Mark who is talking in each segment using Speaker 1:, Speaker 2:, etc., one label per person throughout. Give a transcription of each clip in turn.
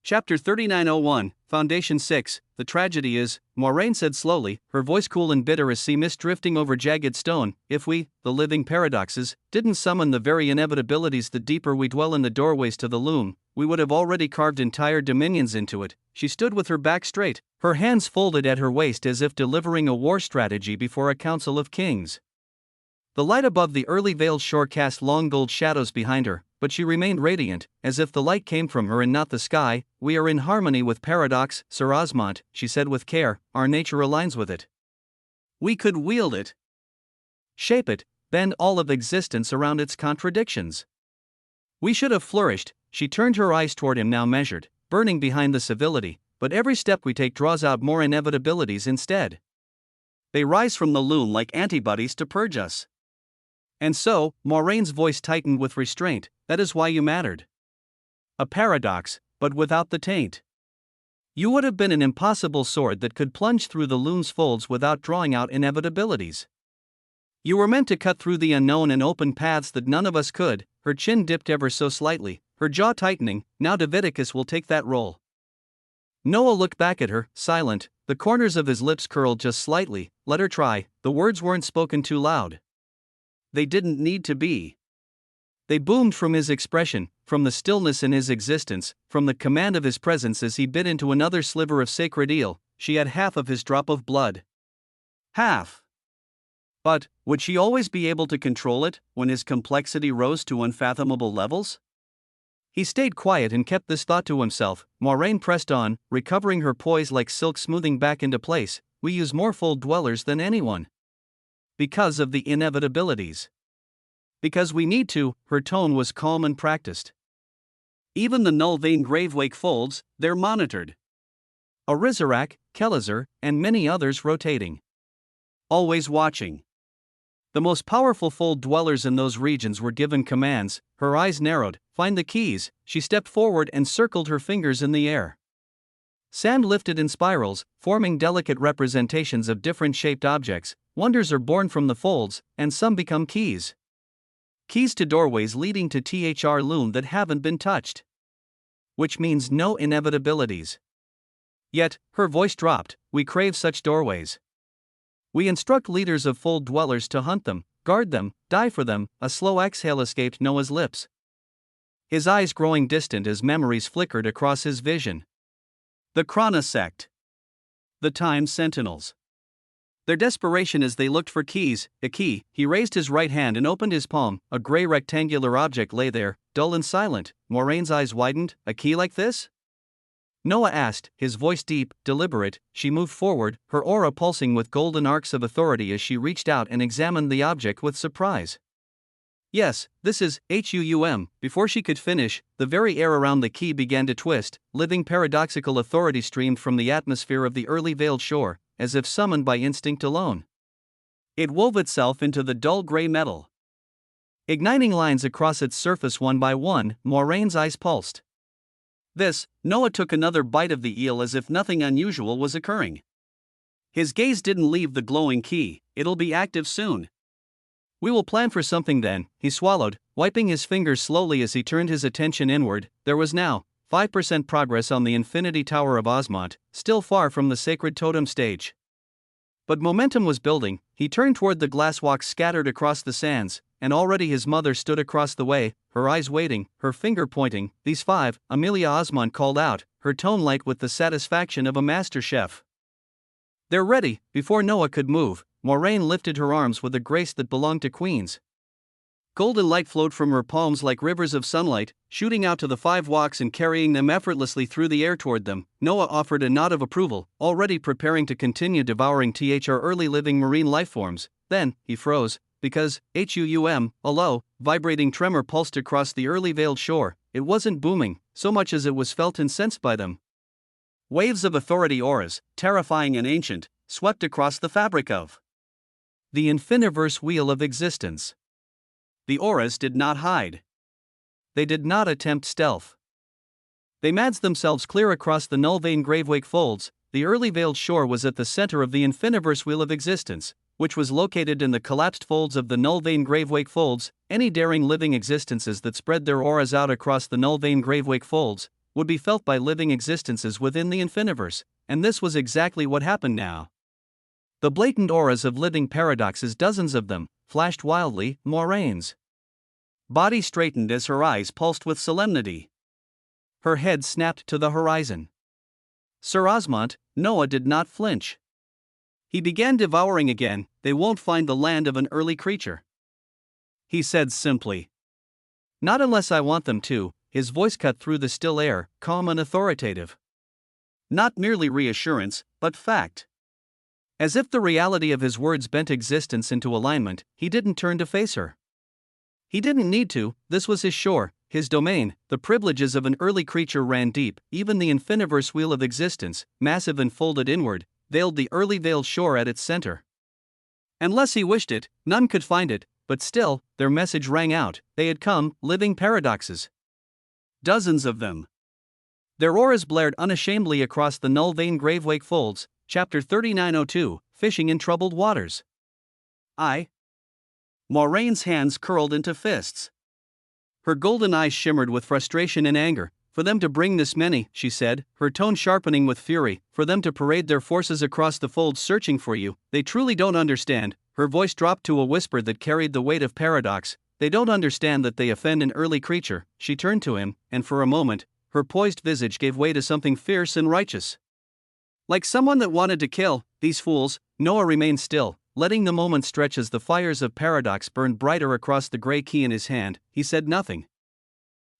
Speaker 1: Chapter 3901, Foundation 6, The tragedy is, Moraine said slowly, her voice cool and bitter as sea mist drifting over jagged stone, if we, the living paradoxes, didn't summon the very inevitabilities the deeper we dwell in the doorways to the loom, we would have already carved entire dominions into it. She stood with her back straight, her hands folded at her waist as if delivering a war strategy before a council of kings. The light above the early veiled shore cast long gold shadows behind her, but she remained radiant, as if the light came from her and not the sky. We are in harmony with paradox, Sir Osmond, she said with care, our nature aligns with it. We could wield it, shape it, bend all of existence around its contradictions. We should have flourished. She turned her eyes toward him, now measured, burning behind the civility, but every step we take draws out more inevitabilities instead. They rise from the loom like antibodies to purge us. And so, Moraine's voice tightened with restraint, that is why you mattered. A paradox, but without the taint. You would have been an impossible sword that could plunge through the loom's folds without drawing out inevitabilities. You were meant to cut through the unknown and open paths that none of us could. Her chin dipped ever so slightly, her jaw tightening. Now Davidicus will take that role. Noah looked back at her, silent, the corners of his lips curled just slightly. Let her try. The words weren't spoken too loud. They didn't need to be. They boomed from his expression, from the stillness in his existence, from the command of his presence as he bit into another sliver of sacred eel. She had half of his drop of blood. Half. But, would she always be able to control it, when his complexity rose to unfathomable levels? He stayed quiet and kept this thought to himself. Moraine pressed on, recovering her poise like silk smoothing back into place. We use more fold dwellers than anyone. Because of the inevitabilities. Because we need to, her tone was calm and practiced. Even the null-vein gravewake folds, they're monitored. Arizarak, Kelazar, and many others rotating. Always watching. The most powerful fold dwellers in those regions were given commands. Her eyes narrowed. Find the keys. She stepped forward and circled her fingers in the air. Sand lifted in spirals, forming delicate representations of different shaped objects. Wonders are born from the folds, and some become keys. Keys to doorways leading to THR loom that haven't been touched. Which means no inevitabilities. Yet, her voice dropped, we crave such doorways. We instruct leaders of fold dwellers to hunt them, guard them, die for them. A slow exhale escaped Noah's lips. His eyes growing distant as memories flickered across his vision. The Krana sect. The Time Sentinels. Their desperation as they looked for keys, a key. He raised his right hand and opened his palm. A gray rectangular object lay there, dull and silent. Moraine's eyes widened. A key like this? Noah asked, his voice deep, deliberate. She moved forward, her aura pulsing with golden arcs of authority as she reached out and examined the object with surprise. Yes, this is HUUM. Before she could finish, the very air around the key began to twist. Living paradoxical authority streamed from the atmosphere of the early veiled shore, as if summoned by instinct alone. It wove itself into the dull gray metal, igniting lines across its surface one by one. Moraine's eyes pulsed. Noah took another bite of the eel as if nothing unusual was occurring. His gaze didn't leave the glowing key. It'll be active soon. We will plan for something then, he swallowed, wiping his fingers slowly as he turned his attention inward. There was now 5% progress on the Infinity Tower of Osmond, still far from the sacred totem stage. But momentum was building. He turned toward the glass walks scattered across the sands, and already his mother stood across the way, her eyes waiting, her finger pointing. These 5, Amelia Osmond called out, her tone light with the satisfaction of a master chef. They're ready. Before Noah could move, Moraine lifted her arms with a grace that belonged to queens. Golden light flowed from her palms like rivers of sunlight, shooting out to the 5 walks and carrying them effortlessly through the air toward them. Noah offered a nod of approval, already preparing to continue devouring THR early living marine lifeforms. Then, he froze, because, HUUM, a low, vibrating tremor pulsed across the early veiled shore. It wasn't booming, so much as it was felt and sensed by them. Waves of authority auras, terrifying and ancient, swept across the fabric of the infiniverse wheel of existence. The auras did not hide. They did not attempt stealth. They massed themselves clear across the null-vein gravewake folds. The early veiled shore was at the center of the infiniverse wheel of existence, which was located in the collapsed folds of the null-vein gravewake folds. Any daring living existences that spread their auras out across the null-vein gravewake folds would be felt by living existences within the infiniverse, and this was exactly what happened now. The blatant auras of living paradoxes, dozens of them, flashed wildly. Moraine's body straightened as her eyes pulsed with solemnity. Her head snapped to the horizon. Sir Osmond, Noah did not flinch. He began devouring again. They won't find the land of an early creature, he said simply. Not unless I want them to. His voice cut through the still air, calm and authoritative. Not merely reassurance, but fact. As if the reality of his words bent existence into alignment, he didn't turn to face her. He didn't need to. This was his shore, his domain. The privileges of an early creature ran deep. Even the infiniverse wheel of existence, massive and folded inward, veiled the early veiled shore at its center. Unless he wished it, none could find it, but still, their message rang out. They had come, living paradoxes. Dozens of them. Their auras blared unashamedly across the null-vein gravewake folds. Chapter 3902, Fishing in Troubled Waters. Moraine's hands curled into fists. Her golden eyes shimmered with frustration and anger. For them to bring this many, she said, her tone sharpening with fury, for them to parade their forces across the folds searching for you, they truly don't understand. Her voice dropped to a whisper that carried the weight of paradox. They don't understand that they offend an early creature. She turned to him, and for a moment, her poised visage gave way to something fierce and righteous. Like someone that wanted to kill these fools, Noah remained still, letting the moment stretch as the fires of paradox burned brighter across the gray key in his hand. He said nothing.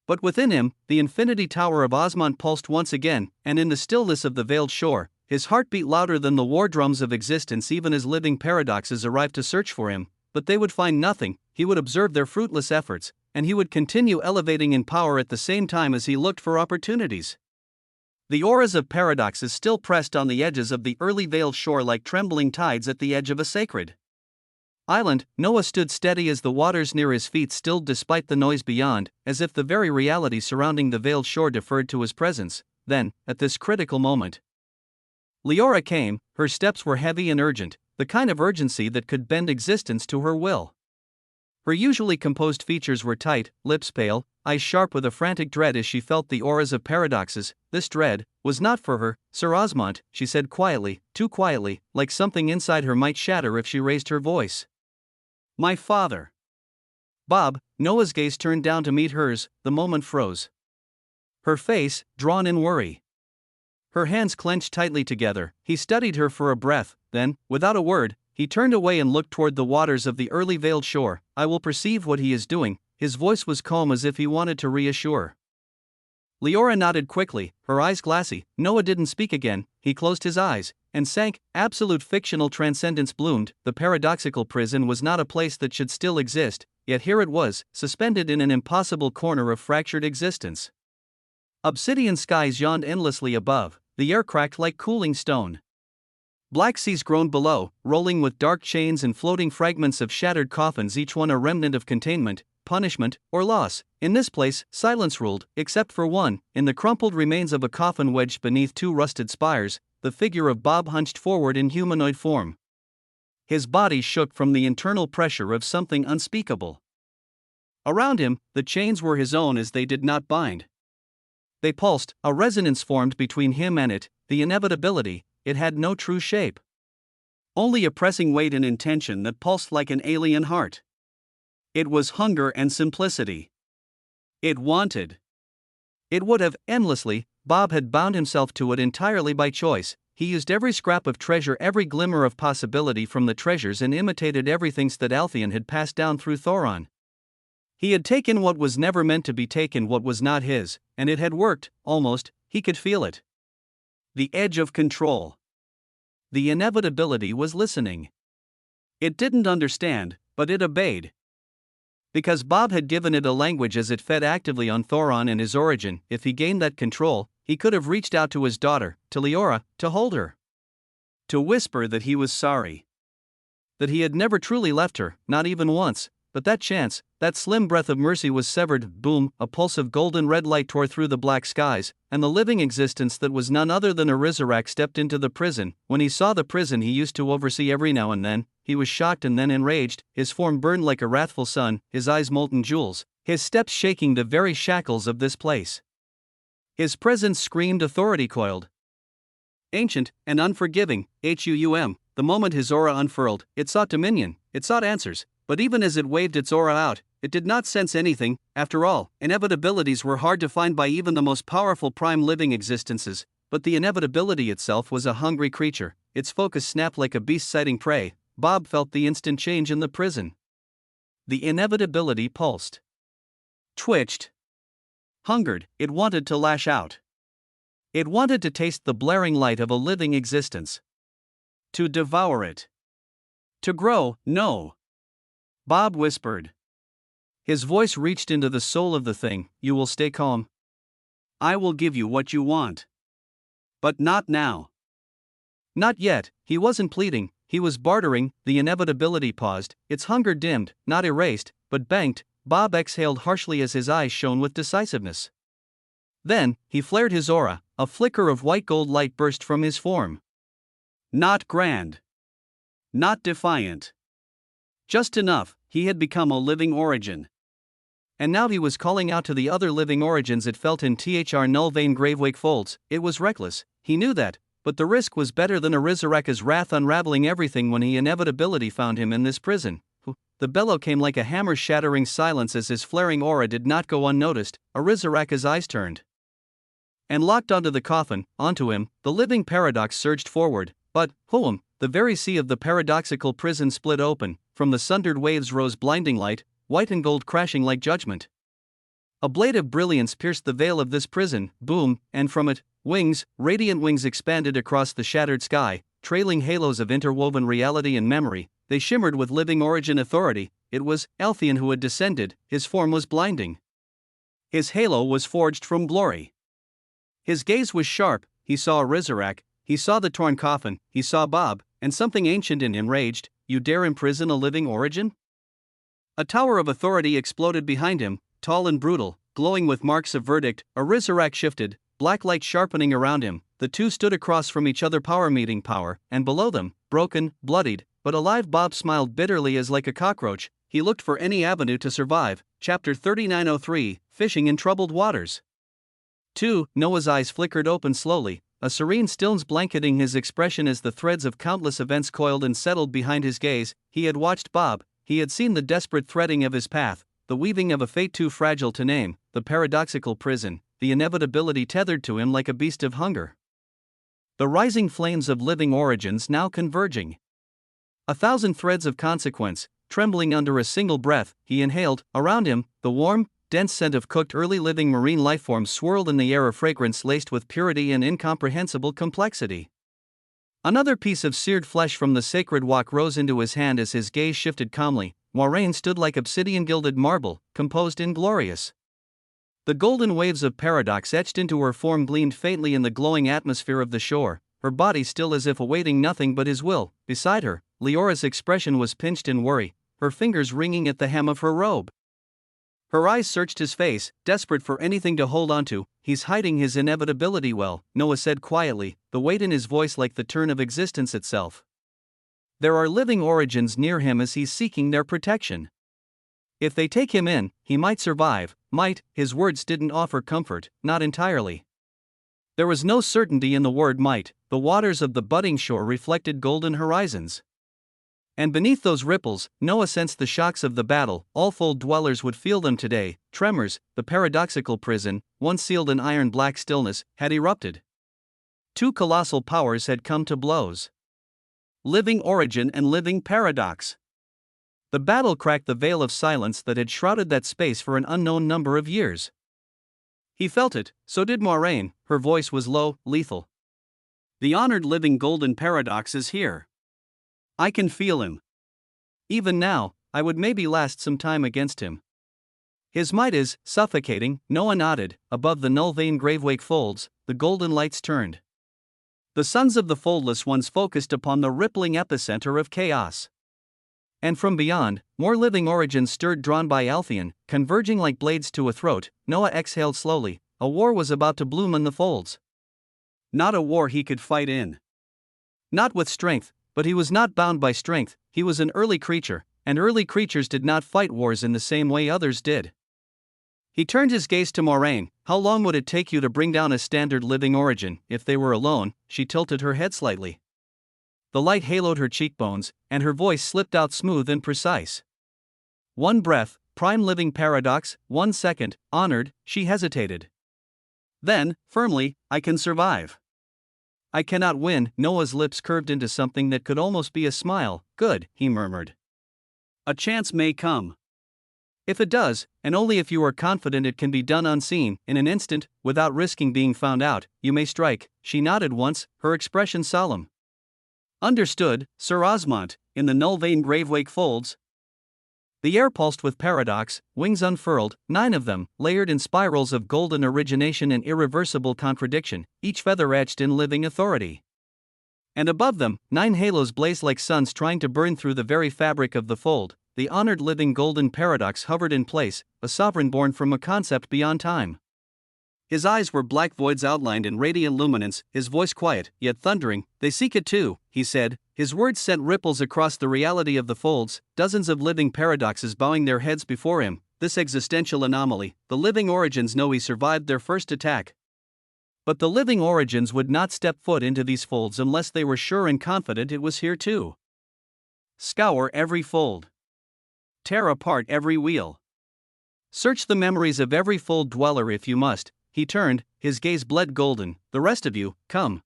Speaker 1: But within him, the infinity tower of Osmond pulsed once again, and in the stillness of the veiled shore, his heart beat louder than the war drums of existence even as living paradoxes arrived to search for him. But they would find nothing. He would observe their fruitless efforts, and he would continue elevating in power at the same time as he looked for opportunities. The auras of paradoxes still pressed on the edges of the early veiled shore like trembling tides at the edge of a sacred island. Noah stood steady as the waters near his feet stilled despite the noise beyond, as if the very reality surrounding the veiled shore deferred to his presence. Then, at this critical moment, Leora came. Her steps were heavy and urgent, the kind of urgency that could bend existence to her will. Her usually composed features were tight, lips pale, eyes sharp with a frantic dread as she felt the auras of paradoxes. This dread was not for her. Sir Osmond, she said quietly, too quietly, like something inside her might shatter if she raised her voice. My father. Bob. Noah's gaze turned down to meet hers. The moment froze. Her face, drawn in worry. Her hands clenched tightly together. He studied her for a breath, then, without a word, he turned away and looked toward the waters of the early veiled shore. I will perceive what he is doing. His voice was calm as if he wanted to reassure. Leora nodded quickly, her eyes glassy. Noah didn't speak again. He closed his eyes and sank. Absolute fictional transcendence bloomed. The paradoxical prison was not a place that should still exist, yet here it was, suspended in an impossible corner of fractured existence. Obsidian skies yawned endlessly above. The air cracked like cooling stone. Black seas groaned below, rolling with dark chains and floating fragments of shattered coffins, each one a remnant of containment, punishment, or loss. In this place, silence ruled, except for one. In the crumpled remains of a coffin wedged beneath two rusted spires, the figure of Bob hunched forward in humanoid form. His body shook from the internal pressure of something unspeakable. Around him, the chains were his own as they did not bind. They pulsed, a resonance formed between him and it, the inevitability. It had no true shape. Only a pressing weight and intention that pulsed like an alien heart. It was hunger and simplicity. It wanted. It would have, endlessly. Bob had bound himself to it entirely by choice. He used every scrap of treasure, every glimmer of possibility from the treasures, and imitated everything that Altheon had passed down through Thoron. He had taken what was never meant to be taken, what was not his, and it had worked, almost. He could feel it. The edge of control. The inevitability was listening. It didn't understand, but it obeyed. Because Bob had given it a language as it fed actively on Thoron and his origin. If he gained that control, he could have reached out to his daughter, to Leora, to hold her. To whisper that he was sorry. That he had never truly left her, not even once. But that chance, that slim breath of mercy was severed. Boom, a pulse of golden red light tore through the black skies, and the living existence that was none other than Arizarak stepped into the prison. When he saw the prison he used to oversee every now and then, he was shocked and then enraged. His form burned like a wrathful sun, his eyes molten jewels, his steps shaking the very shackles of this place. His presence screamed authority coiled. Ancient and unforgiving, the moment his aura unfurled, it sought dominion, it sought answers, but even as it waved its aura out, it did not sense anything. After all, inevitabilities were hard to find by even the most powerful prime living existences, but the inevitability itself was a hungry creature. Its focus snapped like a beast sighting prey. Bob felt the instant change in the prison. The inevitability pulsed. Twitched. Hungered, it wanted to lash out. It wanted to taste the blaring light of a living existence. To devour it. To grow, no. Bob whispered. His voice reached into the soul of the thing. You will stay calm. I will give you what you want. But not now. Not yet. He wasn't pleading, he was bartering. The inevitability paused, its hunger dimmed, not erased, but banked. Bob exhaled harshly as his eyes shone with decisiveness. Then, he flared his aura, a flicker of white gold light burst from his form. Not grand. Not defiant. Just enough, he had become a living origin. And now he was calling out to the other living origins it felt in null vein gravewake folds. It was reckless, he knew that, but the risk was better than Arizaraka's wrath unraveling everything when he inevitability found him in this prison. The bellow came like a hammer-shattering silence as his flaring aura did not go unnoticed. Arizaraka's eyes turned and locked onto the coffin, onto him. The living paradox surged forward, but, the very sea of the paradoxical prison split open. From the sundered waves rose blinding light, white and gold crashing like judgment. A blade of brilliance pierced the veil of this prison, boom, and from it, wings, radiant wings expanded across the shattered sky, trailing halos of interwoven reality and memory. They shimmered with living origin authority. It was Altheon who had descended. His form was blinding. His halo was forged from glory. His gaze was sharp. He saw Arizarak, he saw the torn coffin, he saw Bob, and something ancient in him raged. You dare imprison a living origin? A tower of authority exploded behind him, tall and brutal, glowing with marks of verdict. Arizarak shifted, black light sharpening around him. The two stood across from each other, power meeting power, and below them, broken, bloodied, but alive. Bob smiled bitterly as like a cockroach, he looked for any avenue to survive. Chapter 3903, Fishing in Troubled Waters. 2. Noah's eyes flickered open slowly, a serene stillness blanketing his expression as the threads of countless events coiled and settled behind his gaze. He had watched Bob, he had seen the desperate threading of his path, the weaving of a fate too fragile to name, the paradoxical prison, the inevitability tethered to him like a beast of hunger. The rising flames of living origins now converging. 1,000 threads of consequence, trembling under a single breath. He inhaled. Around him, the warm, dense scent of cooked early living marine lifeforms swirled in the air, a fragrance laced with purity and incomprehensible complexity. Another piece of seared flesh from the sacred wok rose into his hand as his gaze shifted calmly. Moraine stood like obsidian gilded marble, composed inglorious. The golden waves of paradox etched into her form gleamed faintly in the glowing atmosphere of the shore, her body still as if awaiting nothing but his will. Beside her, Leora's expression was pinched in worry, her fingers wringing at the hem of her robe. Her eyes searched his face, desperate for anything to hold onto. He's hiding his inevitability well, Noah said quietly, the weight in his voice like the turn of existence itself. There are living origins near him as he's seeking their protection. If they take him in, he might survive, might. His words didn't offer comfort, not entirely. There was no certainty in the word might. The waters of the budding shore reflected golden horizons. And beneath those ripples, Noah sensed the shocks of the battle. All fold dwellers would feel them today. Tremors, the paradoxical prison, once sealed in iron black stillness, had erupted. Two colossal powers had come to blows. Living origin and living paradox. The battle cracked the veil of silence that had shrouded that space for an unknown number of years. He felt it, so did Moraine. Her voice was low, lethal. The honored living golden paradox is here. I can feel him. Even now, I would maybe last some time against him. His might is suffocating. Noah nodded. Above the null vein gravewake folds, the golden lights turned. The sons of the foldless ones focused upon the rippling epicenter of chaos. And from beyond, more living origins stirred, drawn by Altheon, converging like blades to a throat. Noah exhaled slowly. A war was about to bloom in the folds. Not a war he could fight in. Not with strength, but he was not bound by strength. He was an early creature, and early creatures did not fight wars in the same way others did. He turned his gaze to Moraine. How long would it take you to bring down a standard living origin? If they were alone, she tilted her head slightly. The light haloed her cheekbones, and her voice slipped out smooth and precise. One breath, prime living paradox, 1 second, honored, she hesitated. Then, firmly, I can survive. I cannot win. Noah's lips curved into something that could almost be a smile. Good, he murmured. A chance may come. If it does, and only if you are confident it can be done unseen, in an instant, without risking being found out, you may strike. She nodded once, her expression solemn. Understood, Sir Osmond. In the null-vein gravewake folds. The air pulsed with paradox, wings unfurled, 9 of them, layered in spirals of golden origination and irreversible contradiction, each feather etched in living authority. And above them, 9 halos blazed like suns trying to burn through the very fabric of the fold. The honored living golden paradox hovered in place, a sovereign born from a concept beyond time. His eyes were black voids outlined in radiant luminance, his voice quiet, yet thundering. They seek it too, he said. His words sent ripples across the reality of the folds, dozens of living paradoxes bowing their heads before him. This existential anomaly, the living origins know he survived their first attack. But the living origins would not step foot into these folds unless they were sure and confident it was here too. Scour every fold. Tear apart every wheel. Search the memories of every fold dweller if you must. He turned, his gaze bled golden. The rest of you, come.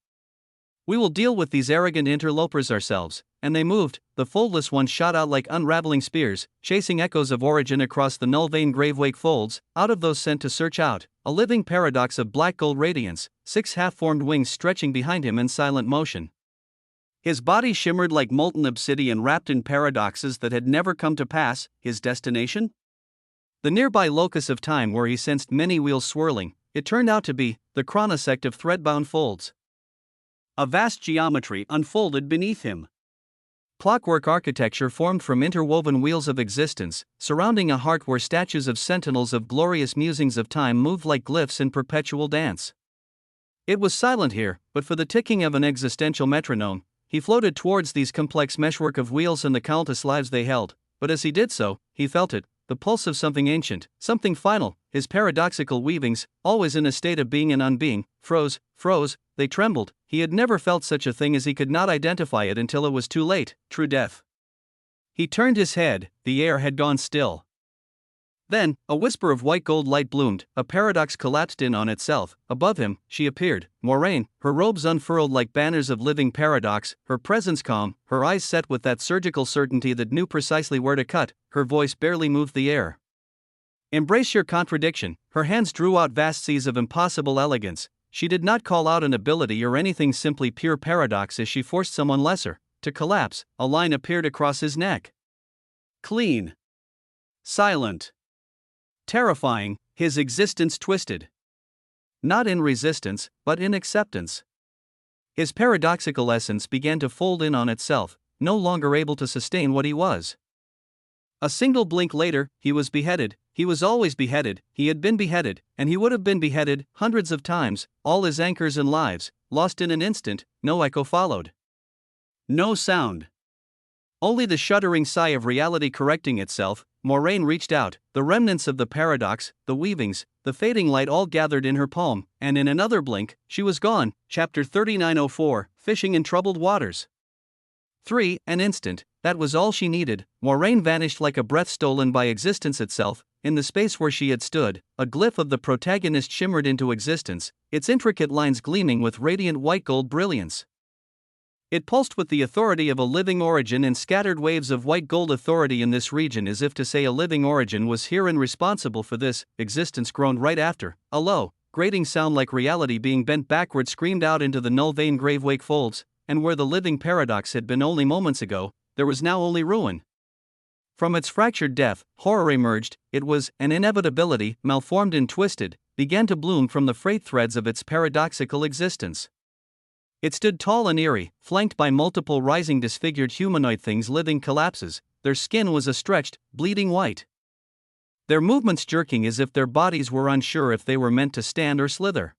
Speaker 1: We will deal with these arrogant interlopers ourselves. And they moved, the foldless ones shot out like unraveling spears, chasing echoes of origin across the null-vein gravewake folds, out of those sent to search out, a living paradox of black gold radiance, 6 half-formed wings stretching behind him in silent motion. His body shimmered like molten obsidian wrapped in paradoxes that had never come to pass. His destination? The nearby locus of time where he sensed many wheels swirling. It turned out to be the chronosect of thread-bound folds. A vast geometry unfolded beneath him. Clockwork architecture formed from interwoven wheels of existence, surrounding a heart where statues of sentinels of glorious musings of time moved like glyphs in perpetual dance. It was silent here, but for the ticking of an existential metronome, he floated towards these complex meshwork of wheels and the countless lives they held. But as he did so, he felt it, the pulse of something ancient, something final. His paradoxical weavings, always in a state of being and unbeing, froze, they trembled. He had never felt such a thing as he could not identify it until it was too late, true death. He turned his head, the air had gone still. Then, a whisper of white gold light bloomed, a paradox collapsed in on itself. Above him, she appeared, Moraine, her robes unfurled like banners of living paradox, her presence calm, her eyes set with that surgical certainty that knew precisely where to cut. Her voice barely moved the air. Embrace your contradiction. Her hands drew out vast seas of impossible elegance. She did not call out an ability or anything, simply pure paradox as she forced someone lesser to collapse. A line appeared across his neck. Clean. Silent. Terrifying, his existence twisted. Not in resistance, but in acceptance. His paradoxical essence began to fold in on itself, no longer able to sustain what he was. A single blink later, he was beheaded. He was always beheaded, he had been beheaded, and he would have been beheaded hundreds of times, all his anchors and lives, lost in an instant. No echo followed. No sound. Only the shuddering sigh of reality correcting itself. Moraine reached out, the remnants of the paradox, the weavings, the fading light all gathered in her palm, and in another blink, she was gone. Chapter 3904, Fishing in Troubled Waters. 3. An instant, that was all she needed. Moraine vanished like a breath stolen by existence itself. In the space where she had stood, a glyph of the protagonist shimmered into existence, its intricate lines gleaming with radiant white gold brilliance. It pulsed with the authority of a living origin in scattered waves of white gold authority in this region, as if to say a living origin was here and responsible for this. Existence groaned right after. A low, grating sound like reality being bent backward screamed out into the null-vein gravewake folds, and where the living paradox had been only moments ago, there was now only ruin. From its fractured depth, horror emerged. It was an inevitability, malformed and twisted, began to bloom from the frayed threads of its paradoxical existence. It stood tall and eerie, flanked by multiple rising disfigured humanoid things, living collapses. Their skin was a stretched, bleeding white. Their movements jerking as if their bodies were unsure if they were meant to stand or slither.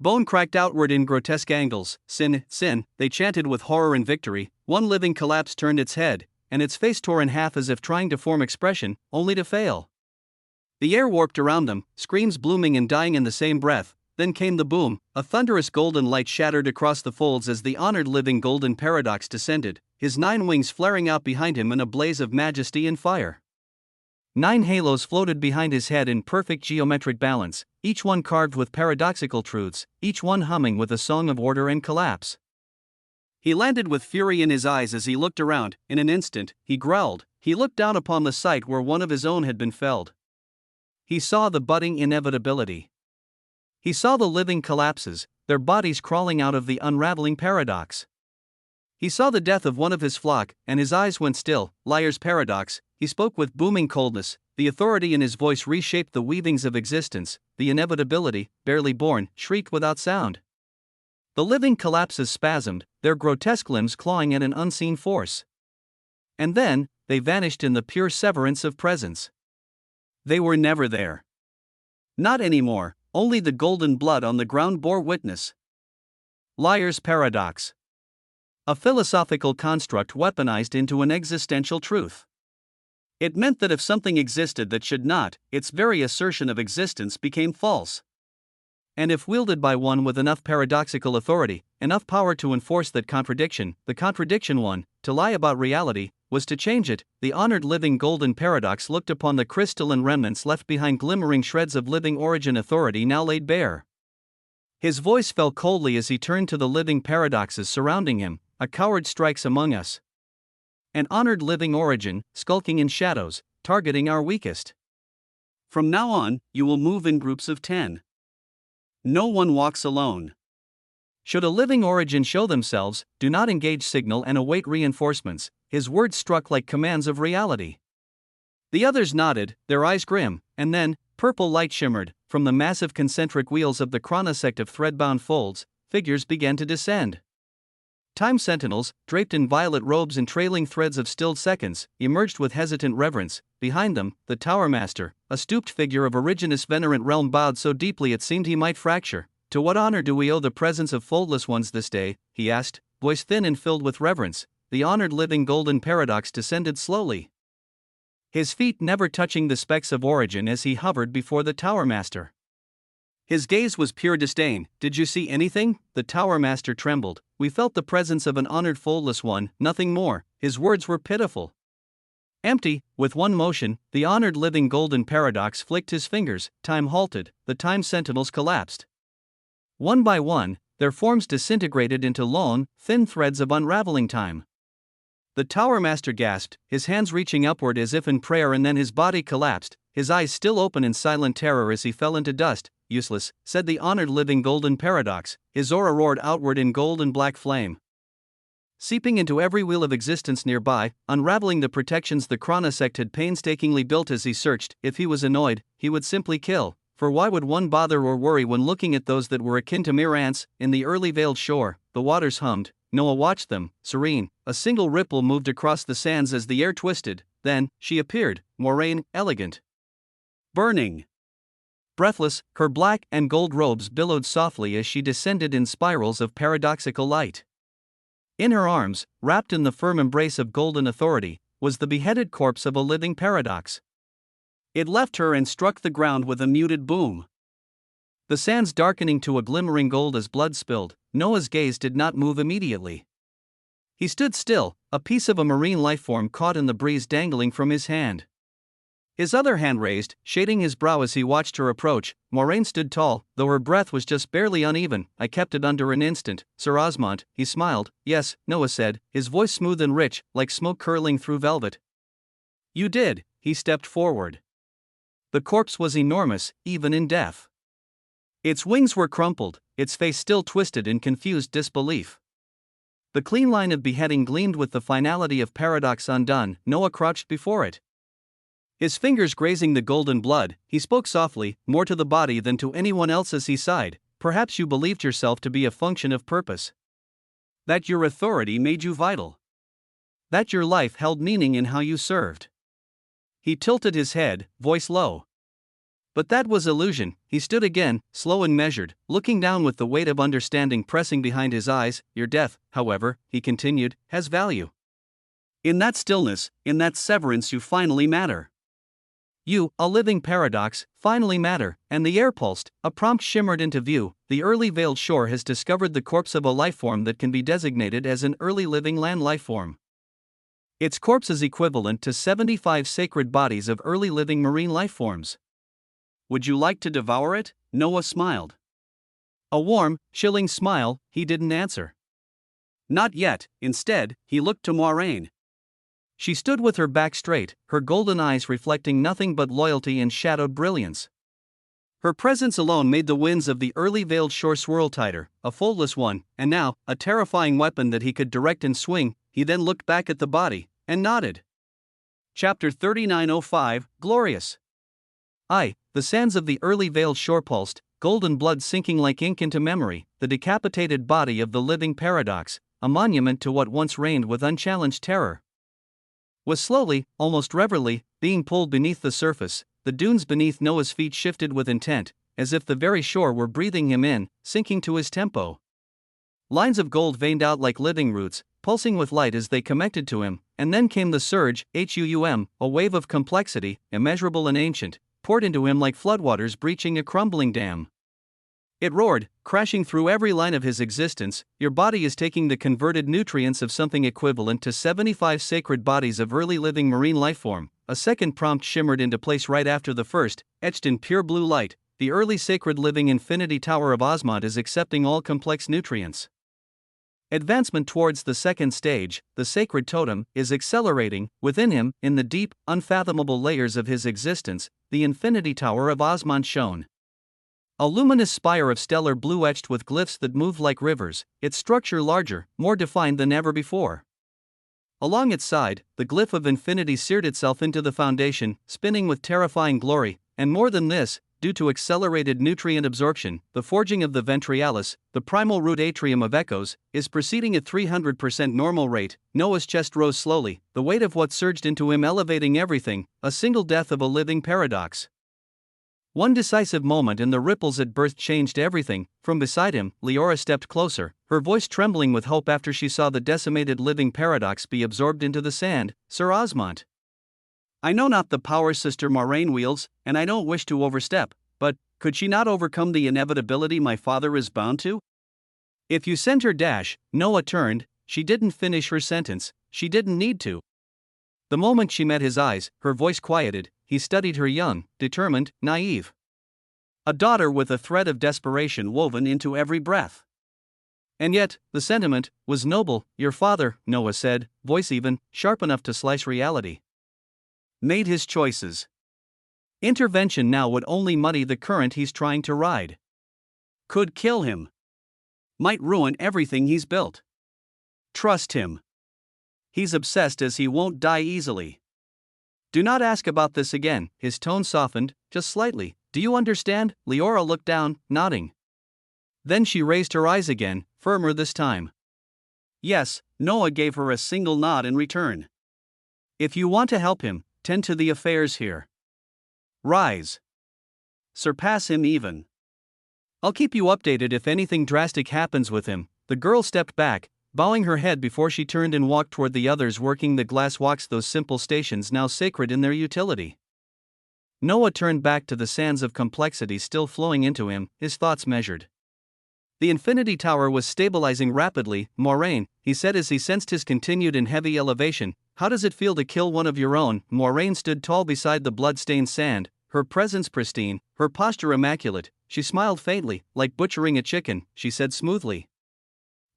Speaker 1: Bone cracked outward in grotesque angles. Sin, sin, they chanted with horror and victory. One living collapse turned its head, and its face tore in half as if trying to form expression, only to fail. The air warped around them, screams blooming and dying in the same breath. Then came the boom. A thunderous golden light shattered across the folds as the honored living golden paradox descended, his 9 wings flaring out behind him in a blaze of majesty and fire. 9 halos floated behind his head in perfect geometric balance, each one carved with paradoxical truths, each one humming with a song of order and collapse. He landed with fury in his eyes as he looked around. In an instant, he growled. He looked down upon the site where one of his own had been felled. He saw the budding inevitability. He saw the living collapses, their bodies crawling out of the unraveling paradox. He saw the death of one of his flock, and his eyes went still. Liar's paradox. He spoke with booming coldness. The authority in his voice reshaped the weavings of existence. The inevitability, barely born, shrieked without sound. The living collapses spasmed, their grotesque limbs clawing at an unseen force. And then, they vanished in the pure severance of presence. They were never there. Not anymore, only the golden blood on the ground bore witness. Liar's paradox. A philosophical construct weaponized into an existential truth. It meant that if something existed that should not, its very assertion of existence became false. And if wielded by one with enough paradoxical authority, enough power to enforce that contradiction, the contradiction won, to lie about reality, was to change it. The honored living golden paradox looked upon the crystalline remnants left behind, glimmering shreds of living origin authority now laid bare. His voice fell coldly as he turned to the living paradoxes surrounding him. A coward strikes among us. An honored living origin, skulking in shadows, targeting our weakest. From now on, you will move in groups of 10. No one walks alone. Should a living origin show themselves, do not engage signal and await reinforcements. His words struck like commands of reality. The others nodded, their eyes grim, and then, purple light shimmered. From the massive concentric wheels of the chronosect of thread-bound folds, figures began to descend. Time sentinels, draped in violet robes and trailing threads of stilled seconds, emerged with hesitant reverence. Behind them, the Tower Master, a stooped figure of originous venerant realm, bowed so deeply it seemed he might fracture. To what honor do we owe the presence of foldless ones this day? He asked, voice thin and filled with reverence. The honored living golden paradox descended slowly, his feet never touching the specks of origin as he hovered before the Tower Master. His gaze was pure disdain. Did you see anything? The Tower Master trembled. We felt the presence of an honored foldless one, nothing more. His words were pitiful. Empty. With one motion, the honored living golden paradox flicked his fingers. Time halted. The time sentinels collapsed. One by one, their forms disintegrated into long, thin threads of unraveling time. The Tower Master gasped, his hands reaching upward as if in prayer, and then his body collapsed, his eyes still open in silent terror as he fell into dust. Useless, said the honored living golden paradox, his aura roared outward in gold and black flame, seeping into every wheel of existence nearby, unraveling the protections the chronosect had painstakingly built as he searched. If he was annoyed, he would simply kill, for why would one bother or worry when looking at those that were akin to mere ants? In the early veiled shore, the waters hummed. Noah watched them, serene. A single ripple moved across the sands as the air twisted. Then, she appeared, Moraine, elegant, burning, breathless. Her black and gold robes billowed softly as she descended in spirals of paradoxical light. In her arms, wrapped in the firm embrace of golden authority, was the beheaded corpse of a living paradox. It left her and struck the ground with a muted boom, the sands darkening to a glimmering gold as blood spilled. Noah's gaze did not move immediately. He stood still, a piece of a marine lifeform caught in the breeze dangling from his hand. His other hand raised, shading his brow as he watched her approach. Moraine stood tall, though her breath was just barely uneven. I kept it under an instant. Sir Osmond, he smiled. Yes, Noah said, his voice smooth and rich, like smoke curling through velvet. You did. He stepped forward. The corpse was enormous, even in death. Its wings were crumpled, its face still twisted in confused disbelief. The clean line of beheading gleamed with the finality of paradox undone. Noah crouched before it, his fingers grazing the golden blood. He spoke softly, more to the body than to anyone else as he sighed. Perhaps you believed yourself to be a function of purpose. That your authority made you vital. That your life held meaning in how you served. He tilted his head, voice low. But that was illusion. He stood again, slow and measured, looking down with the weight of understanding pressing behind his eyes. Your death, however, he continued, has value. In that stillness, in that severance, you finally matter. You, a living paradox, finally matter, and the air pulsed, a prompt shimmered into view. The early veiled shore has discovered the corpse of a lifeform that can be designated as an early living land lifeform. Its corpse is equivalent to 75 sacred bodies of early living marine lifeforms. Would you like to devour it? Noah smiled. A warm, chilling smile. He didn't answer. Not yet. Instead, he looked to Moiraine. She stood with her back straight, her golden eyes reflecting nothing but loyalty and shadowed brilliance. Her presence alone made the winds of the early veiled shore swirl tighter, a foldless one, and now, a terrifying weapon that he could direct and swing. He then looked back at the body, and nodded. Chapter 3905, Glorious. The sands of the early veiled shore pulsed, golden blood sinking like ink into memory, the decapitated body of the living paradox, a monument to what once reigned with unchallenged terror, was slowly, almost reverently, being pulled beneath the surface. The dunes beneath Noah's feet shifted with intent, as if the very shore were breathing him in, sinking to his tempo. Lines of gold veined out like living roots, pulsing with light as they connected to him, and then came the surge, a wave of complexity, immeasurable and ancient, poured into him like floodwaters breaching a crumbling dam. It roared, crashing through every line of his existence. Your body is taking the converted nutrients of something equivalent to 75 sacred bodies of early living marine lifeform. A second prompt shimmered into place right after the first, etched in pure blue light. The early sacred living infinity tower of Osmond is accepting all complex nutrients. Advancement towards the second stage, the sacred totem, is accelerating. Within him, in the deep, unfathomable layers of his existence, the infinity tower of Osmond shone. A luminous spire of stellar blue etched with glyphs that moved like rivers, its structure larger, more defined than ever before. Along its side, the glyph of infinity seared itself into the foundation, spinning with terrifying glory, and more than this, due to accelerated nutrient absorption, the forging of the ventrialis, the primal root atrium of echoes, is proceeding at 300% normal rate. Noah's chest rose slowly, the weight of what surged into him elevating everything, a single death of a living paradox. One decisive moment and the ripples at birth changed everything. From beside him, Leora stepped closer, her voice trembling with hope after she saw the decimated living paradox be absorbed into the sand. Sir Osmond, I know not the power Sister Moiraine wields, and I don't wish to overstep, but could she not overcome the inevitability my father is bound to? If you send her dash, Noah turned. She didn't finish her sentence. She didn't need to. The moment she met his eyes, her voice quieted. He studied her young, determined, naive. A daughter with a thread of desperation woven into every breath. And yet, the sentiment was noble. Your father, Noah said, voice even, sharp enough to slice reality, made his choices. Intervention now would only muddy the current he's trying to ride. Could kill him. Might ruin everything he's built. Trust him. He's obsessed as he won't die easily. Do not ask about this again. His tone softened, just slightly. Do you understand? Leora looked down, nodding. Then she raised her eyes again, firmer this time. Yes, Noah gave her a single nod in return. If you want to help him, tend to the affairs here. Rise. Surpass him even. I'll keep you updated if anything drastic happens with him. The girl stepped back, bowing her head before she turned and walked toward the others working the glass walks, those simple stations now sacred in their utility. Noah turned back to the sands of complexity still flowing into him, his thoughts measured. The infinity tower was stabilizing rapidly. Moiraine, he said as he sensed his continued and heavy elevation, how does it feel to kill one of your own? Moiraine stood tall beside the blood-stained sand, her presence pristine, her posture immaculate. She smiled faintly, like butchering a chicken, she said smoothly.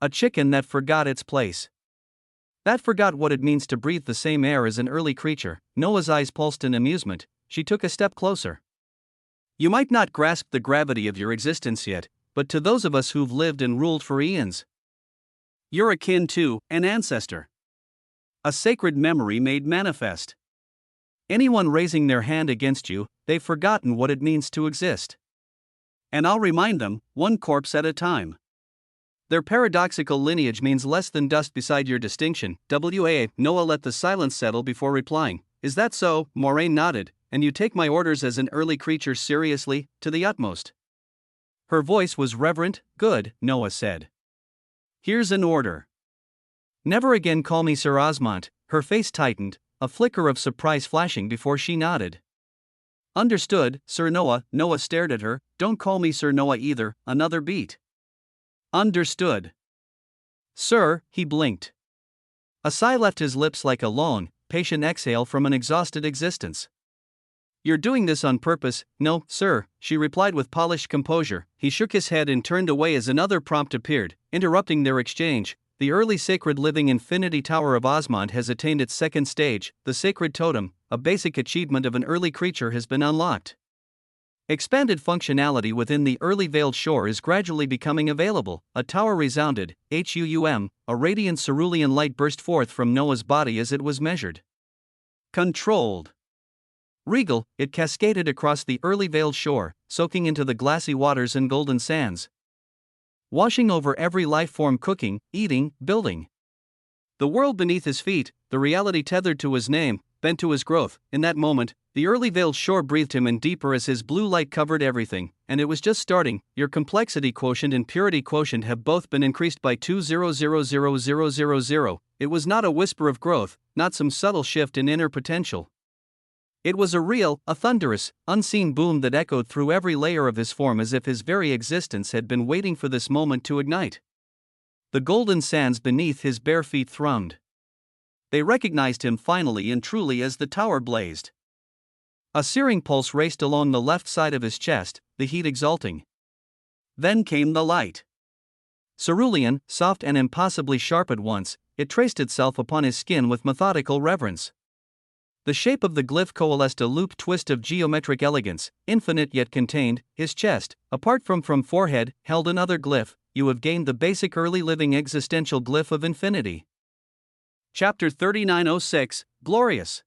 Speaker 1: A chicken that forgot its place. That forgot what it means to breathe the same air as an early creature. Noah's eyes pulsed in amusement. She took a step closer. You might not grasp the gravity of your existence yet, but to those of us who've lived and ruled for eons, you're akin to an ancestor. A sacred memory made manifest. Anyone raising their hand against you, they've forgotten what it means to exist. And I'll remind them, one corpse at a time. Their paradoxical lineage means less than dust beside your distinction. Noah let the silence settle before replying. Is that so? Moiraine nodded. And you take my orders as an early creature seriously, to the utmost. Her voice was reverent. Good, Noah said. Here's an order. Never again call me Sir Osmond. Her face tightened, a flicker of surprise flashing before she nodded. Understood, Sir Noah. Noah stared at her. Don't call me Sir Noah either. Another beat. Understood. Sir, he blinked. A sigh left his lips like a long, patient exhale from an exhausted existence. You're doing this on purpose. No, sir, she replied with polished composure. He shook his head and turned away as another prompt appeared, interrupting their exchange. The early sacred living infinity tower of Osmond has attained its second stage. The sacred totem, a basic achievement of an early creature, has been unlocked. Expanded functionality within the early veiled shore is gradually becoming available. A tower resounded, HUUM, a radiant cerulean light burst forth from Noah's body as it was measured. Controlled. Regal, it cascaded across the early veiled shore, soaking into the glassy waters and golden sands. Washing over every life form, cooking, eating, building. The world beneath his feet, the reality tethered to his name, bent to his growth. In that moment, the early veiled shore breathed him in deeper as his blue light covered everything, and it was just starting. Your complexity quotient and purity quotient have both been increased by 2000000. It was not a whisper of growth, not some subtle shift in inner potential. It was a real, a thunderous, unseen boom that echoed through every layer of his form as if his very existence had been waiting for this moment to ignite. The golden sands beneath his bare feet thrummed. They recognized him finally and truly as the tower blazed. A searing pulse raced along the left side of his chest, the heat exalting. Then came the light. Cerulean, soft and impossibly sharp at once, it traced itself upon his skin with methodical reverence. The shape of the glyph coalesced a looped twist of geometric elegance, infinite yet contained. His chest, apart from forehead, held another glyph. You have gained the basic early living existential glyph of infinity. Chapter 3906, Glorious.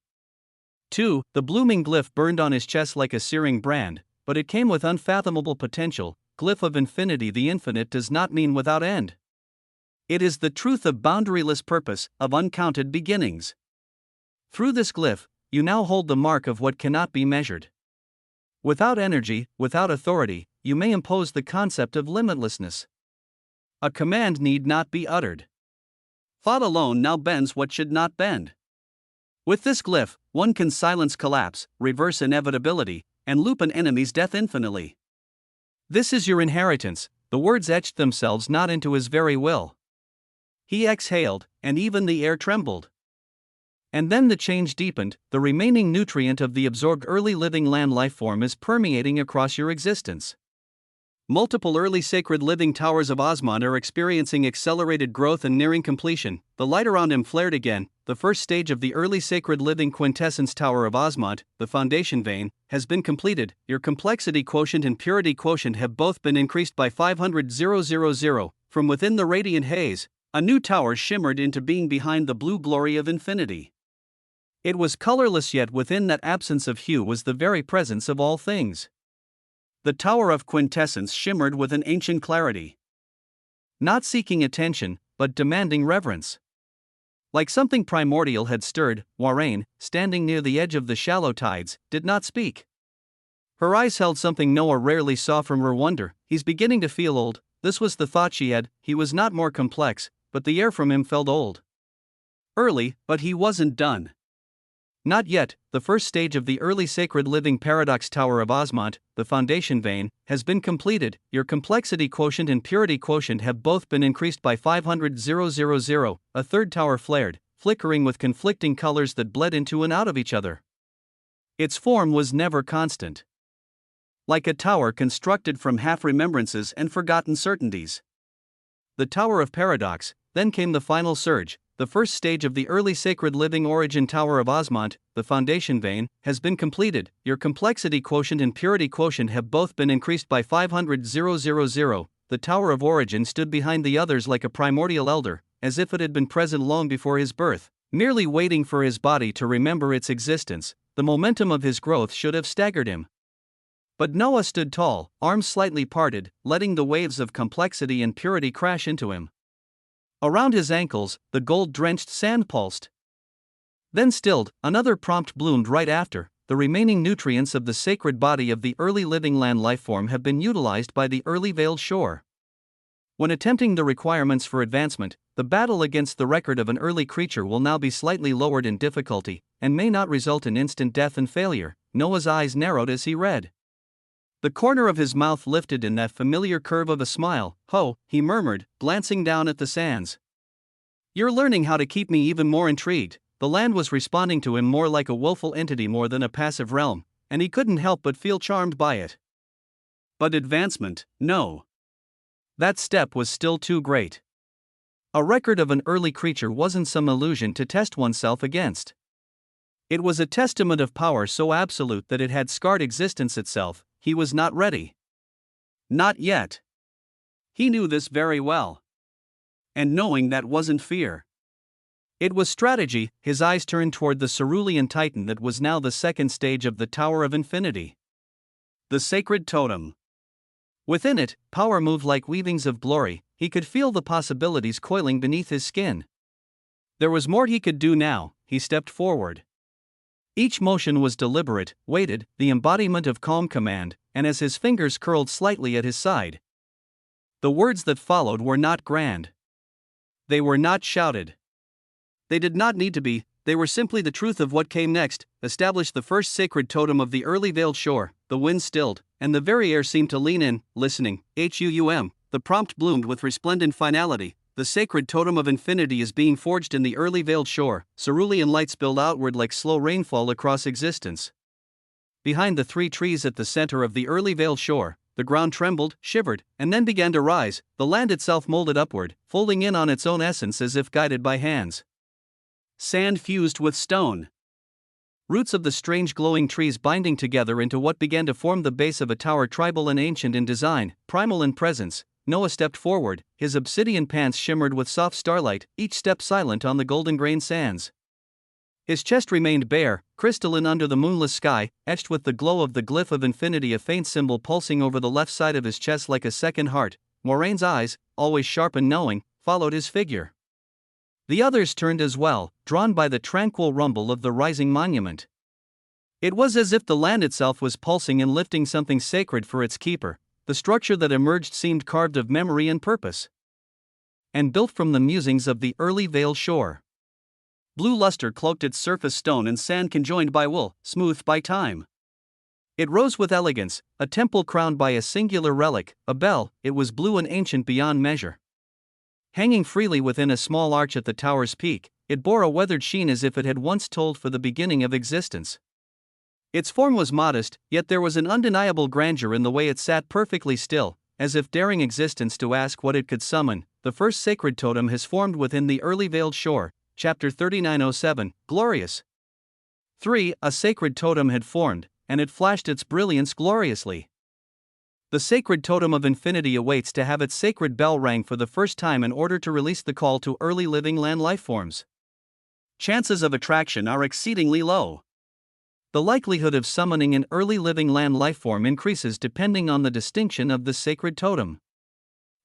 Speaker 1: 2. The blooming glyph burned on his chest like a searing brand, but it came with unfathomable potential. Glyph of infinity. The infinite does not mean without end. It is the truth of boundaryless purpose, of uncounted beginnings. Through this glyph, you now hold the mark of what cannot be measured. Without energy, without authority, you may impose the concept of limitlessness. A command need not be uttered. Thought alone now bends what should not bend. With this glyph, one can silence collapse, reverse inevitability, and loop an enemy's death infinitely. This is your inheritance. The words etched themselves not into his very will. He exhaled, and even the air trembled. And then the change deepened. The remaining nutrient of the absorbed early living land lifeform is permeating across your existence. Multiple early sacred living towers of Osmond are experiencing accelerated growth and nearing completion. The light around him flared again. The first stage of the early sacred living quintessence tower of Osmond, the foundation vein, has been completed. Your complexity quotient and purity quotient have both been increased by 500,000. From within the radiant haze, a new tower shimmered into being behind the blue glory of infinity. It was colorless, yet within that absence of hue was the very presence of all things. The tower of quintessence shimmered with an ancient clarity. Not seeking attention, but demanding reverence. Like something primordial had stirred, Warraine, standing near the edge of the shallow tides, did not speak. Her eyes held something Noah rarely saw from her wonder. He's beginning to feel old. This was the thought she had. He was not more complex, but the air from him felt old. Early, but he wasn't done. Not yet. The first stage of the early sacred living paradox tower of Osmond, the foundation vein, has been completed. Your complexity quotient and purity quotient have both been increased by 500,000. A third tower flared, flickering with conflicting colors that bled into and out of each other. Its form was never constant. Like a tower constructed from half-remembrances and forgotten certainties. The Tower of Paradox. Then came the final surge. The first stage of the early sacred living origin tower of Osmond, the foundation vein, has been completed. Your complexity quotient and purity quotient have both been increased by 500,000. The tower of origin stood behind the others like a primordial elder, as if it had been present long before his birth, merely waiting for his body to remember its existence. The momentum of his growth should have staggered him. But Noah stood tall, arms slightly parted, letting the waves of complexity and purity crash into him. Around his ankles, the gold-drenched sand pulsed. Then stilled. Another prompt bloomed right after. The remaining nutrients of the sacred body of the early living land lifeform have been utilized by the early veiled shore. When attempting the requirements for advancement, the battle against the record of an early creature will now be slightly lowered in difficulty, and may not result in instant death and failure. Noah's eyes narrowed as he read. The corner of his mouth lifted in that familiar curve of a smile. "Ho," he murmured, glancing down at the sands. "You're learning how to keep me even more intrigued." The land was responding to him more like a willful entity more than a passive realm, and he couldn't help but feel charmed by it. But advancement, no. That step was still too great. A record of an early creature wasn't some illusion to test oneself against. It was a testament of power so absolute that it had scarred existence itself. He was not ready. Not yet. He knew this very well. And knowing that wasn't fear. It was strategy. His eyes turned toward the cerulean titan that was now the second stage of the Tower of Infinity. The sacred totem. Within it, power moved like weavings of glory. He could feel the possibilities coiling beneath his skin. There was more he could do now. He stepped forward. Each motion was deliberate, weighted, the embodiment of calm command, and as his fingers curled slightly at his side, the words that followed were not grand. They were not shouted. They did not need to be, they were simply the truth of what came next. Establish the first sacred totem of the early veiled shore. The wind stilled, and the very air seemed to lean in, listening. The prompt bloomed with resplendent finality. The sacred totem of infinity is being forged in the early veiled shore. Cerulean light spilled outward like slow rainfall across existence. Behind the 3 trees at the center of the early veiled shore, the ground trembled, shivered, and then began to rise. The land itself molded upward, folding in on its own essence as if guided by hands. Sand fused with stone. Roots of the strange glowing trees binding together into what began to form the base of a tower, tribal and ancient in design, primal in presence. Noah stepped forward, his obsidian pants shimmered with soft starlight, each step silent on the golden-grained sands. His chest remained bare, crystalline under the moonless sky, etched with the glow of the glyph of infinity, a faint symbol pulsing over the left side of his chest like a second heart. Moraine's eyes, always sharp and knowing, followed his figure. The others turned as well, drawn by the tranquil rumble of the rising monument. It was as if the land itself was pulsing and lifting something sacred for its keeper. The structure that emerged seemed carved of memory and purpose, and built from the musings of the early veiled shore. Blue luster cloaked its surface, stone and sand conjoined by wool, smoothed by time. It rose with elegance, a temple crowned by a singular relic, a bell. It was blue and ancient beyond measure. Hanging freely within a small arch at the tower's peak, it bore a weathered sheen as if it had once told for the beginning of existence. Its form was modest, yet there was an undeniable grandeur in the way it sat perfectly still, as if daring existence to ask what it could summon. The first sacred totem has formed within the early veiled shore. Chapter 3907, Glorious. 3. A sacred totem had formed, and it flashed its brilliance gloriously. The sacred totem of infinity awaits to have its sacred bell rang for the first time in order to release the call to early living land lifeforms. Chances of attraction are exceedingly low. The likelihood of summoning an early living land lifeform increases depending on the distinction of the sacred totem.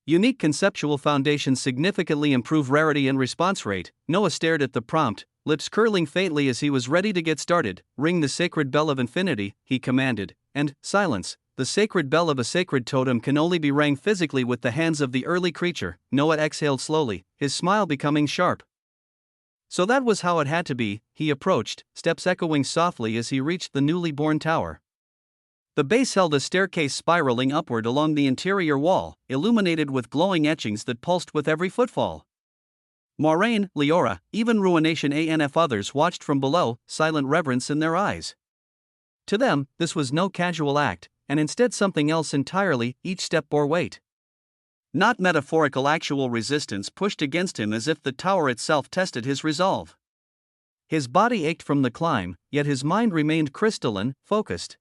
Speaker 1: Unique conceptual foundations significantly improve rarity and response rate. Noah stared at the prompt, lips curling faintly as he was ready to get started. Ring the sacred bell of infinity, he commanded, and silence. The sacred bell of a sacred totem can only be rang physically with the hands of the early creature. Noah exhaled slowly, his smile becoming sharp. So that was how it had to be. He approached, steps echoing softly as he reached the newly born tower. The base held a staircase spiraling upward along the interior wall, illuminated with glowing etchings that pulsed with every footfall. Moraine, Leora, even Ruination and others watched from below, silent reverence in their eyes. To them, this was no casual act, and instead something else entirely. Each step bore weight. Not metaphorical, actual resistance pushed against him as if the tower itself tested his resolve. His body ached from the climb, yet his mind remained crystalline, focused.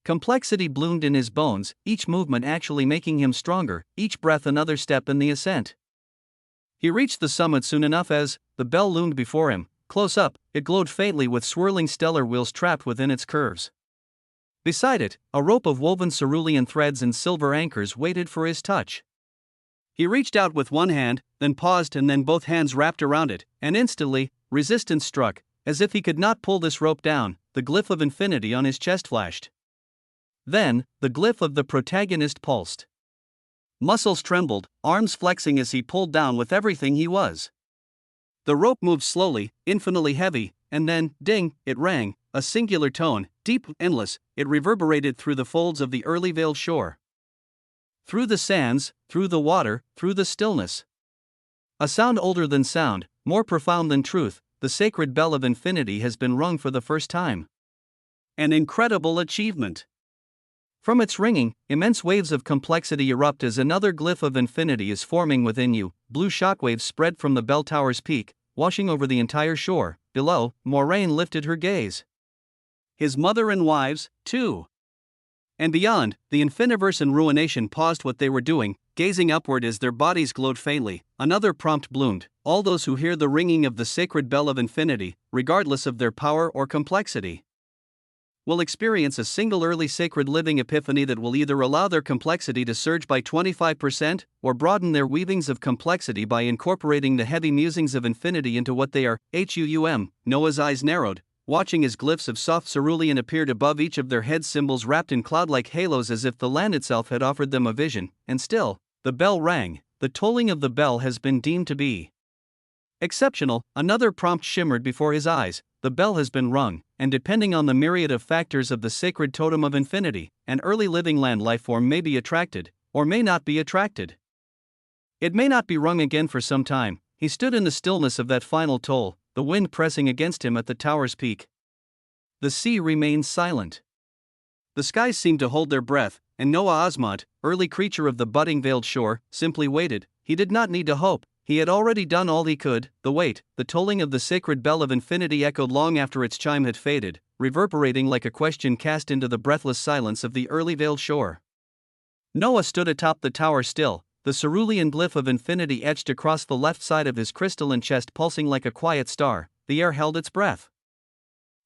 Speaker 1: Complexity bloomed in his bones, each movement actually making him stronger, each breath another step in the ascent. He reached the summit soon enough as the bell loomed before him. Close up, it glowed faintly with swirling stellar wheels trapped within its curves. Beside it, a rope of woven cerulean threads and silver anchors waited for his touch. He reached out with one hand, then paused, and then both hands wrapped around it, and instantly, resistance struck. As if he could not pull this rope down, the glyph of infinity on his chest flashed. Then, the glyph of the protagonist pulsed. Muscles trembled, arms flexing as he pulled down with everything he was. The rope moved slowly, infinitely heavy, and then, ding, it rang, a singular tone, deep, endless, it reverberated through the folds of the early veiled shore. Through the sands, through the water, through the stillness. A sound older than sound, more profound than truth, the sacred bell of infinity has been rung for the first time. An incredible achievement. From its ringing, immense waves of complexity erupt as another glyph of infinity is forming within you. Blue shockwaves spread from the bell tower's peak, washing over the entire shore. Below, Moraine lifted her gaze. His mother and wives, too. And beyond, the infiniverse and ruination paused what they were doing, gazing upward as their bodies glowed faintly. Another prompt bloomed. All those who hear the ringing of the sacred bell of infinity, regardless of their power or complexity, will experience a single early sacred living epiphany that will either allow their complexity to surge by 25% or broaden their weavings of complexity by incorporating the heavy musings of infinity into what they are. Noah's eyes narrowed, watching as glyphs of soft cerulean appeared above each of their heads, symbols wrapped in cloud-like halos as if the land itself had offered them a vision. And still, the bell rang. The tolling of the bell has been deemed to be exceptional. Another prompt shimmered before his eyes. The bell has been rung, and depending on the myriad of factors of the sacred totem of infinity, an early living land lifeform may be attracted, or may not be attracted. It may not be rung again for some time. He stood in the stillness of that final toll, the wind pressing against him at the tower's peak. The sea remained silent. The skies seemed to hold their breath, and Noah Osmond, early creature of the budding veiled shore, simply waited. He did not need to hope. He had already done all he could. The wait, the tolling of the sacred bell of infinity echoed long after its chime had faded, reverberating like a question cast into the breathless silence of the early veiled shore. Noah stood atop the tower still, the cerulean glyph of infinity etched across the left side of his crystalline chest pulsing like a quiet star. The air held its breath.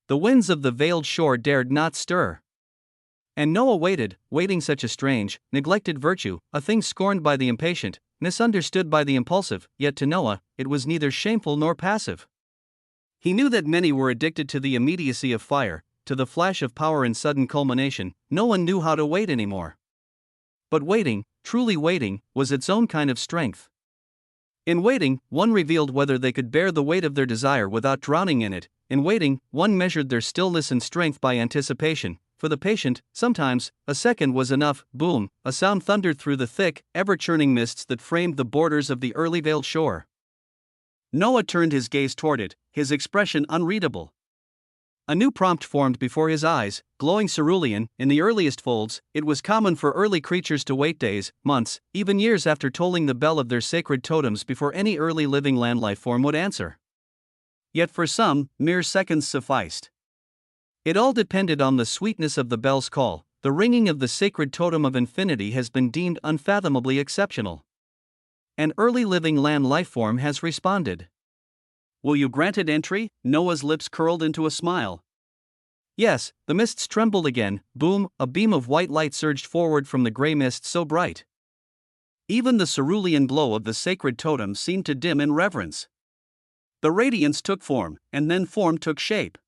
Speaker 1: The winds of the veiled shore dared not stir. And Noah waited, waiting, such a strange, neglected virtue, a thing scorned by the impatient, misunderstood by the impulsive, yet to Noah, it was neither shameful nor passive. He knew that many were addicted to the immediacy of fire, to the flash of power and sudden culmination. No one knew how to wait anymore. But waiting, truly waiting, was its own kind of strength. In waiting, one revealed whether they could bear the weight of their desire without drowning in it. In waiting, one measured their stillness and strength by anticipation. For the patient, sometimes, a second was enough. Boom, a sound thundered through the thick, ever-churning mists that framed the borders of the early veiled shore. Noah turned his gaze toward it, his expression unreadable. A new prompt formed before his eyes, glowing cerulean. In the earliest folds, it was common for early creatures to wait days, months, even years after tolling the bell of their sacred totems before any early living land life form would answer. Yet for some, mere seconds sufficed. It all depended on the sweetness of the bell's call. The ringing of the sacred totem of infinity has been deemed unfathomably exceptional. An early living land lifeform has responded. Will you grant it entry? Noah's lips curled into a smile. Yes, the mists trembled again. Boom, a beam of white light surged forward from the gray mist so bright. Even the cerulean glow of the sacred totem seemed to dim in reverence. The radiance took form, and then form took shape.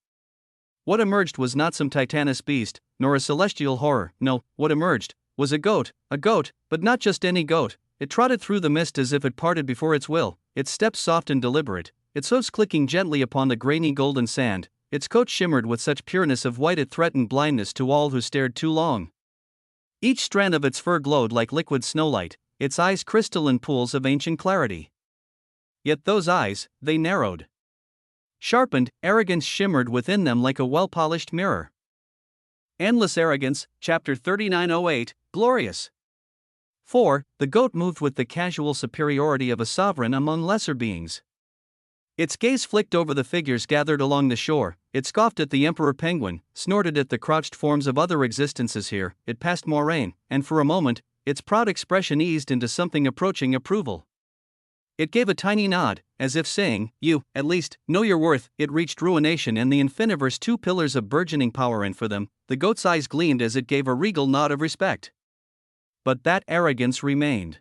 Speaker 1: What emerged was not some titanous beast, nor a celestial horror. No, what emerged was a goat, but not just any goat. It trotted through the mist as if it parted before its will, its steps soft and deliberate, its hooves clicking gently upon the grainy golden sand. Its coat shimmered with such pureness of white it threatened blindness to all who stared too long. Each strand of its fur glowed like liquid snowlight, its eyes crystalline pools of ancient clarity. Yet those eyes, they narrowed. Sharpened, arrogance shimmered within them like a well-polished mirror. Endless Arrogance, Chapter 3908, Glorious. 4. The goat moved with the casual superiority of a sovereign among lesser beings. Its gaze flicked over the figures gathered along the shore. It scoffed at the emperor penguin, snorted at the crouched forms of other existences here. It passed Moraine, and for a moment, its proud expression eased into something approaching approval. It gave a tiny nod, as if saying, "You, at least, know your worth." It reached ruination and the infiniverse, two pillars of burgeoning power, and for them, the goat's eyes gleamed as it gave a regal nod of respect. But that arrogance remained.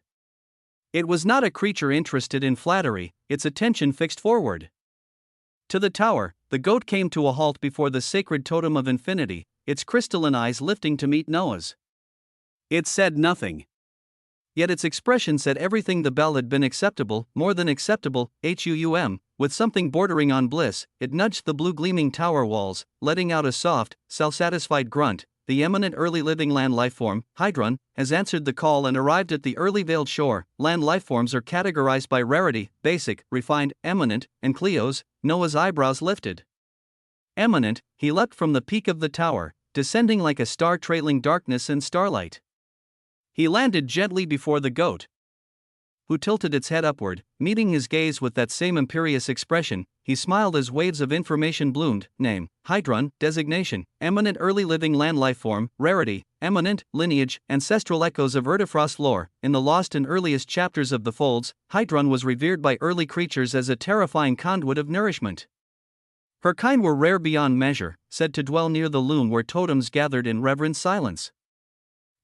Speaker 1: It was not a creature interested in flattery, its attention fixed forward. To the tower, the goat came to a halt before the sacred totem of infinity, its crystalline eyes lifting to meet Noah's. It said nothing. Yet its expression said everything. The bell had been acceptable, more than acceptable, with something bordering on bliss. It nudged the blue gleaming tower walls, letting out a soft, self-satisfied grunt. The eminent early living land lifeform, Hydron, has answered the call and arrived at the early veiled shore. Land lifeforms are categorized by rarity, basic, refined, eminent, and Cleo's. Noah's eyebrows lifted. Eminent, he leapt from the peak of the tower, descending like a star trailing darkness and starlight. He landed gently before the goat, who tilted its head upward, meeting his gaze with that same imperious expression. He smiled as waves of information bloomed. Name, Hydron, designation, eminent early living land lifeform, rarity, eminent, lineage, ancestral echoes of Erdifrost lore. In the lost and earliest chapters of the Folds, Hydron was revered by early creatures as a terrifying conduit of nourishment. Her kind were rare beyond measure, said to dwell near the loom where totems gathered in reverent silence.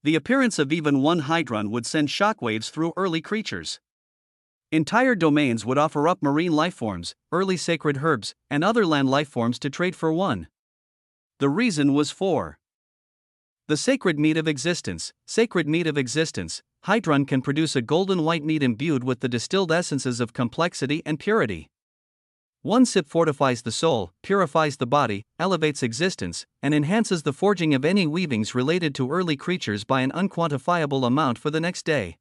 Speaker 1: The appearance of even one Hydron would send shockwaves through early creatures. Entire domains would offer up marine lifeforms, early sacred herbs, and other land lifeforms to trade for one. The reason was for the sacred meat of existence. Sacred meat of existence. Hydron can produce a golden white meat imbued with the distilled essences of complexity and purity. One sip fortifies the soul, purifies the body, elevates existence, and enhances the forging of any weavings related to early creatures by an unquantifiable amount for the next day.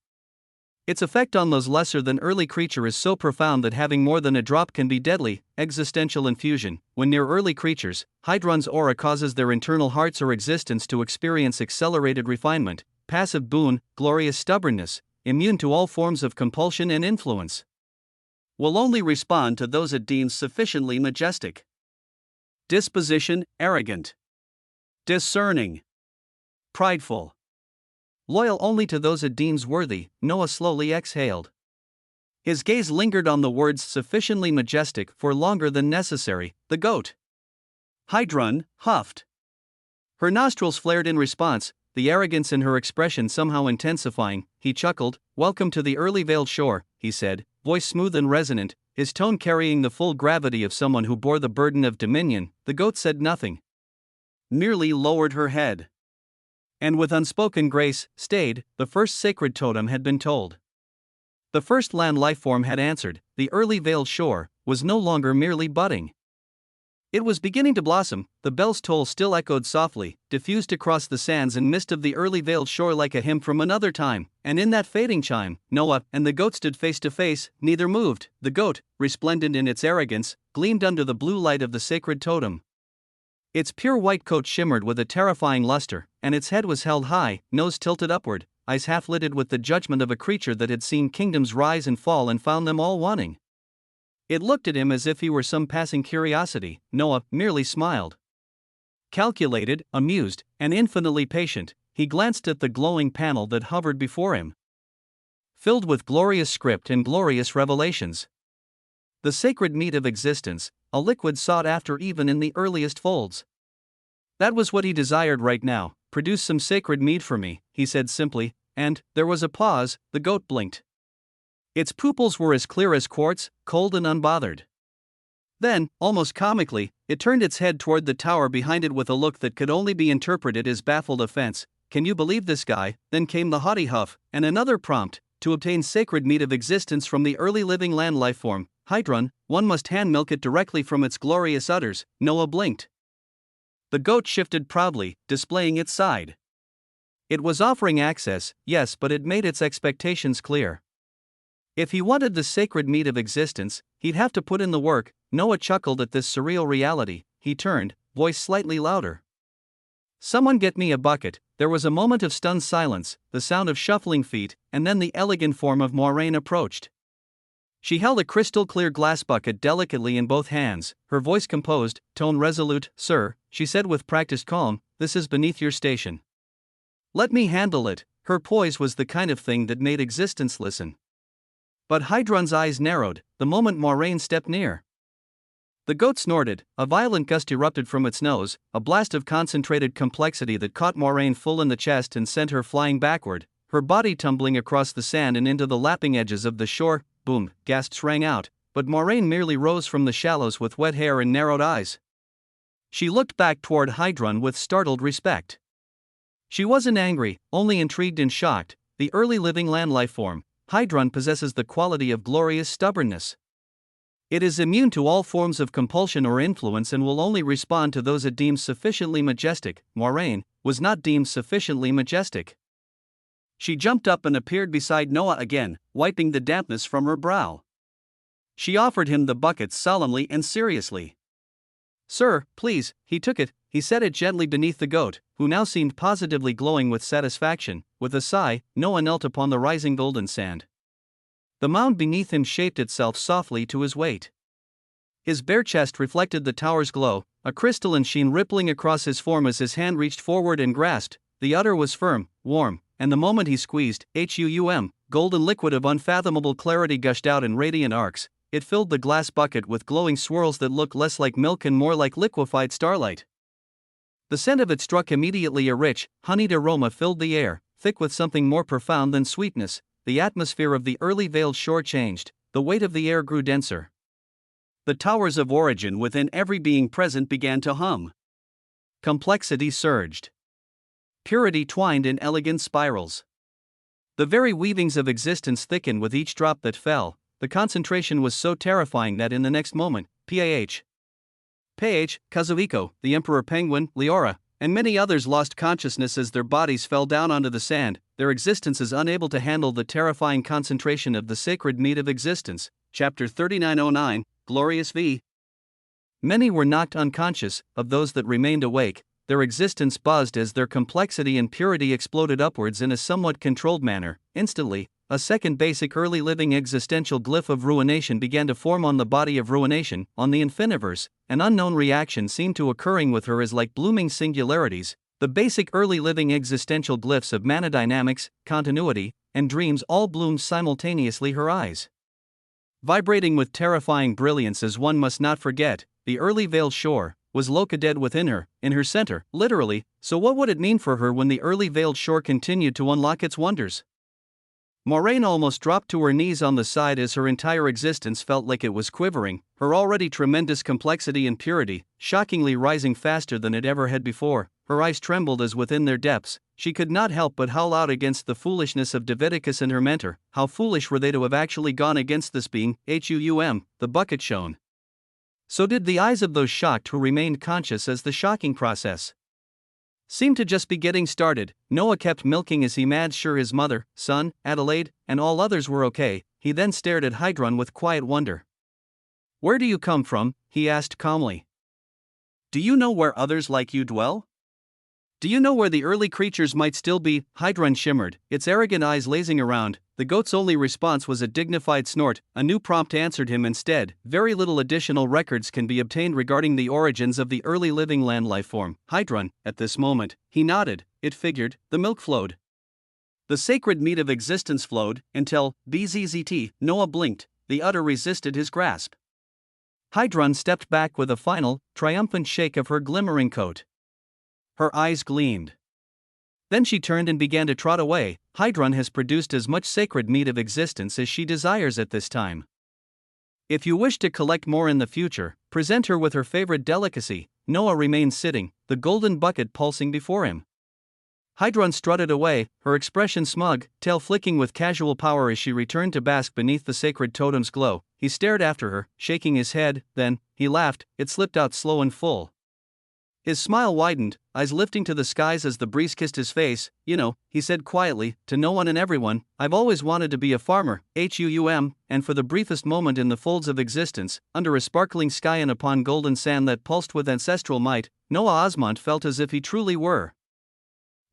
Speaker 1: Its effect on those lesser than early creature is so profound that having more than a drop can be deadly. Existential infusion. When near early creatures, Hydron's aura causes their internal hearts or existence to experience accelerated refinement, passive boon, glorious stubbornness, immune to all forms of compulsion and influence. Will only respond to those it deems sufficiently majestic. Disposition, arrogant. Discerning. Prideful. Loyal only to those it deems worthy. Noah slowly exhaled. His gaze lingered on the words sufficiently majestic for longer than necessary. The goat, Hydron, huffed. Her nostrils flared in response, the arrogance in her expression somehow intensifying. He chuckled. Welcome to the early veiled shore, he said, voice smooth and resonant, his tone carrying the full gravity of someone who bore the burden of dominion. The goat said nothing, merely lowered her head, and with unspoken grace, stayed. The first sacred totem had been told. The first land lifeform had answered. The early veiled shore was no longer merely budding. It was beginning to blossom. The bell's toll still echoed softly, diffused across the sands and mist of the early veiled shore like a hymn from another time, and in that fading chime, Noah and the goat stood face to face. Neither moved. The goat, resplendent in its arrogance, gleamed under the blue light of the sacred totem. Its pure white coat shimmered with a terrifying luster, and its head was held high, nose tilted upward, eyes half-lidded with the judgment of a creature that had seen kingdoms rise and fall and found them all wanting. It looked at him as if he were some passing curiosity. Noah merely smiled. Calculated, amused, and infinitely patient, he glanced at the glowing panel that hovered before him, filled with glorious script and glorious revelations. The sacred meat of existence, a liquid sought after even in the earliest folds. That was what he desired right now. Produce some sacred mead for me, he said simply, and there was a pause. The goat blinked. Its pupils were as clear as quartz, cold and unbothered. Then, almost comically, it turned its head toward the tower behind it with a look that could only be interpreted as baffled offense. Can you believe this guy? Then came the haughty huff, and another prompt, to obtain sacred meat of existence from the early living land lifeform, Hydron, one must hand milk it directly from its glorious udders. Noah blinked. The goat shifted proudly, displaying its side. It was offering access, yes, but it made its expectations clear. If he wanted the sacred meat of existence, he'd have to put in the work. Noah chuckled at this surreal reality. He turned, voice slightly louder. Someone get me a bucket. There was a moment of stunned silence, the sound of shuffling feet, and then the elegant form of Moiraine approached. She held a crystal-clear glass bucket delicately in both hands, her voice composed, tone resolute. Sir, she said with practiced calm, this is beneath your station. Let me handle it. Her poise was the kind of thing that made existence listen. But Hydron's eyes narrowed, the moment Moiraine stepped near. The goat snorted, a violent gust erupted from its nose, a blast of concentrated complexity that caught Moiraine full in the chest and sent her flying backward, her body tumbling across the sand and into the lapping edges of the shore. Boom, gasps rang out, but Moiraine merely rose from the shallows with wet hair and narrowed eyes. She looked back toward Hydron with startled respect. She wasn't angry, only intrigued and shocked. the early living land life form, Hydron possesses the quality of glorious stubbornness. It is immune to all forms of compulsion or influence and will only respond to those it deems sufficiently majestic. Moraine was not deemed sufficiently majestic. She jumped up and appeared beside Noah again, wiping the dampness from her brow. She offered him the bucket solemnly and seriously. "Sir, please." He took it. He set it gently beneath the goat, who now seemed positively glowing with satisfaction. With a sigh, Noah knelt upon the rising golden sand. The mound beneath him shaped itself softly to his weight. His bare chest reflected the tower's glow, a crystalline sheen rippling across his form as his hand reached forward and grasped. The udder was firm, warm, and the moment he squeezed, golden liquid of unfathomable clarity gushed out in radiant arcs. It filled the glass bucket with glowing swirls that looked less like milk and more like liquefied starlight. The scent of it struck immediately. A rich, honeyed aroma filled the air, thick with something more profound than sweetness. The atmosphere of the early veiled shore changed, the weight of the air grew denser. The towers of origin within every being present began to hum. Complexity surged. Purity twined in elegant spirals. The very weavings of existence thickened with each drop that fell. The concentration was so terrifying that in the next moment, Paige, Kazuhiko, the Emperor Penguin, Leora, and many others lost consciousness as their bodies fell down onto the sand, their existences unable to handle the terrifying concentration of the sacred meat of existence. Chapter 3909, Glorious V. Many were knocked unconscious. Of those that remained awake, their existence buzzed as their complexity and purity exploded upwards in a somewhat controlled manner. Instantly, a second basic early living existential glyph of ruination began to form on the body of ruination, on the infiniverse. An unknown reaction seemed to occurring with her as like blooming singularities. The basic early living existential glyphs of mana dynamics, continuity, and dreams all bloomed simultaneously. Her eyes vibrating with terrifying brilliance, as one must not forget, the early veiled shore was located within her, in her center, literally. So what would it mean for her when the early veiled shore continued to unlock its wonders? Moraine almost dropped to her knees on the side as her entire existence felt like it was quivering, her already tremendous complexity and purity, shockingly rising faster than it ever had before. Her eyes trembled as within their depths, she could not help but howl out against the foolishness of Davidicus and her mentor. How foolish were they to have actually gone against this being. The bucket shone. So did the eyes of those shocked who remained conscious as the shocking process seemed to just be getting started. Noah kept milking as he made sure his mother, son, Adelaide, and all others were okay. He then stared at Hydron with quiet wonder. "Where do you come from?" he asked calmly. "Do you know where others like you dwell? Do you know where the early creatures might still be?" Hydron shimmered, its arrogant eyes lazing around. The goat's only response was a dignified snort. A new prompt answered him instead. Very little additional records can be obtained regarding the origins of the early living land life form, Hydron. At this moment, he nodded. It figured, the milk flowed. The sacred meat of existence flowed, until, bzzzt, Noah blinked. The udder resisted his grasp. Hydron stepped back with a final, triumphant shake of her glimmering coat. Her eyes gleamed. Then she turned and began to trot away. Hydron has produced as much sacred meat of existence as she desires at this time. If you wish to collect more in the future, present her with her favorite delicacy. Noah remained sitting, the golden bucket pulsing before him. Hydron strutted away, her expression smug, tail flicking with casual power as she returned to bask beneath the sacred totem's glow. He stared after her, shaking his head, then, he laughed. It slipped out slow and full. His smile widened, eyes lifting to the skies as the breeze kissed his face. "You know," he said quietly, "to no one and everyone, I've always wanted to be a farmer, and for the briefest moment in the folds of existence, under a sparkling sky and upon golden sand that pulsed with ancestral might, Noah Osmond felt as if he truly were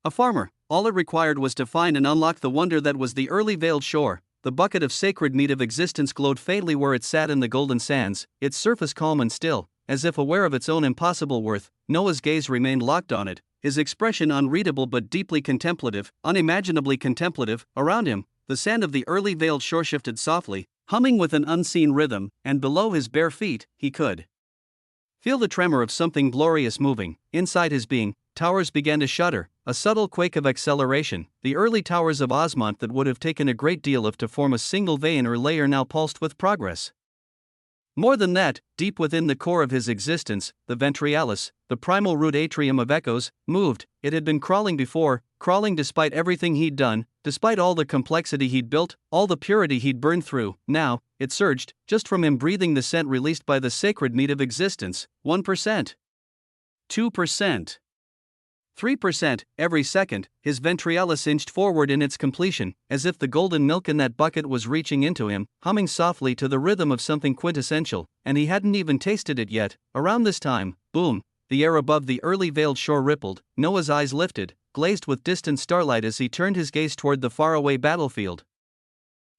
Speaker 1: a farmer. All it required was to find and unlock the wonder that was the early veiled shore. The bucket of sacred meat of existence glowed faintly where it sat in the golden sands, its surface calm and still, as if aware of its own impossible worth. Noah's gaze remained locked on it, his expression unreadable but deeply contemplative, unimaginably contemplative. Around him, the sand of the early veiled shore shifted softly, humming with an unseen rhythm, and below his bare feet, he could feel the tremor of something glorious moving. Inside his being, towers began to shudder, a subtle quake of acceleration. The early towers of Osmont that would have taken a great deal of to form a single vein or layer now pulsed with progress. More than that, deep within the core of his existence, the ventrialis, the primal root atrium of echoes, moved. It had been crawling before, crawling despite everything he'd done, despite all the complexity he'd built, all the purity he'd burned through. Now, it surged, just from him breathing the scent released by the sacred meat of existence. 1%. 2%. 3%, every second, his ventrialis inched forward in its completion, as if the golden milk in that bucket was reaching into him, humming softly to the rhythm of something quintessential, and he hadn't even tasted it yet. Around this time, boom, the air above the early veiled shore rippled. Noah's eyes lifted, glazed with distant starlight as he turned his gaze toward the faraway battlefield,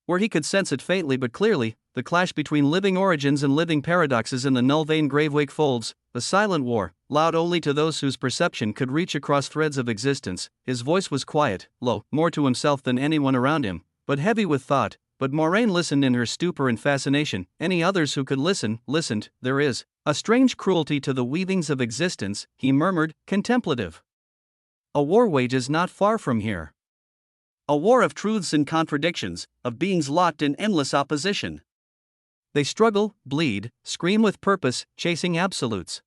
Speaker 1: where he could sense it faintly but clearly, the clash between living origins and living paradoxes in the null-vein gravewake folds, a silent war, loud only to those whose perception could reach across threads of existence. His voice was quiet, low, more to himself than anyone around him, but heavy with thought. But Moraine listened in her stupor and fascination. Any others who could listen, listened. There is a strange cruelty to the weavings of existence, he murmured, contemplative. A war wages not far from here. A war of truths and contradictions, of beings locked in endless opposition. They struggle, bleed, scream with purpose, chasing absolutes.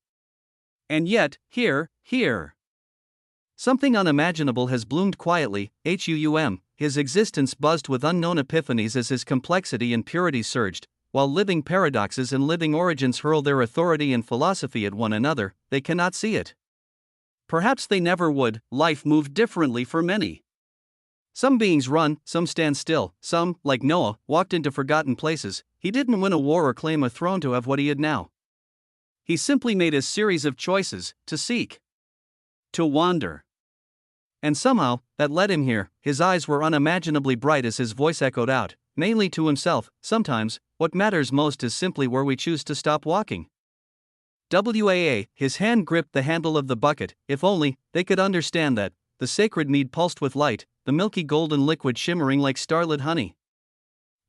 Speaker 1: And yet, here, something unimaginable has bloomed quietly. His existence buzzed with unknown epiphanies as his complexity and purity surged, while living paradoxes and living origins hurl their authority and philosophy at one another. They cannot see it. Perhaps they never would. Life moved differently for many. Some beings run, some stand still, some, like Noah, walked into forgotten places. He didn't win a war or claim a throne to have what he had now. He simply made a series of choices, to seek, to wander. And somehow, that led him here. His eyes were unimaginably bright as his voice echoed out, mainly to himself. Sometimes, what matters most is simply where we choose to stop walking. His hand gripped the handle of the bucket. If only they could understand that. The sacred mead pulsed with light, the milky golden liquid shimmering like starlit honey.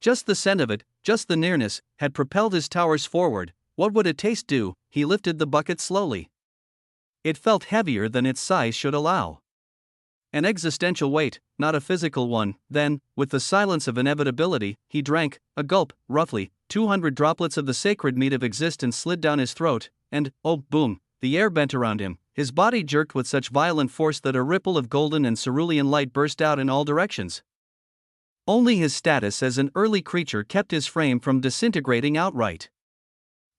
Speaker 1: Just the scent of it, just the nearness, had propelled his towers forward. What would a taste do? He lifted the bucket slowly. It felt heavier than its size should allow. An existential weight, not a physical one. Then, with the silence of inevitability, he drank. A gulp, roughly, 200 droplets of the sacred meat of existence slid down his throat, and, oh, boom, the air bent around him. His body jerked with such violent force that a ripple of golden and cerulean light burst out in all directions. Only his status as an early creature kept his frame from disintegrating outright.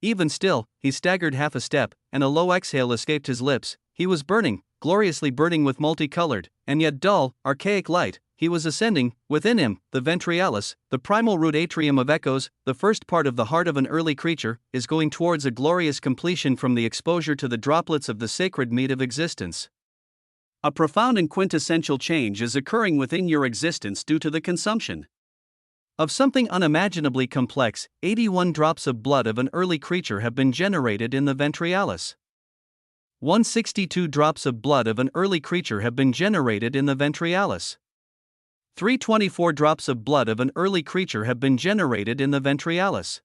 Speaker 1: Even still, he staggered half a step, and a low exhale escaped his lips. He was burning, gloriously burning with multicolored, and yet dull, archaic light. He was ascending. Within him, the ventrialis, the primal root atrium of echoes, the first part of the heart of an early creature, is going towards a glorious completion from the exposure to the droplets of the sacred meat of existence. A profound and quintessential change is occurring within your existence due to the consumption of something unimaginably complex. 81 drops of blood of an early creature have been generated in the ventrialis. 162 drops of blood of an early creature have been generated in the ventrialis. 324 drops of blood of an early creature have been generated in the ventrialis.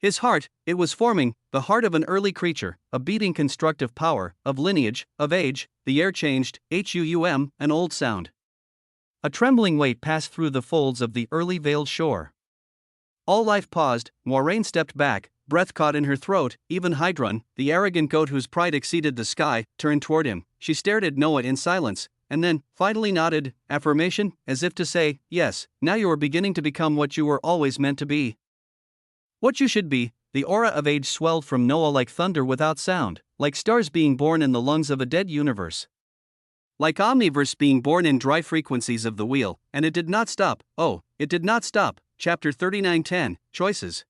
Speaker 1: His heart, it was forming, the heart of an early creature, a beating constructive power, of lineage, of age. The air changed. An old sound. A trembling weight passed through the folds of the early veiled shore. All life paused. Moraine stepped back, breath caught in her throat. Even Hydron, the arrogant goat whose pride exceeded the sky, turned toward him. She stared at Noah in silence, and then, finally nodded, affirmation, as if to say, yes, now you are beginning to become what you were always meant to be. What you should be. The aura of age swelled from Noah like thunder without sound, like stars being born in the lungs of a dead universe. Like omniverse being born in dry frequencies of the wheel, and it did not stop. Oh, it did not stop. Chapter 39:10, Choices.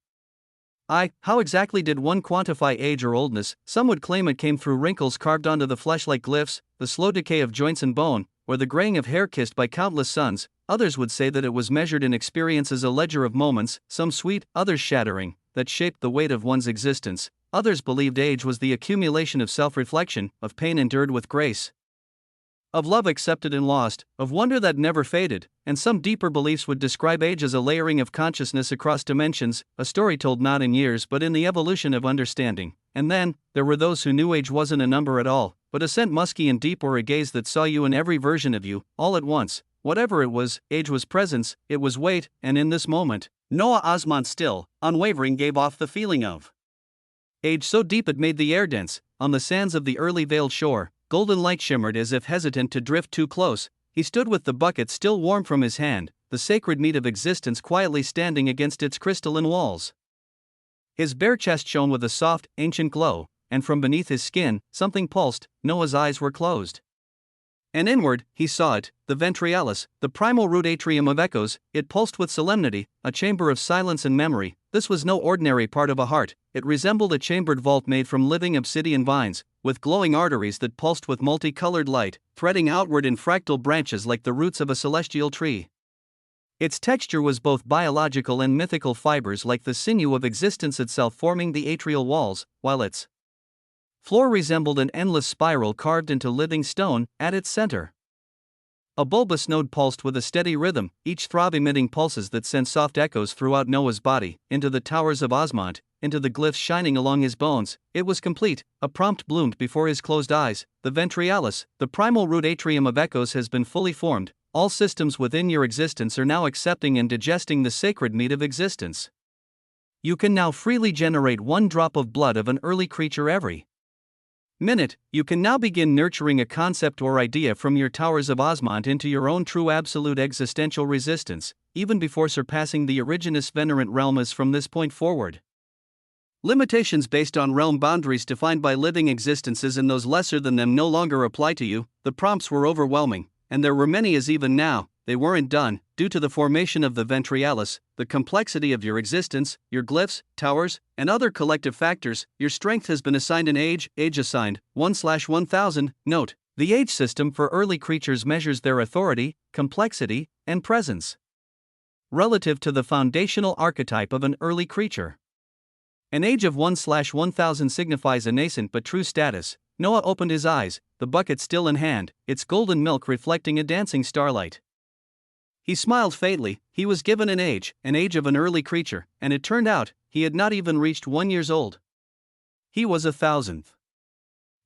Speaker 1: How exactly did one quantify age or oldness? Some would claim it came through wrinkles carved onto the flesh like glyphs, the slow decay of joints and bone, or the graying of hair kissed by countless suns. Others would say that it was measured in experience as a ledger of moments, some sweet, others shattering, that shaped the weight of one's existence. Others believed age was the accumulation of self-reflection, of pain endured with grace, of love accepted and lost, of wonder that never faded, and some deeper beliefs would describe age as a layering of consciousness across dimensions, a story told not in years but in the evolution of understanding. And then, there were those who knew age wasn't a number at all, but a scent musky and deep, or a gaze that saw you in every version of you, all at once. whatever it was, age was presence, it was weight, and in this moment, Noah Osmond still, unwavering, gave off the feeling of age so deep it made the air dense. On the sands of the early veiled shore, golden light shimmered as if hesitant to drift too close. He stood with the bucket still warm from his hand, the sacred meat of existence quietly standing against its crystalline walls. His bare chest shone with a soft, ancient glow, and from beneath his skin, something pulsed. Noah's eyes were closed. And inward, he saw it, the ventrialis, the primal root atrium of echoes. It pulsed with solemnity, a chamber of silence and memory. This was no ordinary part of a heart, it resembled a chambered vault made from living obsidian vines, with glowing arteries that pulsed with multicolored light, threading outward in fractal branches like the roots of a celestial tree. Its texture was both biological and mythical, fibers like the sinew of existence itself forming the atrial walls, while its floor resembled an endless spiral carved into living stone. At its center, a bulbous node pulsed with a steady rhythm, each throb emitting pulses that sent soft echoes throughout Noah's body, into the towers of Osmont, into the glyphs shining along his bones. It was complete, a prompt bloomed before his closed eyes. The ventrialis, the primal root atrium of echoes, has been fully formed. All systems within your existence are now accepting and digesting the sacred meat of existence. You can now freely generate one drop of blood of an early creature every minute. You can now begin nurturing a concept or idea from your towers of Osmont into your own true absolute existential resistance, even before surpassing the originus venerant realm. As from this point forward, limitations based on realm boundaries defined by living existences and those lesser than them no longer apply to you. The prompts were overwhelming, and there were many, as even now, they weren't done. Due to the formation of the ventrialis, the complexity of your existence, your glyphs, towers, and other collective factors, your strength has been assigned an age assigned 1/1000. Note: the age system for early creatures measures their authority, complexity, and presence relative to the foundational archetype of an early creature. An age of 1/1000 signifies a nascent but true status. Noah opened his eyes, the bucket still in hand, its golden milk reflecting a dancing starlight. He smiled faintly. He was given an age of an early creature, and it turned out, he had not even reached 1 year old. He was 1,000th.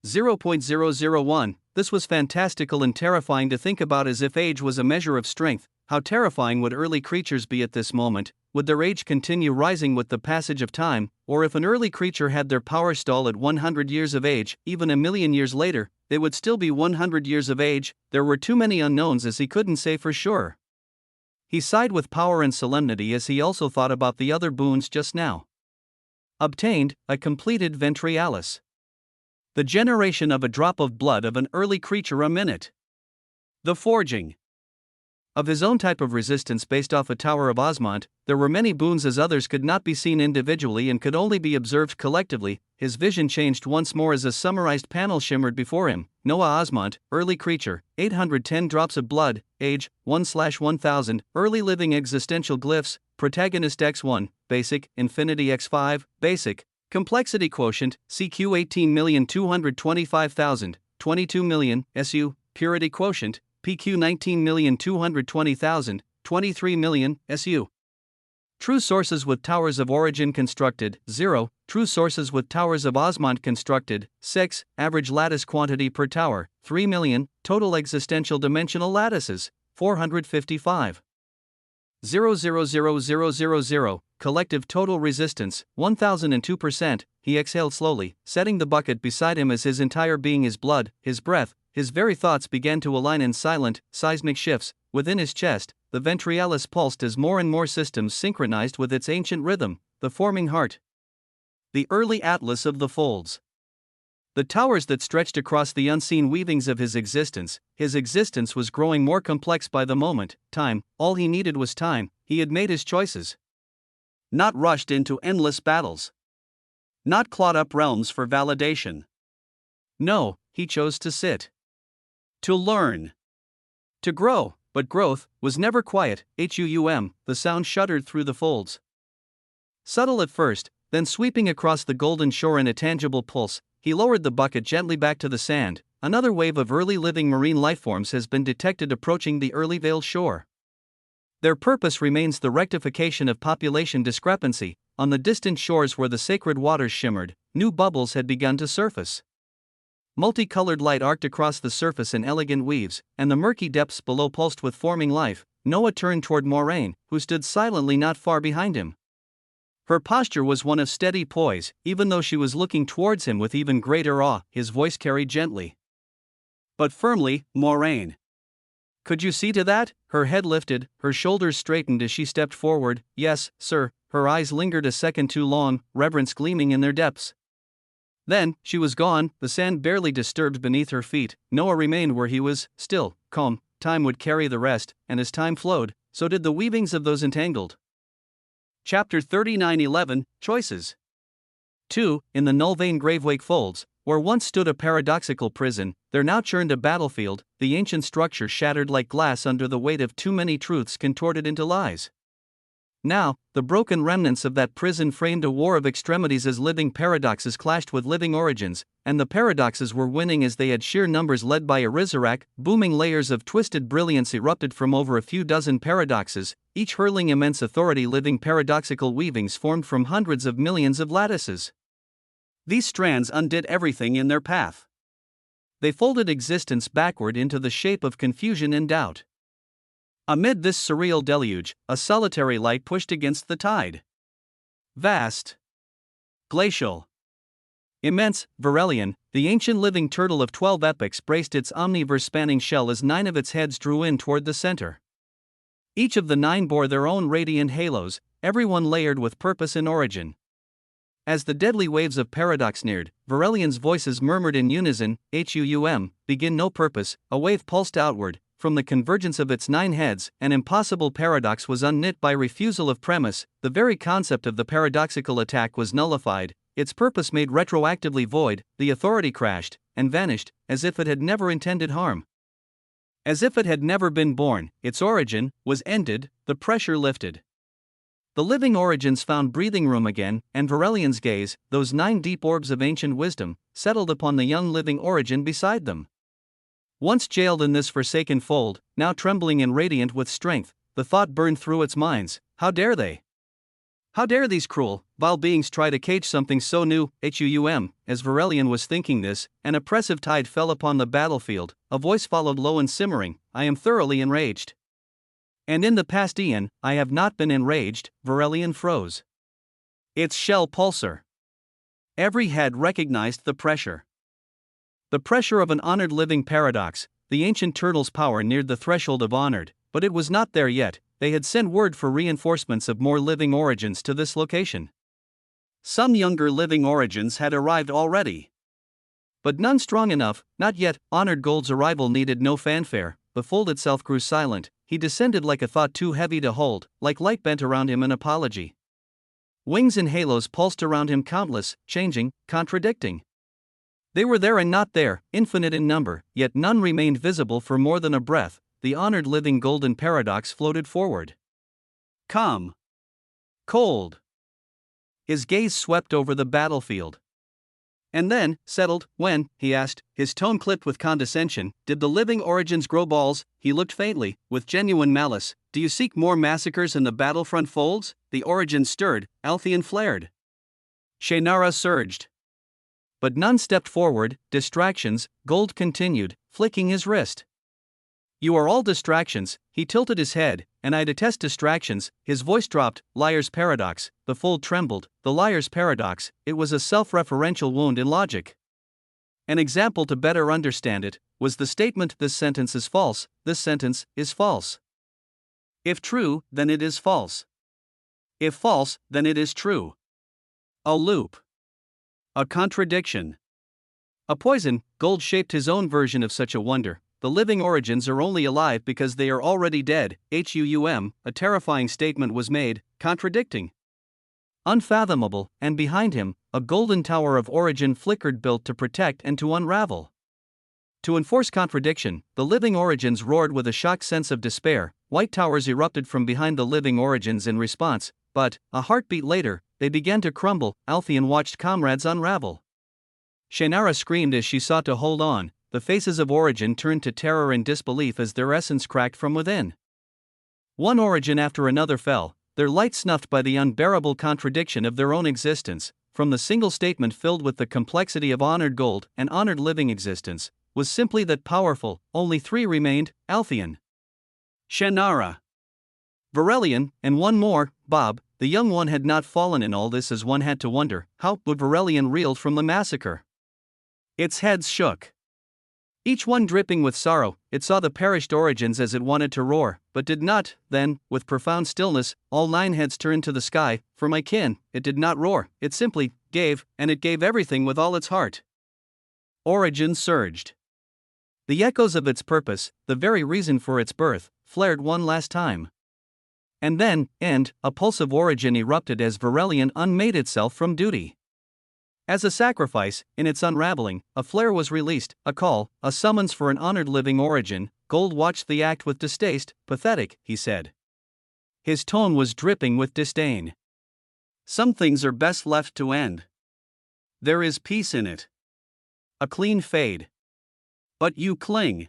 Speaker 1: 0.001. This was fantastical and terrifying to think about, as if age was a measure of strength. How terrifying would early creatures be at this moment? Would their age continue rising with the passage of time, or if an early creature had their power stall at 100 years of age, even a million years later, they would still be 100 years of age? There were too many unknowns, as he couldn't say for sure. He sighed with power and solemnity as he also thought about the other boons just now obtained: a completed ventrialis, the generation of a drop of blood of an early creature a minute, the forging of his own type of resistance based off a tower of Osmont. There were many boons, as others could not be seen individually and could only be observed collectively. His vision changed once more as a summarized panel shimmered before him. Noah Osmont, early creature, 810 drops of blood, age 1/1000, early living existential glyphs, protagonist X1, basic, infinity X5, basic, complexity quotient, CQ 18,225,000, 22 million, SU, purity quotient, PQ 19,220,000, 23 million, SU. True sources with towers of origin constructed, 0. True sources with towers of Osmont constructed, 6. Average lattice quantity per tower, 3 million. Total existential dimensional lattices, 455. 0.00000. Collective total resistance, 1002%. He exhaled slowly, setting the bucket beside him as his entire being, his blood, his breath, his very thoughts began to align in silent, seismic shifts. Within his chest, the ventrialis pulsed as more and more systems synchronized with its ancient rhythm, the forming heart, the early atlas of the folds. The towers that stretched across the unseen weavings of his existence was growing more complex by the moment. Time, all he needed was time. He had made his choices, not rushed into endless battles, not clawed up realms for validation. No, he chose to sit, to learn, to grow. But growth was never quiet. The sound shuddered through the folds. Subtle at first, then sweeping across the golden shore in a tangible pulse. He lowered the bucket gently back to the sand. Another wave of early living marine lifeforms has been detected approaching the early veiled shore. Their purpose remains the rectification of population discrepancy. On the distant shores where the sacred waters shimmered, new bubbles had begun to surface. Multicolored light arced across the surface in elegant weaves, and the murky depths below pulsed with forming life. Noah turned toward Moraine, who stood silently not far behind him. Her posture was one of steady poise, even though she was looking towards him with even greater awe. His voice carried gently but firmly, "Moraine. Could you see to that?" Her head lifted, her shoulders straightened as she stepped forward. "Yes, sir." Her eyes lingered a second too long, reverence gleaming in their depths. Then, she was gone, the sand barely disturbed beneath her feet. Noah remained where he was, still, calm. Time would carry the rest, and as time flowed, so did the weavings of those entangled. Chapter 39:11 Choices. 2. In the Nulvane Gravewake folds, where once stood a paradoxical prison, there now churned a battlefield, the ancient structure shattered like glass under the weight of too many truths contorted into lies. Now, the broken remnants of that prison framed a war of extremities as living paradoxes clashed with living origins, and the paradoxes were winning as they had sheer numbers led by Arizorak. Booming layers of twisted brilliance erupted from over a few dozen paradoxes, each hurling immense authority. Living paradoxical weavings formed from hundreds of millions of lattices. These strands undid everything in their path. They folded existence backward into the shape of confusion and doubt. Amid this surreal deluge, a solitary light pushed against the tide. Vast, glacial, immense, Varelian, the ancient living turtle of 12 epochs braced its omniverse-spanning shell as 9 of its heads drew in toward the center. Each of the 9 bore their own radiant halos, everyone layered with purpose and origin. As the deadly waves of paradox neared, Varelian's voices murmured in unison, begin no purpose. A wave pulsed outward. From the convergence of its 9 heads, an impossible paradox was unknit by refusal of premise. The very concept of the paradoxical attack was nullified, its purpose made retroactively void. The authority crashed and vanished, as if it had never intended harm. As if it had never been born, its origin was ended, the pressure lifted. The living origins found breathing room again, and Varelian's gaze, those 9 deep orbs of ancient wisdom, settled upon the young living origin beside them. Once jailed in this forsaken fold, now trembling and radiant with strength, the thought burned through its minds: how dare they? How dare these cruel, vile beings try to cage something so new? As Varelian was thinking this, an oppressive tide fell upon the battlefield. A voice followed low and simmering: "I am thoroughly enraged." And in the past eon, I have not been enraged. Varelian froze. Its shell pulsar. Every head recognized the pressure. The pressure of an honored living paradox. The ancient turtle's power neared the threshold of honored, but it was not there yet. They had sent word for reinforcements of more living origins to this location. Some younger living origins had arrived already, but none strong enough, not yet. Honored Gold's arrival needed no fanfare. The fold itself grew silent. He descended like a thought too heavy to hold, like light bent around him in apology. Wings and halos pulsed around him, countless, changing, contradicting. They were there and not there, infinite in number, yet none remained visible for more than a breath. The honored living golden paradox floated forward. Calm. Cold. His gaze swept over the battlefield. And then, settled. "When," he asked, his tone clipped with condescension, "did the living origins grow balls?" He looked faintly, with genuine malice. "Do you seek more massacres in the battlefront folds?" The origins stirred, Althean flared. Shannara surged. But none stepped forward. Distractions, Gold continued, flicking his wrist. "You are all distractions." He tilted his head, "and I detest distractions." His voice dropped. "Liar's paradox." The fold trembled. The liar's paradox, it was a self-referential wound in logic. An example to better understand it was the statement: "This sentence is false, this sentence is false. If true, then it is false. If false, then it is true." A loop. A contradiction. A poison. Gold shaped his own version of such a wonder. The living origins are only alive because they are already dead. A terrifying statement was made, contradicting. Unfathomable, and behind him, a golden tower of origin flickered, built to protect and to unravel. To enforce contradiction, the living origins roared with a shocked sense of despair. White towers erupted from behind the living origins in response, but, a heartbeat later, they began to crumble. Althean watched comrades unravel. Shannara screamed as she sought to hold on. The faces of origin turned to terror and disbelief as their essence cracked from within. One origin after another fell, their light snuffed by the unbearable contradiction of their own existence. from the single statement filled with the complexity of honored gold and honored living existence, was simply that powerful. Only three remained: Altheian, Shannara, Varelian, and one more, Bob. The young one had not fallen in all this, as one had to wonder how would Varelian reeled from the massacre. Its heads shook, each one dripping with sorrow. It saw the perished origins as it wanted to roar, but did not. Then, with profound stillness, all nine heads turned to the sky. For my kin, it did not roar, it simply gave, and it gave everything with all its heart. Origin surged. The echoes of its purpose, the very reason for its birth, flared one last time. And then, a pulse of origin erupted as Varelian unmade itself from duty. As a sacrifice, in its unraveling, a flare was released, a call, a summons for an honored living origin. Gold watched the act with distaste. Pathetic, he said. His tone was dripping with disdain. Some things are best left to end. There is peace in it. A clean fade. But you cling.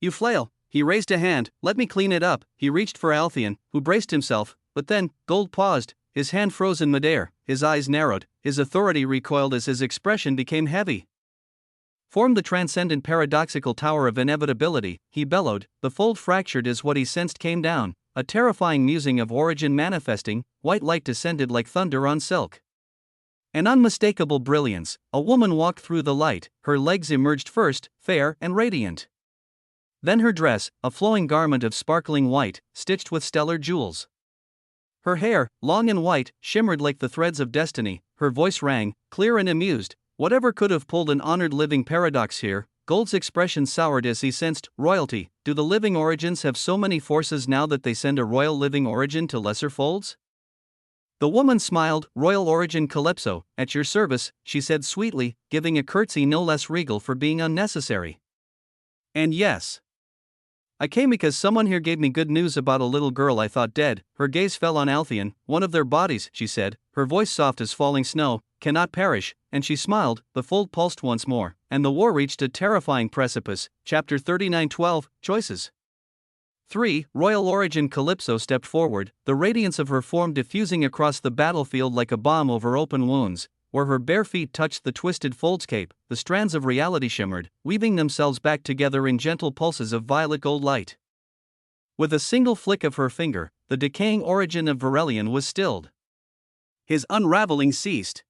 Speaker 1: You flail. He raised a hand. Let me clean it up. He reached for Altheian, who braced himself, but then, Gold paused. His hand froze in midair, his eyes narrowed, his authority recoiled as his expression became heavy. Form the transcendent paradoxical tower of inevitability, he bellowed. The fold fractured as what he sensed came down, a terrifying musing of origin manifesting. White light descended like thunder on silk. An unmistakable brilliance. A woman walked through the light. Her legs emerged first, fair and radiant. Then her dress, a flowing garment of sparkling white, stitched with stellar jewels. Her hair, long and white, shimmered like the threads of destiny. Her voice rang, clear and amused. Whatever could have pulled an honored living paradox here? Gold's expression soured as he sensed royalty. Do the living origins have so many forces now that they send a royal living origin to lesser folds? The woman smiled. Royal origin Calypso, at your service, she said sweetly, giving a curtsy no less regal for being unnecessary. And yes, I came because someone here gave me good news about a little girl I thought dead. Her gaze fell on Altheian. One of their bodies, she said, her voice soft as falling snow, cannot perish, and she smiled. The fold pulsed once more, and the war reached a terrifying precipice. Chapter 39:12, Choices. 3. Royal origin Calypso stepped forward, the radiance of her form diffusing across the battlefield like a balm over open wounds. Where her bare feet touched the twisted foldscape, the strands of reality shimmered, weaving themselves back together in gentle pulses of violet gold light. With a single flick of her finger, the decaying origin of Varelian was stilled. His unraveling ceased.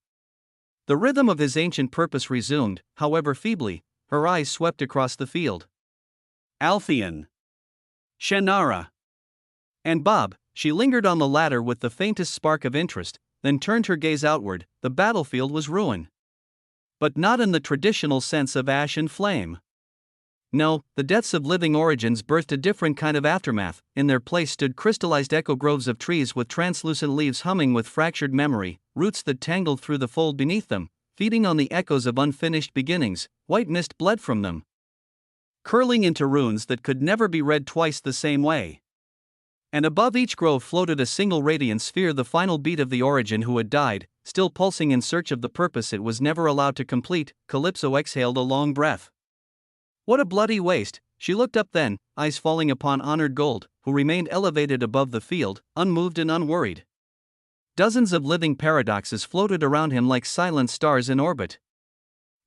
Speaker 1: The rhythm of his ancient purpose resumed, however feebly. Her eyes swept across the field. Altheian, Shannara, and Bob. She lingered on the latter with the faintest spark of interest, then turned her gaze outward. The battlefield was ruin. But not in the traditional sense of ash and flame. No, the deaths of living origins birthed a different kind of aftermath. In their place stood crystallized echo groves of trees with translucent leaves humming with fractured memory, roots that tangled through the fold beneath them, feeding on the echoes of unfinished beginnings. White mist bled from them, curling into runes that could never be read twice the same way. And above each grove floated a single radiant sphere, the final beat of the origin who had died, still pulsing in search of the purpose it was never allowed to complete. Calypso exhaled a long breath. What a bloody waste! She looked up then, eyes falling upon honored Gold, who remained elevated above the field, unmoved and unworried. Dozens of living paradoxes floated around him like silent stars in orbit.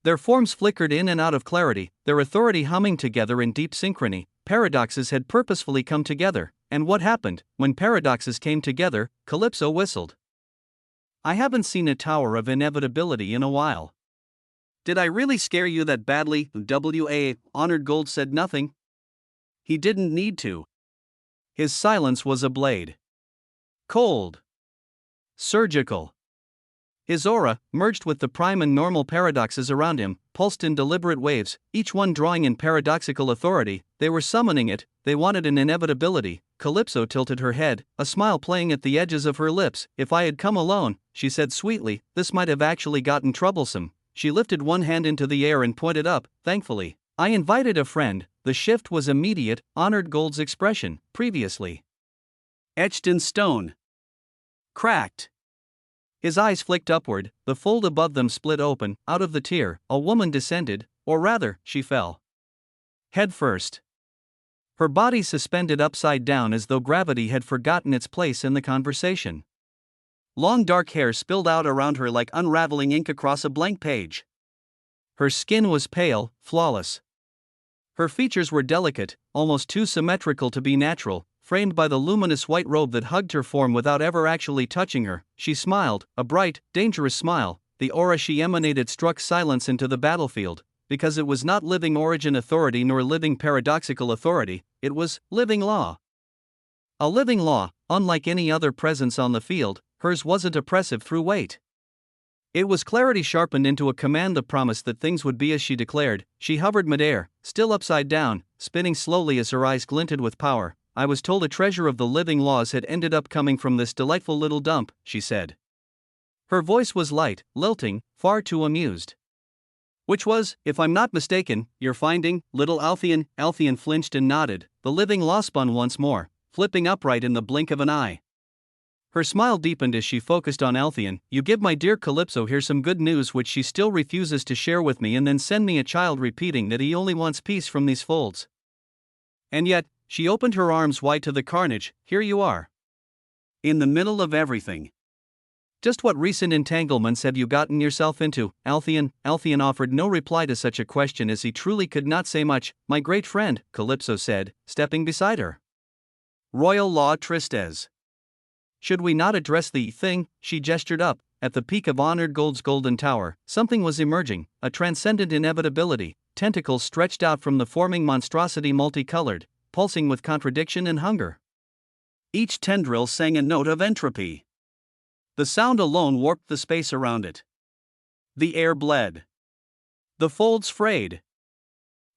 Speaker 1: Their forms flickered in and out of clarity, their authority humming together in deep synchrony. Paradoxes had purposefully come together. And what happened? When paradoxes came together, Calypso whistled. I haven't seen a tower of inevitability in a while. Did I really scare you that badly? Honored Gold said nothing. He didn't need to. His silence was a blade. Cold. Surgical. His aura, merged with the prime and normal paradoxes around him, pulsed in deliberate waves, each one drawing in paradoxical authority. They were summoning it, they wanted an inevitability. Calypso tilted her head, a smile playing at the edges of her lips. If I had come alone, she said sweetly, this might have actually gotten troublesome. She lifted one hand into the air and pointed up. Thankfully, I invited a friend. The shift was immediate. Honored Gold's expression, previously etched in stone, cracked. His eyes flicked upward, the fold above them split open. Out of the tear, a woman descended, or rather, she fell. Head first. Her body suspended upside down as though gravity had forgotten its place in the conversation. Long dark hair spilled out around her like unraveling ink across a blank page. Her skin was pale, flawless. Her features were delicate, almost too symmetrical to be natural, framed by the luminous white robe that hugged her form without ever actually touching her. She smiled, a bright, dangerous smile. The aura she emanated struck silence into the battlefield, because it was not living origin authority nor living paradoxical authority, it was living law. A living law, unlike any other presence on the field, hers wasn't oppressive through weight. It was clarity sharpened into a command that promised that things would be as she declared. She hovered midair, still upside down, spinning slowly as her eyes glinted with power. I was told a treasure of the living laws had ended up coming from this delightful little dump, she said. Her voice was light, lilting, far too amused. Which was, if I'm not mistaken, your finding, little Altheian? Altheian flinched and nodded. The living law spun once more, flipping upright in the blink of an eye. Her smile deepened as she focused on Altheian. You give my dear Calypso here some good news which she still refuses to share with me and then send me a child repeating that he only wants peace from these folds. And yet, she opened her arms wide to the carnage. Here you are. In the middle of everything. Just what recent entanglements have you gotten yourself into, Altheian? Altheian offered no reply to such a question as he truly could not say much. My great friend, Calypso said, stepping beside her. Royal Law Tristes. Should we not address the thing? She gestured up. At the peak of Honored Gold's golden tower, something was emerging, a transcendent inevitability. Tentacles stretched out from the forming monstrosity, multicolored, pulsing with contradiction and hunger. Each tendril sang a note of entropy. The sound alone warped the space around it. The air bled. The folds frayed.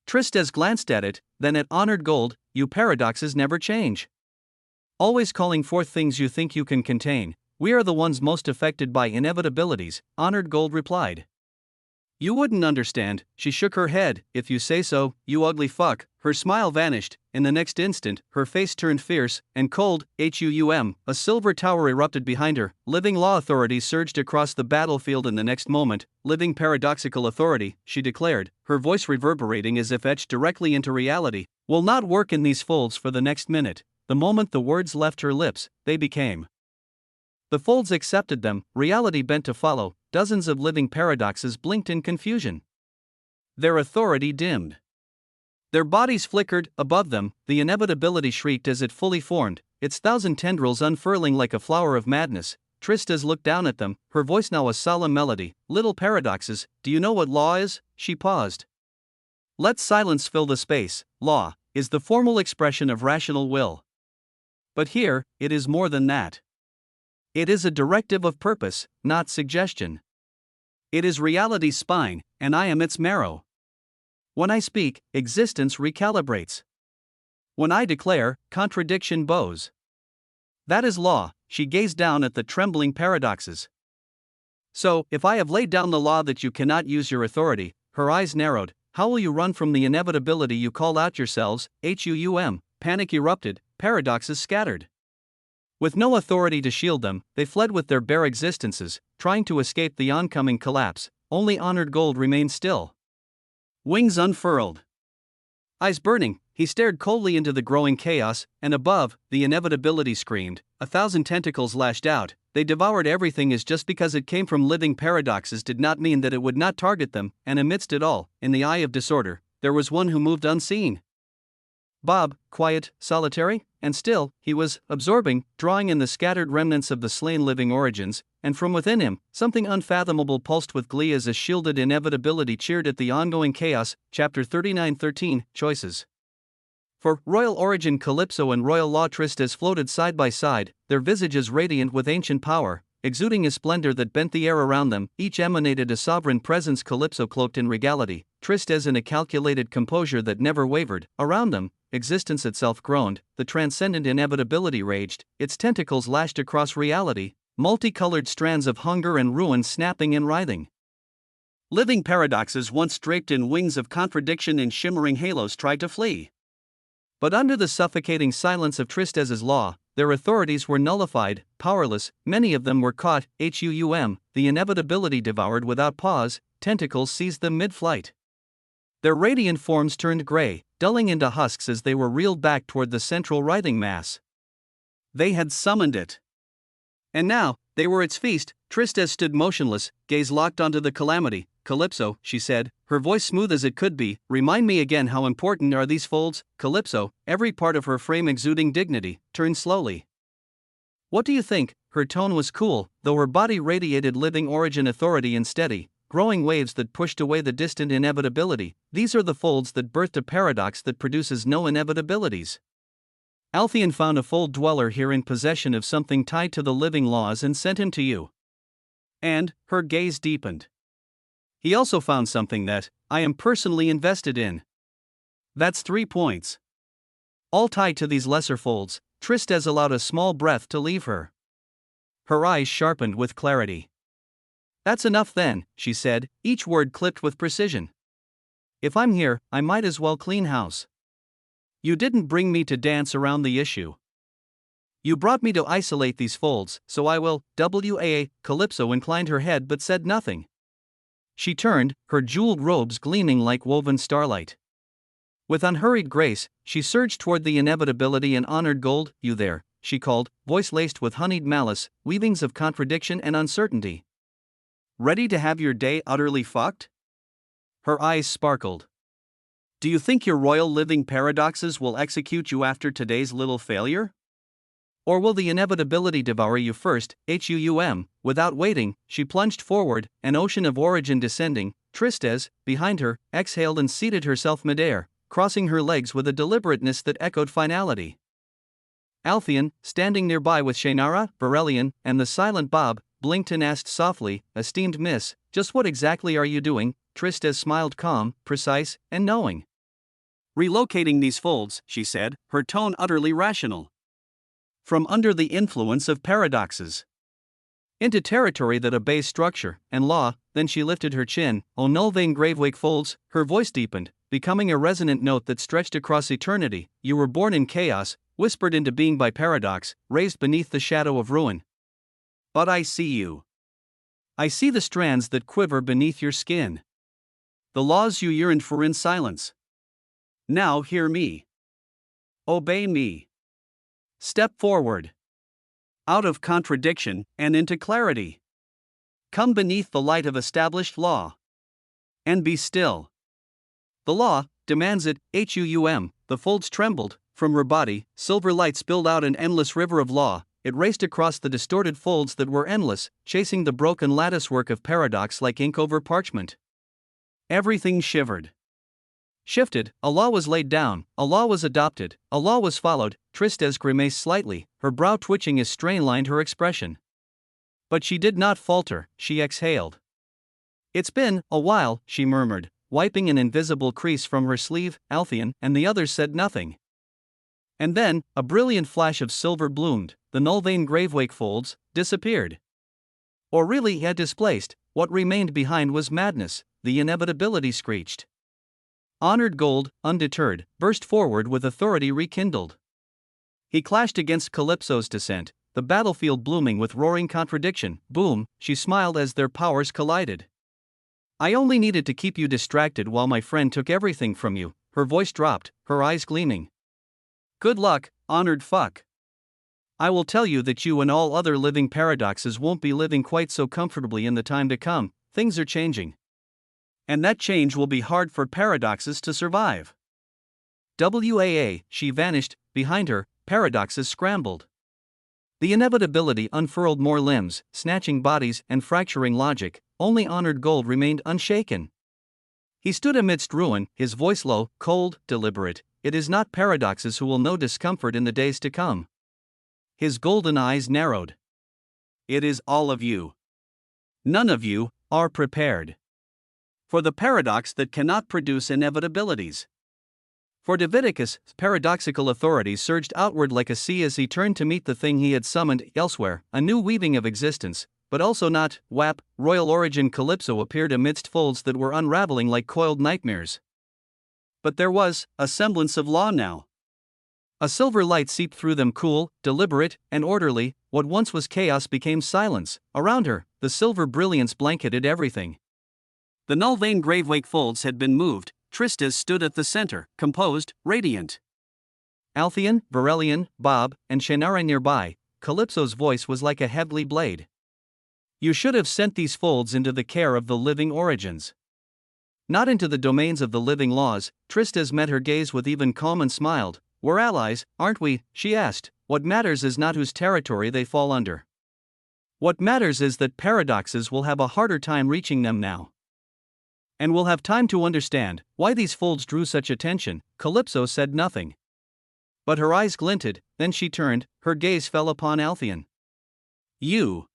Speaker 1: Tristes glanced at it, then at Honored Gold. You paradoxes never change. Always calling forth things you think you can contain. We are the ones most affected by inevitabilities, Honored Gold replied. You wouldn't understand, she shook her head. If you say so, you ugly fuck. Her smile vanished. In the next instant, her face turned fierce and cold. A silver tower erupted behind her. Living law authority surged across the battlefield in the next moment. Living paradoxical authority, she declared, her voice reverberating as if etched directly into reality, will not work in these folds for the next minute. The moment the words left her lips, they became. The folds accepted them, reality bent to follow. Dozens of living paradoxes blinked in confusion. Their authority dimmed. Their bodies flickered. Above them, the inevitability shrieked as it fully formed, its thousand tendrils unfurling like a flower of madness. Tristes looked down at them, her voice now a solemn melody. Little paradoxes, do you know what law is? She paused. Let silence fill the space. Law is the formal expression of rational will. But here, it is more than that. It is a directive of purpose, not suggestion. It is reality's spine, and I am its marrow. When I speak, existence recalibrates. When I declare, contradiction bows. That is law. She gazed down at the trembling paradoxes. So, if I have laid down the law that you cannot use your authority, her eyes narrowed, how will you run from the inevitability you call out yourselves? Panic erupted, paradoxes scattered. With no authority to shield them, they fled with their bare existences, trying to escape the oncoming collapse. Only Honored Gold remained still. Wings unfurled. Eyes burning, he stared coldly into the growing chaos, and above, the inevitability screamed. 1,000 tentacles lashed out. They devoured everything as just because it came from living paradoxes did not mean that it would not target them, and amidst it all, in the eye of disorder, there was one who moved unseen. Bob, quiet, solitary, and still, he was absorbing, drawing in the scattered remnants of the slain living origins, and from within him, something unfathomable pulsed with glee as a shielded inevitability cheered at the ongoing chaos. Chapter 39:13, Choices. For Royal Origin Calypso and Royal Law Tristes floated side by side, their visages radiant with ancient power, exuding a splendor that bent the air around them. Each emanated a sovereign presence, Calypso cloaked in regality, Tristes in a calculated composure that never wavered. Around them, existence itself groaned, the transcendent inevitability raged, its tentacles lashed across reality, multicolored strands of hunger and ruin snapping and writhing. Living paradoxes once draped in wings of contradiction and shimmering halos tried to flee. But under the suffocating silence of Tristes's law, their authorities were nullified, powerless. Many of them were caught. The inevitability devoured without pause, tentacles seized them mid-flight. Their radiant forms turned gray, dulling into husks as they were reeled back toward the central writhing mass. They had summoned it. And now, They were its feast. Tristez stood motionless, gaze locked onto the calamity. Calypso, she said, her voice smooth as it could be, remind me again how important are these folds. Calypso, every part of her frame exuding dignity, turned slowly. What do you think? Her tone was cool, though her body radiated living origin authority and steady, growing waves that pushed away the distant inevitability. These are the folds that birthed a paradox that produces no inevitabilities. Althien found a fold dweller here in possession of something tied to the living laws and sent him to you. And, her gaze deepened. He also found something that I am personally invested in. That's 3 points. All tied to these lesser folds. Tristez allowed a small breath to leave her. Her eyes sharpened with clarity. That's enough then, she said, each word clipped with precision. If I'm here, I might as well clean house. You didn't bring me to dance around the issue. You brought me to isolate these folds, so I will. Calypso inclined her head but said nothing. She turned, her jeweled robes gleaming like woven starlight. With unhurried grace, she surged toward the inevitability and honored gold. You there, she called, voice laced with honeyed malice, weavings of contradiction and uncertainty. Ready to have your day utterly fucked? Her eyes sparkled. Do you think your royal living paradoxes will execute you after today's little failure? Or will the inevitability devour you first? Without waiting, she plunged forward, an ocean of origin descending. Tristez, behind her, exhaled and seated herself midair, crossing her legs with a deliberateness that echoed finality. Althien, standing nearby with Shannara, Varelian, and the silent Bob, blinked and asked softly, esteemed miss, just what exactly are you doing? Tristez smiled calm, precise, and knowing. Relocating these folds, she said, her tone utterly rational. From under the influence of paradoxes into territory that obeys structure and law. Then she lifted her chin. O Nulvain Gravewake folds, her voice deepened, becoming a resonant note that stretched across eternity. You were born in chaos, whispered into being by paradox, raised beneath the shadow of ruin. But I see you. I see the strands that quiver beneath your skin. The laws you yearned for in silence. Now hear me. Obey me. Step forward. Out of contradiction and into clarity. Come beneath the light of established law. And be still. The law demands it. The folds trembled. From her body, silver light spilled out an endless river of law. It raced across the distorted folds that were endless, chasing the broken latticework of paradox like ink over parchment. Everything shivered. Shifted, a law was laid down, a law was adopted, a law was followed. Tristez grimaced slightly, her brow twitching as strain lined her expression. But she did not falter, she exhaled. It's been a while, she murmured, wiping an invisible crease from her sleeve. Althien and the others said nothing. And then, a brilliant flash of silver bloomed, the Nulvain Gravewake folds disappeared. Or really had displaced, what remained behind was madness, the inevitability screeched. Honored Gold, undeterred, burst forward with authority rekindled. He clashed against Calypso's descent, the battlefield blooming with roaring contradiction. Boom, she smiled as their powers collided. I only needed to keep you distracted while my friend took everything from you. Her voice dropped, her eyes gleaming. Good luck, honored fuck. I will tell you that you and all other living paradoxes won't be living quite so comfortably in the time to come. Things are changing. And that change will be hard for paradoxes to survive. She vanished. Behind her, paradoxes scrambled. The inevitability unfurled more limbs, snatching bodies and fracturing logic. Only Honored Gold remained unshaken. He stood amidst ruin, his voice low, cold, deliberate. It is not paradoxes who will know discomfort in the days to come. His golden eyes narrowed. It is all of you. None of you are prepared for the paradox that cannot produce inevitabilities. For Davidicus, paradoxical authority surged outward like a sea as he turned to meet the thing he had summoned elsewhere, a new weaving of existence, but also not. Royal origin Calypso appeared amidst folds that were unraveling like coiled nightmares. But there was a semblance of law now. A silver light seeped through them, cool, deliberate, and orderly. What once was chaos became silence. Around her, the silver brilliance blanketed everything. The Nulvain Gravewake folds had been moved. Tristez stood at the center, composed, radiant. Althien, Varelian, Bob, and Shannara nearby. Calypso's voice was like a heavy blade. You should have sent these folds into the care of the living origins. Not into the domains of the living laws. Tristes met her gaze with even calm and smiled. We're allies, aren't we? She asked. What matters is not whose territory they fall under. What matters is that paradoxes will have a harder time reaching them now. And we'll have time to understand why these folds drew such attention. Calypso said nothing. But her eyes glinted, then she turned, her gaze fell upon Althea. You.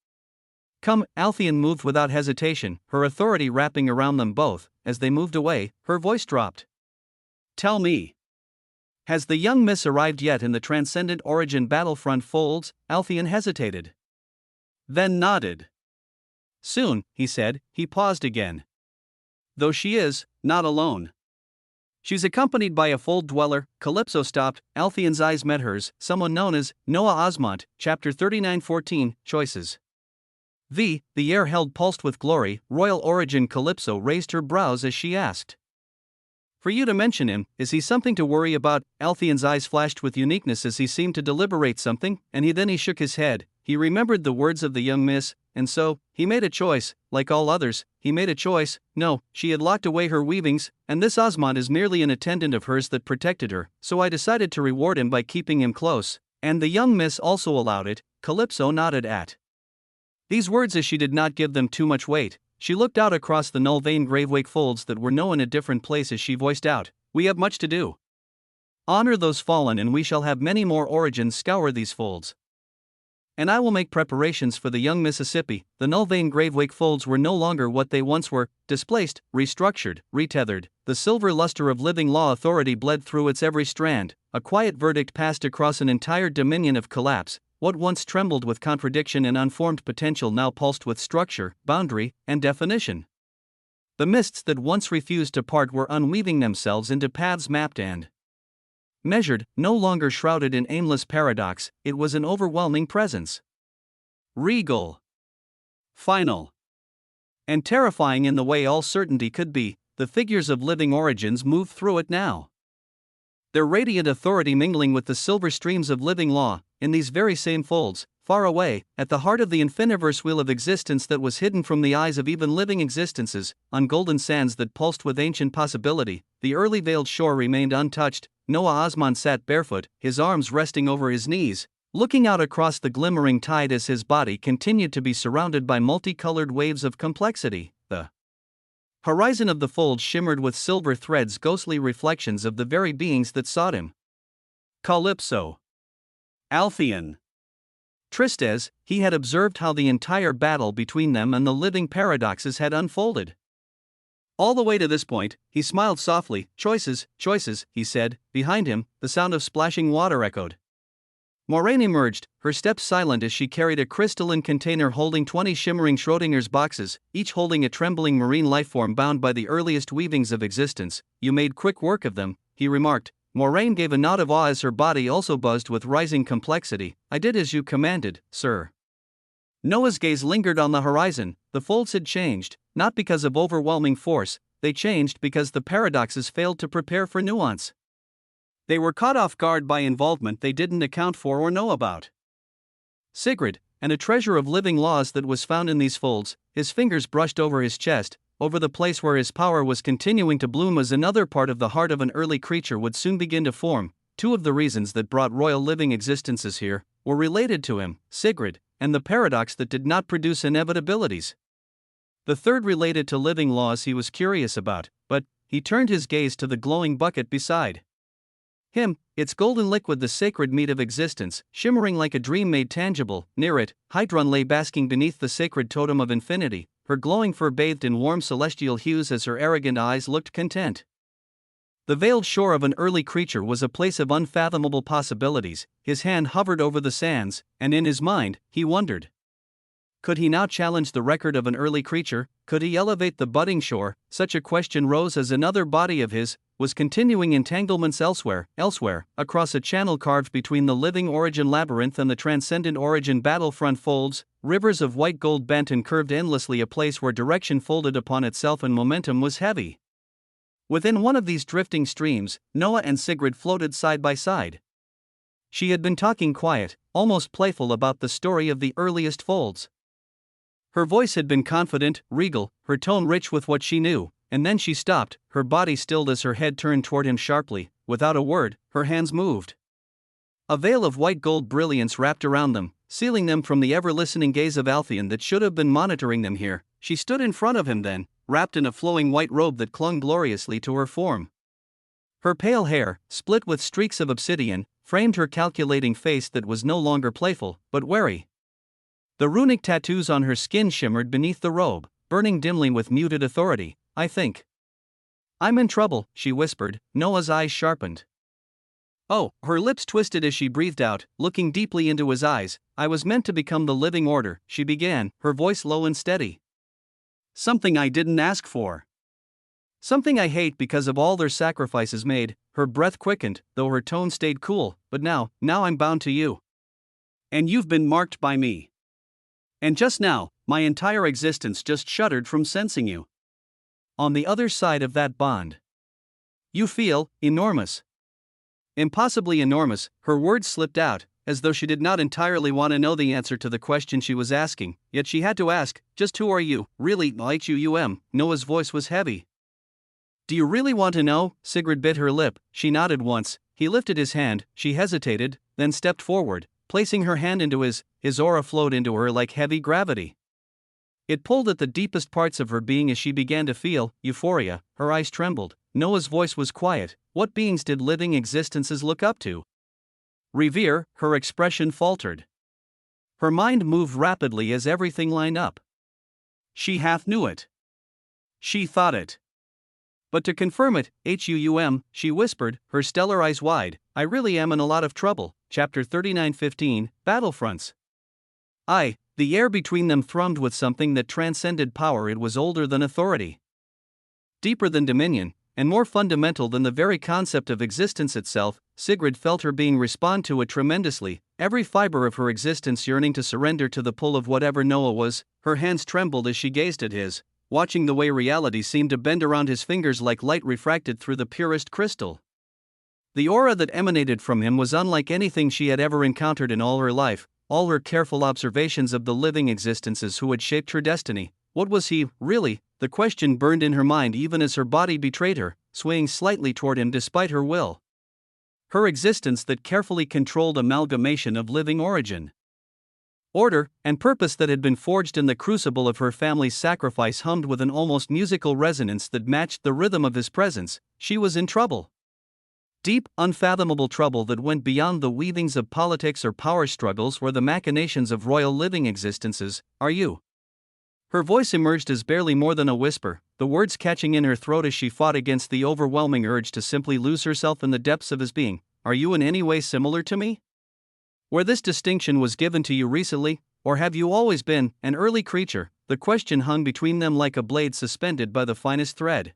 Speaker 1: Come, Althea moved without hesitation, her authority wrapping around them both. As they moved away, her voice dropped. Tell me. Has the young miss arrived yet in the transcendent origin battlefront folds? Althea hesitated. Then nodded. Soon, he said. He paused again. Though she is not alone. She's accompanied by a fold dweller. Calypso stopped. Althea's eyes met hers. Someone known as Noah Osmont, chapter 39:14, choices. The air held pulsed with glory. Royal origin. Calypso raised her brows as she asked. For you to mention him, is he something to worry about? Althea's eyes flashed with uniqueness as he seemed to deliberate something, and then he shook his head. He remembered the words of the young miss, and so, he made a choice. Like all others, he made a choice. No, she had locked away her weavings, and this Osmond is merely an attendant of hers that protected her, so I decided to reward him by keeping him close. And the young miss also allowed it. Calypso nodded at these words as she did not give them too much weight. She looked out across the null-veined gravewake folds that were now in a different place as she voiced out, we have much to do. Honor those fallen and we shall have many more origins scour these folds. And I will make preparations for the young Mississippi. The null-veined gravewake folds were no longer what they once were, displaced, restructured, retethered. The silver luster of living law authority bled through its every strand. A quiet verdict passed across an entire dominion of collapse. What once trembled with contradiction and unformed potential now pulsed with structure, boundary, and definition. The mists that once refused to part were unweaving themselves into paths mapped and measured, no longer shrouded in aimless paradox. It was an overwhelming presence. Regal, final, and terrifying in the way all certainty could be. The figures of living origins moved through it now. Their radiant authority mingling with the silver streams of living law, in these very same folds, far away, at the heart of the infiniverse wheel of existence that was hidden from the eyes of even living existences, on golden sands that pulsed with ancient possibility. The early veiled shore remained untouched. Noah Osmond sat barefoot, his arms resting over his knees, looking out across the glimmering tide as his body continued to be surrounded by multicolored waves of complexity. The horizon of the folds shimmered with silver threads, ghostly reflections of the very beings that sought him. Calypso, Althea, Tristes. He had observed how the entire battle between them and the living paradoxes had unfolded. All the way to this point, he smiled softly. Choices, choices, he said. Behind him, the sound of splashing water echoed. Moraine emerged, her steps silent as she carried a crystalline container holding 20 shimmering Schrodinger's boxes, each holding a trembling marine lifeform bound by the earliest weavings of existence. You made quick work of them, he remarked. Moraine gave a nod of awe as her body also buzzed with rising complexity. I did as you commanded, sir. Noah's gaze lingered on the horizon. The folds had changed, not because of overwhelming force, they changed because the paradoxes failed to prepare for nuance. They were caught off guard by involvement they didn't account for or know about. Sigrid, and a treasure of living laws that was found in these folds, his fingers brushed over his chest, over the place where his power was continuing to bloom as another part of the heart of an early creature would soon begin to form. Two of the reasons that brought royal living existences here were related to him, Sigrid, and the paradox that did not produce inevitabilities. The third related to living laws he was curious about, but he turned his gaze to the glowing bucket beside him, its golden liquid the sacred meat of existence, shimmering like a dream made tangible. Near it, Hydron lay basking beneath the sacred totem of infinity, her glowing fur bathed in warm celestial hues as her arrogant eyes looked content. The veiled shore of an early creature was a place of unfathomable possibilities. His hand hovered over the sands, and in his mind, he wondered. Could he now challenge the record of an early creature? Could he elevate the budding shore? Such a question rose as another body of his was continuing entanglements elsewhere, across a channel carved between the living origin labyrinth and the transcendent origin battlefront folds. Rivers of white gold bent and curved endlessly, a place where direction folded upon itself and momentum was heavy. Within one of these drifting streams, Noah and Sigrid floated side by side. She had been talking quiet, almost playful about the story of the earliest folds. Her voice had been confident, regal, her tone rich with what she knew, and then she stopped, her body stilled as her head turned toward him sharply. Without a word, her hands moved. A veil of white gold brilliance wrapped around them, sealing them from the ever-listening gaze of Alpheon that should have been monitoring them here. She stood in front of him then, wrapped in a flowing white robe that clung gloriously to her form. Her pale hair, split with streaks of obsidian, framed her calculating face that was no longer playful, but wary. The runic tattoos on her skin shimmered beneath the robe, burning dimly with muted authority. "I think I'm in trouble," she whispered. Noah's eyes sharpened. "Oh," her lips twisted as she breathed out, looking deeply into his eyes. "I was meant to become the living order," she began, her voice low and steady. "Something I didn't ask for. Something I hate because of all their sacrifices made." Her breath quickened, though her tone stayed cool. "But now I'm bound to you. And you've been marked by me. And just now, my entire existence just shuddered from sensing you on the other side of that bond. You feel enormous." Impossibly enormous, her words slipped out, as though she did not entirely want to know the answer to the question she was asking, yet she had to ask. "Just who are you, really, Huum?" Noah's voice was heavy. "Do you really want to know?" Sigrid bit her lip. She nodded once. He lifted his hand. She hesitated, then stepped forward, placing her hand into his. His aura flowed into her like heavy gravity. It pulled at the deepest parts of her being as she began to feel euphoria. Her eyes trembled. Noah's voice was quiet. "What beings did living existences look up to? Revere?" Her expression faltered. Her mind moved rapidly as everything lined up. She half knew it. She thought it. But to confirm it, Huum, she whispered, her stellar eyes wide. "I really am in a lot of trouble." Chapter 39:15, Battlefronts. The air between them thrummed with something that transcended power. It was older than authority, deeper than dominion, and more fundamental than the very concept of existence itself. Sigrid felt her being respond to it tremendously, every fiber of her existence yearning to surrender to the pull of whatever Noah was. Her hands trembled as she gazed at his, watching the way reality seemed to bend around his fingers like light refracted through the purest crystal. The aura that emanated from him was unlike anything she had ever encountered in all her life, all her careful observations of the living existences who had shaped her destiny. What was he, really? The question burned in her mind even as her body betrayed her, swaying slightly toward him despite her will. Her existence, that carefully controlled amalgamation of living origin, order, and purpose that had been forged in the crucible of her family's sacrifice, hummed with an almost musical resonance that matched the rhythm of his presence. She was in trouble. Deep, unfathomable trouble that went beyond the weavings of politics or power struggles or the machinations of royal living existences. "Are you?" Her voice emerged as barely more than a whisper, the words catching in her throat as she fought against the overwhelming urge to simply lose herself in the depths of his being. "Are you in any way similar to me? Where this distinction was given to you recently, or have you always been an early creature?" The question hung between them like a blade suspended by the finest thread.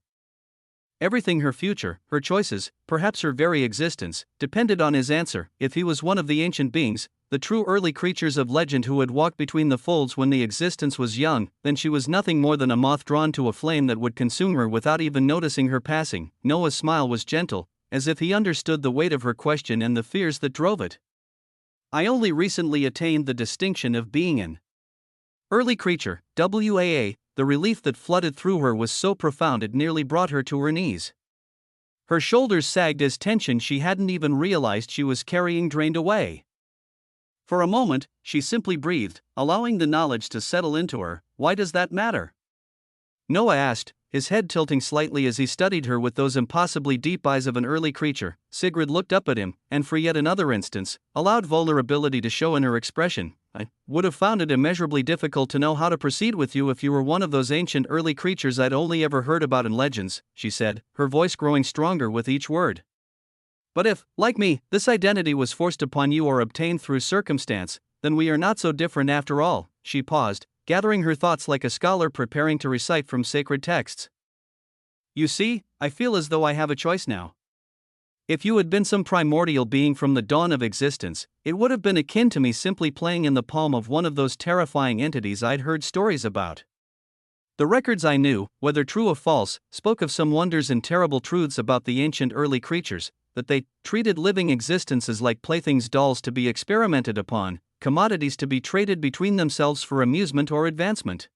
Speaker 1: Everything, her future, her choices, perhaps her very existence, depended on his answer. If he was one of the ancient beings, the true early creatures of legend who had walked between the folds when the existence was young, then she was nothing more than a moth drawn to a flame that would consume her without even noticing her passing. Noah's smile was gentle, as if he understood the weight of her question and the fears that drove it. "I only recently attained the distinction of being an early creature." The relief that flooded through her was so profound it nearly brought her to her knees. Her shoulders sagged as tension she hadn't even realized she was carrying drained away. For a moment, she simply breathed, allowing the knowledge to settle into her. "Why does that matter?" Noah asked, his head tilting slightly as he studied her with those impossibly deep eyes of an early creature. Sigrid looked up at him, and for yet another instance, allowed vulnerability to show in her expression. "I would have found it immeasurably difficult to know how to proceed with you if you were one of those ancient early creatures I'd only ever heard about in legends," she said, her voice growing stronger with each word. "But if, like me, this identity was forced upon you or obtained through circumstance, then we are not so different after all." She paused, gathering her thoughts like a scholar preparing to recite from sacred texts. "You see, I feel as though I have a choice now. If you had been some primordial being from the dawn of existence, it would have been akin to me simply playing in the palm of one of those terrifying entities I'd heard stories about. The records I knew, whether true or false, spoke of some wonders and terrible truths about the ancient early creatures, that they treated living existences like playthings, dolls to be experimented upon, commodities to be traded between themselves for amusement or advancement.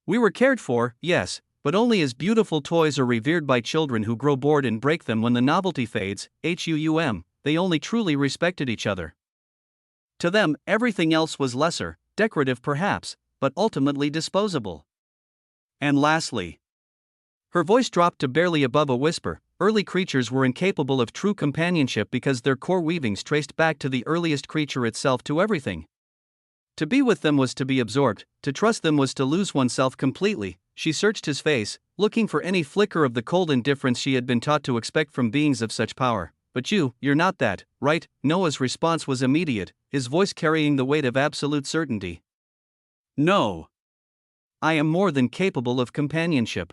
Speaker 1: We were cared for, yes, but only as beautiful toys or revered by children who grow bored and break them when the novelty fades. They only truly respected each other. To them, everything else was lesser, decorative perhaps, but ultimately disposable. And lastly, her voice dropped to barely above a whisper, early creatures were incapable of true companionship because their core weavings traced back to the earliest creature itself to everything. To be with them was to be absorbed, to trust them was to lose oneself completely. She searched his face, looking for any flicker of the cold indifference she had been taught to expect from beings of such power. But you're not that, right? Noah's response was immediate, his voice carrying the weight of absolute certainty. No. I am more than capable of companionship.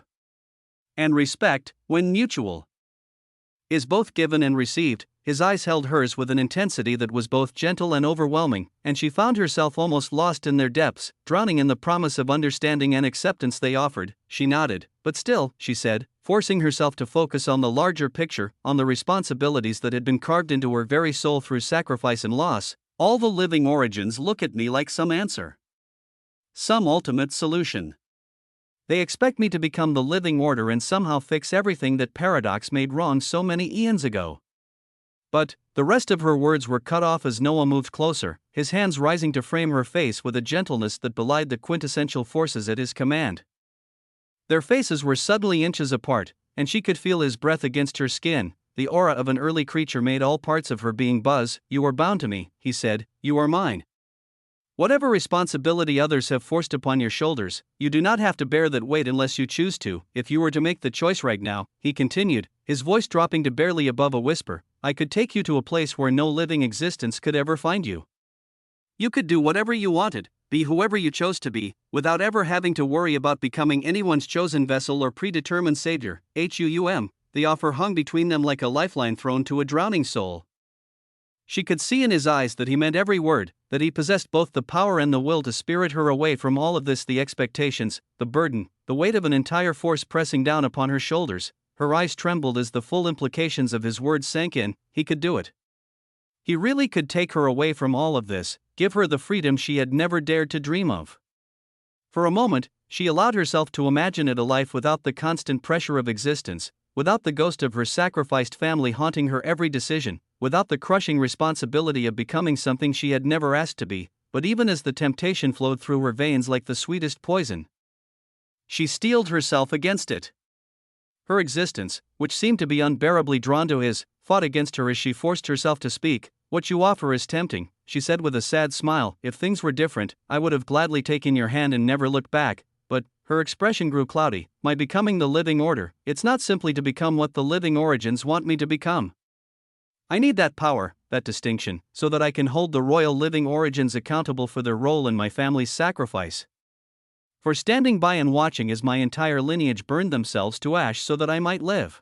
Speaker 1: And respect, when mutual, is both given and received. His eyes held hers with an intensity that was both gentle and overwhelming, and she found herself almost lost in their depths, drowning in the promise of understanding and acceptance they offered. She nodded. But still, she said, forcing herself to focus on the larger picture, on the responsibilities that had been carved into her very soul through sacrifice and loss, all the living origins look at me like some answer. Some ultimate solution. They expect me to become the living order and somehow fix everything that Paradox made wrong so many eons ago. But the rest of her words were cut off as Noah moved closer, his hands rising to frame her face with a gentleness that belied the quintessential forces at his command. Their faces were suddenly inches apart, and she could feel his breath against her skin. The aura of an early creature made all parts of her being buzz. You are bound to me, he said, you are mine. Whatever responsibility others have forced upon your shoulders, you do not have to bear that weight unless you choose to. If you were to make the choice right now, he continued, his voice dropping to barely above a whisper, I could take you to a place where no living existence could ever find you. You could do whatever you wanted, be whoever you chose to be, without ever having to worry about becoming anyone's chosen vessel or predetermined savior. The offer hung between them like a lifeline thrown to a drowning soul. She could see in his eyes that he meant every word, that he possessed both the power and the will to spirit her away from all of this, the expectations, the burden, the weight of an entire force pressing down upon her shoulders. Her eyes trembled as the full implications of his words sank in. He could do it. He really could take her away from all of this, give her the freedom she had never dared to dream of. For a moment, she allowed herself to imagine it a life without the constant pressure of existence, without the ghost of her sacrificed family haunting her every decision, without the crushing responsibility of becoming something she had never asked to be. But even as the temptation flowed through her veins like the sweetest poison, she steeled herself against it. Her existence, which seemed to be unbearably drawn to his, fought against her as she forced herself to speak. What you offer is tempting, she said with a sad smile. If things were different, I would have gladly taken your hand and never looked back. But, her expression grew cloudy, my becoming the living order, it's not simply to become what the living origins want me to become. I need that power, that distinction, so that I can hold the royal living origins accountable for their role in my family's sacrifice. For standing by and watching as my entire lineage burned themselves to ash so that I might live.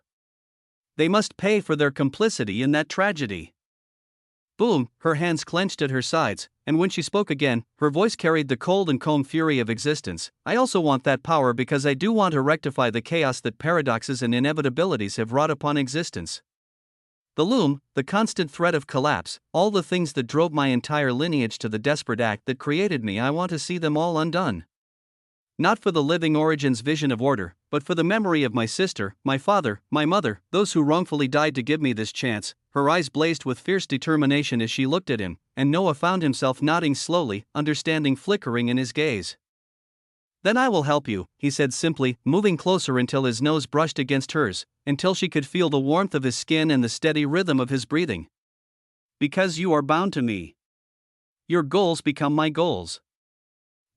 Speaker 1: They must pay for their complicity in that tragedy. Boom, her hands clenched at her sides, and when she spoke again, her voice carried the cold and calm fury of existence. I also want that power because I do want to rectify the chaos that paradoxes and inevitabilities have wrought upon existence. The loom, the constant threat of collapse, all the things that drove my entire lineage to the desperate act that created me, I want to see them all undone. Not for the living origins' vision of order, but for the memory of my sister, my father, my mother, those who wrongfully died to give me this chance. Her eyes blazed with fierce determination as she looked at him, and Noah found himself nodding slowly, understanding flickering in his gaze. Then I will help you, he said simply, moving closer until his nose brushed against hers, until she could feel the warmth of his skin and the steady rhythm of his breathing. Because you are bound to me. Your goals become my goals.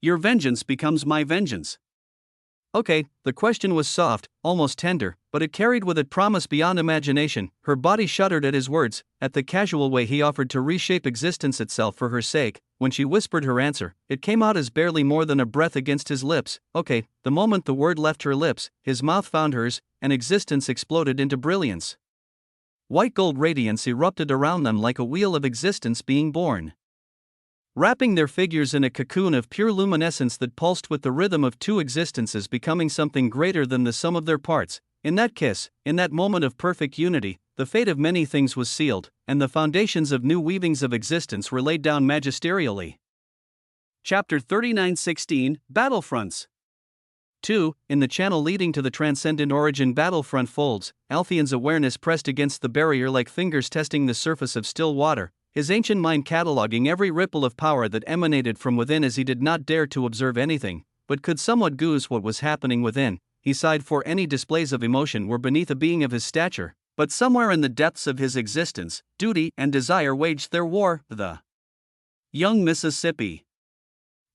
Speaker 1: Your vengeance becomes my vengeance. Okay, the question was soft, almost tender, but it carried with it promise beyond imagination. Her body shuddered at his words, at the casual way he offered to reshape existence itself for her sake. When she whispered her answer, it came out as barely more than a breath against his lips. Okay, the moment the word left her lips, his mouth found hers, and existence exploded into brilliance. White gold radiance erupted around them like a wheel of existence being born. Wrapping their figures in a cocoon of pure luminescence that pulsed with the rhythm of two existences becoming something greater than the sum of their parts. In that kiss, in that moment of perfect unity, the fate of many things was sealed, and the foundations of new weavings of existence were laid down magisterially. Chapter 39:16 Battlefronts 2. In the channel leading to the transcendent origin battlefront folds, Althion's awareness pressed against the barrier like fingers testing the surface of still water, his ancient mind cataloging every ripple of power that emanated from within as he did not dare to observe anything, but could somewhat goose what was happening within. He sighed, for any displays of emotion were beneath a being of his stature, but somewhere in the depths of his existence, duty and desire waged their war. The young Mississippi.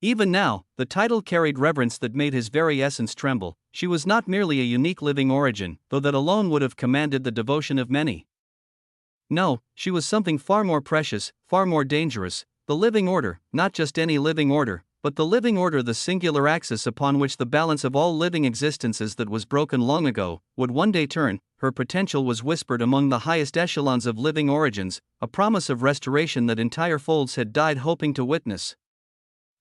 Speaker 1: Even now, the title carried reverence that made his very essence tremble. She was not merely a unique living origin, though that alone would have commanded the devotion of many. No, she was something far more precious, far more dangerous, the living order, not just any living order, but the living order, the singular axis upon which the balance of all living existences that was broken long ago would one day turn. Her potential was whispered among the highest echelons of living origins, a promise of restoration that entire folds had died hoping to witness.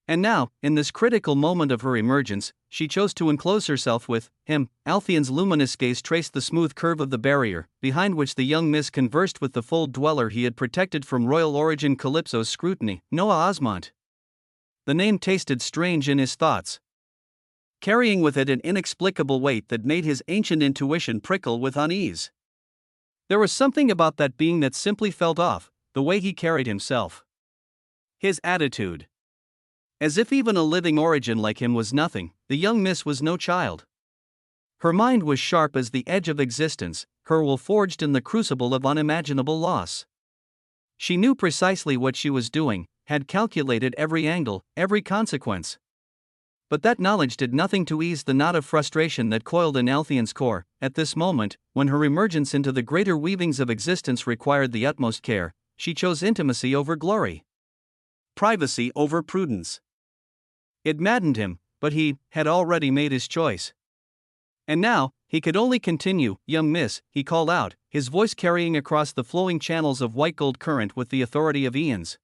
Speaker 1: And now, in this critical moment of her emergence, she chose to enclose herself with him. Althion's luminous gaze traced the smooth curve of the barrier, behind which the young miss conversed with the fold dweller he had protected from royal origin Calypso's scrutiny, Noah Osmont. The name tasted strange in his thoughts, carrying with it an inexplicable weight that made his ancient intuition prickle with unease. There was something about that being that simply felt off, the way he carried himself, his attitude. As if even a living origin like him was nothing, the young miss was no child. Her mind was sharp as the edge of existence, her will forged in the crucible of unimaginable loss. She knew precisely what she was doing, had calculated every angle, every consequence. But that knowledge did nothing to ease the knot of frustration that coiled in Althion's core. At this moment, when her emergence into the greater weavings of existence required the utmost care, she chose intimacy over glory, privacy over prudence. It maddened him, but he had already made his choice. And now, he could only continue. Young miss, he called out, his voice carrying across the flowing channels of white gold current with the authority of eons.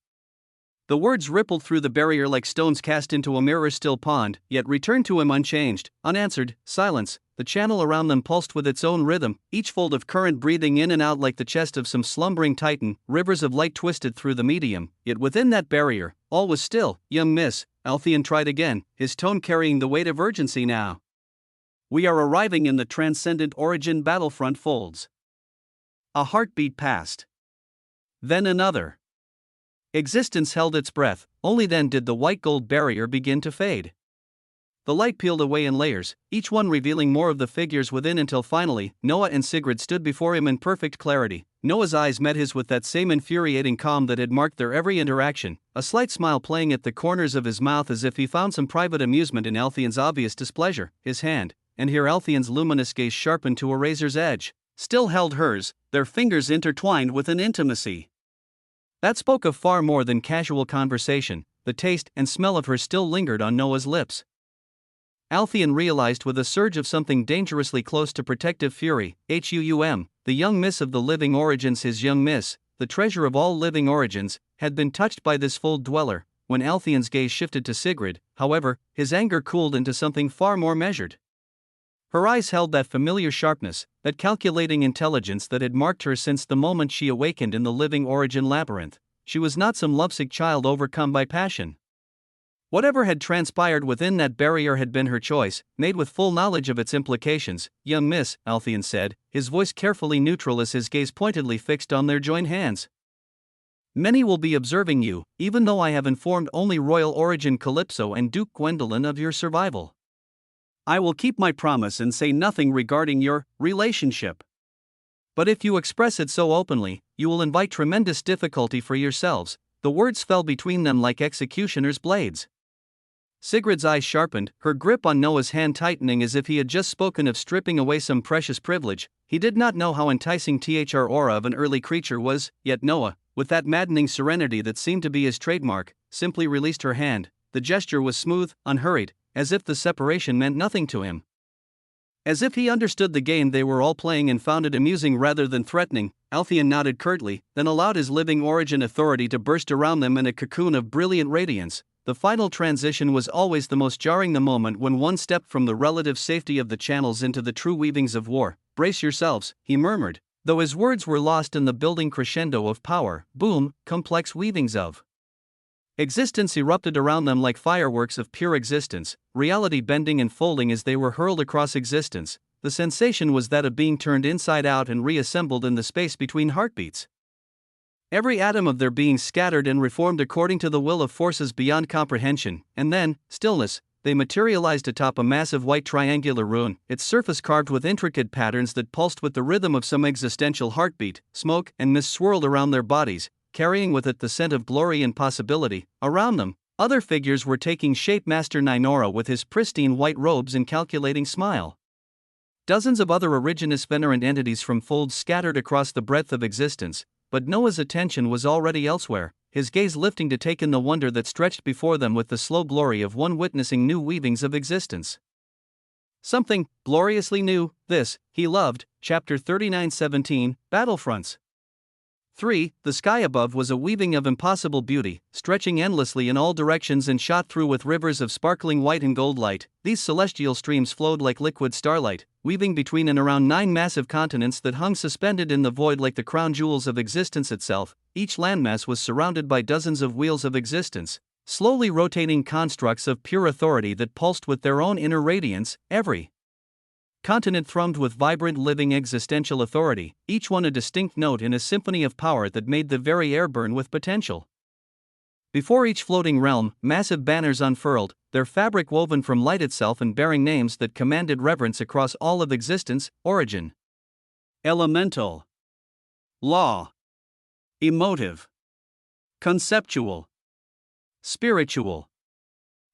Speaker 1: The words rippled through the barrier like stones cast into a mirror-still pond, yet returned to him unchanged, unanswered. Silence. The channel around them pulsed with its own rhythm, each fold of current breathing in and out like the chest of some slumbering titan. Rivers of light twisted through the medium, yet within that barrier, all was still. Young miss, Althion tried again, his tone carrying the weight of urgency now. We are arriving in the transcendent origin battlefront folds. A heartbeat passed. Then another. Existence held its breath, only then did the white gold barrier begin to fade. The light peeled away in layers, each one revealing more of the figures within until finally, Noah and Sigrid stood before him in perfect clarity. Noah's eyes met his with that same infuriating calm that had marked their every interaction, a slight smile playing at the corners of his mouth as if he found some private amusement in Althion's obvious displeasure. His hand, and here Althion's luminous gaze sharpened to a razor's edge, still held hers, their fingers intertwined with an intimacy that spoke of far more than casual conversation. The taste and smell of her still lingered on Noah's lips. Althion realized with a surge of something dangerously close to protective fury. The young miss of the living origins, his young miss, the treasure of all living origins, had been touched by this fold dweller. When Althion's gaze shifted to Sigrid, however, his anger cooled into something far more measured. Her eyes held that familiar sharpness, that calculating intelligence that had marked her since the moment she awakened in the living origin labyrinth. She was not some lovesick child overcome by passion. Whatever had transpired within that barrier had been her choice, made with full knowledge of its implications. Young miss, Althion said, his voice carefully neutral as his gaze pointedly fixed on their joined hands. Many will be observing you, even though I have informed only royal origin Calypso and Duke Gwendolen of your survival. I will keep my promise and say nothing regarding your relationship. But if you express it so openly, you will invite tremendous difficulty for yourselves. The words fell between them like executioner's blades. Sigrid's eyes sharpened, her grip on Noah's hand tightening as if he had just spoken of stripping away some precious privilege. He did not know how enticing thr aura of an early creature was, yet Noah, with that maddening serenity that seemed to be his trademark, simply released her hand. The gesture was smooth, unhurried, as if the separation meant nothing to him. As if he understood the game they were all playing and found it amusing rather than threatening. Althion nodded curtly, then allowed his living origin authority to burst around them in a cocoon of brilliant radiance. The final transition was always the most jarring, the moment when one stepped from the relative safety of the channels into the true weavings of war. Brace yourselves, he murmured, though his words were lost in the building crescendo of power, boom, complex weavings of existence erupted around them like fireworks of pure existence, reality bending and folding as they were hurled across existence. The sensation was that of being turned inside out and reassembled in the space between heartbeats. Every atom of their being scattered and reformed according to the will of forces beyond comprehension, and then, stillness, they materialized atop a massive white triangular ruin, its surface carved with intricate patterns that pulsed with the rhythm of some existential heartbeat. Smoke and mist swirled around their bodies, carrying with it the scent of glory and possibility. Around them, other figures were taking shape. Master Ninora with his pristine white robes and calculating smile. Dozens of other originous venerant entities from folds scattered across the breadth of existence, but Noah's attention was already elsewhere, his gaze lifting to take in the wonder that stretched before them with the slow glory of one witnessing new weavings of existence. Something gloriously new, this, he loved. Chapter 39:17, Battlefronts. 3. The sky above was a weaving of impossible beauty, stretching endlessly in all directions and shot through with rivers of sparkling white and gold light. These celestial streams flowed like liquid starlight, weaving between and around 9 massive continents that hung suspended in the void like the crown jewels of existence itself. Each landmass was surrounded by dozens of wheels of existence, slowly rotating constructs of pure authority that pulsed with their own inner radiance. Every continent thrummed with vibrant living existential authority, each one a distinct note in a symphony of power that made the very air burn with potential. Before each floating realm, massive banners unfurled, their fabric woven from light itself and bearing names that commanded reverence across all of existence: origin, elemental, law, emotive, conceptual, spiritual,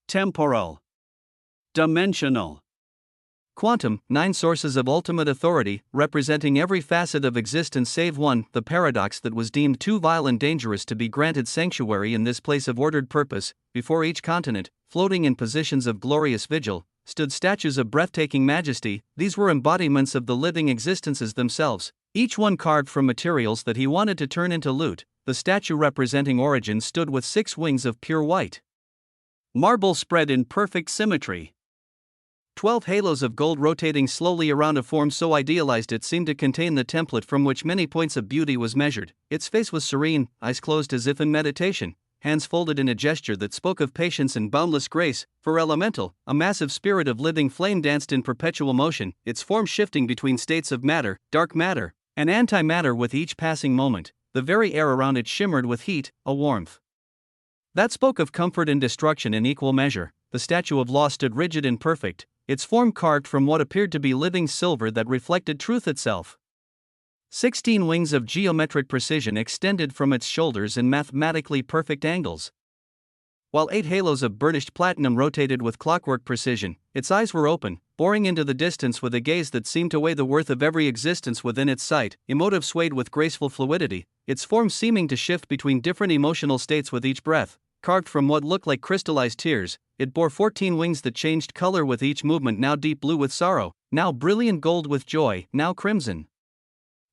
Speaker 1: temporal, dimensional, quantum. 9 sources of ultimate authority, representing every facet of existence save one, the paradox that was deemed too vile and dangerous to be granted sanctuary in this place of ordered purpose. Before each continent, floating in positions of glorious vigil, stood statues of breathtaking majesty. These were embodiments of the living existences themselves, each one carved from materials that he wanted to turn into loot. The statue representing origin stood with 6 wings of pure white marble spread in perfect symmetry. 12 halos of gold rotating slowly around a form so idealized it seemed to contain the template from which many points of beauty was measured. Its face was serene, eyes closed as if in meditation, hands folded in a gesture that spoke of patience and boundless grace. For elemental, a massive spirit of living flame danced in perpetual motion, its form shifting between states of matter, dark matter, and antimatter with each passing moment. The very air around it shimmered with heat, a warmth that spoke of comfort and destruction in equal measure. The statue of law stood rigid and perfect, its form carved from what appeared to be living silver that reflected truth itself. 16 wings of geometric precision extended from its shoulders in mathematically perfect angles, while 8 halos of burnished platinum rotated with clockwork precision. Its eyes were open, boring into the distance with a gaze that seemed to weigh the worth of every existence within its sight. Emotive swayed with graceful fluidity, its form seeming to shift between different emotional states with each breath. Carved from what looked like crystallized tears, it bore 14 wings that changed color with each movement, now deep blue with sorrow, now brilliant gold with joy, now crimson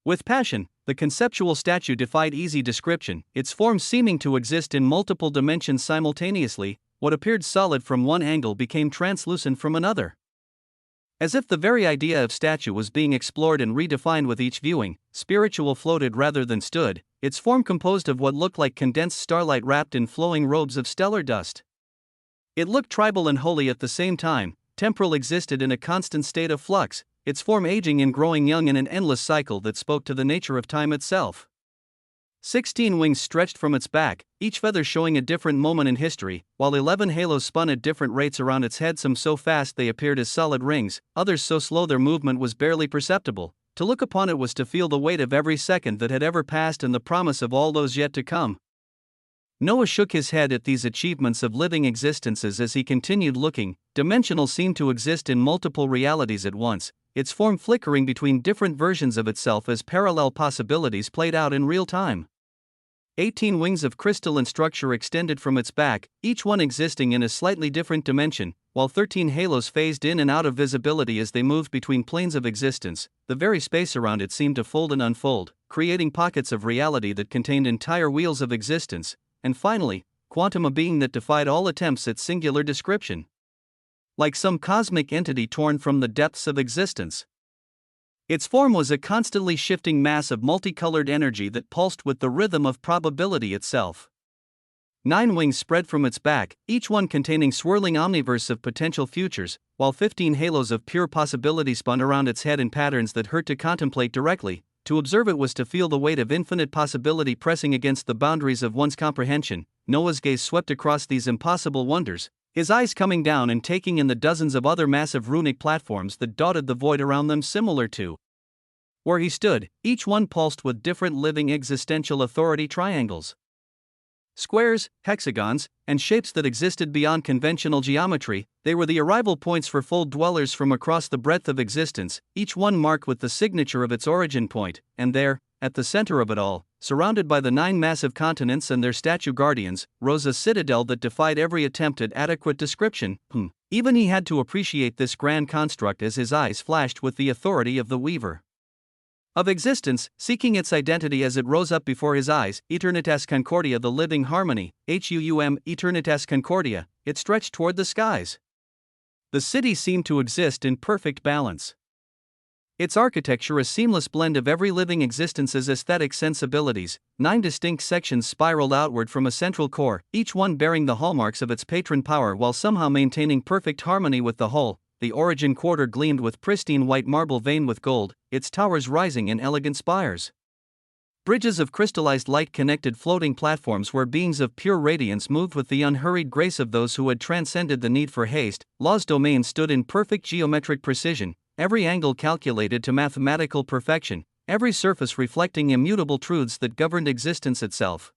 Speaker 1: with passion. The conceptual statue defied easy description, its form seeming to exist in multiple dimensions simultaneously. What appeared solid from one angle became translucent from another, as if the very idea of statue was being explored and redefined with each viewing. Spiritual floated rather than stood, its form composed of what looked like condensed starlight wrapped in flowing robes of stellar dust. It looked tribal and holy at the same time. Temporal existed in a constant state of flux, its form aging and growing young in an endless cycle that spoke to the nature of time itself. 16 wings stretched from its back, each feather showing a different moment in history, while 11 halos spun at different rates around its head, some so fast they appeared as solid rings, others so slow their movement was barely perceptible. To look upon it was to feel the weight of every second that had ever passed and the promise of all those yet to come. Noah shook his head at these achievements of living existences as he continued looking. Dimensional seemed to exist in multiple realities at once, its form flickering between different versions of itself as parallel possibilities played out in real time. 18 wings of crystalline structure extended from its back, each one existing in a slightly different dimension, while 13 halos phased in and out of visibility as they moved between planes of existence. The very space around it seemed to fold and unfold, creating pockets of reality that contained entire wheels of existence. And finally, quantum, a being that defied all attempts at singular description, like some cosmic entity torn from the depths of existence. Its form was a constantly shifting mass of multicolored energy that pulsed with the rhythm of probability itself. 9 wings spread from its back, each one containing swirling omniverse of potential futures, while 15 halos of pure possibility spun around its head in patterns that hurt to contemplate directly. To observe it was to feel the weight of infinite possibility pressing against the boundaries of one's comprehension. Noah's gaze swept across these impossible wonders, his eyes coming down and taking in the dozens of other massive runic platforms that dotted the void around them, similar to where he stood, each one pulsed with different living existential authority triangles, squares, hexagons, and shapes that existed beyond conventional geometry. They were the arrival points for fold dwellers from across the breadth of existence, each one marked with the signature of its origin point, and there, at the center of it all, surrounded by the 9 massive continents and their statue guardians, rose a citadel that defied every attempt at adequate description. Even he had to appreciate this grand construct as his eyes flashed with the authority of the weaver of existence, seeking its identity as it rose up before his eyes. Eternitas Concordia, the living harmony, Eternitas Concordia, it stretched toward the skies. The city seemed to exist in perfect balance. Its architecture a seamless blend of every living existence's aesthetic sensibilities. 9 distinct sections spiraled outward from a central core, each one bearing the hallmarks of its patron power while somehow maintaining perfect harmony with the whole. The origin quarter gleamed with pristine white marble veined with gold, its towers rising in elegant spires. Bridges of crystallized light connected floating platforms where beings of pure radiance moved with the unhurried grace of those who had transcended the need for haste. Law's domain stood in perfect geometric precision, every angle calculated to mathematical perfection, every surface reflecting immutable truths that governed existence itself.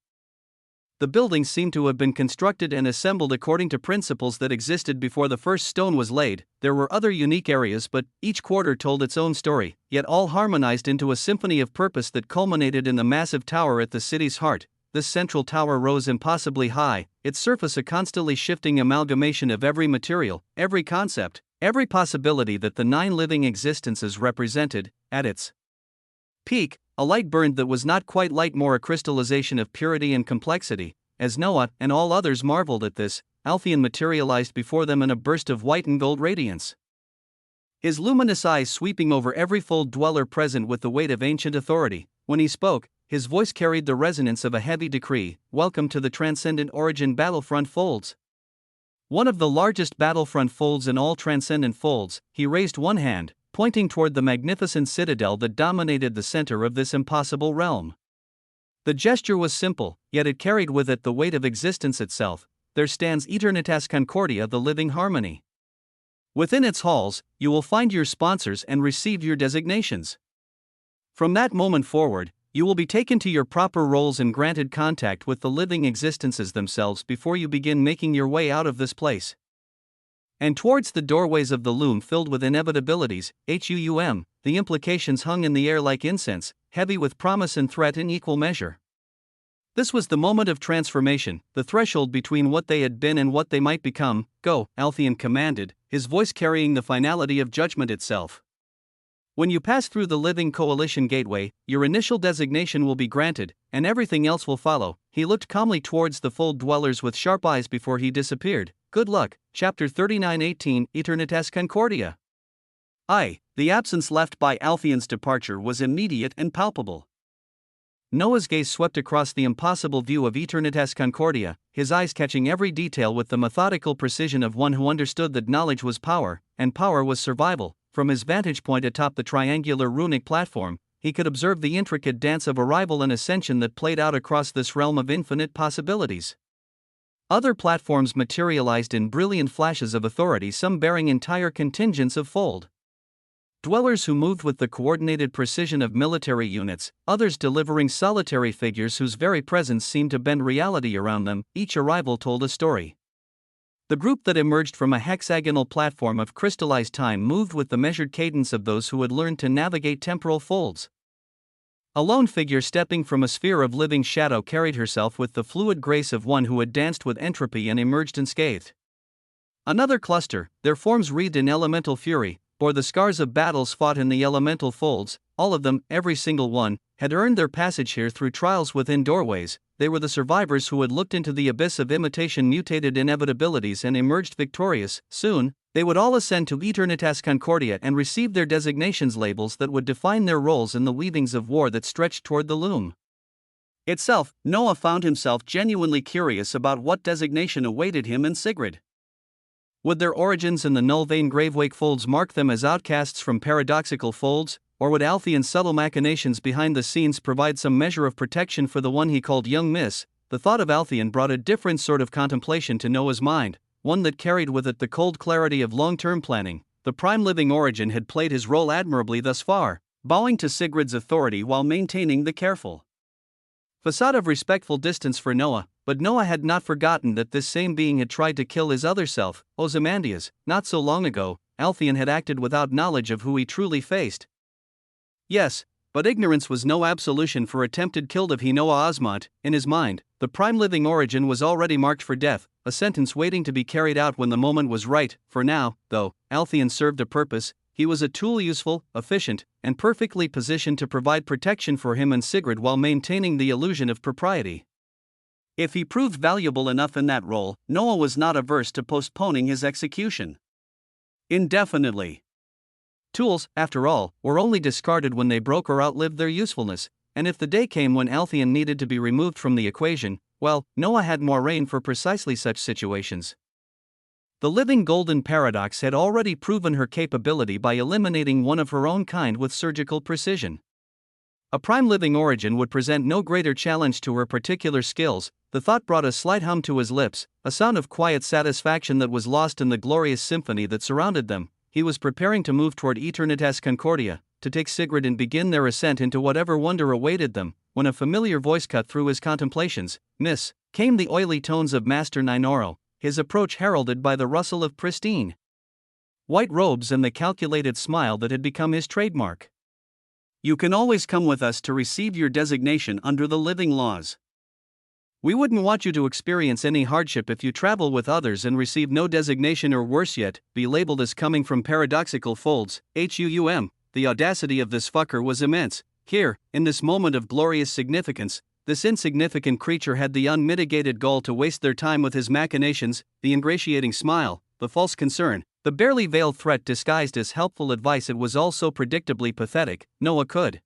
Speaker 1: The buildings seemed to have been constructed and assembled according to principles that existed before the first stone was laid. There were other unique areas, but each quarter told its own story, yet all harmonized into a symphony of purpose that culminated in the massive tower at the city's heart. This central tower rose impossibly high, its surface a constantly shifting amalgamation of every material, every concept, every possibility that the 9 living existences represented. At its peak, a light burned that was not quite light, more a crystallization of purity and complexity. As Noah and all others marveled at this, Alpheon materialized before them in a burst of white and gold radiance, his luminous eyes sweeping over every fold dweller present with the weight of ancient authority. When he spoke, his voice carried the resonance of a heavy decree. Welcome to the transcendent origin battlefront folds. One of the largest battlefront folds in all transcendent folds. He raised one hand, pointing toward the magnificent citadel that dominated the center of this impossible realm. The gesture was simple, yet it carried with it the weight of existence itself. There stands Eternitas Concordia, the living harmony. Within its halls, you will find your sponsors and receive your designations. From that moment forward, you will be taken to your proper roles and granted contact with the living existences themselves before you begin making your way out of this place and towards the doorways of the loom filled with inevitabilities. The implications hung in the air like incense, heavy with promise and threat in equal measure. This was the moment of transformation, the threshold between what they had been and what they might become. Go, Alpheon commanded, his voice carrying the finality of judgment itself. When you pass through the Living Coalition gateway, your initial designation will be granted, and everything else will follow. He looked calmly towards the fold dwellers with sharp eyes before he disappeared. Good luck. Chapter 39:18 Eternitas Concordia. The absence left by Alpheon's departure was immediate and palpable. Noah's gaze swept across the impossible view of Eternitas Concordia, his eyes catching every detail with the methodical precision of one who understood that knowledge was power, and power was survival. From his vantage point atop the triangular runic platform, he could observe the intricate dance of arrival and ascension that played out across this realm of infinite possibilities. Other platforms materialized in brilliant flashes of authority, some bearing entire contingents of fold dwellers who moved with the coordinated precision of military units, others delivering solitary figures whose very presence seemed to bend reality around them. Each arrival told a story. The group that emerged from a hexagonal platform of crystallized time moved with the measured cadence of those who had learned to navigate temporal folds. A lone figure stepping from a sphere of living shadow carried herself with the fluid grace of one who had danced with entropy and emerged unscathed. Another cluster, their forms wreathed in elemental fury, bore the scars of battles fought in the elemental folds. All of them, every single one, had earned their passage here through trials within doorways. They were the survivors who had looked into the abyss of imitation mutated inevitabilities and emerged victorious. Soon, They would all ascend to Aeternitas Concordia and receive their designations labels that would define their roles in the weavings of war that stretched toward the loom itself. Noah found himself genuinely curious about what designation awaited him and Sigrid. Would their origins in the null-vein gravewake folds mark them as outcasts from paradoxical folds, or would Althion's subtle machinations behind the scenes provide some measure of protection for the one he called young miss? The thought of Althion brought a different sort of contemplation to Noah's mind, one that carried with it the cold clarity of long-term planning. The prime living origin had played his role admirably thus far, bowing to Sigrid's authority while maintaining the careful facade of respectful distance for Noah, but Noah had not forgotten that this same being had tried to kill his other self, Ozymandias, not so long ago. Althien had acted without knowledge of who he truly faced. Yes, but ignorance was no absolution for attempted kill of Noah Osmont. In his mind, the prime living origin was already marked for death, a sentence waiting to be carried out when the moment was right. For now, though, Althien served a purpose. He was a tool useful, efficient, and perfectly positioned to provide protection for him and Sigrid while maintaining the illusion of propriety. If he proved valuable enough in that role, Noah was not averse to postponing his execution indefinitely. Tools, after all, were only discarded when they broke or outlived their usefulness, and if the day came when Althien needed to be removed from the equation, well, Noah had Moiraine for precisely such situations. The living golden paradox had already proven her capability by eliminating one of her own kind with surgical precision. A prime living origin would present no greater challenge to her particular skills. The thought brought a slight hum to his lips, a sound of quiet satisfaction that was lost in the glorious symphony that surrounded them. He was preparing to move toward Aeternitas Concordia, to take Sigrid and begin their ascent into whatever wonder awaited them, when a familiar voice cut through his contemplations. "Miss," came the oily tones of Master Ninoro, his approach heralded by the rustle of pristine white robes and the calculated smile that had become his trademark. "You can always come with us to receive your designation under the living laws. We wouldn't want you to experience any hardship if you travel with others and receive no designation, or worse yet, be labeled as coming from paradoxical folds. The audacity of this fucker was immense. Here, in this moment of glorious significance, this insignificant creature had the unmitigated gall to waste their time with his machinations, the ingratiating smile, the false concern, the barely veiled threat disguised as helpful advice. It was all so predictably pathetic. Noah could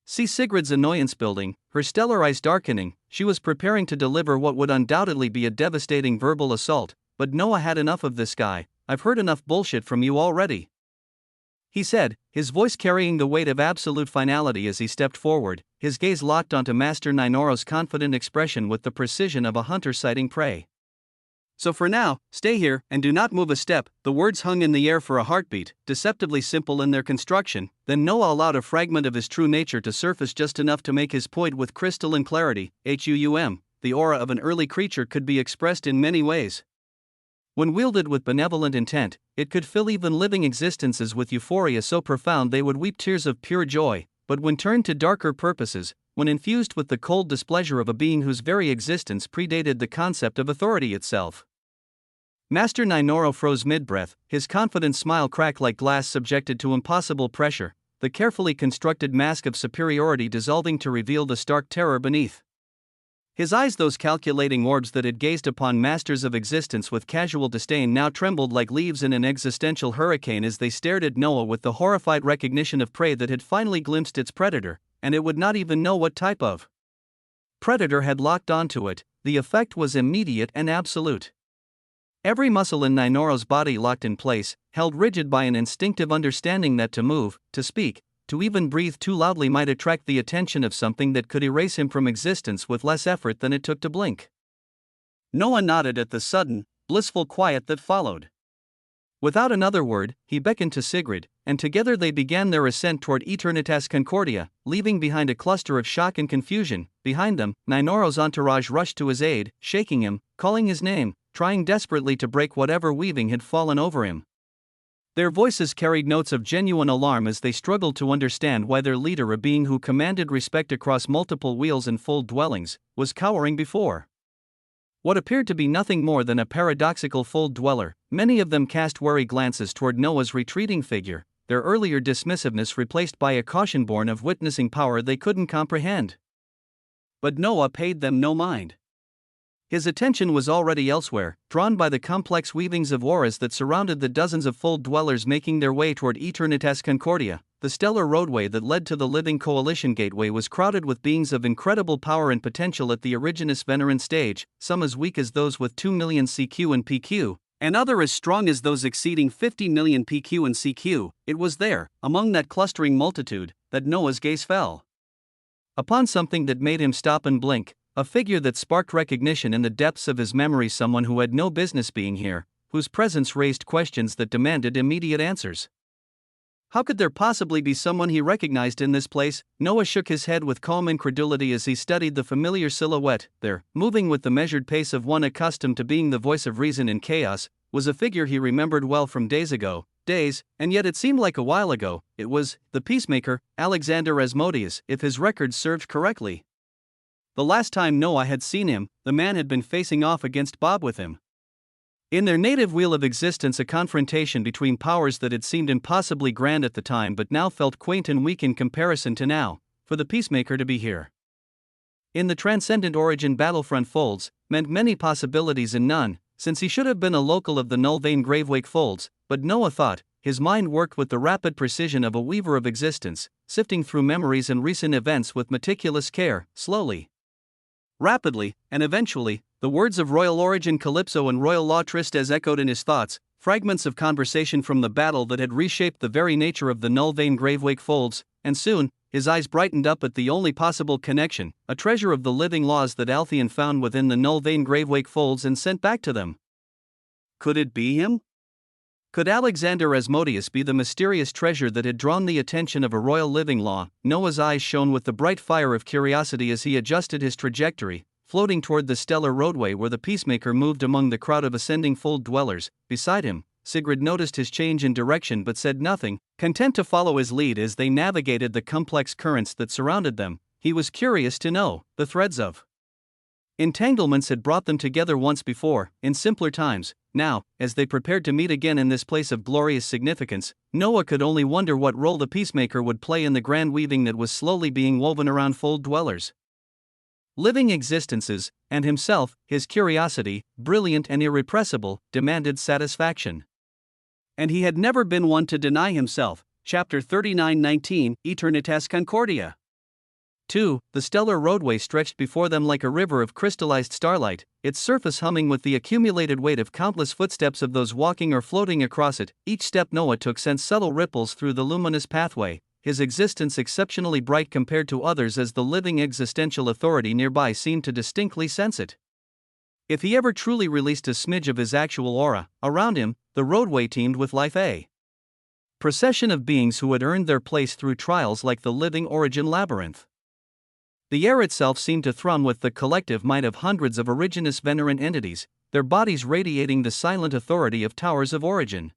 Speaker 1: see Sigrid's annoyance building, her stellar eyes darkening. She was preparing to deliver what would undoubtedly be a devastating verbal assault, but Noah had enough of this guy. "I've heard enough bullshit from you already," he said, his voice carrying the weight of absolute finality as he stepped forward, his gaze locked onto Master Ninoro's confident expression with the precision of a hunter sighting prey. "So for now, stay here and do not move a step." The words hung in the air for a heartbeat, deceptively simple in their construction. Then Noah allowed a fragment of his true nature to surface just enough to make his point with crystalline clarity. The aura of an early creature could be expressed in many ways. When wielded with benevolent intent, it could fill even living existences with euphoria so profound they would weep tears of pure joy, but when turned to darker purposes, when infused with the cold displeasure of a being whose very existence predated the concept of authority itself. Master Ninoro froze mid-breath, his confident smile cracked like glass subjected to impossible pressure, the carefully constructed mask of superiority dissolving to reveal the stark terror beneath. His eyes, those calculating orbs that had gazed upon masters of existence with casual disdain, now trembled like leaves in an existential hurricane as they stared at Noah with the horrified recognition of prey that had finally glimpsed its predator, and it would not even know what type of predator had locked onto it. The effect was immediate and absolute. Every muscle in Ninoro's body locked in place, held rigid by an instinctive understanding that to move, to speak, to even breathe too loudly might attract the attention of something that could erase him from existence with less effort than it took to blink. Noah nodded at the sudden, blissful quiet that followed. Without another word, he beckoned to Sigrid, and together they began their ascent toward Aeternitas Concordia, leaving behind a cluster of shock and confusion. Behind them, Ninoro's entourage rushed to his aid, shaking him, calling his name, trying desperately to break whatever weaving had fallen over him. Their voices carried notes of genuine alarm as they struggled to understand why their leader, a being who commanded respect across multiple wheels and fold dwellings, was cowering before what appeared to be nothing more than a paradoxical fold dweller. Many of them cast wary glances toward Noah's retreating figure, their earlier dismissiveness replaced by a caution born of witnessing power they couldn't comprehend. But Noah paid them no mind. His attention was already elsewhere, drawn by the complex weavings of auras that surrounded the dozens of fold dwellers making their way toward Eternitas Concordia. The stellar roadway that led to the Living Coalition gateway was crowded with beings of incredible power and potential at the Originus Venerant stage, some as weak as those with 2 million CQ and PQ, and other as strong as those exceeding 50 million PQ and CQ. It was there, among that clustering multitude, that Noah's gaze fell upon something that made him stop and blink, a figure that sparked recognition in the depths of his memory, someone who had no business being here, whose presence raised questions that demanded immediate answers. How could there possibly be someone he recognized in this place? Noah shook his head with calm incredulity as he studied the familiar silhouette. There, moving with the measured pace of one accustomed to being the voice of reason in chaos, was a figure he remembered well from days ago. And yet it seemed like a while ago. It was the peacemaker, Alexander Asmodeus, if his records served correctly. The last time Noah had seen him, the man had been facing off against Bob with him. In their native wheel of existence, a confrontation between powers that had seemed impossibly grand at the time but now felt quaint and weak in comparison to now, for the peacemaker to be here. In the transcendent origin, battlefront folds meant many possibilities and none, since he should have been a local of the null vein gravewake folds, but Noah thought, his mind worked with the rapid precision of a weaver of existence, sifting through memories and recent events with meticulous care, slowly, rapidly, and eventually, the words of Royal Origin Calypso and Royal Law Tristes echoed in his thoughts, fragments of conversation from the battle that had reshaped the very nature of the null vein gravewake folds, and soon, his eyes brightened up at the only possible connection, a treasure of the living laws that Altheon found within the null vein gravewake folds and sent back to them. Could it be him? Could Alexander Asmodeus be the mysterious treasure that had drawn the attention of a royal living law? Noah's eyes shone with the bright fire of curiosity as he adjusted his trajectory, floating toward the stellar roadway where the peacemaker moved among the crowd of ascending fold dwellers. Beside him, Sigrid noticed his change in direction but said nothing, content to follow his lead as they navigated the complex currents that surrounded them. He was curious to know, the threads of entanglements had brought them together once before, in simpler times. Now, as they prepared to meet again in this place of glorious significance, Noah could only wonder what role the peacemaker would play in the grand weaving that was slowly being woven around fold dwellers' living existences, and himself. His curiosity, brilliant and irrepressible, demanded satisfaction. And he had never been one to deny himself. Chapter 39:19, Eternitas Concordia. 2. The stellar roadway stretched before them like a river of crystallized starlight, its surface humming with the accumulated weight of countless footsteps of those walking or floating across it. Each step Noah took sent subtle ripples through the luminous pathway, his existence exceptionally bright compared to others as the living existential authority nearby seemed to distinctly sense it. If he ever truly released a smidge of his actual aura, around him, the roadway teemed with life, a procession of beings who had earned their place through trials like the living origin labyrinth. The air itself seemed to thrum with the collective might of hundreds of Originus Venerant entities, their bodies radiating the silent authority of towers of origin.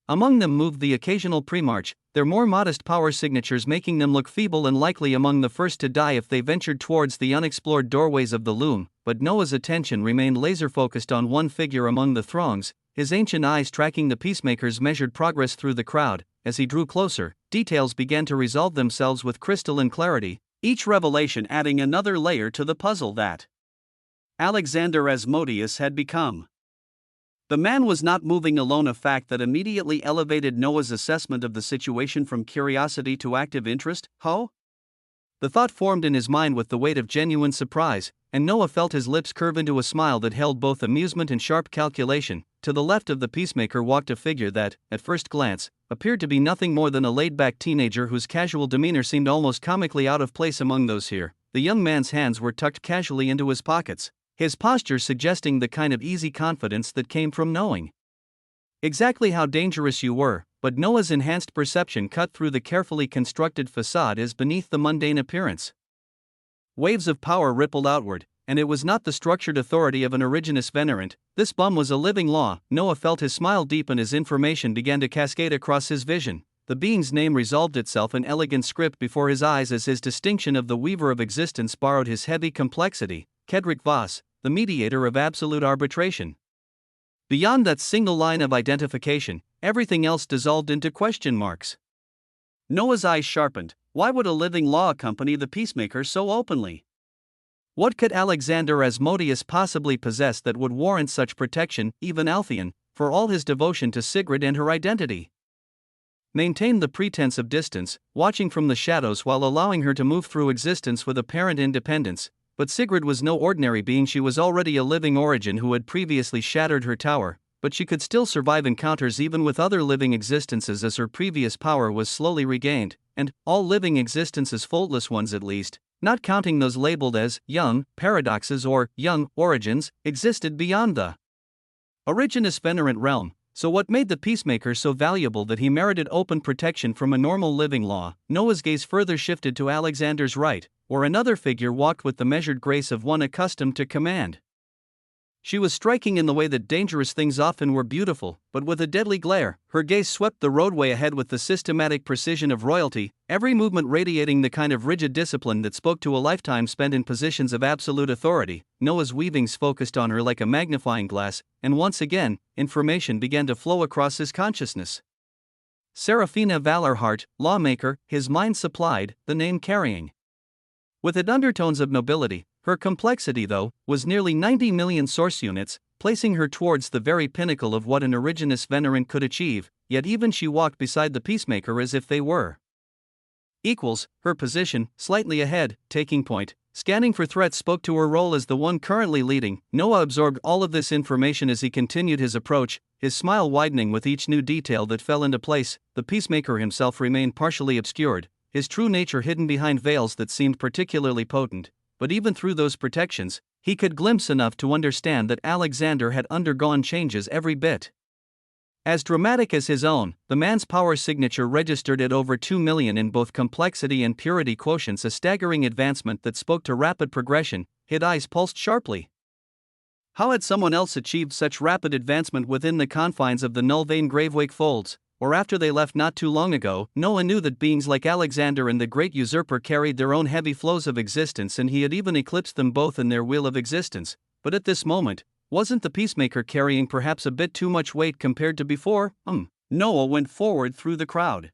Speaker 1: Among them moved the occasional premarch, their more modest power signatures making them look feeble and likely among the first to die if they ventured towards the unexplored doorways of the loom. But Noah's attention remained laser-focused on one figure among the throngs, his ancient eyes tracking the peacemaker's measured progress through the crowd. As he drew closer, details began to resolve themselves with crystalline clarity, each revelation adding another layer to the puzzle that Alexander Asmodeus had become. The man was not moving alone, a fact that immediately elevated Noah's assessment of the situation from curiosity to active interest. The thought formed in his mind with the weight of genuine surprise, and Noah felt his lips curve into a smile that held both amusement and sharp calculation. To the left of the peacemaker walked a figure that, at first glance, appeared to be nothing more than a laid-back teenager whose casual demeanor seemed almost comically out of place among those here. The young man's hands were tucked casually into his pockets, his posture suggesting the kind of easy confidence that came from knowing exactly how dangerous you were. But Noah's enhanced perception cut through the carefully constructed facade as beneath the mundane appearance. Waves of power rippled outward, and it was not the structured authority of an Originus Venerant. This bum was a living law. Noah felt his smile deepen as information began to cascade across his vision. The being's name resolved itself in elegant script before his eyes as his distinction of the weaver of existence borrowed his heavy complexity, Kedrick Voss, the mediator of absolute arbitration. Beyond that single line of identification, everything else dissolved into question marks. Noah's eyes sharpened. Why would a living law accompany the peacemaker so openly? What could Alexander Asmodeus possibly possess that would warrant such protection, even Alpheon, for all his devotion to Sigrid and her identity? Maintained the pretense of distance, watching from the shadows while allowing her to move through existence with apparent independence, but Sigrid was no ordinary being. She was already a living origin who had previously shattered her tower, but she could still survive encounters even with other living existences as her previous power was slowly regained, and all living existences, faultless ones at least, not counting those labeled as young paradoxes or young origins, existed beyond the originous venerant realm. So what made the peacemaker so valuable that he merited open protection from a normal living law? Noah's gaze further shifted to Alexander's right, where another figure walked with the measured grace of one accustomed to command. She was striking in the way that dangerous things often were beautiful, but with a deadly glare. Her gaze swept the roadway ahead with the systematic precision of royalty, every movement radiating the kind of rigid discipline that spoke to a lifetime spent in positions of absolute authority. Noah's weavings focused on her like a magnifying glass, and once again, information began to flow across his consciousness. Serafina Valorhart, lawmaker, his mind supplied, the name carrying with it undertones of nobility. Her complexity, though, was nearly 90 million source units, placing her towards the very pinnacle of what an originous venerant could achieve, yet even she walked beside the peacemaker as if they were equals. Her position, slightly ahead, taking point, scanning for threats, spoke to her role as the one currently leading. Noah absorbed all of this information as he continued his approach, his smile widening with each new detail that fell into place. The peacemaker himself remained partially obscured, his true nature hidden behind veils that seemed particularly potent. But even through those protections, he could glimpse enough to understand that Alexander had undergone changes every bit as dramatic as his own. The man's power signature registered at over 2 million in both complexity and purity quotients, a staggering advancement that spoke to rapid progression. His eyes pulsed sharply. How had someone else achieved such rapid advancement within the confines of the Nullvane Gravewake folds, or after they left not too long ago? Noah knew that beings like Alexander and the Great Usurper carried their own heavy flows of existence, and he had even eclipsed them both in their wheel of existence. But at this moment, wasn't the peacemaker carrying perhaps a bit too much weight compared to before? Noah went forward through the crowd.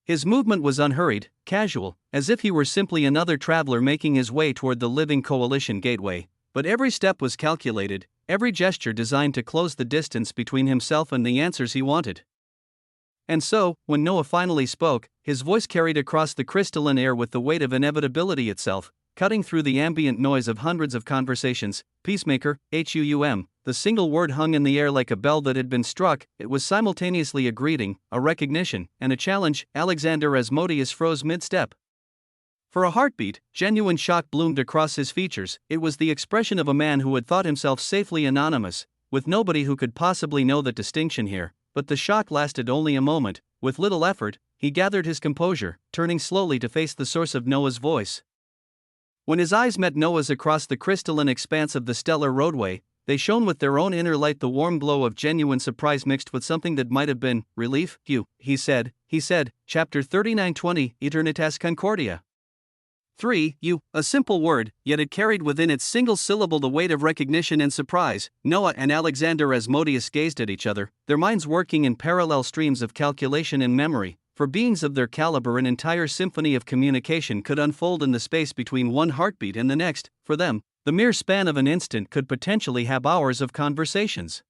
Speaker 1: His movement was unhurried, casual, as if he were simply another traveler making his way toward the Living Coalition gateway. But every step was calculated, every gesture designed to close the distance between himself and the answers he wanted. And so, when Noah finally spoke, his voice carried across the crystalline air with the weight of inevitability itself, cutting through the ambient noise of hundreds of conversations. Peacemaker, HUUM, the single word hung in the air like a bell that had been struck. It was simultaneously a greeting, a recognition, and a challenge. Alexander Asmodeus froze mid-step. For a heartbeat, genuine shock bloomed across his features. It was the expression of a man who had thought himself safely anonymous, with nobody who could possibly know that distinction here. But the shock lasted only a moment. With little effort, he gathered his composure, turning slowly to face the source of Noah's voice. When his eyes met Noah's across the crystalline expanse of the stellar roadway, they shone with their own inner light, the warm glow of genuine surprise mixed with something that might have been relief. He said, chapter 39:20, Eternitas Concordia. 3. A simple word, yet it carried within its single syllable the weight of recognition and surprise. Noah and Alexander Asmodeus gazed at each other, their minds working in parallel streams of calculation and memory. For beings of their caliber, an entire symphony of communication could unfold in the space between one heartbeat and the next. For them, the mere span of an instant could potentially have hours of conversations.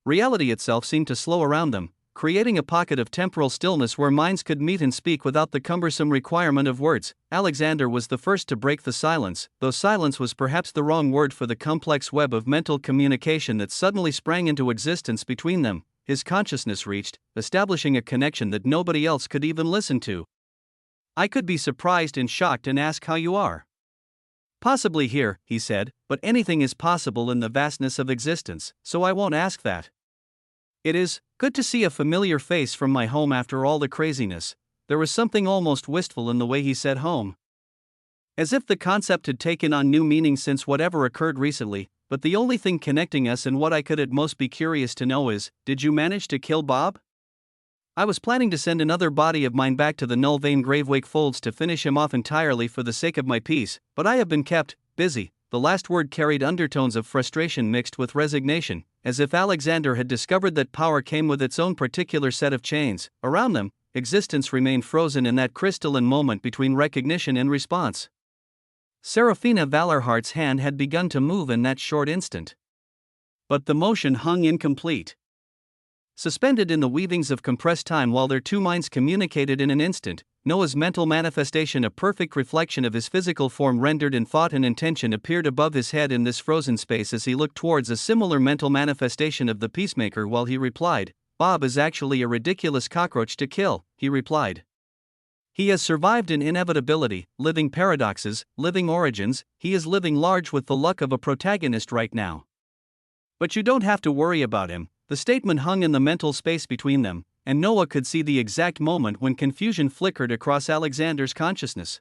Speaker 1: Reality itself seemed to slow around them, creating a pocket of temporal stillness where minds could meet and speak without the cumbersome requirement of words. Alexander was the first to break the silence, though silence was perhaps the wrong word for the complex web of mental communication that suddenly sprang into existence between them. His consciousness reached, establishing a connection that nobody else could even listen to. I could be surprised and shocked and ask how you are. Possibly here, he said, but anything is possible in the vastness of existence, so I won't ask that. It is good to see a familiar face from my home after all the craziness. There was something almost wistful in the way he said home. As if the concept had taken on new meaning since whatever occurred recently. But the only thing connecting us and what I could at most be curious to know is, did you manage to kill Bob? I was planning to send another body of mine back to the Nullvane Gravewake folds to finish him off entirely for the sake of my peace, but I have been kept busy. The last word carried undertones of frustration mixed with resignation, as if Alexander had discovered that power came with its own particular set of chains. Around them, existence remained frozen in that crystalline moment between recognition and response. Serafina Valorhart's hand had begun to move in that short instant. But the motion hung incomplete. Suspended in the weavings of compressed time while their two minds communicated in an instant, Noah's mental manifestation, a perfect reflection of his physical form rendered in thought and intention, appeared above his head in this frozen space as he looked towards a similar mental manifestation of the peacemaker while he replied, "Bob is actually a ridiculous cockroach to kill," he replied. "He has survived an inevitability, living paradoxes, living origins, he is living large with the luck of a protagonist right now. But you don't have to worry about him." The statement hung in the mental space between them, and Noah could see the exact moment when confusion flickered across Alexander's consciousness.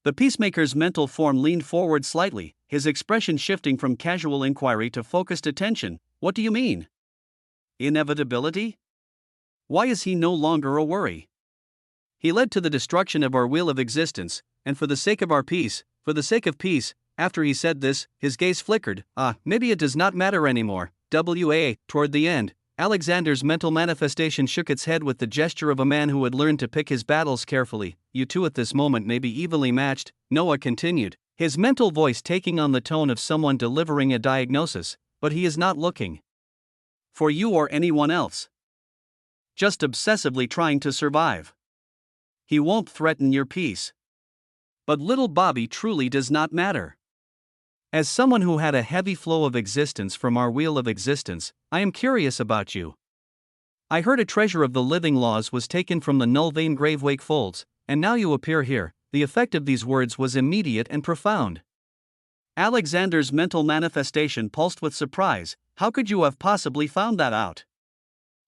Speaker 1: The peacemaker's mental form leaned forward slightly, his expression shifting from casual inquiry to focused attention. "What do you mean? Inevitability? Why is he no longer a worry? He led to the destruction of our wheel of existence, and for the sake of our peace, for the sake of peace." After he said this, his gaze flickered. Maybe it does not matter anymore. Toward the end, Alexander's mental manifestation shook its head with the gesture of a man who had learned to pick his battles carefully. "You two at this moment may be evenly matched," Noah continued, his mental voice taking on the tone of someone delivering a diagnosis, "but he is not looking for you or anyone else. Just obsessively trying to survive. He won't threaten your peace. But little Bobby truly does not matter. As someone who had a heavy flow of existence from our wheel of existence, I am curious about you. I heard a treasure of the living laws was taken from the null vein grave wake folds, and now you appear here." The effect of these words was immediate and profound. Alexander's mental manifestation pulsed with surprise. "How could you have possibly found that out?"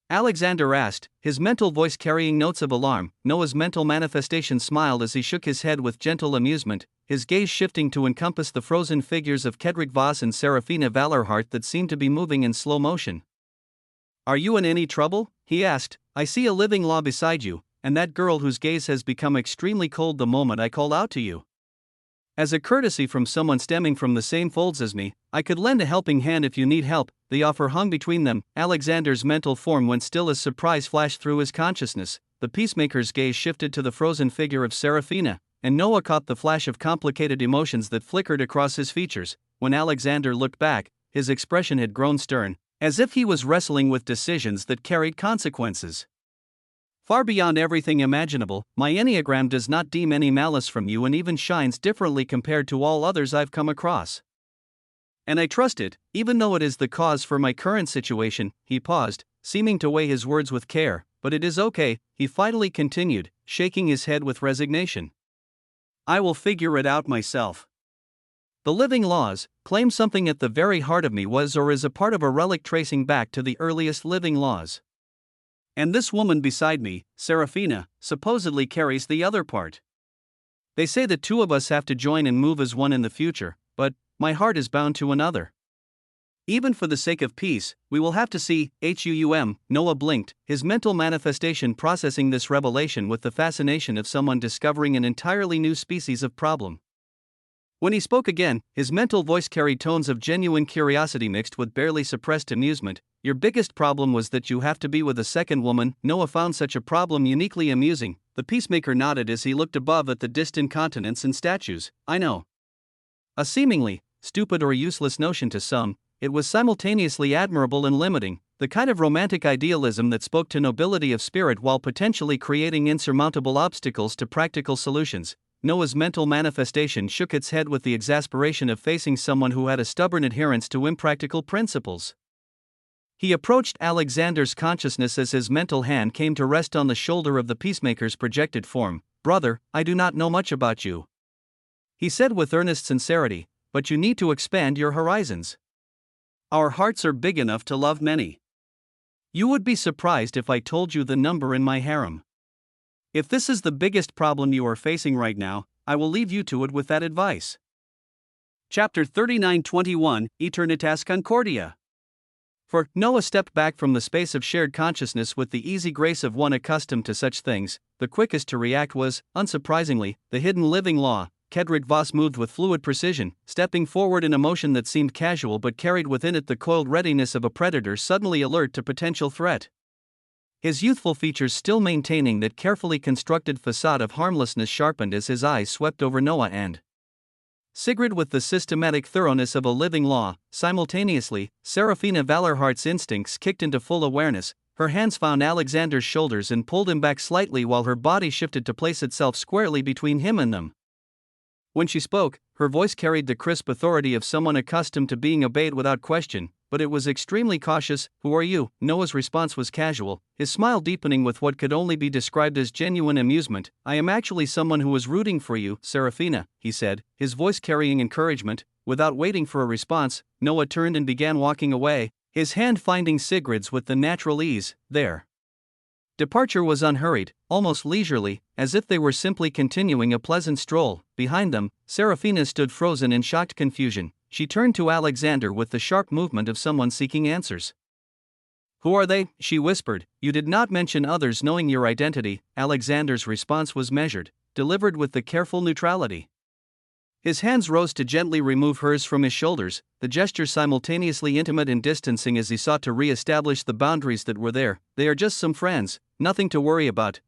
Speaker 1: Alexander asked, his mental voice carrying notes of alarm. Noah's mental manifestation smiled as he shook his head with gentle amusement, his gaze shifting to encompass the frozen figures of Kedrick Voss and Serafina Valorhart that seemed to be moving in slow motion. "Are you in any trouble?" he asked. "I see a living law beside you, and that girl whose gaze has become extremely cold the moment I called out to you. As a courtesy from someone stemming from the same folds as me, I could lend a helping hand if you need help." The offer hung between them. Alexander's mental form went still as surprise flashed through his consciousness. The peacemaker's gaze shifted to the frozen figure of Serafina, and Noah caught the flash of complicated emotions that flickered across his features. When Alexander looked back, his expression had grown stern, as if he was wrestling with decisions that carried consequences. "Far beyond everything imaginable, my Enneagram does not deem any malice from you and even shines differently compared to all others I've come across. And I trust it, even though it is the cause for my current situation." He paused, seeming to weigh his words with care. "But it is okay," he finally continued, shaking his head with resignation. "I will figure it out myself. The living laws claim something at the very heart of me was or is a part of a relic tracing back to the earliest living laws. And this woman beside me, Serafina, supposedly carries the other part. They say that two of us have to join and move as one in the future, but my heart is bound to another. Even for the sake of peace, we will have to see." Noah blinked, his mental manifestation processing this revelation with the fascination of someone discovering an entirely new species of problem. When he spoke again, his mental voice carried tones of genuine curiosity mixed with barely suppressed amusement. "Your biggest problem was that you have to be with a second woman." Noah found such a problem uniquely amusing. The peacemaker nodded as he looked above at the distant continents and statues. "I know. A seemingly stupid or useless notion to some, it was simultaneously admirable and limiting, the kind of romantic idealism that spoke to nobility of spirit while potentially creating insurmountable obstacles to practical solutions." Noah's mental manifestation shook its head with the exasperation of facing someone who had a stubborn adherence to impractical principles. He approached Alexander's consciousness as his mental hand came to rest on the shoulder of the peacemaker's projected form. "Brother, I do not know much about you," he said with earnest sincerity, "but you need to expand your horizons. Our hearts are big enough to love many. You would be surprised if I told you the number in my harem. If this is the biggest problem you are facing right now, I will leave you to it with that advice." Chapter 39:21, Eternitas Concordia. For Noah stepped back from the space of shared consciousness with the easy grace of one accustomed to such things. The quickest to react was, unsurprisingly, the hidden living law. Kedrick Voss moved with fluid precision, stepping forward in a motion that seemed casual but carried within it the coiled readiness of a predator suddenly alert to potential threat. His youthful features still maintaining that carefully constructed facade of harmlessness sharpened as his eyes swept over Noah and Sigrid with the systematic thoroughness of a living law. Simultaneously, Serafina Valorhart's instincts kicked into full awareness. Her hands found Alexander's shoulders and pulled him back slightly while her body shifted to place itself squarely between him and them. When she spoke, her voice carried the crisp authority of someone accustomed to being obeyed without question, but it was extremely cautious. "Who are you?" Noah's response was casual, his smile deepening with what could only be described as genuine amusement. "I am actually someone who was rooting for you, Serafina," he said, his voice carrying encouragement. Without waiting for a response, Noah turned and began walking away, his hand finding Sigrid's with the natural ease. Their departure was unhurried, almost leisurely, as if they were simply continuing a pleasant stroll. Behind them, Serafina stood frozen in shocked confusion. She turned to Alexander with the sharp movement of someone seeking answers. "Who are they?" she whispered. "You did not mention others knowing your identity." Alexander's response was measured, delivered with the careful neutrality. His hands rose to gently remove hers from his shoulders, the gesture simultaneously intimate and distancing as he sought to re-establish the boundaries that were there. "They are just some friends, nothing to worry about."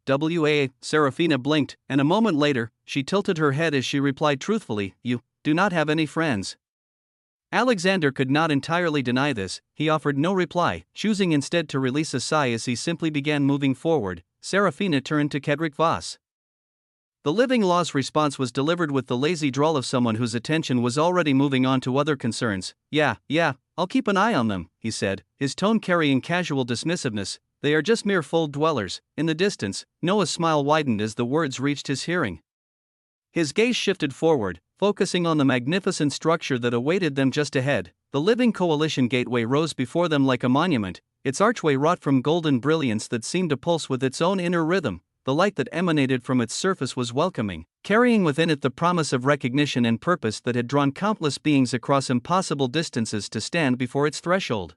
Speaker 1: Serafina blinked, and a moment later, she tilted her head as she replied truthfully, "You do not have any friends." Alexander could not entirely deny this. He offered no reply, choosing instead to release a sigh as he simply began moving forward. Serafina turned to Kedrick Voss. The living law's response was delivered with the lazy drawl of someone whose attention was already moving on to other concerns. Yeah, I'll keep an eye on them," he said, his tone carrying casual dismissiveness. "They are just mere fold dwellers." In the distance, Noah's smile widened as the words reached his hearing. His gaze shifted forward, focusing on the magnificent structure that awaited them just ahead. The living coalition gateway rose before them like a monument, its archway wrought from golden brilliance that seemed to pulse with its own inner rhythm. The light that emanated from its surface was welcoming, carrying within it the promise of recognition and purpose that had drawn countless beings across impossible distances to stand before its threshold.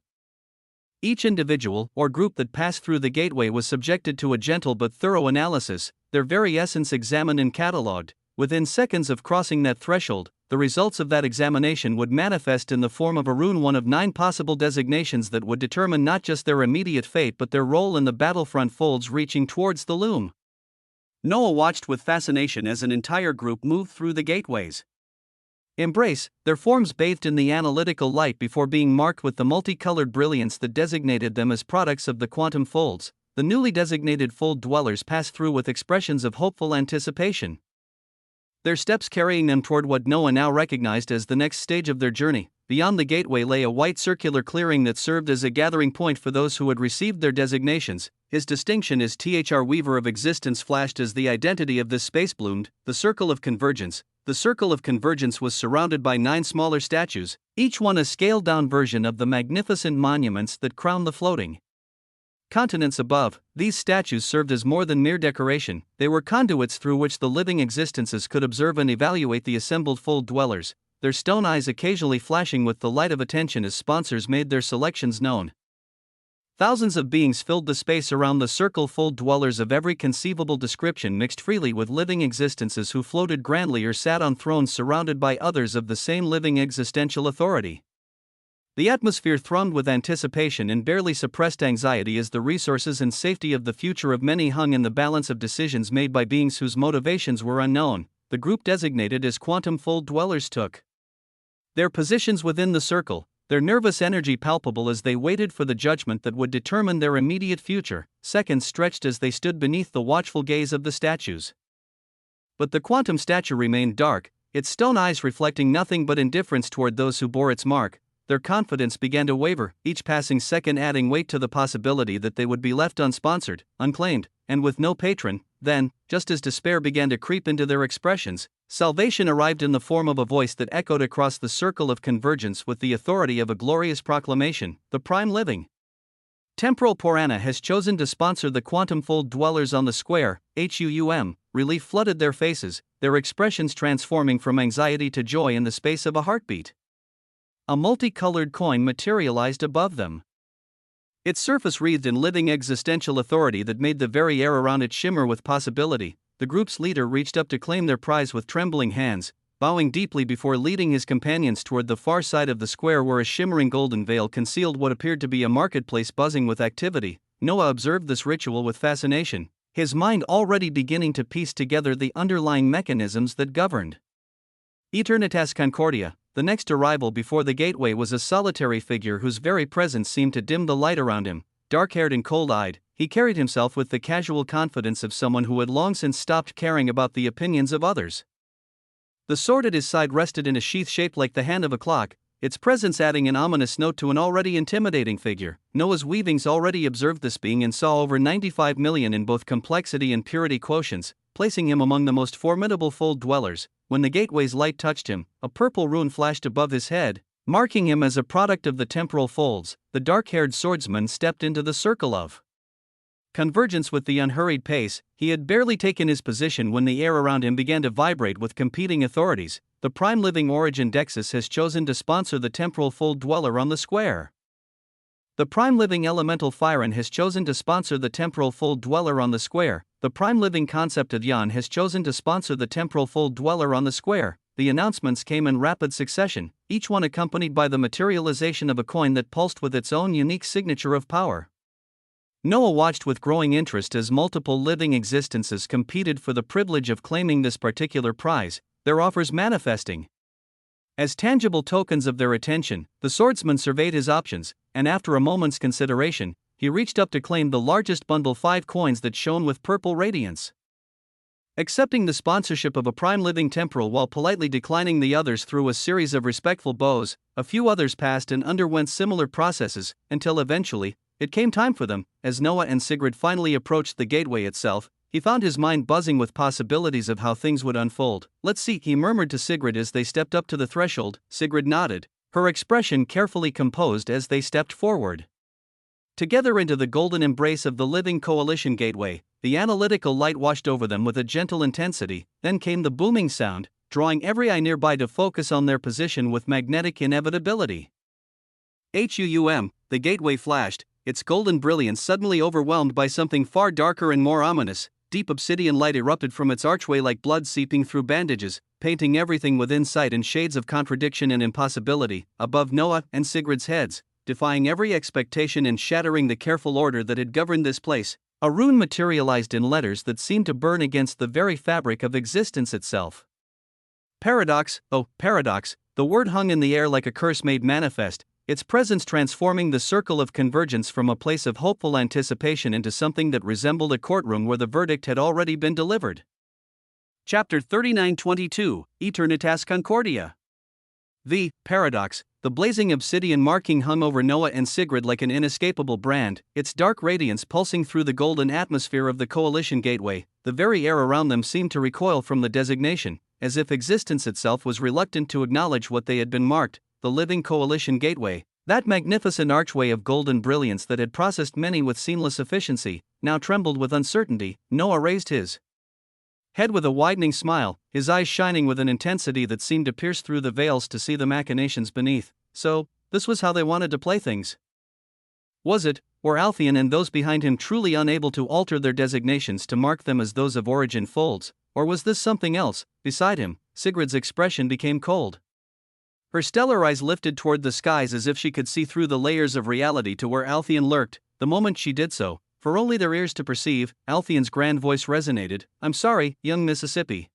Speaker 1: Each individual or group that passed through the gateway was subjected to a gentle but thorough analysis, their very essence examined and catalogued. Within seconds of crossing that threshold, the results of that examination would manifest in the form of a rune, one of 9 possible designations that would determine not just their immediate fate but their role in the battlefront folds reaching towards the loom. Noah watched with fascination as an entire group moved through the gateway's embrace, their forms bathed in the analytical light before being marked with the multicolored brilliance that designated them as products of the quantum folds. The newly designated fold dwellers passed through with expressions of hopeful anticipation, their steps carrying them toward what Noah now recognized as the next stage of their journey. Beyond the gateway lay a white circular clearing that served as a gathering point for those who had received their designations. His distinction as Thr Weaver of Existence flashed as the identity of this space bloomed: the Circle of Convergence. The Circle of Convergence was surrounded by 9 smaller statues, each one a scaled-down version of the magnificent monuments that crown the floating continents above. These statues served as more than mere decoration, they were conduits through which the living existences could observe and evaluate the assembled fold dwellers, their stone eyes occasionally flashing with the light of attention as sponsors made their selections known. Thousands of beings filled the space around the circle, fold dwellers of every conceivable description mixed freely with living existences who floated grandly or sat on thrones surrounded by others of the same living existential authority. The atmosphere thrummed with anticipation and barely suppressed anxiety as the resources and safety of the future of many hung in the balance of decisions made by beings whose motivations were unknown. The group designated as quantum fold dwellers took their positions within the circle, their nervous energy palpable as they waited for the judgment that would determine their immediate future. Seconds stretched as they stood beneath the watchful gaze of the statues. But the quantum statue remained dark, its stone eyes reflecting nothing but indifference toward those who bore its mark. Their confidence began to waver, each passing second adding weight to the possibility that they would be left unsponsored, unclaimed, and with no patron. Then, just as despair began to creep into their expressions, salvation arrived in the form of a voice that echoed across the circle of convergence with the authority of a glorious proclamation: the Prime Living Temporal Purana has chosen to sponsor the quantum fold dwellers on the square. Relief flooded their faces, their expressions transforming from anxiety to joy in the space of a heartbeat. A multicolored coin materialized above them, its surface wreathed in living existential authority that made the very air around it shimmer with possibility. The group's leader reached up to claim their prize with trembling hands, bowing deeply before leading his companions toward the far side of the square where a shimmering golden veil concealed what appeared to be a marketplace buzzing with activity. Noah observed this ritual with fascination, his mind already beginning to piece together the underlying mechanisms that governed Eternitas Concordia, the next arrival before the gateway, was a solitary figure whose very presence seemed to dim the light around him. Dark-haired and cold-eyed, he carried himself with the casual confidence of someone who had long since stopped caring about the opinions of others. The sword at his side rested in a sheath shaped like the hand of a clock, its presence adding an ominous note to an already intimidating figure. Noah's weavings already observed this being and saw over 95 million in both complexity and purity quotients, placing him among the most formidable fold dwellers. When the gateway's light touched him, a purple rune flashed above his head, marking him as a product of the temporal folds. The dark-haired swordsman stepped into the circle of convergence with the unhurried pace. He had barely taken his position when the air around him began to vibrate with competing authorities. The prime living origin Dexus has chosen to sponsor the temporal fold dweller on the square. The prime living elemental Phyron has chosen to sponsor the temporal fold dweller on the square. The prime living concept Adyan has chosen to sponsor the temporal fold dweller on the square. The announcements came in rapid succession, each one accompanied by the materialization of a coin that pulsed with its own unique signature of power. Noah watched with growing interest as multiple living existences competed for the privilege of claiming this particular prize, their offers manifesting as tangible tokens of their attention. The swordsman surveyed his options, and after a moment's consideration, he reached up to claim the largest bundle, 5 coins that shone with purple radiance. Accepting the sponsorship of a prime living temporal while politely declining the others through a series of respectful bows, a few others passed and underwent similar processes, until eventually, it came time for them. As Noah and Sigrid finally approached the gateway itself, he found his mind buzzing with possibilities of how things would unfold. "Let's see," he murmured to Sigrid as they stepped up to the threshold. Sigrid nodded, her expression carefully composed as they stepped forward together into the golden embrace of the living coalition gateway. The analytical light washed over them with a gentle intensity, then came the booming sound, drawing every eye nearby to focus on their position with magnetic inevitability. The gateway flashed, its golden brilliance suddenly overwhelmed by something far darker and more ominous. Deep obsidian light erupted from its archway like blood seeping through bandages, painting everything within sight in shades of contradiction and impossibility. Above Noah and Sigrid's heads, defying every expectation and shattering the careful order that had governed this place, a rune materialized in letters that seemed to burn against the very fabric of existence itself. Paradox, oh, paradox, the word hung in the air like a curse made manifest, its presence transforming the circle of convergence from a place of hopeful anticipation into something that resembled a courtroom where the verdict had already been delivered. Chapter 39:22, Eternitas Concordia. The paradox, the blazing obsidian marking hung over Noah and Sigrid like an inescapable brand, its dark radiance pulsing through the golden atmosphere of the coalition gateway. The very air around them seemed to recoil from the designation, as if existence itself was reluctant to acknowledge what they had been marked. The living coalition gateway, that magnificent archway of golden brilliance that had processed many with seamless efficiency, now trembled with uncertainty. Noah raised his head with a widening smile, his eyes shining with an intensity that seemed to pierce through the veils to see the machinations beneath. So, this was how they wanted to play things. Was it, or Altheon and those behind him truly unable to alter their designations to mark them as those of origin folds, or was this something else? Beside him, Sigrid's expression became cold. Her stellar eyes lifted toward the skies as if she could see through the layers of reality to where Altheon lurked. The moment she did so, for only their ears to perceive, Altheon's grand voice resonated. "I'm sorry, young Mississippi.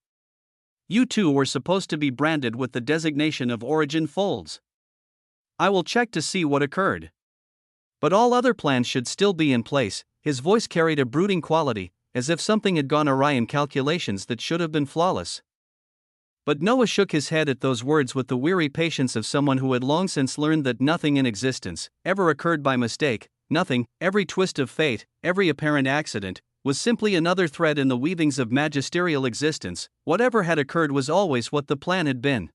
Speaker 1: You too were supposed to be branded with the designation of origin folds. I will check to see what occurred. But all other plans should still be in place." His voice carried a brooding quality, as if something had gone awry in calculations that should have been flawless. But Noah shook his head at those words with the weary patience of someone who had long since learned that nothing in existence ever occurred by mistake. Nothing, every twist of fate, every apparent accident, was simply another thread in the weavings of magisterial existence. Whatever had occurred was always what the plan had been.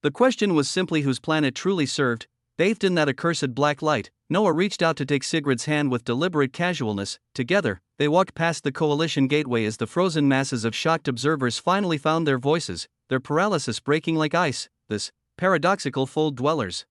Speaker 1: The question was simply whose plan it truly served. Bathed in that accursed black light, Noah reached out to take Sigrid's hand with deliberate casualness. Together, they walked past the coalition gateway as the frozen masses of shocked observers finally found their voices, their paralysis breaking like ice. This paradoxical fold dwellers.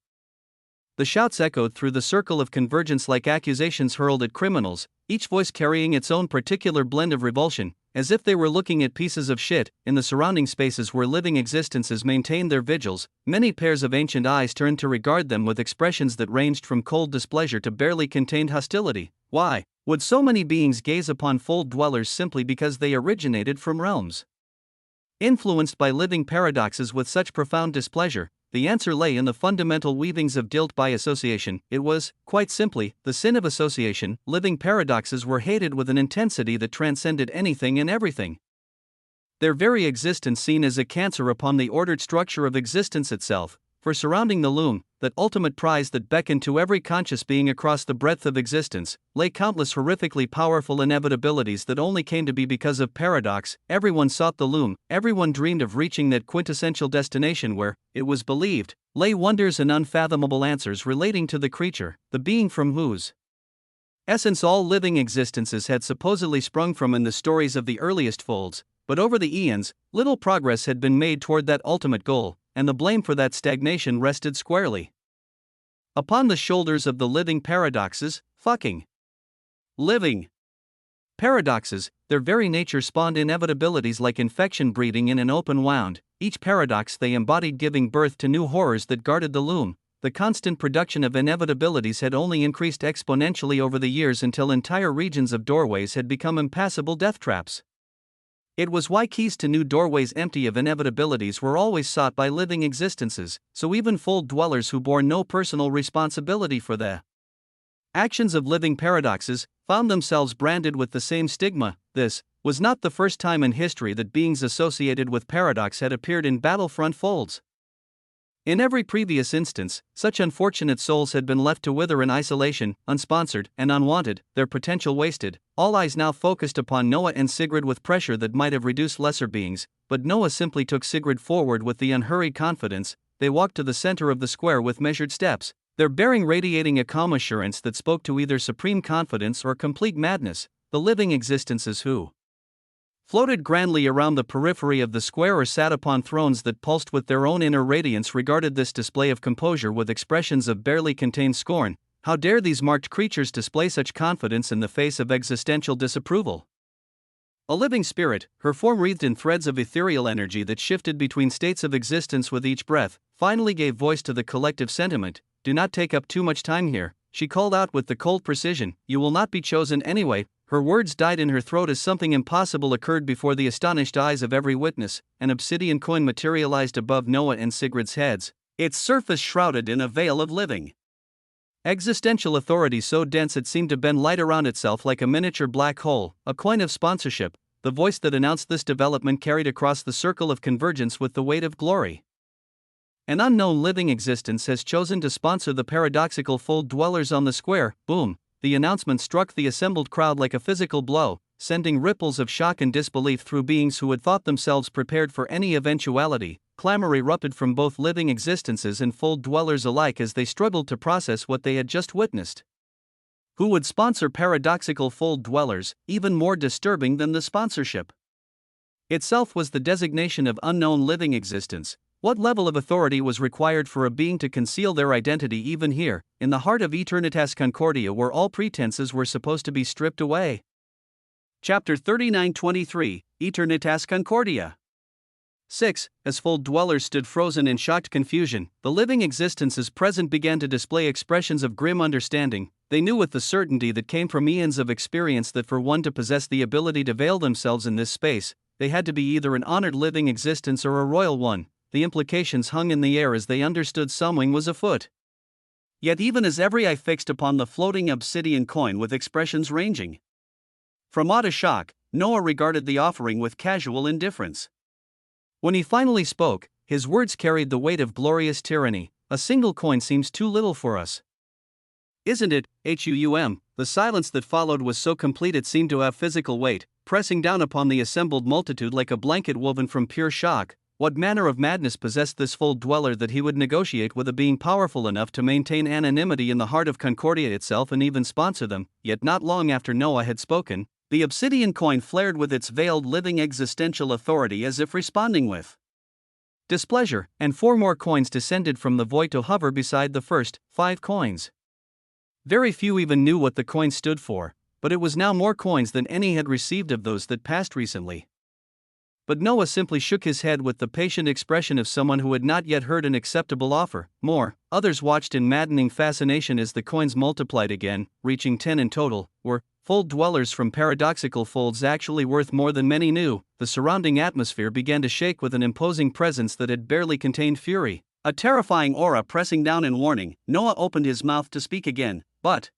Speaker 1: The shouts echoed through the circle of convergence like accusations hurled at criminals, each voice carrying its own particular blend of revulsion, as if they were looking at pieces of shit. In the surrounding spaces where living existences maintained their vigils, many pairs of ancient eyes turned to regard them with expressions that ranged from cold displeasure to barely contained hostility. Why would so many beings gaze upon fold dwellers simply because they originated from realms Influenced by living paradoxes with such profound displeasure, the answer lay in the fundamental weavings of guilt by association. It was, quite simply, the sin of association. Living paradoxes were hated with an intensity that transcended anything and everything. Their very existence seen as a cancer upon the ordered structure of existence itself, for surrounding the loom, that ultimate prize that beckoned to every conscious being across the breadth of existence, lay countless horrifically powerful inevitabilities that only came to be because of paradox. Everyone sought the loom, everyone dreamed of reaching that quintessential destination where, it was believed, lay wonders and unfathomable answers relating to the creature, the being from whose essence all living existences had supposedly sprung from in the stories of the earliest folds. But over the eons, little progress had been made toward that ultimate goal, and the blame for that stagnation rested squarely upon the shoulders of the living paradoxes. Living paradoxes, their very nature spawned inevitabilities like infection breeding in an open wound. Each paradox they embodied giving birth to new horrors that guarded the loom. The constant production of inevitabilities had only increased exponentially over the years until entire regions of doorways had become impassable death traps. It was why keys to new doorways empty of inevitabilities were always sought by living existences, so even fold dwellers who bore no personal responsibility for the actions of living paradoxes found themselves branded with the same stigma. This was not the first time in history that beings associated with paradox had appeared in battlefront folds. In every previous instance, such unfortunate souls had been left to wither in isolation, unsponsored and unwanted, their potential wasted. All eyes now focused upon Noah and Sigrid with pressure that might have reduced lesser beings, but Noah simply took Sigrid forward with the unhurried confidence. They walked to the center of the square with measured steps, their bearing radiating a calm assurance that spoke to either supreme confidence or complete madness. The living existences who floated grandly around the periphery of the square or sat upon thrones that pulsed with their own inner radiance regarded this display of composure with expressions of barely contained scorn. How dare these marked creatures display such confidence in the face of existential disapproval? A living spirit, her form wreathed in threads of ethereal energy that shifted between states of existence with each breath, finally gave voice to the collective sentiment. Do not take up too much time here, she called out with the cold precision. You will not be chosen anyway. Her words died in her throat as something impossible occurred before the astonished eyes of every witness. An obsidian coin materialized above Noah and Sigrid's heads, its surface shrouded in a veil of living existential authority so dense it seemed to bend light around itself like a miniature black hole. A coin of sponsorship, the voice that announced this development carried across the circle of convergence with the weight of glory. An unknown living existence has chosen to sponsor the paradoxical fold dwellers on the square. Boom! The announcement struck the assembled crowd like a physical blow, sending ripples of shock and disbelief through beings who had thought themselves prepared for any eventuality. Clamor erupted from both living existences and fold dwellers alike as they struggled to process what they had just witnessed. Who would sponsor paradoxical fold dwellers? Even more disturbing than the sponsorship itself was the designation of unknown living existence. What level of authority was required for a being to conceal their identity even here, in the heart of Aeternitas Concordia where all pretenses were supposed to be stripped away? Chapter 39:23, Aeternitas Concordia. 6. As fold dwellers stood frozen in shocked confusion, the living existences present began to display expressions of grim understanding. They knew with the certainty that came from eons of experience that for one to possess the ability to veil themselves in this space, they had to be either an honored living existence or a royal one. The implications hung in the air as they understood something was afoot. Yet even as every eye fixed upon the floating obsidian coin with expressions ranging from awe to shock, Noah regarded the offering with casual indifference. When he finally spoke, his words carried the weight of glorious tyranny. A single coin seems too little for us. Isn't it, Huum? The silence that followed was so complete it seemed to have physical weight, pressing down upon the assembled multitude like a blanket woven from pure shock. What manner of madness possessed this fold dweller that he would negotiate with a being powerful enough to maintain anonymity in the heart of Concordia itself and even sponsor them? Yet not long after Noah had spoken, the obsidian coin flared with its veiled living existential authority as if responding with displeasure, and 4 more coins descended from the void to hover beside the first 5 coins. Very few even knew what the coins stood for, but it was now more coins than any had received of those that passed recently. But Noah simply shook his head with the patient expression of someone who had not yet heard an acceptable offer. Others watched in maddening fascination as the coins multiplied again, reaching 10 in total. Were fold dwellers from paradoxical folds actually worth more than many knew? The surrounding atmosphere began to shake with an imposing presence that had barely contained fury, a terrifying aura pressing down in warning. Noah opened his mouth to speak again, but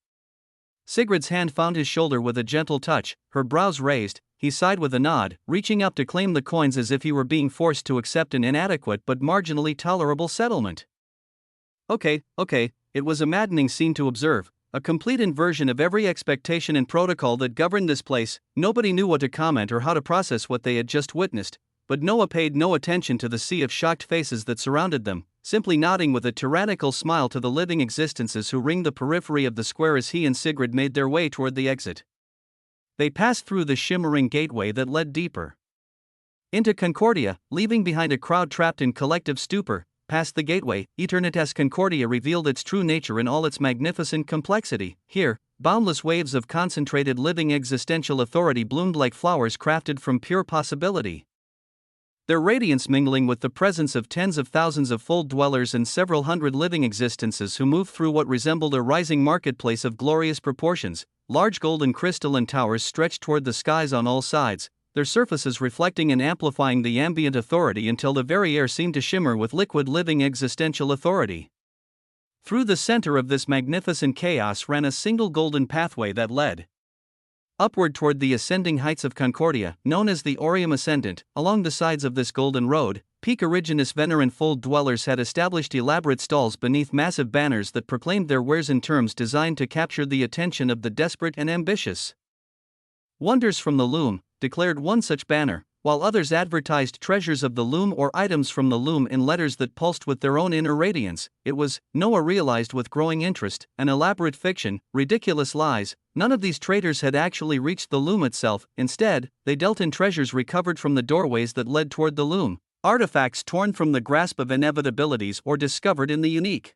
Speaker 1: Sigrid's hand found his shoulder with a gentle touch. Her brows raised. He sighed with a nod, reaching up to claim the coins as if he were being forced to accept an inadequate but marginally tolerable settlement. Okay, it was a maddening scene to observe, a complete inversion of every expectation and protocol that governed this place. Nobody knew what to comment or how to process what they had just witnessed, but Noah paid no attention to the sea of shocked faces that surrounded them, simply nodding with a tyrannical smile to the living existences who ringed the periphery of the square as he and Sigrid made their way toward the exit. They passed through the shimmering gateway that led deeper into Concordia, leaving behind a crowd trapped in collective stupor. Past the gateway, Eternitas Concordia revealed its true nature in all its magnificent complexity. Here, boundless waves of concentrated living existential authority bloomed like flowers crafted from pure possibility, their radiance mingling with the presence of tens of thousands of fold dwellers and several hundred living existences who moved through what resembled a rising marketplace of glorious proportions. Large golden crystalline towers stretched toward the skies on all sides, their surfaces reflecting and amplifying the ambient authority until the very air seemed to shimmer with liquid living existential authority. Through the center of this magnificent chaos ran a single golden pathway that led upward toward the ascending heights of Concordia, known as the Aureum Ascendant. Along the sides of this golden road, peak Originus Veneran fold dwellers had established elaborate stalls beneath massive banners that proclaimed their wares in terms designed to capture the attention of the desperate and ambitious. Wonders from the loom, declared one such banner, while others advertised treasures of the loom or items from the loom in letters that pulsed with their own inner radiance. It was, Noah realized with growing interest, an elaborate fiction, ridiculous lies. None of these traders had actually reached the loom itself. Instead, they dealt in treasures recovered from the doorways that led toward the loom, artifacts torn from the grasp of inevitabilities or discovered in the unique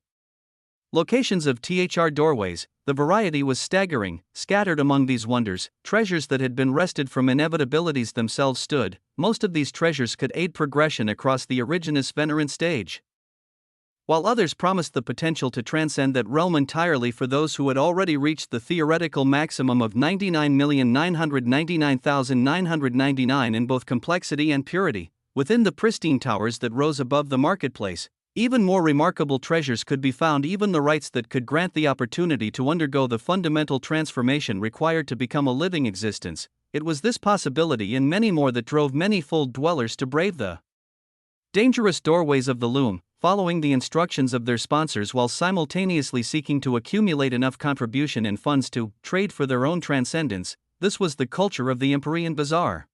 Speaker 1: locations of doorways. The variety was staggering. Scattered among these wonders, treasures that had been wrested from inevitabilities themselves stood. Most of these treasures could aid progression across the Originus Veneran stage, while others promised the potential to transcend that realm entirely for those who had already reached the theoretical maximum of 99,999,999 in both complexity and purity. Within the pristine towers that rose above the marketplace, even more remarkable treasures could be found, even the rites that could grant the opportunity to undergo the fundamental transformation required to become a living existence. It was this possibility and many more that drove many fold dwellers to brave the dangerous doorways of the loom, following the instructions of their sponsors while simultaneously seeking to accumulate enough contribution and funds to trade for their own transcendence. This was the culture of the Empyrean Bazaar,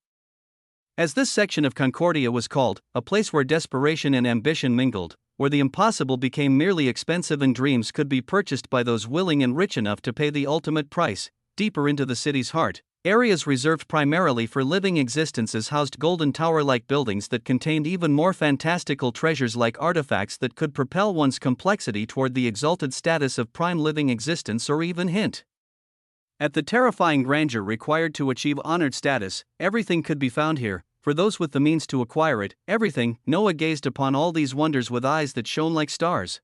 Speaker 1: as this section of Concordia was called, a place where desperation and ambition mingled, where the impossible became merely expensive and dreams could be purchased by those willing and rich enough to pay the ultimate price. Deeper into the city's heart, areas reserved primarily for living existences housed golden tower-like buildings that contained even more fantastical treasures, like artifacts that could propel one's complexity toward the exalted status of prime living existence or even hint at the terrifying grandeur required to achieve honored status. Everything could be found here, for those with the means to acquire it. Everything. Noah gazed upon all these wonders with eyes that shone like stars.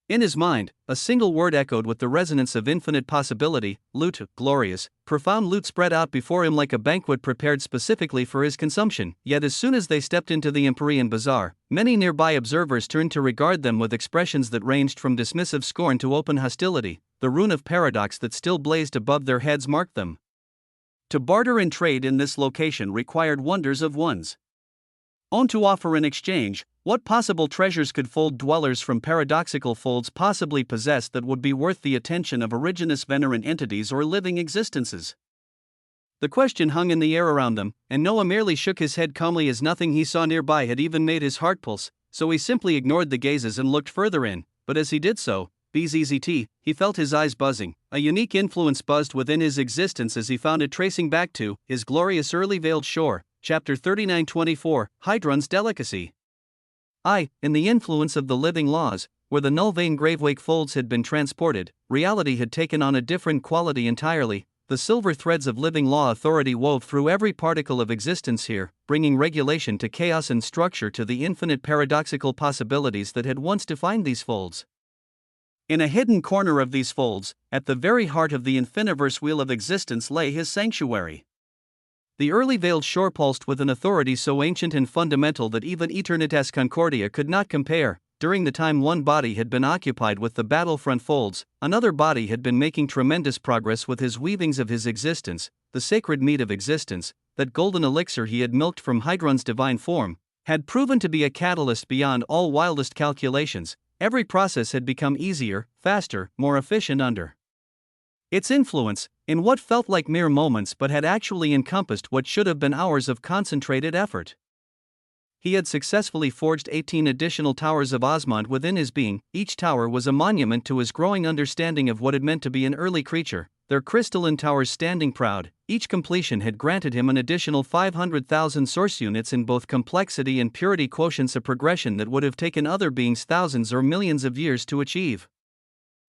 Speaker 1: In his mind, a single word echoed with the resonance of infinite possibility: loot. Glorious, profound loot spread out before him like a banquet prepared specifically for his consumption. Yet as soon as they stepped into the Empyrean Bazaar, many nearby observers turned to regard them with expressions that ranged from dismissive scorn to open hostility. The rune of paradox that still blazed above their heads marked them. To barter and trade in this location required wonders of one's own to offer in exchange. What possible treasures could fold dwellers from paradoxical folds possibly possess that would be worth the attention of Originus Veneran entities or living existences? The question hung in the air around them, and Noah merely shook his head calmly, as nothing he saw nearby had even made his heart pulse, so he simply ignored the gazes and looked further in. But as he did so, bzzzt, he felt his eyes buzzing. A unique influence buzzed within his existence as he found it tracing back to his glorious early veiled shore. Chapter 39:24, Hydron's Delicacy. In the influence of the living laws, where the null vein gravewake folds had been transported, reality had taken on a different quality entirely. the silver threads of living law authority wove through every particle of existence here, bringing regulation to chaos and structure to the infinite paradoxical possibilities that had once defined these folds. In a hidden corner of these folds, at the very heart of the infiniverse wheel of existence lay his sanctuary. The early veiled shore pulsed with an authority so ancient and fundamental that even Aeternitas Concordia could not compare. During the time one body had been occupied with the battlefront folds, another body had been making tremendous progress with his weavings of his existence, the sacred meat of existence, that golden elixir he had milked from Hydron's divine form, had proven to be a catalyst beyond all wildest calculations. Every process had become easier, faster, more efficient under its influence, in what felt like mere moments but had actually encompassed what should have been hours of concentrated effort. He had successfully forged 18 additional towers of Osmond within his being. Each tower was a monument to his growing understanding of what it meant to be an early creature, their crystalline towers standing proud. Each completion had granted him an additional 500,000 source units in both complexity and purity quotients, a progression that would have taken other beings thousands or millions of years to achieve.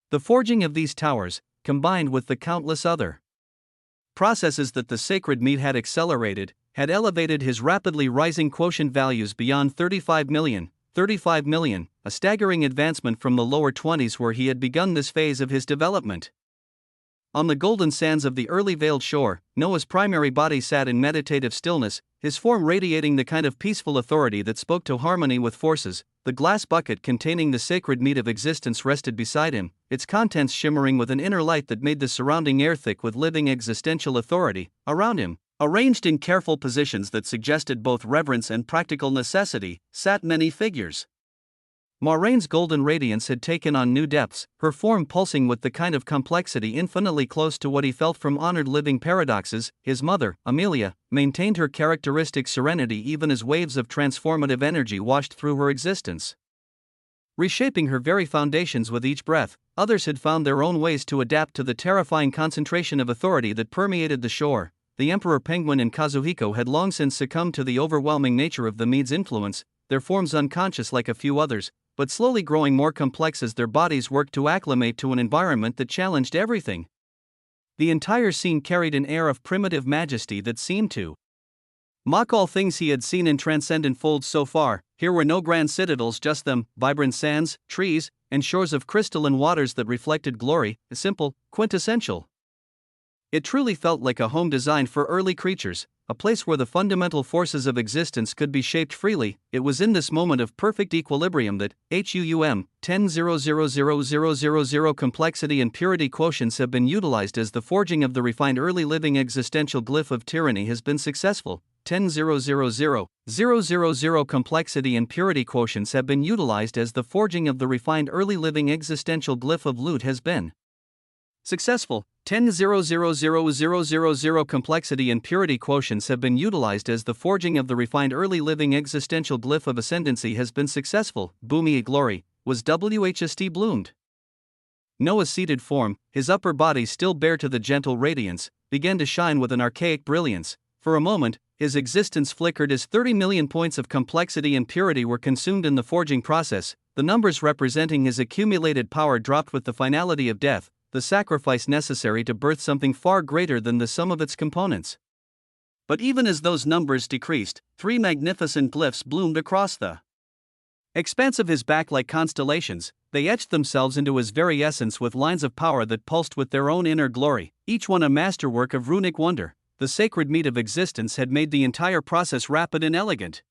Speaker 1: The forging of these towers, combined with the countless other processes that the sacred meat had accelerated, had elevated his rapidly rising quotient values beyond 35 million, a staggering advancement from the lower 20s where he had begun this phase of his development. On the golden sands of the early veiled shore, Noah's primary body sat in meditative stillness, his form radiating the kind of peaceful authority that spoke to harmony with forces. The glass bucket containing the sacred meat of existence rested beside him, its contents shimmering with an inner light that made the surrounding air thick with living existential authority. Around him, arranged in careful positions that suggested both reverence and practical necessity, sat many figures. Moraine's golden radiance had taken on new depths, her form pulsing with the kind of complexity infinitely close to what he felt from honored living paradoxes. His mother, Amelia, maintained her characteristic serenity even as waves of transformative energy washed through her existence, reshaping her very foundations with each breath. Others had found their own ways to adapt to the terrifying concentration of authority that permeated the shore. The Emperor Penguin and Kazuhiko had long since succumbed to the overwhelming nature of the mead's influence, their forms unconscious like a few others, but slowly growing more complex as their bodies worked to acclimate to an environment that challenged everything. The entire scene carried an air of primitive majesty that seemed to mock all things he had seen in transcendent folds so far. Here were no grand citadels, just them, vibrant sands, trees, and shores of crystalline waters that reflected glory, simple, quintessential. It truly felt like a home designed for early creatures, a place where the fundamental forces of existence could be shaped freely. It was in this moment of perfect equilibrium that HUUM 10,000,000 complexity and purity quotients have been utilized as the forging of the refined early living existential glyph of tyranny has been successful. 10,000,000 complexity and purity quotients have been utilized as the forging of the refined early living existential glyph of loot has been successful. 10,000,000 complexity and purity quotients have been utilized as the forging of the refined early living existential glyph of ascendancy has been successful. Boomy glory, was WHST bloomed. Noah's seated form, his upper body still bare to the gentle radiance, began to shine with an archaic brilliance. For a moment, his existence flickered as 30 million points of complexity and purity were consumed in the forging process. The numbers representing his accumulated power dropped with the finality of death, the sacrifice necessary to birth something far greater than the sum of its components. But even as those numbers decreased, 3 magnificent glyphs bloomed across the expanse of his back like constellations. They etched themselves into his very essence with lines of power that pulsed with their own inner glory, each one a masterwork of runic wonder. The sacred meat of existence had made the entire process rapid and elegant,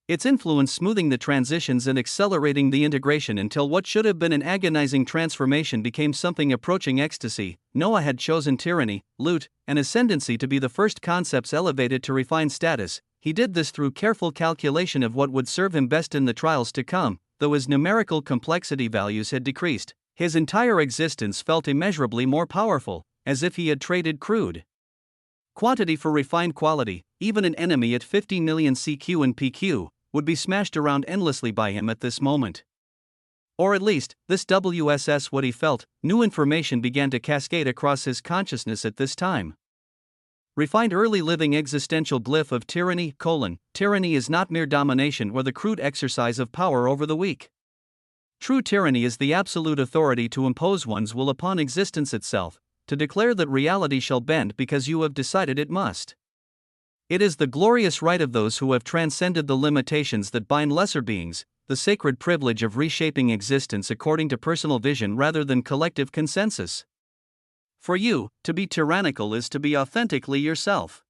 Speaker 1: its influence smoothing the transitions and accelerating the integration until what should have been an agonizing transformation became something approaching ecstasy. Noah had chosen tyranny, loot, and ascendancy to be the first concepts elevated to refined status. He did this through careful calculation of what would serve him best in the trials to come. Though his numerical complexity values had decreased, his entire existence felt immeasurably more powerful, as if he had traded crude quantity for refined quality. Even an enemy at 50 million CQ and PQ would be smashed around endlessly by him at this moment. Or at least, this WSS what he felt. New information began to cascade across his consciousness at this time. Refined early living existential glyph of tyranny: tyranny is not mere domination or the crude exercise of power over the weak. True tyranny is the absolute authority to impose one's will upon existence itself, to declare that reality shall bend because you have decided it must. It is the glorious right of those who have transcended the limitations that bind lesser beings, the sacred privilege of reshaping existence according to personal vision rather than collective consensus. For you, to be tyrannical is to be authentically yourself,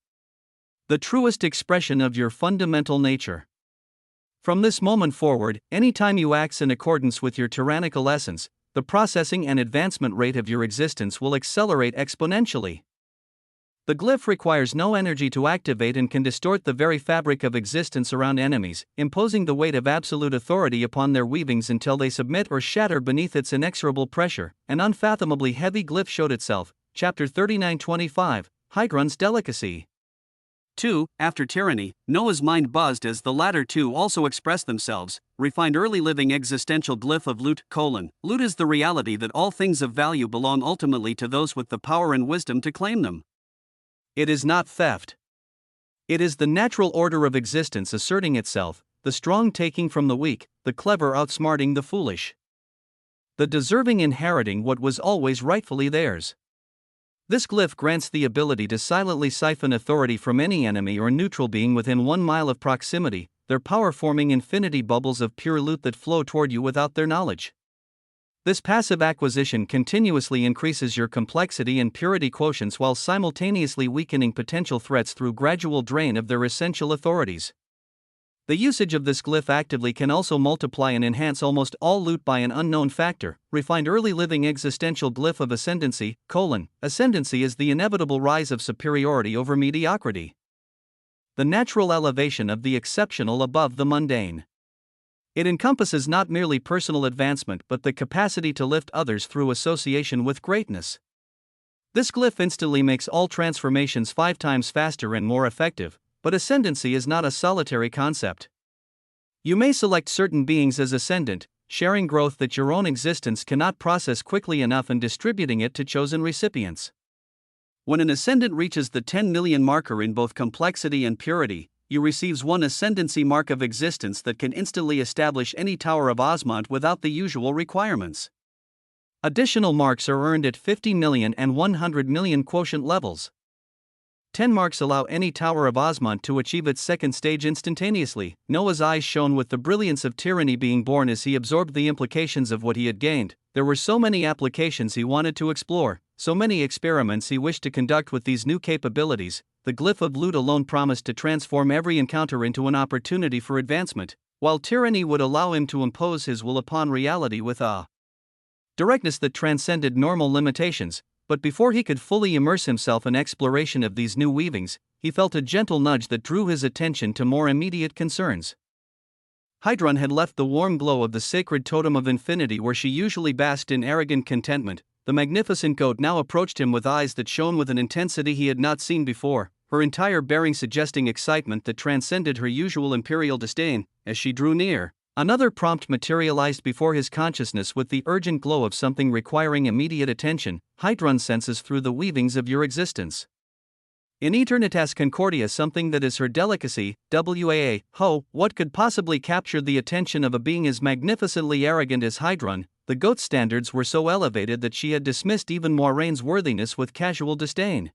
Speaker 1: the truest expression of your fundamental nature. From this moment forward, any time you act in accordance with your tyrannical essence, the processing and advancement rate of your existence will accelerate exponentially. The glyph requires no energy to activate and can distort the very fabric of existence around enemies, imposing the weight of absolute authority upon their weavings until they submit or shatter beneath its inexorable pressure. An unfathomably heavy glyph showed itself. Chapter 39:25, Hydrun's Delicacy. 2. After tyranny, Noah's mind buzzed as the latter two also expressed themselves. Refined early living existential glyph of loot: loot is the reality that all things of value belong ultimately to those with the power and wisdom to claim them. It is not theft. It is the natural order of existence asserting itself, the strong taking from the weak, the clever outsmarting the foolish, the deserving inheriting what was always rightfully theirs. This glyph grants the ability to silently siphon authority from any enemy or neutral being within 1 mile of proximity, their power forming infinity bubbles of pure loot that flow toward you without their knowledge. This passive acquisition continuously increases your complexity and purity quotients while simultaneously weakening potential threats through gradual drain of their essential authorities. The usage of this glyph actively can also multiply and enhance almost all loot by an unknown factor. Refined early living existential glyph of ascendancy: ascendancy is the inevitable rise of superiority over mediocrity, the natural elevation of the exceptional above the mundane. It encompasses not merely personal advancement but the capacity to lift others through association with greatness. This glyph instantly makes all transformations 5 times faster and more effective, but ascendancy is not a solitary concept. You may select certain beings as ascendant, sharing growth that your own existence cannot process quickly enough and distributing it to chosen recipients. When an ascendant reaches the 10 million marker in both complexity and purity, you receives one ascendancy mark of existence that can instantly establish any Tower of Osmont without the usual requirements. Additional marks are earned at 50 million and 100 million quotient levels. 10 marks allow any Tower of Osmont to achieve its second stage instantaneously. Noah's eyes shone with the brilliance of tyranny being born as he absorbed the implications of what he had gained. There were so many applications he wanted to explore, so many experiments he wished to conduct with these new capabilities. The glyph of loot alone promised to transform every encounter into an opportunity for advancement, while tyranny would allow him to impose his will upon reality with a directness that transcended normal limitations. But before he could fully immerse himself in exploration of these new weavings, he felt a gentle nudge that drew his attention to more immediate concerns. Hydrun had left the warm glow of the sacred totem of infinity where she usually basked in arrogant contentment. The magnificent goat now approached him with eyes that shone with an intensity he had not seen before, her entire bearing suggesting excitement that transcended her usual imperial disdain. As she drew near, another prompt materialized before his consciousness with the urgent glow of something requiring immediate attention. Hydrun senses through the weavings of your existence. In Eternitas Concordia, something that is her delicacy. What could possibly capture the attention of a being as magnificently arrogant as Hydrun? The goat's standards were so elevated that she had dismissed even Moiraine's worthiness with casual disdain.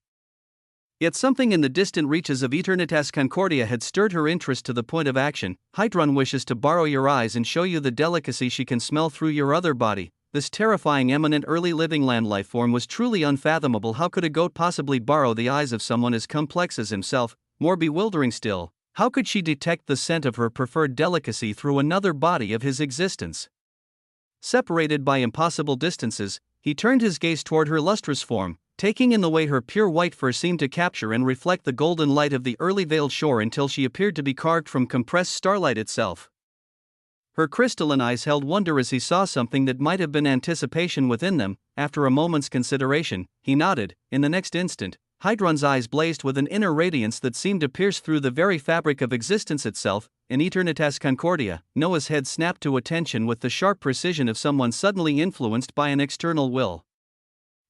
Speaker 1: Yet something in the distant reaches of Eternitas Concordia had stirred her interest to the point of action. Hydrun wishes to borrow your eyes and show you the delicacy she can smell through your other body. This terrifying eminent early living land life form was truly unfathomable. How could a goat possibly borrow the eyes of someone as complex as himself? More bewildering still, how could she detect the scent of her preferred delicacy through another body of his existence? Separated by impossible distances, he turned his gaze toward her lustrous form, taking in the way her pure white fur seemed to capture and reflect the golden light of the early veiled shore until she appeared to be carved from compressed starlight itself. Her crystalline eyes held wonder as he saw something that might have been anticipation within them. After a moment's consideration, he nodded. In the next instant, Hydrun's eyes blazed with an inner radiance that seemed to pierce through the very fabric of existence itself. In Eternitas Concordia, Noah's head snapped to attention with the sharp precision of someone suddenly influenced by an external will.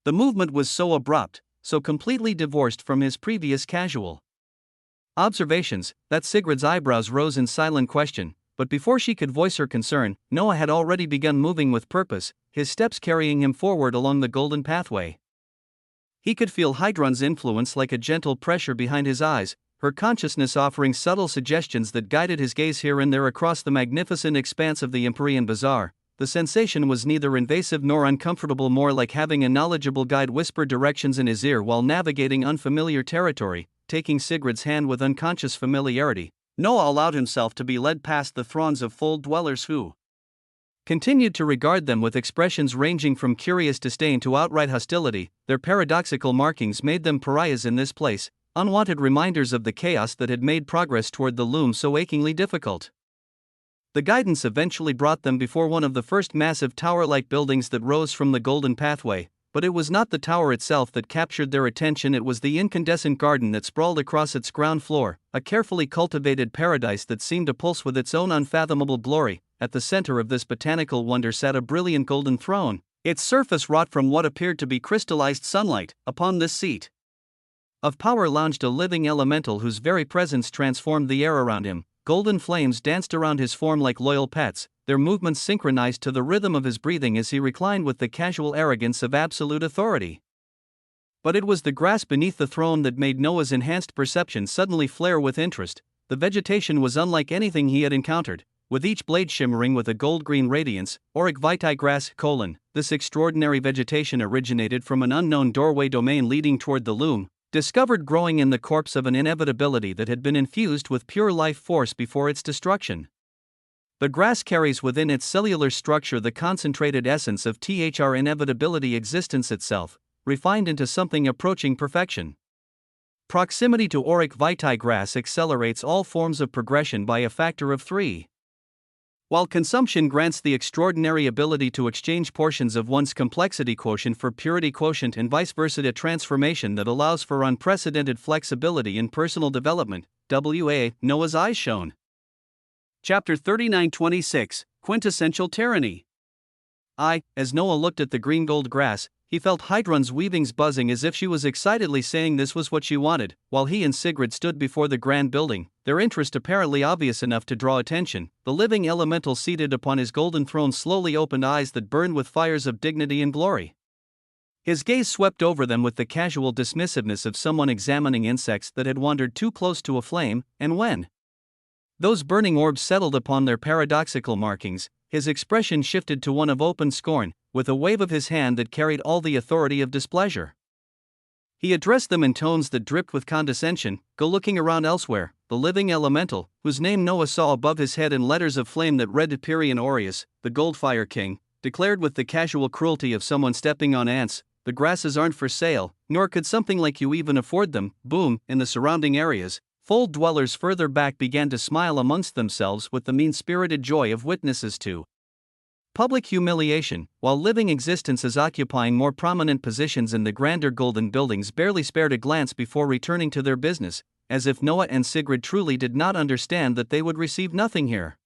Speaker 1: The movement was so abrupt, so completely divorced from his previous casual observations, that Sigrid's eyebrows rose in silent question. But before she could voice her concern, Noah had already begun moving with purpose, his steps carrying him forward along the golden pathway. He could feel Hydron's influence like a gentle pressure behind his eyes, her consciousness offering subtle suggestions that guided his gaze here and there across the magnificent expanse of the Empyrean Bazaar. The sensation was neither invasive nor uncomfortable, more like having a knowledgeable guide whisper directions in his ear while navigating unfamiliar territory. Taking Sigrid's hand with unconscious familiarity, Noah allowed himself to be led past the throngs of fold dwellers who continued to regard them with expressions ranging from curious disdain to outright hostility. Their paradoxical markings made them pariahs in this place, unwanted reminders of the chaos that had made progress toward the loom so achingly difficult. The guidance eventually brought them before one of the first massive tower-like buildings that rose from the golden pathway, but it was not the tower itself that captured their attention, it was the incandescent garden that sprawled across its ground floor, a carefully cultivated paradise that seemed to pulse with its own unfathomable glory. At the center of this botanical wonder sat a brilliant golden throne, its surface wrought from what appeared to be crystallized sunlight. Upon this seat of power lounged a living elemental whose very presence transformed the air around him. Golden flames danced around his form like loyal pets, their movements synchronized to the rhythm of his breathing as he reclined with the casual arrogance of absolute authority. But it was the grass beneath the throne that made Noah's enhanced perception suddenly flare with interest. The vegetation was unlike anything he had encountered, with each blade shimmering with a gold-green radiance. Auric vitae grass: this extraordinary vegetation originated from an unknown doorway domain leading toward the loom, discovered growing in the corpse of an inevitability that had been infused with pure life force before its destruction. The grass carries within its cellular structure the concentrated essence of inevitability, existence itself, refined into something approaching perfection. Proximity to Auric vitae grass accelerates all forms of progression by a factor of 3. While consumption grants the extraordinary ability to exchange portions of one's complexity quotient for purity quotient and vice versa, a transformation that allows for unprecedented flexibility in personal development. Noah's eyes shone. Chapter 39:26, Quintessential Tyranny. As Noah looked at the green gold grass, he felt Hydron's weavings buzzing as if she was excitedly saying this was what she wanted. While he and Sigrid stood before the grand building, their interest apparently obvious enough to draw attention, the living elemental seated upon his golden throne slowly opened eyes that burned with fires of dignity and glory. His gaze swept over them with the casual dismissiveness of someone examining insects that had wandered too close to a flame, and when those burning orbs settled upon their paradoxical markings, his expression shifted to one of open scorn, with a wave of his hand that carried all the authority of displeasure. He addressed them in tones that dripped with condescension. Go looking around elsewhere. The living elemental, whose name Noah saw above his head in letters of flame that read Empyrean Aureus, the Goldfire King, declared with the casual cruelty of someone stepping on ants, the grasses aren't for sale, nor could something like you even afford them. Boom. In the surrounding areas, fold dwellers further back began to smile amongst themselves with the mean-spirited joy of witnesses to public humiliation, while living existences occupying more prominent positions in the grander golden buildings barely spared a glance before returning to their business, as if Noah and Sigrid truly did not understand that they would receive nothing here.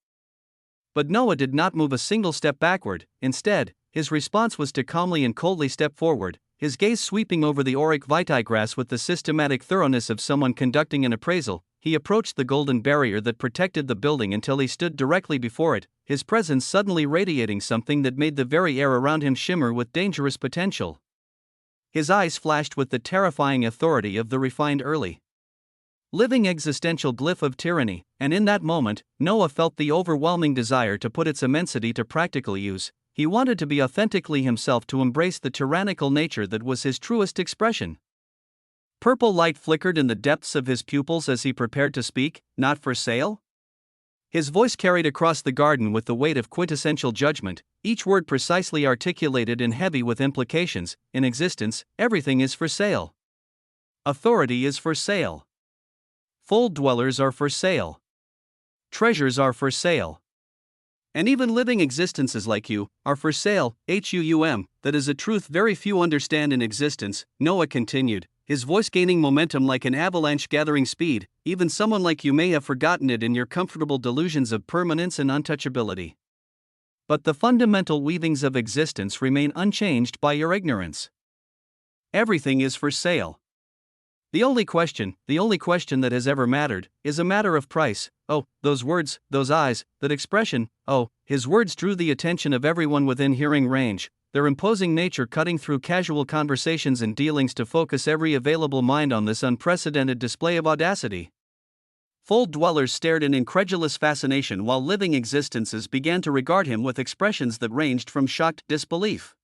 Speaker 1: But Noah did not move a single step backward. Instead, his response was to calmly and coldly step forward, his gaze sweeping over the Auric vitae grass with the systematic thoroughness of someone conducting an appraisal. He approached the golden barrier that protected the building until he stood directly before it, his presence suddenly radiating something that made the very air around him shimmer with dangerous potential. His eyes flashed with the terrifying authority of the refined early living existential glyph of tyranny, and in that moment, Noah felt the overwhelming desire to put its immensity to practical use. He wanted to be authentically himself, to embrace the tyrannical nature that was his truest expression. Purple light flickered in the depths of his pupils as he prepared to speak. Not for sale? His voice carried across the garden with the weight of quintessential judgment, each word precisely articulated and heavy with implications. In existence, everything is for sale. Authority is for sale. Fold dwellers are for sale. Treasures are for sale. And even living existences like you are for sale. That is a truth very few understand in existence, Noah continued, his voice gaining momentum like an avalanche gathering speed. Even someone like you may have forgotten it in your comfortable delusions of permanence and untouchability. But the fundamental weavings of existence remain unchanged by your ignorance. Everything is for sale. The only question that has ever mattered, is a matter of price. Oh, those words, those eyes, that expression. Oh, his words drew the attention of everyone within hearing range. their imposing nature cutting through casual conversations and dealings to focus every available mind on this unprecedented display of audacity. Fold dwellers stared in incredulous fascination while living existences began to regard him with expressions that ranged from shocked disbelief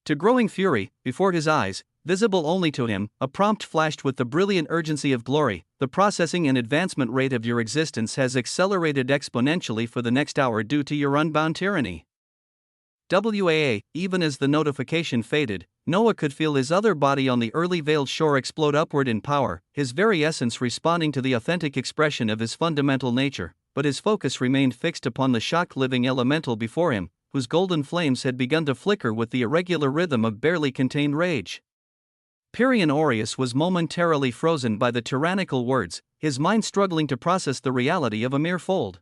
Speaker 1: to growing fury. Before his eyes, visible only to him, a prompt flashed with the brilliant urgency of glory. The processing and advancement rate of your existence has accelerated exponentially for the next hour due to your unbound tyranny. WAA. Even as the notification faded, Noah could feel his other body on the early veiled shore explode upward in power, his very essence responding to the authentic expression of his fundamental nature, but his focus remained fixed upon the shocked living elemental before him, whose golden flames had begun to flicker with the irregular rhythm of barely contained rage. Pirion Aureus was momentarily frozen by the tyrannical words, his mind struggling to process the reality of a mere fold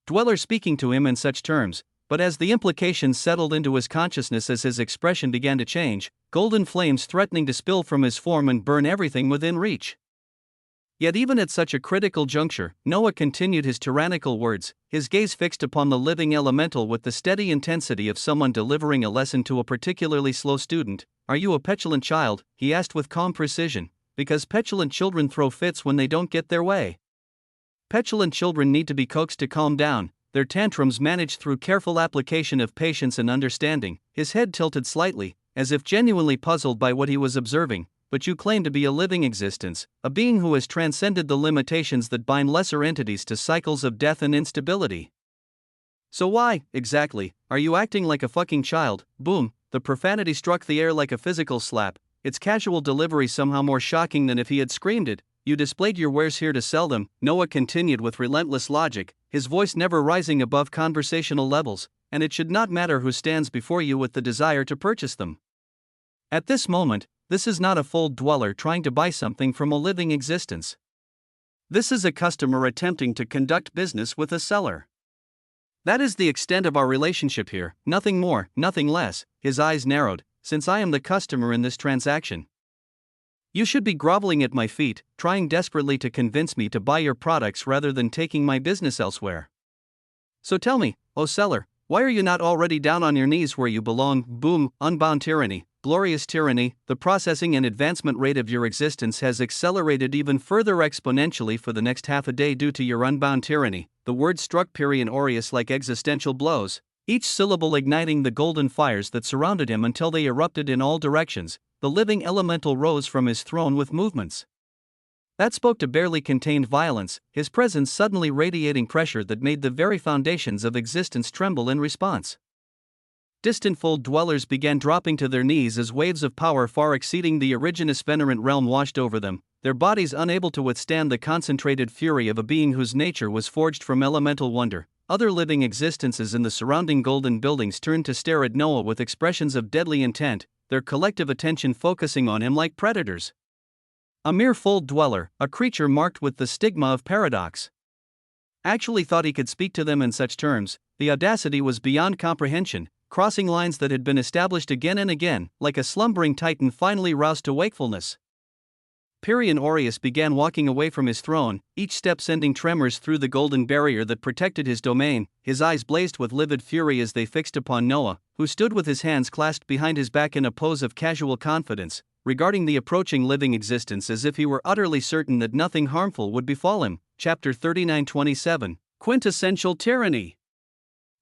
Speaker 1: dweller speaking to him in such terms. But as the implications settled into his consciousness, as his expression began to change, golden flames threatening to spill from his form and burn everything within reach. Yet even at such a critical juncture, Noah continued his tyrannical words, his gaze fixed upon the living elemental with the steady intensity of someone delivering a lesson to a particularly slow student. "Are you a petulant child?" he asked with calm precision, "because petulant children throw fits when they don't get their way. Petulant children need to be coaxed to calm down, their tantrums managed through careful application of patience and understanding." His head tilted slightly, as if genuinely puzzled by what he was observing. "But you claim to be a living existence, a being who has transcended the limitations that bind lesser entities to cycles of death and instability. So why, exactly, are you acting like a fucking child?" Boom, the profanity struck the air like a physical slap, its casual delivery somehow more shocking than if he had screamed it. "You displayed your wares here to sell them," Noah continued with relentless logic, his voice never rising above conversational levels, "and it should not matter who stands before you with the desire to purchase them. At this moment, this is not a fold dweller trying to buy something from a living existence. This is a customer attempting to conduct business with a seller. That is the extent of our relationship here, nothing more, nothing less." His eyes narrowed. "Since I am the customer in this transaction, you should be groveling at my feet, trying desperately to convince me to buy your products rather than taking my business elsewhere. So tell me, O seller, why are you not already down on your knees where you belong?" Boom, unbound tyranny, glorious tyranny. The processing and advancement rate of your existence has accelerated even further exponentially for the next half a day due to your unbound tyranny. The words struck Pirion Aureus like existential blows, each syllable igniting the golden fires that surrounded him until they erupted in all directions. The living elemental rose from his throne with movements that spoke to barely contained violence, his presence suddenly radiating pressure that made the very foundations of existence tremble in response. Distant fold dwellers began dropping to their knees as waves of power far exceeding the originous venerant realm washed over them, their bodies unable to withstand the concentrated fury of a being whose nature was forged from elemental wonder. Other living existences in the surrounding golden buildings turned to stare at Noah with expressions of deadly intent, their collective attention focusing on him like predators. A mere fold dweller, a creature marked with the stigma of paradox, actually thought he could speak to them in such terms. The audacity was beyond comprehension, crossing lines that had been established again and again, like a slumbering titan finally roused to wakefulness. Pirion Aureus began walking away from his throne, each step sending tremors through the golden barrier that protected his domain. His eyes blazed with livid fury as they fixed upon Noah, who stood with his hands clasped behind his back in a pose of casual confidence, regarding the approaching living existence as if he were utterly certain that nothing harmful would befall him. Chapter 39:27, Quintessential Tyranny.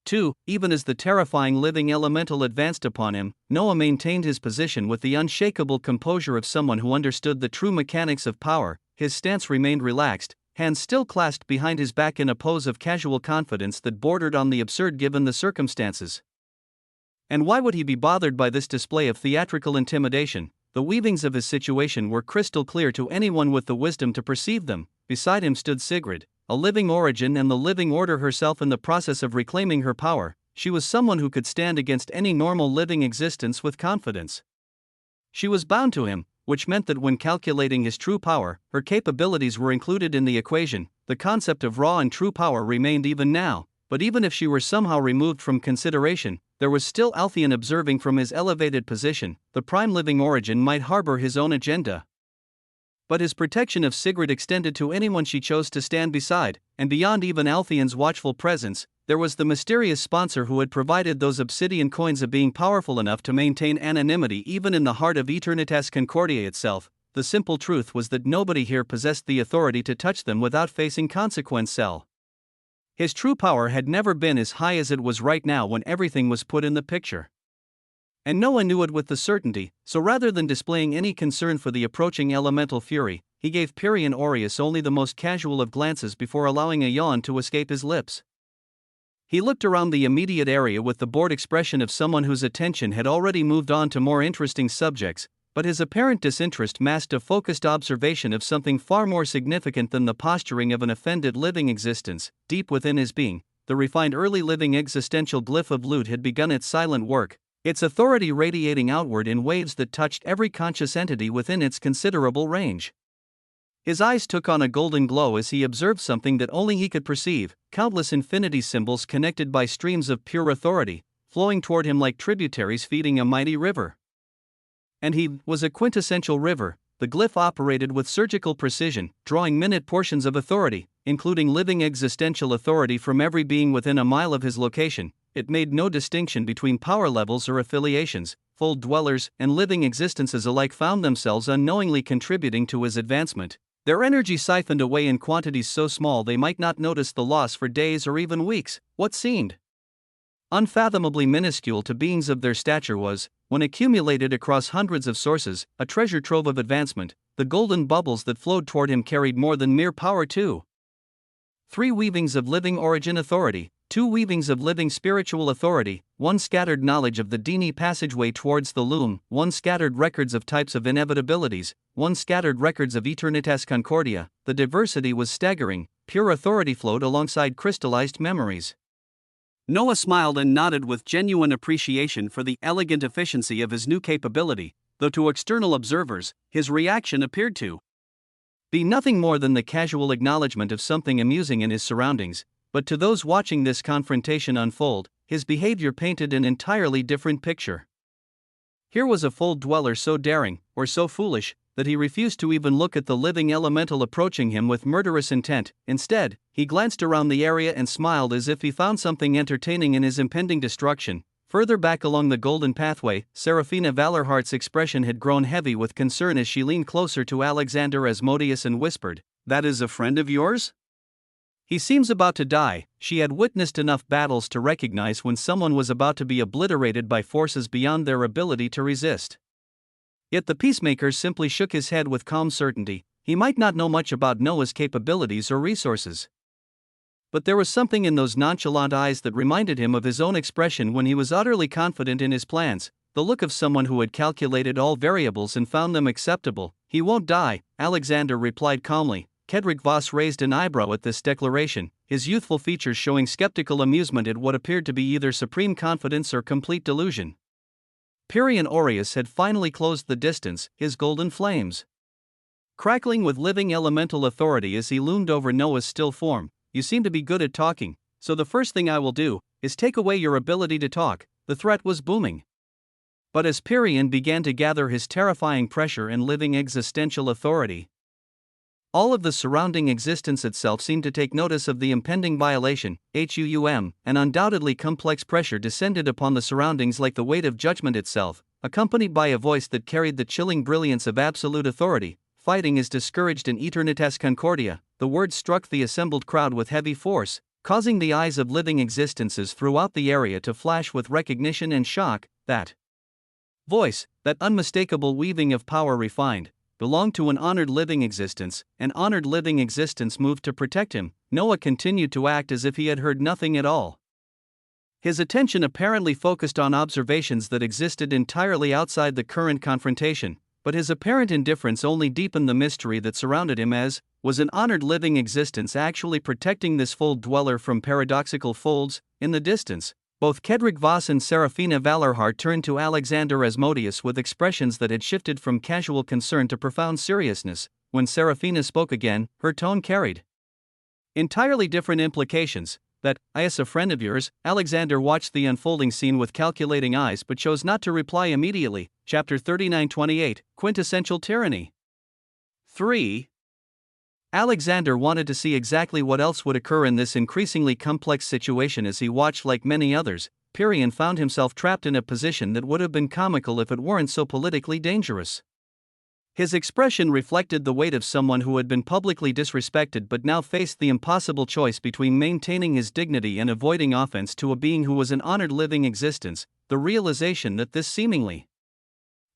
Speaker 1: 2. Even as the terrifying living elemental advanced upon him, Noah maintained his position with the unshakable composure of someone who understood the true mechanics of power. His stance remained relaxed, hands still clasped behind his back in a pose of casual confidence that bordered on the absurd given the circumstances. And why would he be bothered by this display of theatrical intimidation? The weavings of his situation were crystal clear to anyone with the wisdom to perceive them. Beside him stood Sigrid, a living origin and the living order herself in the process of reclaiming her power. She was someone who could stand against any normal living existence with confidence. She was bound to him, which meant that when calculating his true power, her capabilities were included in the equation. The concept of raw and true power remained even now, but even if she were somehow removed from consideration, there was still Altheon observing from his elevated position. The prime living origin might harbor his own agenda, but his protection of Sigrid extended to anyone she chose to stand beside. and beyond even Althion's watchful presence, there was the mysterious sponsor who had provided those obsidian coins of being powerful enough to maintain anonymity even in the heart of Eternitas Concordia itself. The simple truth was that nobody here possessed the authority to touch them without facing consequence. His true power had never been as high as it was right now when everything was put in the picture. And Noah knew it with the certainty, so rather than displaying any concern for the approaching elemental fury, he gave Pirian Aureus only the most casual of glances before allowing a yawn to escape his lips. He looked around the immediate area with the bored expression of someone whose attention had already moved on to more interesting subjects, but his apparent disinterest masked a focused observation of something far more significant than the posturing of an offended living existence. Deep within his being, the refined early living existential glyph of Lut had begun its silent work, its authority radiating outward in waves that touched every conscious entity within its considerable range. His eyes took on a golden glow as he observed something that only he could perceive: countless infinity symbols connected by streams of pure authority, flowing toward him like tributaries feeding a mighty river. And he was a quintessential river. The glyph operated with surgical precision, drawing minute portions of authority, including living existential authority from every being within a mile of his location. It made no distinction between power levels or affiliations. Fold dwellers and living existences alike found themselves unknowingly contributing to his advancement, their energy siphoned away in quantities so small they might not notice the loss for days or even weeks. What seemed unfathomably minuscule to beings of their stature was, when accumulated across hundreds of sources, a treasure trove of advancement. The golden bubbles that flowed toward him carried more than mere power too. 3 weavings of living origin authority, 2 weavings of living spiritual authority, 1 scattered knowledge of the Dini passageway towards the loom, 1 scattered records of types of inevitabilities, 1 scattered records of Eternitas Concordia. The diversity was staggering. Pure authority flowed alongside crystallized memories. Noah smiled and nodded with genuine appreciation for the elegant efficiency of his new capability, though to external observers, his reaction appeared to be nothing more than the casual acknowledgement of something amusing in his surroundings. But to those watching this confrontation unfold, his behavior painted an entirely different picture. Here was a Fold dweller so daring, or so foolish, that he refused to even look at the living elemental approaching him with murderous intent. Instead, he glanced around the area and smiled as if he found something entertaining in his impending destruction. Further back along the golden pathway, Seraphina Valorhart's expression had grown heavy with concern as she leaned closer to Alexander Asmodeus and whispered, "That is a friend of yours? He seems about to die." She had witnessed enough battles to recognize when someone was about to be obliterated by forces beyond their ability to resist. Yet the peacemaker simply shook his head with calm certainty. He might not know much about Noah's capabilities or resources, but there was something in those nonchalant eyes that reminded him of his own expression when he was utterly confident in his plans, the look of someone who had calculated all variables and found them acceptable. "He won't die," Alexander replied calmly. Kedrick Voss raised an eyebrow at this declaration, his youthful features showing skeptical amusement at what appeared to be either supreme confidence or complete delusion. Pirian Aureus had finally closed the distance, his golden flames crackling with living elemental authority as he loomed over Noah's still form. "You seem to be good at talking, so the first thing I will do is take away your ability to talk." The threat was booming. But as Pirian began to gather his terrifying pressure and living existential authority, all of the surrounding existence itself seemed to take notice of the impending violation. An undoubtedly complex pressure descended upon the surroundings like the weight of judgment itself, accompanied by a voice that carried the chilling brilliance of absolute authority. "Fighting is discouraged in Eternitas Concordia." The words struck the assembled crowd with heavy force, causing the eyes of living existences throughout the area to flash with recognition and shock. That voice, that unmistakable weaving of power refined, belonged to an honored living existence. An honored living existence moved to protect him. Noah continued to act as if he had heard nothing at all. His attention apparently focused on observations that existed entirely outside the current confrontation, but his apparent indifference only deepened the mystery that surrounded him. Was an honored living existence actually protecting this Fold dweller from paradoxical folds? In the distance, both Kedrick Voss and Seraphina Valorhart turned to Alexander Asmodeus with expressions that had shifted from casual concern to profound seriousness. When Seraphina spoke again, her tone carried entirely different implications. "That, is a friend of yours." Alexander watched the unfolding scene with calculating eyes but chose not to reply immediately. Chapter 39:28, Quintessential Tyranny. 3. Alexander wanted to see exactly what else would occur in this increasingly complex situation. As he watched, like many others, Pyrrhion found himself trapped in a position that would have been comical if it weren't so politically dangerous. His expression reflected the weight of someone who had been publicly disrespected but now faced the impossible choice between maintaining his dignity and avoiding offense to a being who was an honored living existence. The realization that this seemingly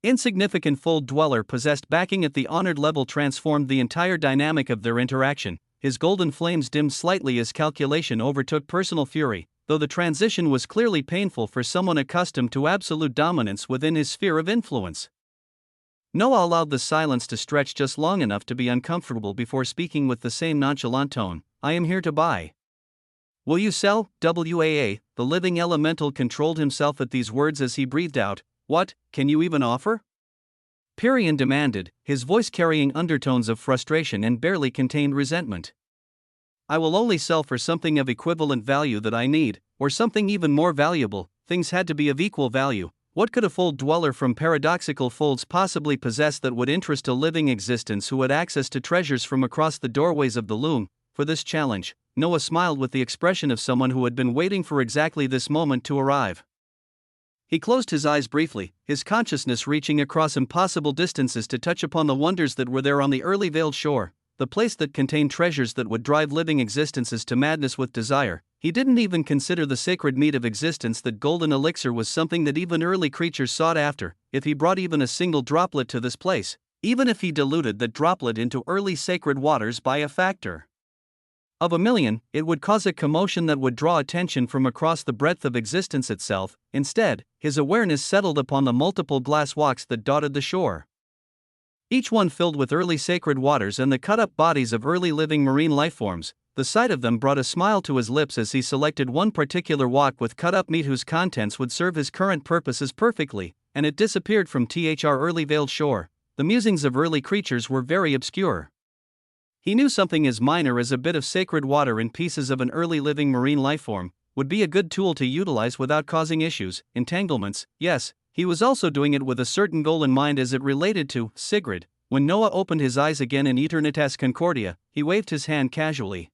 Speaker 1: insignificant fold dweller possessed backing at the honored level transformed the entire dynamic of their interaction. His golden flames dimmed slightly as calculation overtook personal fury, though the transition was clearly painful for someone accustomed to absolute dominance within his sphere of influence. Noah allowed the silence to stretch just long enough to be uncomfortable before speaking with the same nonchalant tone. I am here to buy. Will you sell? The living elemental controlled himself at these words as he breathed out. What can you even offer? Pyrrhion demanded, his voice carrying undertones of frustration and barely contained resentment. I will only sell for something of equivalent value that I need, or something even more valuable. Things had to be of equal value. What could a fold dweller from paradoxical folds possibly possess that would interest a living existence who had access to treasures from across the doorways of the loom? For this challenge, Noah smiled with the expression of someone who had been waiting for exactly this moment to arrive. He closed his eyes briefly, his consciousness reaching across impossible distances to touch upon the wonders that were there on the early veiled shore, the place that contained treasures that would drive living existences to madness with desire. He didn't even consider the sacred meat of existence. That golden elixir was something that even early creatures sought after. If he brought even a single droplet to this place, even if he diluted that droplet into early sacred waters by a factor of 1,000,000, it would cause a commotion that would draw attention from across the breadth of existence itself. Instead, his awareness settled upon the multiple glass walks that dotted the shore, each one filled with early sacred waters and the cut-up bodies of early living marine lifeforms. The sight of them brought a smile to his lips as he selected one particular walk with cut-up meat whose contents would serve his current purposes perfectly, and it disappeared from thr early veiled shore. The musings of early creatures were very obscure. He knew something as minor as a bit of sacred water in pieces of an early living marine lifeform would be a good tool to utilize without causing issues, entanglements. Yes, he was also doing it with a certain goal in mind as it related to Sigrid. When Noah opened his eyes again in Aeternitas Concordia, he waved his hand casually.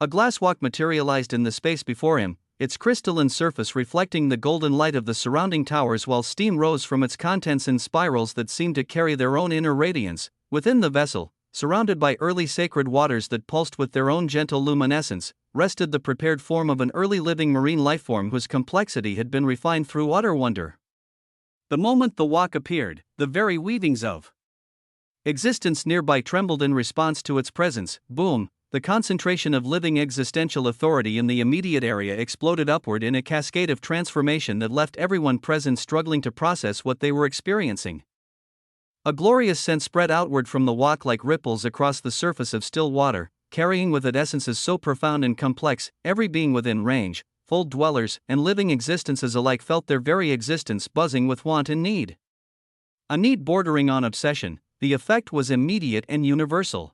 Speaker 1: A glass walk materialized in the space before him, its crystalline surface reflecting the golden light of the surrounding towers while steam rose from its contents in spirals that seemed to carry their own inner radiance. Within the vessel, surrounded by early sacred waters that pulsed with their own gentle luminescence, rested the prepared form of an early living marine lifeform whose complexity had been refined through utter wonder. The moment the walk appeared, the very weavings of existence nearby trembled in response to its presence. Boom! The concentration of living existential authority in the immediate area exploded upward in a cascade of transformation that left everyone present struggling to process what they were experiencing. A glorious scent spread outward from the walk like ripples across the surface of still water, carrying with it essences so profound and complex. Every being within range, fold dwellers and living existences alike, felt their very existence buzzing with want and need. A need bordering on obsession. The effect was immediate and universal.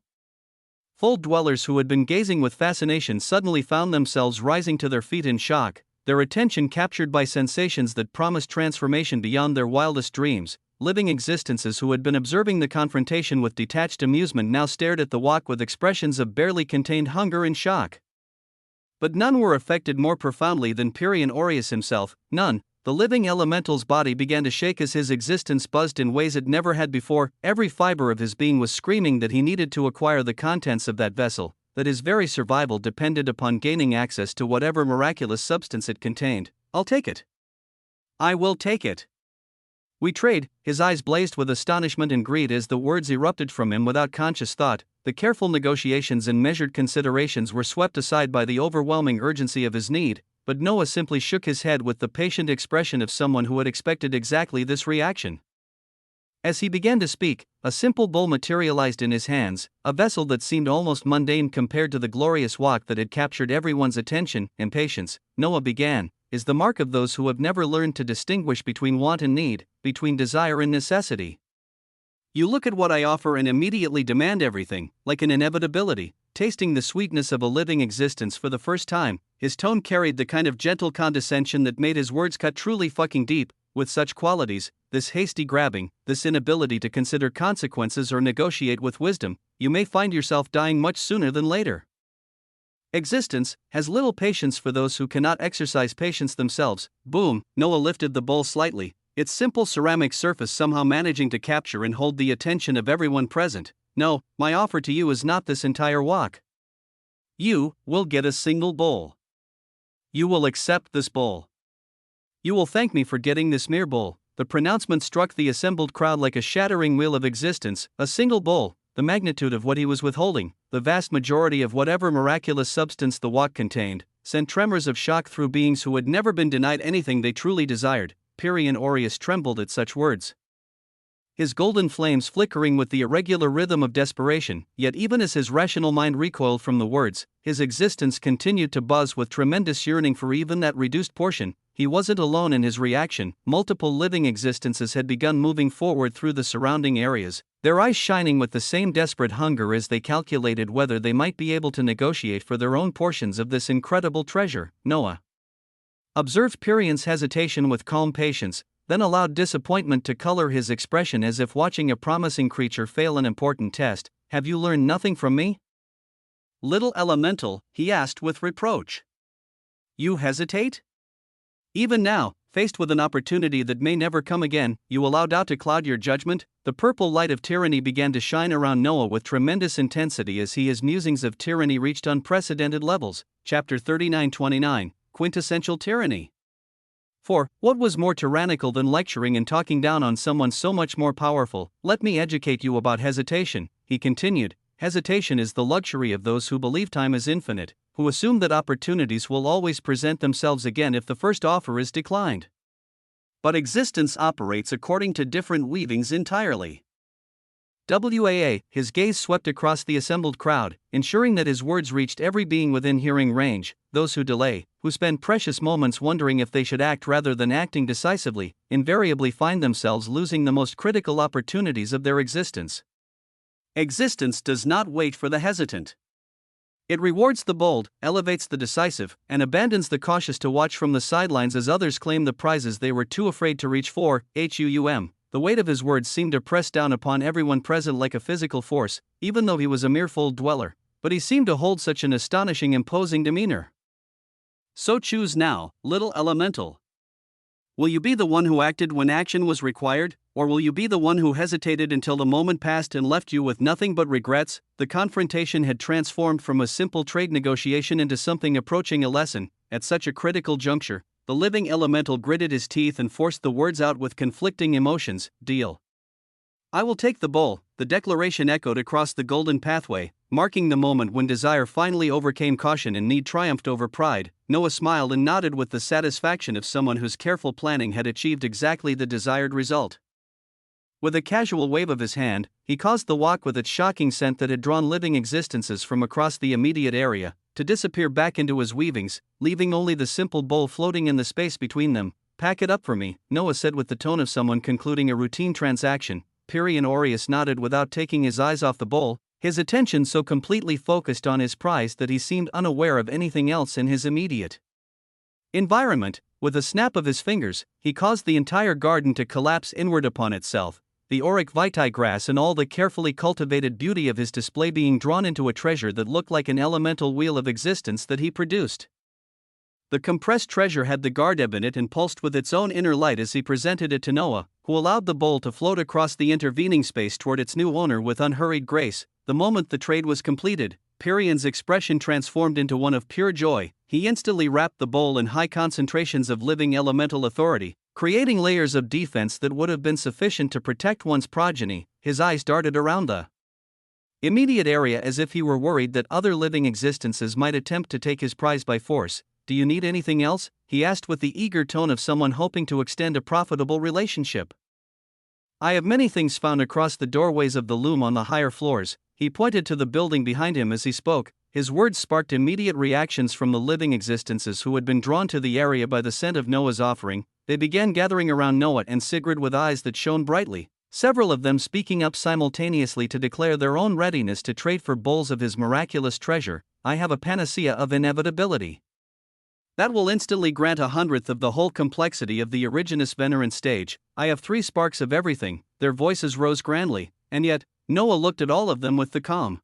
Speaker 1: Fold dwellers who had been gazing with fascination suddenly found themselves rising to their feet in shock, their attention captured by sensations that promised transformation beyond their wildest dreams. Living existences who had been observing the confrontation with detached amusement now stared at the walk with expressions of barely contained hunger and shock. But none were affected more profoundly than Pyrrhion Aureus himself, none. The living elemental's body began to shake as his existence buzzed in ways it never had before. Every fiber of his being was screaming that he needed to acquire the contents of that vessel, that his very survival depended upon gaining access to whatever miraculous substance it contained. I'll take it. I will take it. We trade. His eyes blazed with astonishment and greed as the words erupted from him without conscious thought. The careful negotiations and measured considerations were swept aside by the overwhelming urgency of his need. But Noah simply shook his head with the patient expression of someone who had expected exactly this reaction. As he began to speak, a simple bowl materialized in his hands, a vessel that seemed almost mundane compared to the glorious walk that had captured everyone's attention. Impatience, Noah began, is the mark of those who have never learned to distinguish between want and need, between desire and necessity. You look at what I offer and immediately demand everything, like an inevitability. Tasting the sweetness of a living existence for the first time, his tone carried the kind of gentle condescension that made his words cut truly fucking deep. with such qualities, this hasty grabbing, this inability to consider consequences or negotiate with wisdom, you may find yourself dying much sooner than later. Existence has little patience for those who cannot exercise patience themselves. Boom, Noah lifted the bowl slightly, its simple ceramic surface somehow managing to capture and hold the attention of everyone present. No, my offer to you is not this entire wok. You will get a single bowl. You will accept this bowl. You will thank me for getting this mere bowl. The pronouncement struck the assembled crowd like a shattering wheel of existence. A single bowl, the magnitude of what he was withholding, the vast majority of whatever miraculous substance the wok contained, sent tremors of shock through beings who had never been denied anything they truly desired. Pirian Aureus trembled at such words, his golden flames flickering with the irregular rhythm of desperation. Yet even as his rational mind recoiled from the words, his existence continued to buzz with tremendous yearning for even that reduced portion. He wasn't alone in his reaction. Multiple living existences had begun moving forward through the surrounding areas, their eyes shining with the same desperate hunger as they calculated whether they might be able to negotiate for their own portions of this incredible treasure. Noah observed Pirian's hesitation with calm patience, then allowed disappointment to color his expression as if watching a promising creature fail an important test. Have you learned nothing from me? Little elemental, he asked with reproach. You hesitate? Even now, faced with an opportunity that may never come again, you allow doubt to cloud your judgment? The purple light of tyranny began to shine around Noah with tremendous intensity as his musings of tyranny reached unprecedented levels. Chapter 39:29, Quintessential Tyranny. For, what was more tyrannical than lecturing and talking down on someone so much more powerful? Let me educate you about hesitation, he continued. Hesitation is the luxury of those who believe time is infinite, who assume that opportunities will always present themselves again if the first offer is declined. But existence operates according to different weavings entirely. His gaze swept across the assembled crowd, ensuring that his words reached every being within hearing range. Those who delay, who spend precious moments wondering if they should act rather than acting decisively, invariably find themselves losing the most critical opportunities of their existence. Existence does not wait for the hesitant. It rewards the bold, elevates the decisive, and abandons the cautious to watch from the sidelines as others claim the prizes they were too afraid to reach for. The weight of his words seemed to press down upon everyone present like a physical force, even though he was a mere fold dweller, but he seemed to hold such an astonishing imposing demeanor. So choose now, little elemental. Will you be the one who acted when action was required, or will you be the one who hesitated until the moment passed and left you with nothing but regrets? The confrontation had transformed from a simple trade negotiation into something approaching a lesson. At such a critical juncture, the living elemental gritted his teeth and forced the words out with conflicting emotions. Deal. I will take the bowl. The declaration echoed across the golden pathway, marking the moment when desire finally overcame caution and need triumphed over pride. Noah smiled and nodded with the satisfaction of someone whose careful planning had achieved exactly the desired result. With a casual wave of his hand, he caused the wok with its shocking scent that had drawn living existences from across the immediate area to disappear back into his weavings, leaving only the simple bowl floating in the space between them. Pack it up for me, Noah said with the tone of someone concluding a routine transaction. Pirian Aureus nodded without taking his eyes off the bowl, his attention so completely focused on his prize that he seemed unaware of anything else in his immediate environment. With a snap of his fingers, he caused the entire garden to collapse inward upon itself, the auric vitae grass and all the carefully cultivated beauty of his display being drawn into a treasure that looked like an elemental wheel of existence that he produced. The compressed treasure had the guard ebb in it and pulsed with its own inner light as he presented it to Noah, who allowed the bowl to float across the intervening space toward its new owner with unhurried grace. The moment the trade was completed, Pirian's expression transformed into one of pure joy. He instantly wrapped the bowl in high concentrations of living elemental authority, creating layers of defense that would have been sufficient to protect one's progeny. His eyes darted around the immediate area as if he were worried that other living existences might attempt to take his prize by force. Do you need anything else? He asked with the eager tone of someone hoping to extend a profitable relationship. I have many things found across the doorways of the loom on the higher floors. He pointed to the building behind him as he spoke. His words sparked immediate reactions from the living existences who had been drawn to the area by the scent of Noah's offering. They began gathering around Noah and Sigrid with eyes that shone brightly, several of them speaking up simultaneously to declare their own readiness to trade for bowls of his miraculous treasure. I have a panacea of inevitability. That will instantly grant 1/100th of the whole complexity of the Origenous Venerant stage. I have 3 sparks of everything. Their voices rose grandly, and yet, Noah looked at all of them with the calm,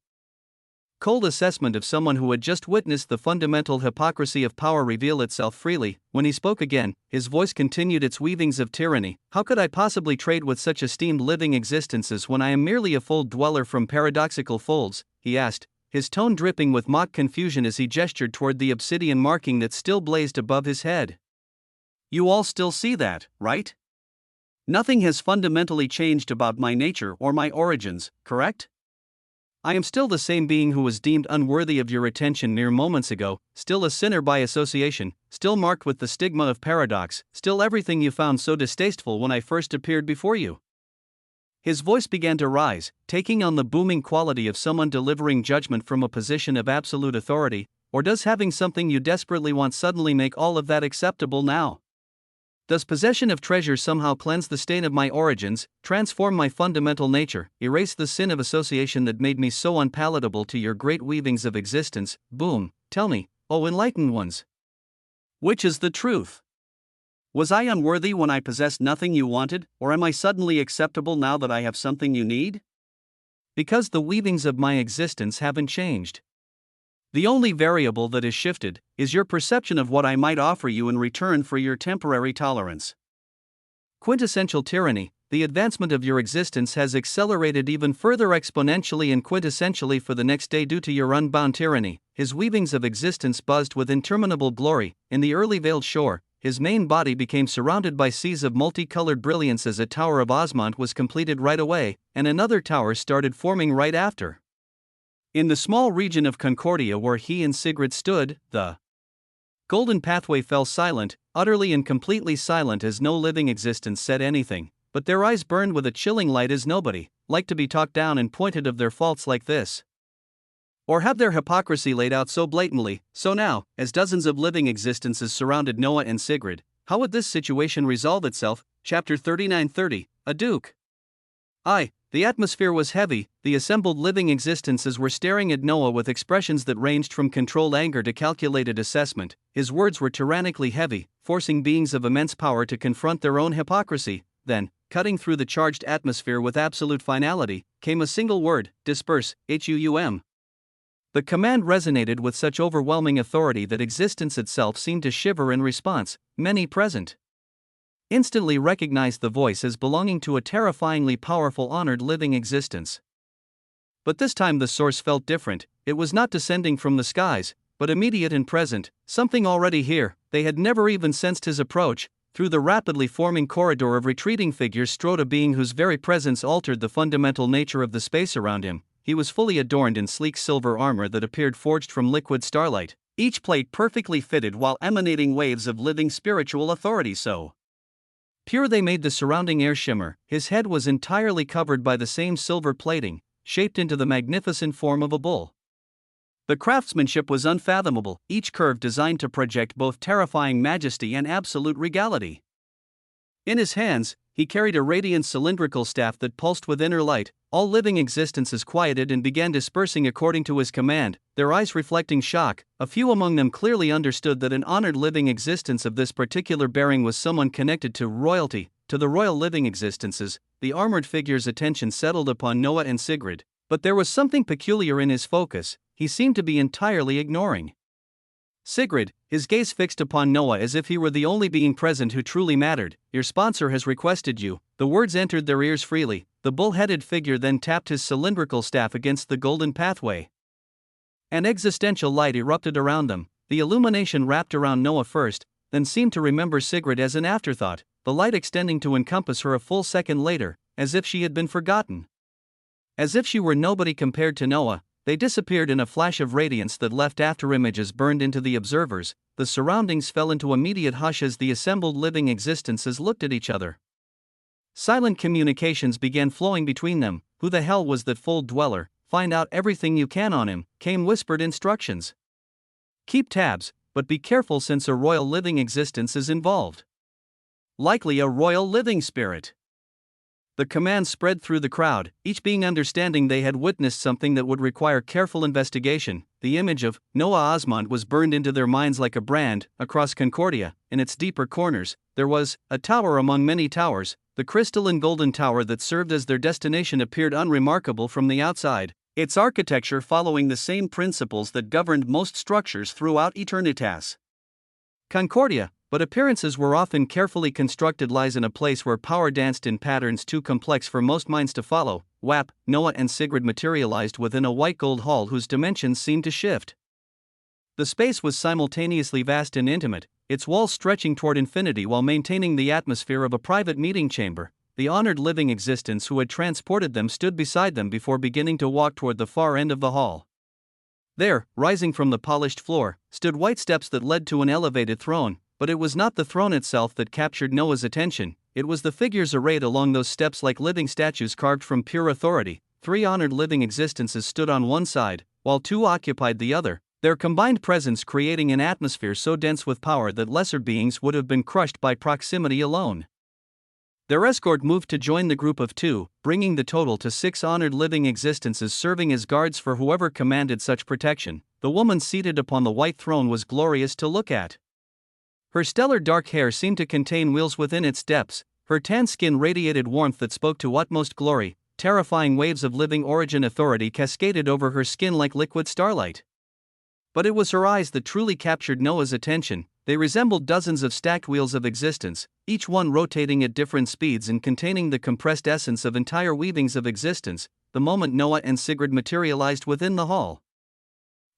Speaker 1: cold assessment of someone who had just witnessed the fundamental hypocrisy of power reveal itself freely. When he spoke again, his voice continued its weavings of tyranny. How could I possibly trade with such esteemed living existences when I am merely a fold dweller from paradoxical folds? He asked, his tone dripping with mock confusion as he gestured toward the obsidian marking that still blazed above his head. You all still see that, right? Nothing has fundamentally changed about my nature or my origins, correct? I am still the same being who was deemed unworthy of your attention mere moments ago, still a sinner by association, still marked with the stigma of paradox, still everything you found so distasteful when I first appeared before you. His voice began to rise, taking on the booming quality of someone delivering judgment from a position of absolute authority. Or does having something you desperately want suddenly make all of that acceptable now? Does possession of treasure somehow cleanse the stain of my origins, transform my fundamental nature, erase the sin of association that made me so unpalatable to your great weavings of existence? Boom, tell me, O enlightened ones. Which is the truth? Was I unworthy when I possessed nothing you wanted, or am I suddenly acceptable now that I have something you need? Because the weavings of my existence haven't changed. The only variable that is shifted is your perception of what I might offer you in return for your temporary tolerance. Quintessential tyranny, the advancement of your existence has accelerated even further exponentially and quintessentially for the next day due to your unbound tyranny. His weavings of existence buzzed with interminable glory. In the early veiled shore, his main body became surrounded by seas of multicolored brilliance as a tower of Osmont was completed right away, and another tower started forming right after. In the small region of Concordia where he and Sigrid stood, the golden pathway fell silent, utterly and completely silent as no living existence said anything, but their eyes burned with a chilling light as nobody liked to be talked down and pointed of their faults like this, or have their hypocrisy laid out so blatantly. So now, as dozens of living existences surrounded Noah and Sigrid, how would this situation resolve itself? Chapter 39:30, a Duke. The atmosphere was heavy. The assembled living existences were staring at Noah with expressions that ranged from controlled anger to calculated assessment. His words were tyrannically heavy, forcing beings of immense power to confront their own hypocrisy. Then, cutting through the charged atmosphere with absolute finality, came a single word: disperse, HUUM. The command resonated with such overwhelming authority that existence itself seemed to shiver in response. Many present instantly recognized the voice as belonging to a terrifyingly powerful honored living existence. But this time the source felt different. It was not descending from the skies, but immediate and present, something already here. They had never even sensed his approach. Through the rapidly forming corridor of retreating figures strode a being whose very presence altered the fundamental nature of the space around him. He was fully adorned in sleek silver armor that appeared forged from liquid starlight, each plate perfectly fitted while emanating waves of living spiritual authority so pure they made the surrounding air shimmer. His head was entirely covered by the same silver plating, shaped into the magnificent form of a bull. The craftsmanship was unfathomable, each curve designed to project both terrifying majesty and absolute regality. In his hands, he carried a radiant cylindrical staff that pulsed with inner light. All living existences quieted and began dispersing according to his command, their eyes reflecting shock. A few among them clearly understood that an honored living existence of this particular bearing was someone connected to royalty, to the royal living existences. The armored figure's attention settled upon Noah and Sigrid, but there was something peculiar in his focus. He seemed to be entirely ignoring Sigrid, his gaze fixed upon Noah as if he were the only being present who truly mattered. Your sponsor has requested you. The words entered their ears freely. The bull-headed figure then tapped his cylindrical staff against the golden pathway. An existential light erupted around them. The illumination wrapped around Noah first, then seemed to remember Sigrid as an afterthought, the light extending to encompass her a full second later, as if she had been forgotten. As if she were nobody compared to Noah, they disappeared in a flash of radiance that left afterimages burned into the observers. The surroundings fell into immediate hush as the assembled living existences looked at each other. Silent communications began flowing between them. Who the hell was that fold dweller? Find out everything you can on him, came whispered instructions. Keep tabs, but be careful since a royal living existence is involved. Likely a royal living spirit. The command spread through the crowd, each being understanding they had witnessed something that would require careful investigation. The image of Noah Osmond was burned into their minds like a brand. Across Concordia, in its deeper corners, there was a tower among many towers. The crystal and golden tower that served as their destination appeared unremarkable from the outside, its architecture following the same principles that governed most structures throughout eternitas. Concordia, but appearances were often carefully constructed, lies in a place where power danced in patterns too complex for most minds to follow. Wap, Noah and Sigrid materialized within a white gold hall whose dimensions seemed to shift. The space was simultaneously vast and intimate, its walls stretching toward infinity while maintaining the atmosphere of a private meeting chamber. The honored living existence who had transported them stood beside them before beginning to walk toward the far end of the hall. There, rising from the polished floor, stood white steps that led to an elevated throne, but it was not the throne itself that captured Noah's attention, it was the figures arrayed along those steps like living statues carved from pure authority. 3 honored living existences stood on one side, while 2 occupied the other, their combined presence creating an atmosphere so dense with power that lesser beings would have been crushed by proximity alone. Their escort moved to join the group of 2, bringing the total to 6 honored living existences serving as guards for whoever commanded such protection. The woman seated upon the white throne was glorious to look at. Her stellar dark hair seemed to contain wheels within its depths, her tan skin radiated warmth that spoke to utmost glory, terrifying waves of living origin authority cascaded over her skin like liquid starlight. But it was her eyes that truly captured Noah's attention. They resembled dozens of stacked wheels of existence, each one rotating at different speeds and containing the compressed essence of entire weavings of existence. The moment Noah and Sigrid materialized within the hall,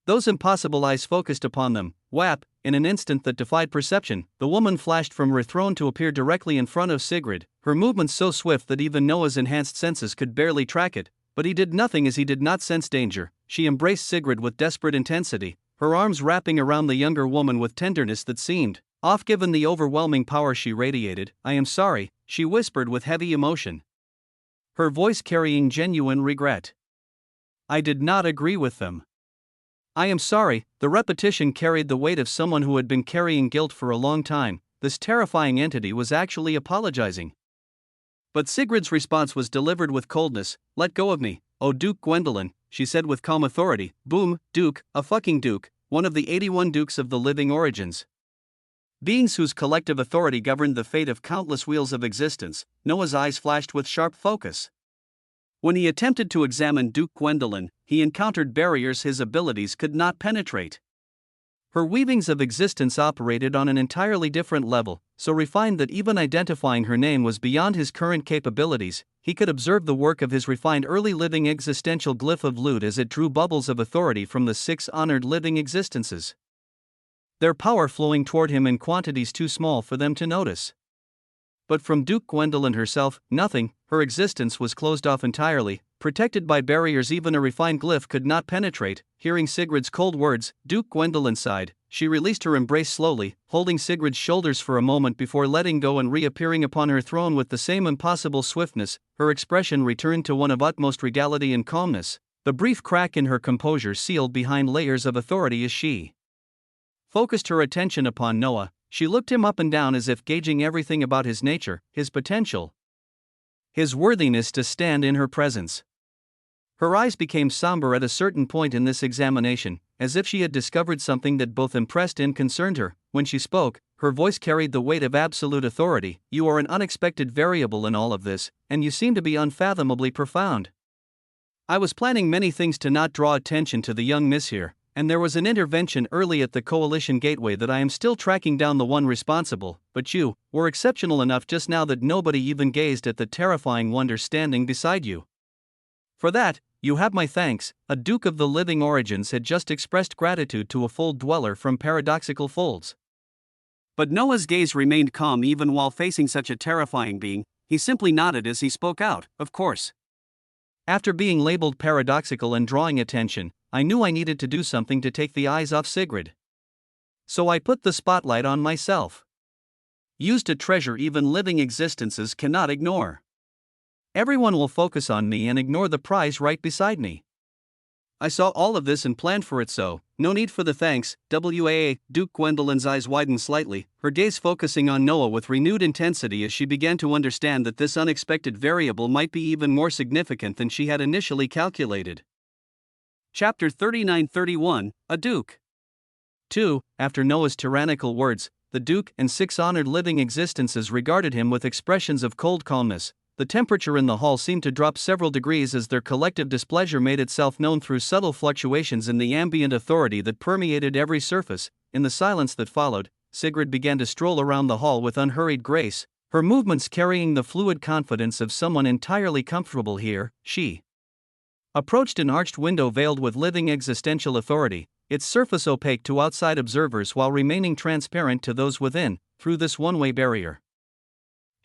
Speaker 1: those impossible eyes focused upon them. Whap, in an instant that defied perception, the woman flashed from her throne to appear directly in front of Sigrid, her movements so swift that even Noah's enhanced senses could barely track it. But he did nothing as he did not sense danger. She embraced Sigrid with desperate intensity, her arms wrapping around the younger woman with tenderness that seemed off given the overwhelming power she radiated. "I am sorry," she whispered with heavy emotion, her voice carrying genuine regret. "I did not agree with them. I am sorry." The repetition carried the weight of someone who had been carrying guilt for a long time. This terrifying entity was actually apologizing. But Sigrid's response was delivered with coldness. "Let go of me, oh Duke Gwendolyn," she said with calm authority. Boom, Duke, a fucking Duke, one of the 81 Dukes of the living origins. Beings whose collective authority governed the fate of countless wheels of existence. Noah's eyes flashed with sharp focus. When he attempted to examine Duke Gwendolyn, he encountered barriers his abilities could not penetrate. Her weavings of existence operated on an entirely different level, so refined that even identifying her name was beyond his current capabilities. He could observe the work of his refined early living existential glyph of Lud as it drew bubbles of authority from the 6 honored living existences, their power flowing toward him in quantities too small for them to notice. But from Duke Gwendolyn herself, nothing. Her existence was closed off entirely, protected by barriers even a refined glyph could not penetrate. Hearing Sigrid's cold words, Duke Gwendolyn sighed. She released her embrace slowly, holding Sigrid's shoulders for a moment before letting go and reappearing upon her throne with the same impossible swiftness. Her expression returned to one of utmost regality and calmness, the brief crack in her composure sealed behind layers of authority as she focused her attention upon Noah. She looked him up and down as if gauging everything about his nature, his potential, his worthiness to stand in her presence. Her eyes became somber at a certain point in this examination, as if she had discovered something that both impressed and concerned her. When she spoke, her voice carried the weight of absolute authority. "You are an unexpected variable in all of this, and you seem to be unfathomably profound. I was planning many things to not draw attention to the young miss here, and there was an intervention early at the Coalition Gateway that I am still tracking down the one responsible, but you were exceptional enough just now that nobody even gazed at the terrifying wonder standing beside you. For that, you have my thanks." A Duke of the living origins had just expressed gratitude to a fold dweller from paradoxical folds. But Noah's gaze remained calm even while facing such a terrifying being. He simply nodded as he spoke out, "Of course." After being labeled paradoxical and drawing attention, I knew I needed to do something to take the eyes off Sigrid. So I put the spotlight on myself. Used a treasure even living existences cannot ignore. Everyone will focus on me and ignore the prize right beside me. I saw all of this and planned for it, so no need for the thanks. Duke Gwendolyn's eyes widened slightly, her gaze focusing on Noah with renewed intensity as she began to understand that this unexpected variable might be even more significant than she had initially calculated. Chapter 39-31, A Duke. 2. After Noah's tyrannical words, the Duke and 6 honored living existences regarded him with expressions of cold calmness. The temperature in the hall seemed to drop several degrees as their collective displeasure made itself known through subtle fluctuations in the ambient authority that permeated every surface. In the silence that followed, Sigrid began to stroll around the hall with unhurried grace, her movements carrying the fluid confidence of someone entirely comfortable here. She approached an arched window veiled with living existential authority, its surface opaque to outside observers while remaining transparent to those within, through this one-way barrier.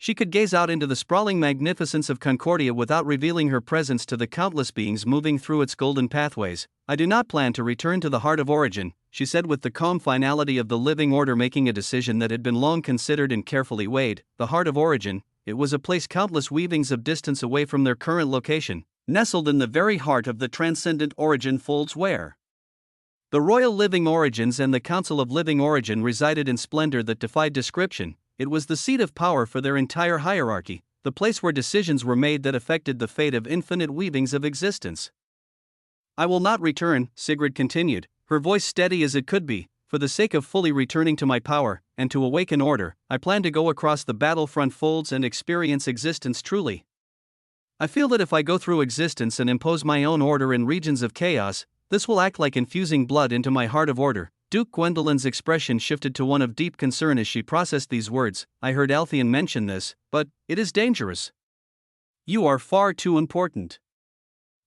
Speaker 1: She could gaze out into the sprawling magnificence of Concordia without revealing her presence to the countless beings moving through its golden pathways. I do not plan to return to the heart of origin, she said with the calm finality of the living order making a decision that had been long considered and carefully weighed. The heart of origin, it was a place countless weavings of distance away from their current location, nestled in the very heart of the transcendent origin folds where the Royal Living Origins and the Council of Living Origin resided in splendor that defied description. It was the seat of power for their entire hierarchy, the place where decisions were made that affected the fate of infinite weavings of existence. I will not return, Sigrid continued, her voice steady as it could be. For the sake of fully returning to my power, and to awaken order, I plan to go across the battlefront folds and experience existence truly. I feel that if I go through existence and impose my own order in regions of chaos, this will act like infusing blood into my heart of order. Duke Gwendolyn's expression shifted to one of deep concern as she processed these words. I heard Althien mention this, but it is dangerous. You are far too important.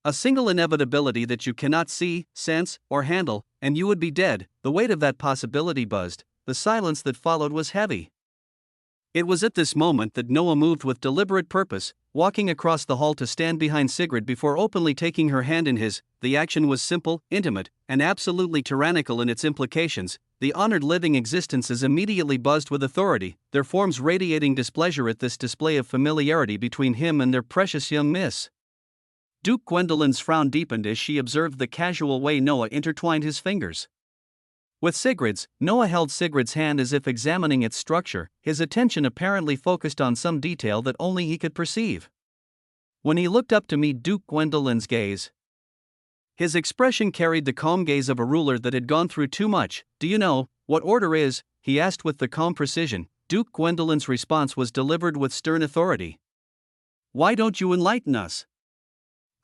Speaker 1: A single inevitability that you cannot see, sense, or handle, and you would be dead. The weight of that possibility buzzed. The silence that followed was heavy. It was at this moment that Noah moved with deliberate purpose, walking across the hall to stand behind Sigrid before openly taking her hand in his. The action was simple, intimate, and absolutely tyrannical in its implications. The honored living existences immediately buzzed with authority, their forms radiating displeasure at this display of familiarity between him and their precious young miss. Duke Gwendolyn's frown deepened as she observed the casual way Noah intertwined his fingers with Sigrid's. Noah held Sigrid's hand as if examining its structure, his attention apparently focused on some detail that only he could perceive. When he looked up to meet Duke Gwendolyn's gaze, his expression carried the calm gaze of a ruler that had gone through too much. Do you know what order is? He asked with the calm precision. Duke Gwendolyn's response was delivered with stern authority. Why don't you enlighten us?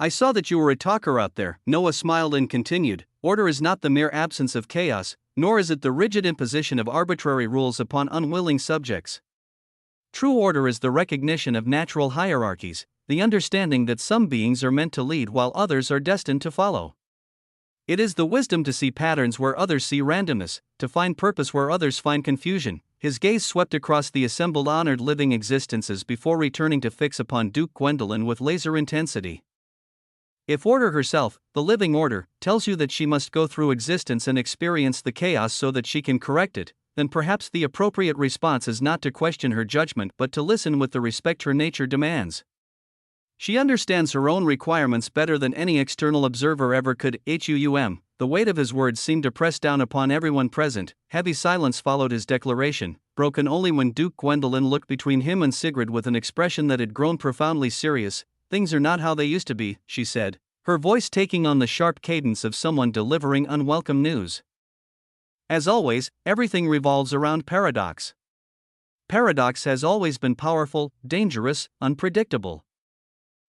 Speaker 1: I saw that you were a talker out there. Noah smiled and continued. Order is not the mere absence of chaos, nor is it the rigid imposition of arbitrary rules upon unwilling subjects. True order is the recognition of natural hierarchies, the understanding that some beings are meant to lead while others are destined to follow. It is the wisdom to see patterns where others see randomness, to find purpose where others find confusion. His gaze swept across the assembled honored living existences before returning to fix upon Duke Gwendolyn with laser intensity. If order herself, the living order, tells you that she must go through existence and experience the chaos so that she can correct it, then perhaps the appropriate response is not to question her judgment but to listen with the respect her nature demands. She understands her own requirements better than any external observer ever could. The weight of his words seemed to press down upon everyone present. Heavy silence followed his declaration, broken only when Duke Gwendolyn looked between him and Sigrid with an expression that had grown profoundly serious. Things are not how they used to be, she said, her voice taking on the sharp cadence of someone delivering unwelcome news. As always, everything revolves around paradox. Paradox has always been powerful, dangerous, unpredictable.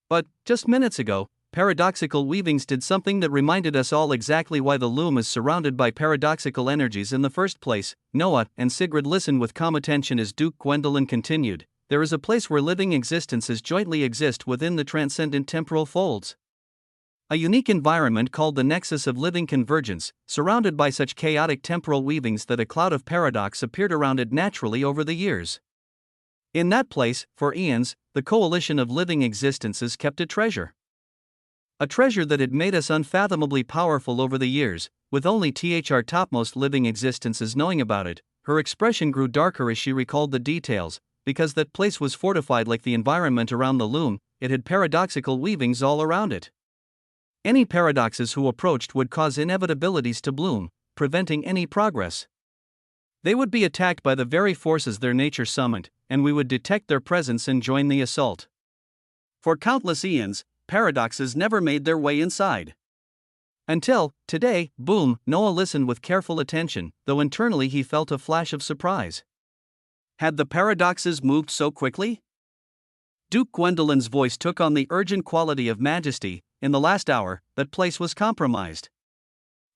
Speaker 1: But, just minutes ago, paradoxical weavings did something that reminded us all exactly why the loom is surrounded by paradoxical energies in the first place. Noah and Sigrid listened with calm attention as Duke Gwendolyn continued. There is a place where living existences jointly exist within the transcendent temporal folds. A unique environment called the nexus of living convergence, surrounded by such chaotic temporal weavings that a cloud of paradox appeared around it naturally over the years. In that place, for eons, the coalition of living existences kept a treasure. A treasure that had made us unfathomably powerful over the years, with only our topmost living existences knowing about it. Her expression grew darker as she recalled the details. Because that place was fortified like the environment around the loom, it had paradoxical weavings all around it. Any paradoxes who approached would cause inevitabilities to bloom, preventing any progress. They would be attacked by the very forces their nature summoned, and we would detect their presence and join the assault. For countless eons, paradoxes never made their way inside. Until, today, boom, Noah listened with careful attention, though internally he felt a flash of surprise. Had the paradoxes moved so quickly? Duke Gwendolyn's voice took on the urgent quality of majesty. In the last hour, that place was compromised.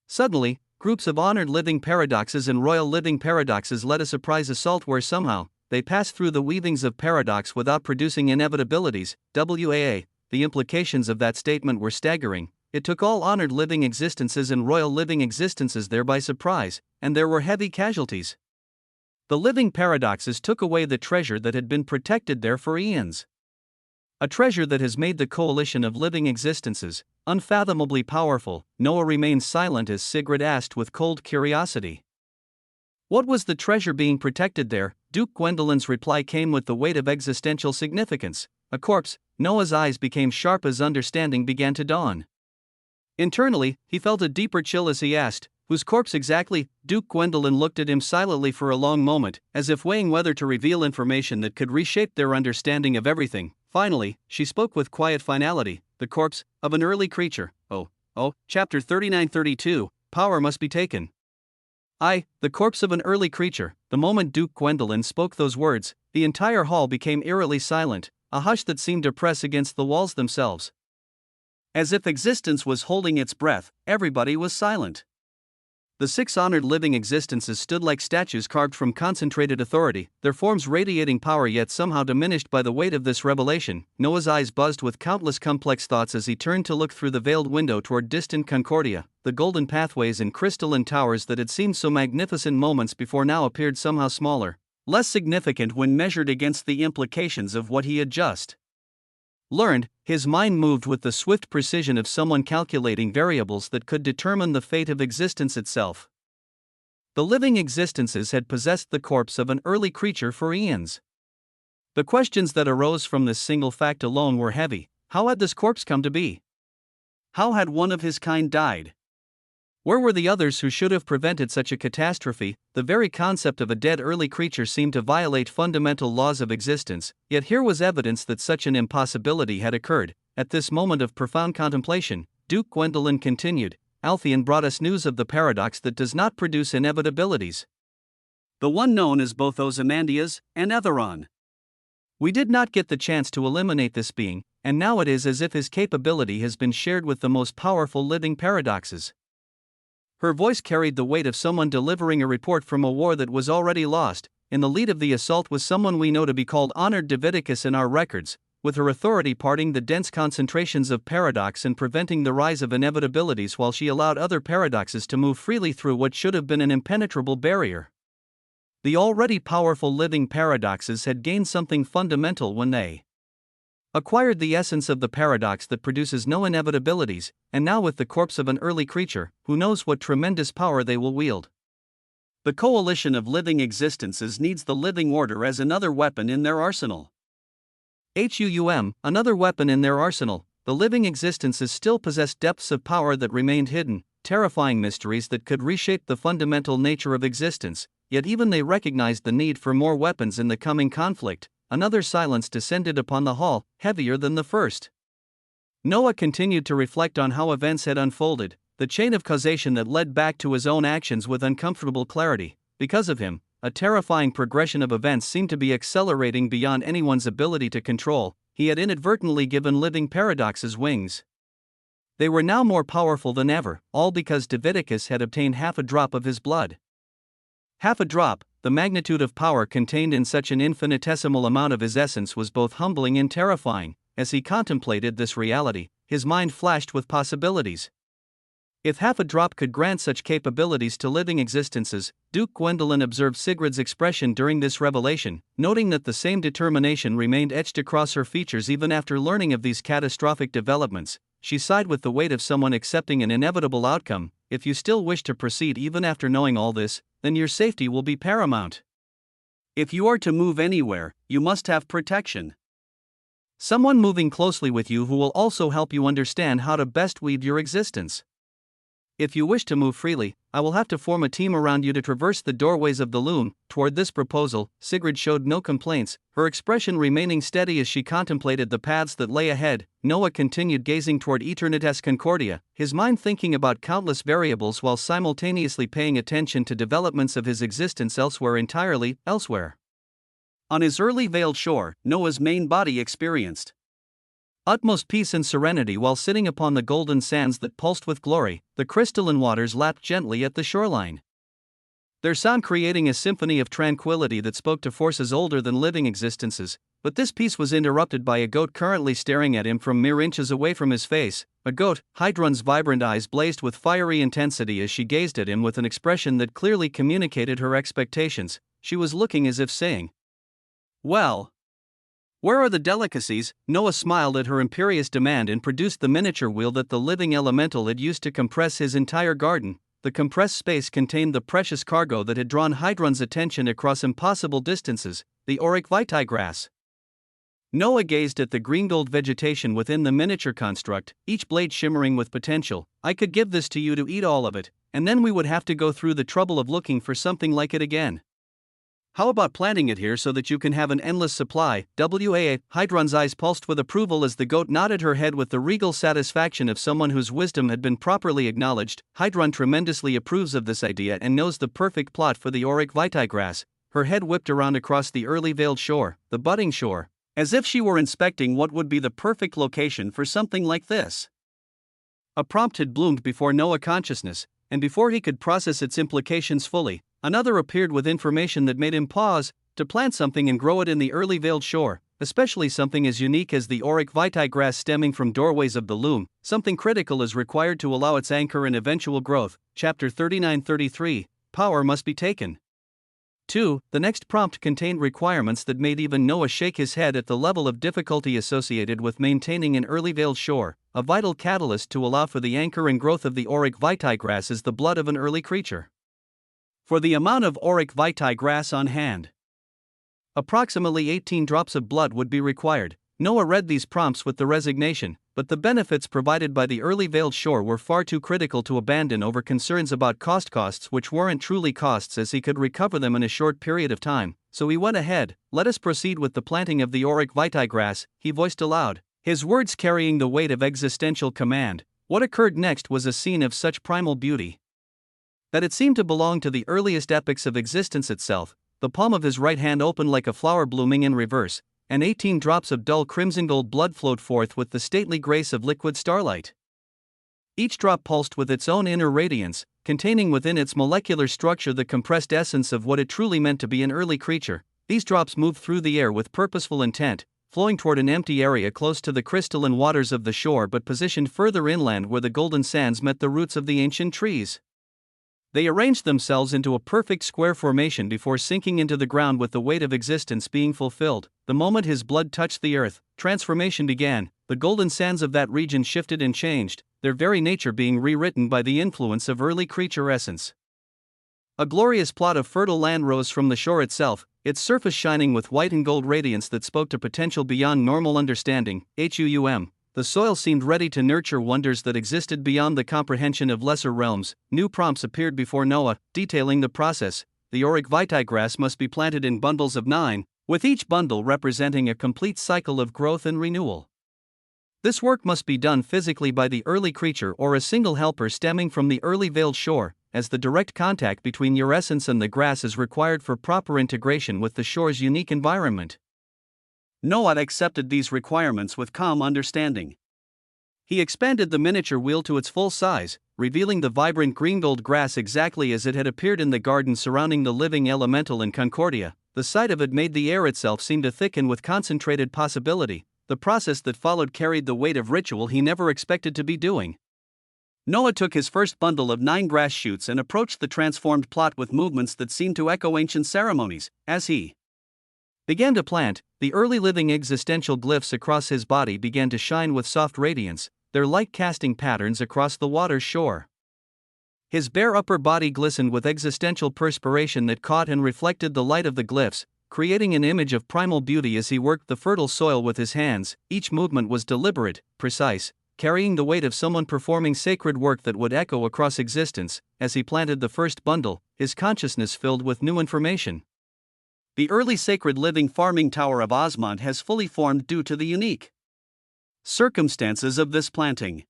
Speaker 1: Suddenly, groups of honored living paradoxes and royal living paradoxes led a surprise assault where somehow, they passed through the weavings of paradox without producing inevitabilities. WAA, the implications of that statement were staggering. It took all honored living existences and royal living existences there by surprise, and there were heavy casualties. The living paradoxes took away the treasure that had been protected there for eons. A treasure that has made the coalition of living existences unfathomably powerful. Noah remained silent as Sigrid asked with cold curiosity. What was the treasure being protected there? Duke Gwendolyn's reply came with the weight of existential significance. A corpse. Noah's eyes became sharp as understanding began to dawn. Internally, he felt a deeper chill as he asked, "Whose corpse exactly?" Duke Gwendolyn looked at him silently for a long moment, as if weighing whether to reveal information that could reshape their understanding of everything. Finally, she spoke with quiet finality, "The corpse of an early creature." Chapter 39-32, Power Must Be Taken. The corpse of an early creature. The moment Duke Gwendolyn spoke those words, the entire hall became eerily silent, a hush that seemed to press against the walls themselves. As if existence was holding its breath, everybody was silent. The 6 honored living existences stood like statues carved from concentrated authority, their forms radiating power yet somehow diminished by the weight of this revelation. Noah's eyes buzzed with countless complex thoughts as he turned to look through the veiled window toward distant Concordia. The golden pathways and crystalline towers that had seemed so magnificent moments before now appeared somehow smaller, less significant when measured against the implications of what he had just learned. His mind moved with the swift precision of someone calculating variables that could determine the fate of existence itself. The living existences had possessed the corpse of an early creature for eons. The questions that arose from this single fact alone were heavy. How had this corpse come to be? How had one of his kind died? Where were the others who should have prevented such a catastrophe? The very concept of a dead early creature seemed to violate fundamental laws of existence, yet here was evidence that such an impossibility had occurred. At this moment of profound contemplation, Duke Gwendolyn continued, "Altheon brought us news of the paradox that does not produce inevitabilities. The one known as both Ozymandias and Etheron. We did not get the chance to eliminate this being, and now it is as if his capability has been shared with the most powerful living paradoxes." Her voice carried the weight of someone delivering a report from a war that was already lost. In the lead of the assault was someone we know to be called Honored Davidicus in our records, with her authority parting the dense concentrations of paradox and preventing the rise of inevitabilities while she allowed other paradoxes to move freely through what should have been an impenetrable barrier. The already powerful living paradoxes had gained something fundamental when they acquired the essence of the paradox that produces no inevitabilities, and now with the corpse of an early creature, who knows what tremendous power they will wield. The coalition of living existences needs the living order as another weapon in their arsenal. Another weapon in their arsenal. The living existences still possessed depths of power that remained hidden, terrifying mysteries that could reshape the fundamental nature of existence, yet even they recognized the need for more weapons in the coming conflict. Another silence descended upon the hall, heavier than the first. Noah continued to reflect on how events had unfolded, the chain of causation that led back to his own actions with uncomfortable clarity. Because of him, a terrifying progression of events seemed to be accelerating beyond anyone's ability to control. He had inadvertently given living paradoxes wings. They were now more powerful than ever, all because Davidicus had obtained half a drop of his blood. Half a drop. The magnitude of power contained in such an infinitesimal amount of his essence was both humbling and terrifying. As he contemplated this reality, his mind flashed with possibilities. If half a drop could grant such capabilities to living existences, Duke Gwendolyn observed Sigrid's expression during this revelation, noting that the same determination remained etched across her features even after learning of these catastrophic developments. She sighed with the weight of someone accepting an inevitable outcome. If you still wish to proceed even after knowing all this, then your safety will be paramount. If you are to move anywhere, you must have protection. Someone moving closely with you who will also help you understand how to best weave your existence. If you wish to move freely, I will have to form a team around you to traverse the doorways of the loom. Toward this proposal, Sigrid showed no complaints, her expression remaining steady as she contemplated the paths that lay ahead. Noah continued gazing toward Eternitas Concordia, his mind thinking about countless variables while simultaneously paying attention to developments of his existence entirely elsewhere. On his early veiled shore, Noah's main body experienced utmost peace and serenity while sitting upon the golden sands that pulsed with glory. The crystalline waters lapped gently at the shoreline, their sound creating a symphony of tranquility that spoke to forces older than living existences. But this peace was interrupted by a goat currently staring at him from mere inches away from his face. A goat, Hydrun's vibrant eyes blazed with fiery intensity as she gazed at him with an expression that clearly communicated her expectations. She was looking as if saying, "Well, where are the delicacies?" Noah smiled at her imperious demand and produced the miniature wheel that the living elemental had used to compress his entire garden. The compressed space contained the precious cargo that had drawn Hydrun's attention across impossible distances, the auric vitae grass. Noah gazed at the green-gold vegetation within the miniature construct, each blade shimmering with potential. "I could give this to you to eat all of it, and then we would have to go through the trouble of looking for something like it again. How about planting it here so that you can have an endless supply?" Hydrun's eyes pulsed with approval as the goat nodded her head with the regal satisfaction of someone whose wisdom had been properly acknowledged. Hydrun tremendously approves of this idea and knows the perfect plot for the auric vitae grass. Her head whipped around across the early veiled shore, the budding shore, as if she were inspecting what would be the perfect location for something like this. A prompt had bloomed before Noah consciousness, and before he could process its implications fully, another appeared with information that made him pause. To plant something and grow it in the early veiled shore, especially something as unique as the auric vitae grass stemming from doorways of the loom, something critical is required to allow its anchor and eventual growth. Chapter 39-33, Power must be taken. 2. The next prompt contained requirements that made even Noah shake his head at the level of difficulty associated with maintaining an early veiled shore. A vital catalyst to allow for the anchor and growth of the auric vitae grass is the blood of an early creature. For the amount of auric vitae grass on hand, approximately 18 drops of blood would be required. Noah read these prompts with the resignation, but the benefits provided by the early veiled shore were far too critical to abandon over concerns about costs which weren't truly costs, as he could recover them in a short period of time. So he went ahead. "Let us proceed with the planting of the auric vitae grass," he voiced aloud, his words carrying the weight of existential command. What occurred next was a scene of such primal beauty that it seemed to belong to the earliest epochs of existence itself. The palm of his right hand opened like a flower blooming in reverse, and 18 drops of dull crimson gold blood flowed forth with the stately grace of liquid starlight. Each drop pulsed with its own inner radiance, containing within its molecular structure the compressed essence of what it truly meant to be an early creature. These drops moved through the air with purposeful intent, flowing toward an empty area close to the crystalline waters of the shore but positioned further inland where the golden sands met the roots of the ancient trees. They arranged themselves into a perfect square formation before sinking into the ground with the weight of existence being fulfilled. The moment his blood touched the earth, transformation began. The golden sands of that region shifted and changed, their very nature being rewritten by the influence of early creature essence. A glorious plot of fertile land rose from the shore itself, its surface shining with white and gold radiance that spoke to potential beyond normal understanding. The soil seemed ready to nurture wonders that existed beyond the comprehension of lesser realms. New prompts appeared before Noah, detailing the process. The auric vitae grass must be planted in bundles of 9, with each bundle representing a complete cycle of growth and renewal. This work must be done physically by the early creature or a single helper stemming from the early veiled shore, as the direct contact between your essence and the grass is required for proper integration with the shore's unique environment. Noah accepted these requirements with calm understanding. He expanded the miniature wheel to its full size, revealing the vibrant green-gold grass exactly as it had appeared in the garden surrounding the living elemental in Concordia. The sight of it made the air itself seem to thicken with concentrated possibility. The process that followed carried the weight of ritual he never expected to be doing. Noah took his first bundle of 9 grass shoots and approached the transformed plot with movements that seemed to echo ancient ceremonies. As he began to plant, the early living existential glyphs across his body began to shine with soft radiance, their light casting patterns across the water's shore. His bare upper body glistened with existential perspiration that caught and reflected the light of the glyphs, creating an image of primal beauty as he worked the fertile soil with his hands. Each movement was deliberate, precise, carrying the weight of someone performing sacred work that would echo across existence. As he planted the first bundle, his consciousness filled with new information. The early sacred living farming tower of Osmond has fully formed due to the unique circumstances of this planting.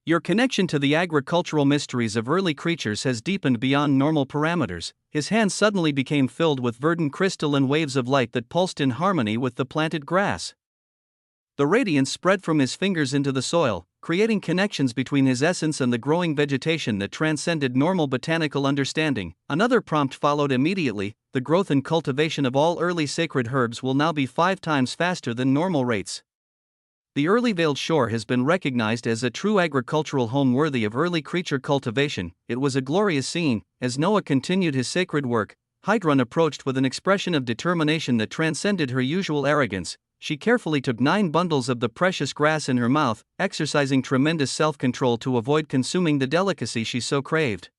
Speaker 1: Your connection to the agricultural mysteries of early creatures has deepened beyond normal parameters. His hands suddenly became filled with verdant crystalline waves of light that pulsed in harmony with the planted grass. The radiance spread from his fingers into the soil, creating connections between his essence and the growing vegetation that transcended normal botanical understanding. Another prompt followed immediately: the growth and cultivation of all early sacred herbs will now be 5 times faster than normal rates. The early Veiled Shore has been recognized as a true agricultural home worthy of early creature cultivation. It was a glorious scene. As Noah continued his sacred work, Hydrun approached with an expression of determination that transcended her usual arrogance. She carefully took 9 bundles of the precious grass in her mouth, exercising tremendous self-control to avoid consuming the delicacy she so craved.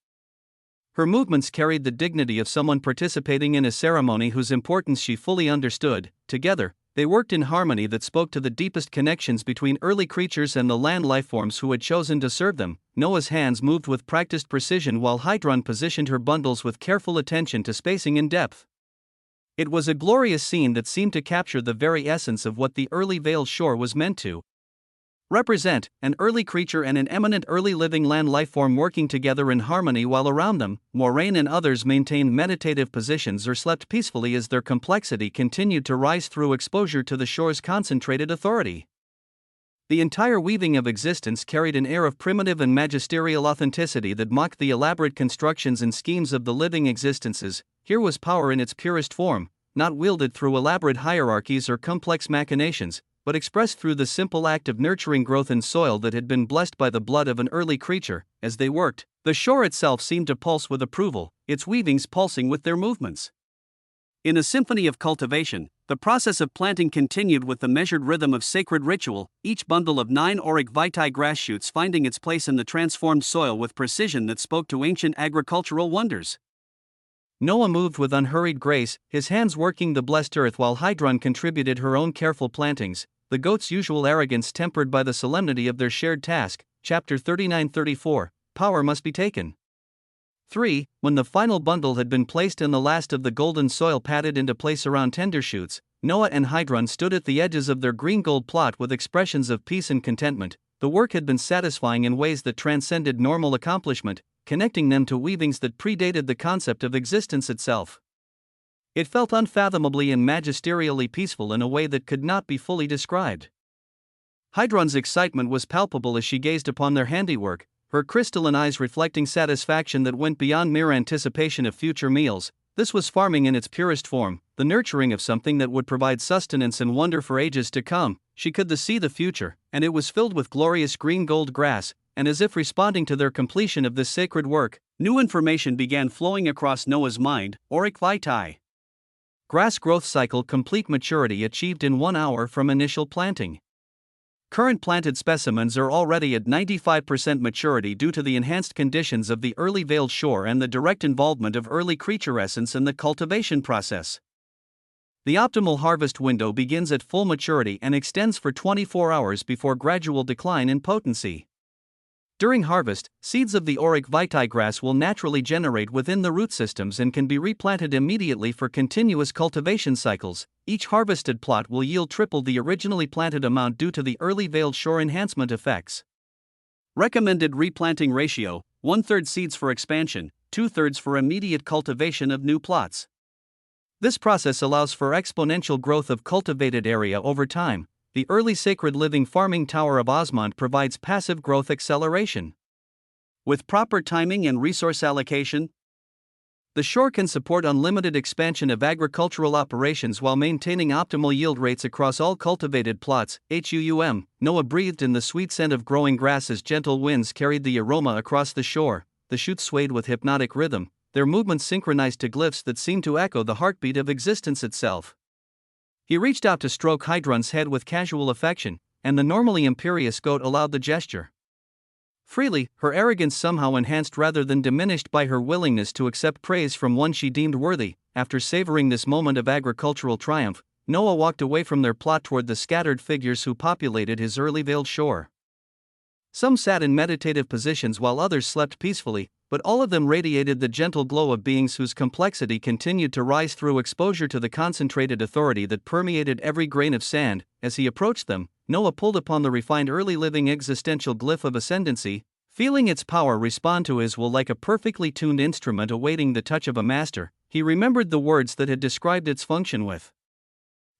Speaker 1: Her movements carried the dignity of someone participating in a ceremony whose importance she fully understood. Together, they worked in harmony that spoke to the deepest connections between early creatures and the land lifeforms who had chosen to serve them. Noah's hands moved with practiced precision while Hydrun positioned her bundles with careful attention to spacing and depth. It was a glorious scene that seemed to capture the very essence of what the early Veiled Shore was meant to represent: an early creature and an eminent early living land lifeform working together in harmony while around them, Moraine and others maintained meditative positions or slept peacefully as their complexity continued to rise through exposure to the shore's concentrated authority. The entire weaving of existence carried an air of primitive and magisterial authenticity that mocked the elaborate constructions and schemes of the living existences. Here was power in its purest form, not wielded through elaborate hierarchies or complex machinations, but expressed through the simple act of nurturing growth in soil that had been blessed by the blood of an early creature. As they worked, the shore itself seemed to pulse with approval, its weavings pulsing with their movements. In a symphony of cultivation, the process of planting continued with the measured rhythm of sacred ritual, each bundle of 9 auric vitae grass shoots finding its place in the transformed soil with precision that spoke to ancient agricultural wonders. Noah moved with unhurried grace, his hands working the blessed earth while Hydrun contributed her own careful plantings, the goats' usual arrogance tempered by the solemnity of their shared task. Chapter 39-34, Power Must Be Taken. 3. When the final bundle had been placed and the last of the golden soil patted into place around tender shoots, Noah and Hydrun stood at the edges of their green-gold plot with expressions of peace and contentment. The work had been satisfying in ways that transcended normal accomplishment, connecting them to weavings that predated the concept of existence itself. It felt unfathomably and magisterially peaceful in a way that could not be fully described. Hydrun's excitement was palpable as she gazed upon their handiwork, her crystalline eyes reflecting satisfaction that went beyond mere anticipation of future meals. This was farming in its purest form, the nurturing of something that would provide sustenance and wonder for ages to come. She could see the future, and it was filled with glorious green-gold grass, and as if responding to their completion of this sacred work, new information began flowing across Noah's mind. Auric vitae. Grass growth cycle complete maturity achieved in 1 hour from initial planting. Current planted specimens are already at 95% maturity due to the enhanced conditions of the early Veiled Shore and the direct involvement of early creature essence in the cultivation process. The optimal harvest window begins at full maturity and extends for 24 hours before gradual decline in potency. During harvest, seeds of the auric vitae grass will naturally generate within the root systems and can be replanted immediately for continuous cultivation cycles. Each harvested plot will yield triple the originally planted amount due to the early Veiled Shore enhancement effects. Recommended replanting ratio: 1/3 seeds for expansion, 2/3 for immediate cultivation of new plots. This process allows for exponential growth of cultivated area over time. The early sacred living farming tower of Osmond provides passive growth acceleration. With proper timing and resource allocation, the shore can support unlimited expansion of agricultural operations while maintaining optimal yield rates across all cultivated plots. Noah breathed in the sweet scent of growing grass as gentle winds carried the aroma across the shore. The shoots swayed with hypnotic rhythm, their movements synchronized to glyphs that seemed to echo the heartbeat of existence itself. He reached out to stroke Hydrun's head with casual affection, and the normally imperious goat allowed the gesture. freely, her arrogance somehow enhanced rather than diminished by her willingness to accept praise from one she deemed worthy. After savoring this moment of agricultural triumph, Noah walked away from their plot toward the scattered figures who populated his early veiled shore. Some sat in meditative positions while others slept peacefully, but all of them radiated the gentle glow of beings whose complexity continued to rise through exposure to the concentrated authority that permeated every grain of sand. As he approached them, Noah pulled upon the refined early living existential glyph of ascendancy, feeling its power respond to his will like a perfectly tuned instrument awaiting the touch of a master. He remembered the words that had described its function with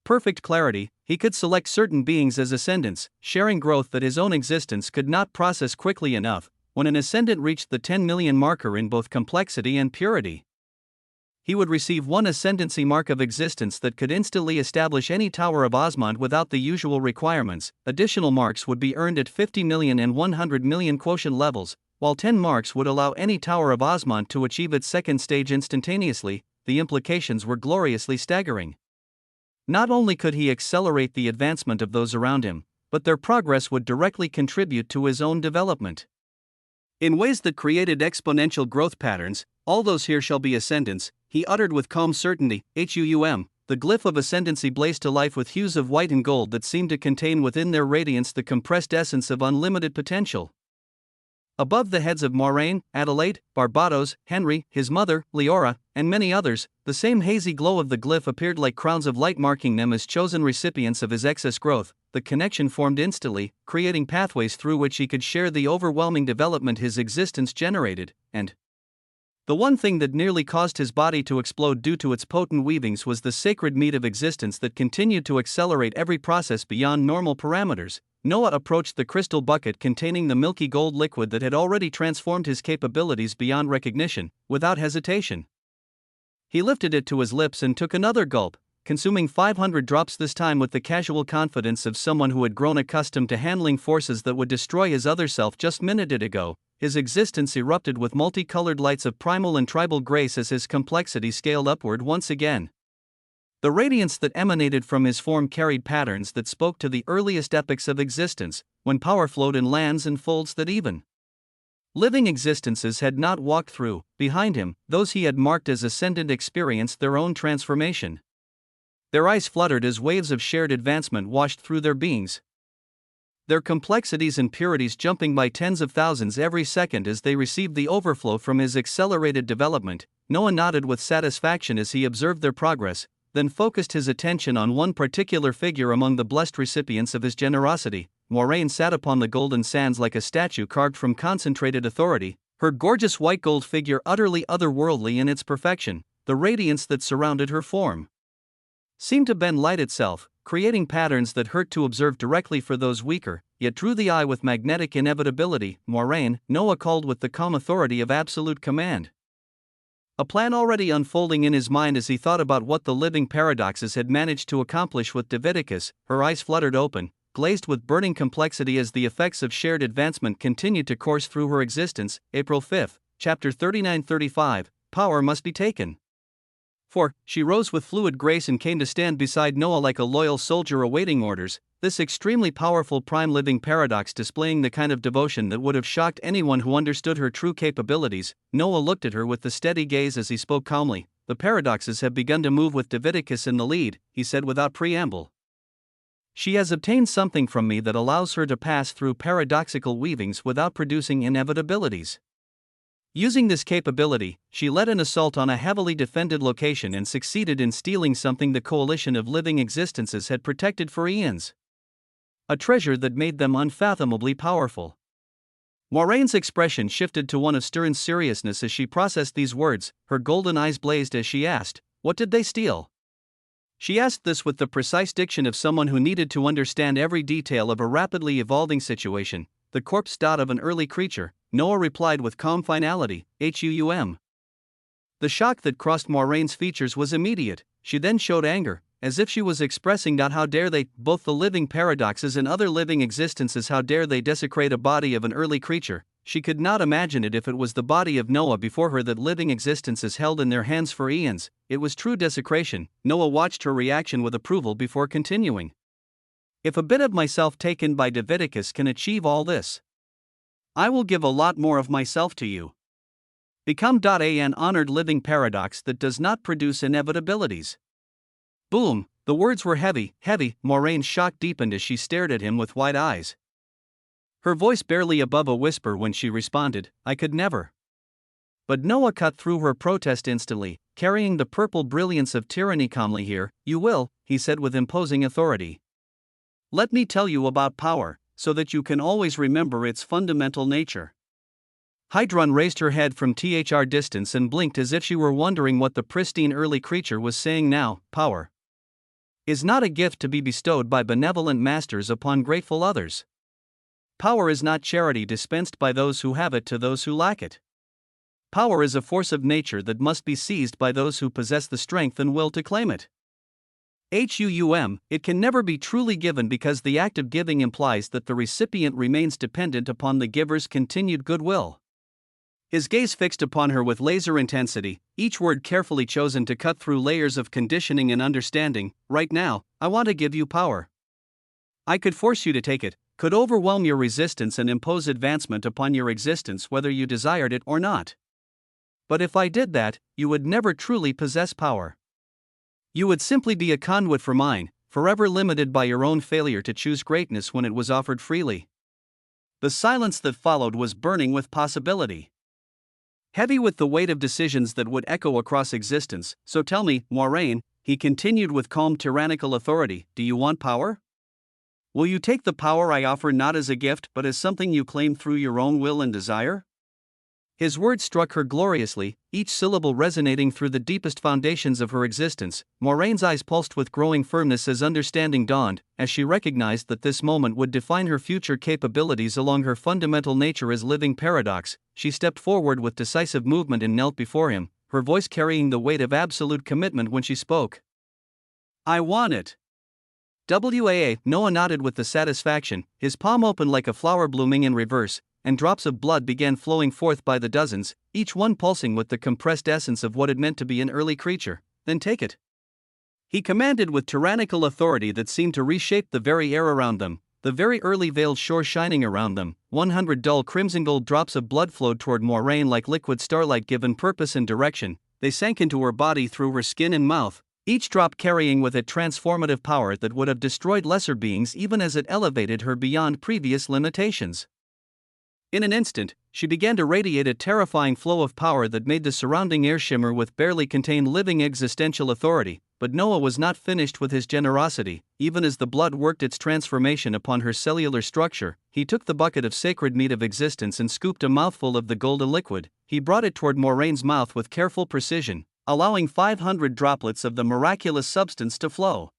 Speaker 1: perfect clarity. He could select certain beings as ascendants, sharing growth that his own existence could not process quickly enough. When an ascendant reached the 10 million marker in both complexity and purity, he would receive one ascendancy mark of existence that could instantly establish any Tower of Osmond without the usual requirements. Additional marks would be earned at 50 million and 100 million quotient levels, while 10 marks would allow any Tower of Osmond to achieve its second stage instantaneously. The implications were gloriously staggering. Not only could he accelerate the advancement of those around him, but their progress would directly contribute to his own development in ways that created exponential growth patterns. All those here shall be ascendants, he uttered with calm certainty. The glyph of ascendancy blazed to life with hues of white and gold that seemed to contain within their radiance the compressed essence of unlimited potential. Above the heads of Moraine, Adelaide, Barbados, Henry, his mother, Leora, and many others, the same hazy glow of the glyph appeared like crowns of light marking them as chosen recipients of his excess growth. The connection formed instantly, creating pathways through which he could share the overwhelming development his existence generated, and the one thing that nearly caused his body to explode due to its potent weavings was the sacred meat of existence that continued to accelerate every process beyond normal parameters. Noah approached the crystal bucket containing the milky gold liquid that had already transformed his capabilities beyond recognition. Without hesitation, he lifted it to his lips and took another gulp, consuming 500 drops, this time with the casual confidence of someone who had grown accustomed to handling forces that would destroy his other self just minutes ago. His existence erupted with multicolored lights of primal and tribal grace as his complexity scaled upward once again. The radiance that emanated from his form carried patterns that spoke to the earliest epochs of existence, when power flowed in lands and folds that even living existences had not walked through. Behind him, those he had marked as ascendant experienced their own transformation. Their eyes fluttered as waves of shared advancement washed through their beings, their complexities and purities jumping by tens of thousands every second as they received the overflow from his accelerated development. Noah nodded with satisfaction as he observed their progress, then focused his attention on one particular figure among the blessed recipients of his generosity. Moraine sat upon the golden sands like a statue carved from concentrated authority, her gorgeous white gold figure utterly otherworldly in its perfection. The radiance that surrounded her form seemed to bend light itself, creating patterns that hurt to observe directly for those weaker, yet drew the eye with magnetic inevitability. Moraine, Noah called with the calm authority of absolute command. A plan already unfolding in his mind as he thought about what the living paradoxes had managed to accomplish with Davidicus. Her eyes fluttered open, glazed with burning complexity as the effects of shared advancement continued to course through her existence. April 5, chapter 39-35, Power must be taken. For, she rose with fluid grace and came to stand beside Noah like a loyal soldier awaiting orders, this extremely powerful prime living paradox displaying the kind of devotion that would have shocked anyone who understood her true capabilities. Noah looked at her with the steady gaze as he spoke calmly. The paradoxes have begun to move with Davidicus in the lead, he said without preamble. She has obtained something from me that allows her to pass through paradoxical weavings without producing inevitabilities. Using this capability, she led an assault on a heavily defended location and succeeded in stealing something the coalition of living existences had protected for eons. A treasure that made them unfathomably powerful. Moraine's expression shifted to one of stern seriousness as she processed these words. Her golden eyes blazed as she asked, "What did they steal?" She asked this with the precise diction of someone who needed to understand every detail of a rapidly evolving situation. The corpse dot of an early creature, Noah replied with calm finality, "The shock that crossed Moraine's features was immediate. She then showed anger, as if she was expressing not how dare they, both the living paradoxes and other living existences, how dare they desecrate a body of an early creature. She could not imagine it if it was the body of Noah before her that living existences held in their hands for eons. It was true desecration. Noah watched her reaction with approval before continuing. If a bit of myself taken by Davidicus can achieve all this, I will give a lot more of myself to you. Become an honored living paradox that does not produce inevitabilities. Boom, the words were heavy, heavy. Moraine's shock deepened as she stared at him with wide eyes. Her voice barely above a whisper when she responded, I could never. But Noah cut through her protest instantly, carrying the purple brilliance of tyranny calmly. Here, you will, he said with imposing authority. Let me tell you about power, so that you can always remember its fundamental nature. Hydron raised her head from thr distance and blinked as if she were wondering what the pristine early creature was saying now. Power is not a gift to be bestowed by benevolent masters upon grateful others. Power is not charity dispensed by those who have it to those who lack it. Power is a force of nature that must be seized by those who possess the strength and will to claim it. It can never be truly given because the act of giving implies that the recipient remains dependent upon the giver's continued goodwill. His gaze fixed upon her with laser intensity, each word carefully chosen to cut through layers of conditioning and understanding. Right now, I want to give you power. I could force you to take it, could overwhelm your resistance and impose advancement upon your existence whether you desired it or not. But if I did that, you would never truly possess power. You would simply be a conduit for mine, forever limited by your own failure to choose greatness when it was offered freely. The silence that followed was burning with possibility. Heavy with the weight of decisions that would echo across existence. So tell me, Moiraine, he continued with calm tyrannical authority, do you want power? Will you take the power I offer not as a gift but as something you claim through your own will and desire? His words struck her gloriously, each syllable resonating through the deepest foundations of her existence. Moraine's eyes pulsed with growing firmness as understanding dawned, as she recognized that this moment would define her future capabilities along her fundamental nature as living paradox. She stepped forward with decisive movement and knelt before him, her voice carrying the weight of absolute commitment when she spoke. I want it. Noah nodded with the satisfaction, his palm open like a flower blooming in reverse, and drops of blood began flowing forth by the dozens, each one pulsing with the compressed essence of what it meant to be an early creature. Then take it. He commanded with tyrannical authority that seemed to reshape the very air around them, the very early veiled shore shining around them. 100 dull crimson gold drops of blood flowed toward Moiraine like liquid starlight given purpose and direction. They sank into her body through her skin and mouth, each drop carrying with it transformative power that would have destroyed lesser beings even as it elevated her beyond previous limitations. In an instant, she began to radiate a terrifying flow of power that made the surrounding air shimmer with barely contained living existential authority. But Noah was not finished with his generosity. Even as the blood worked its transformation upon her cellular structure, he took the bucket of sacred meat of existence and scooped a mouthful of the golden liquid. He brought it toward Moraine's mouth with careful precision, allowing 500 droplets of the miraculous substance to flow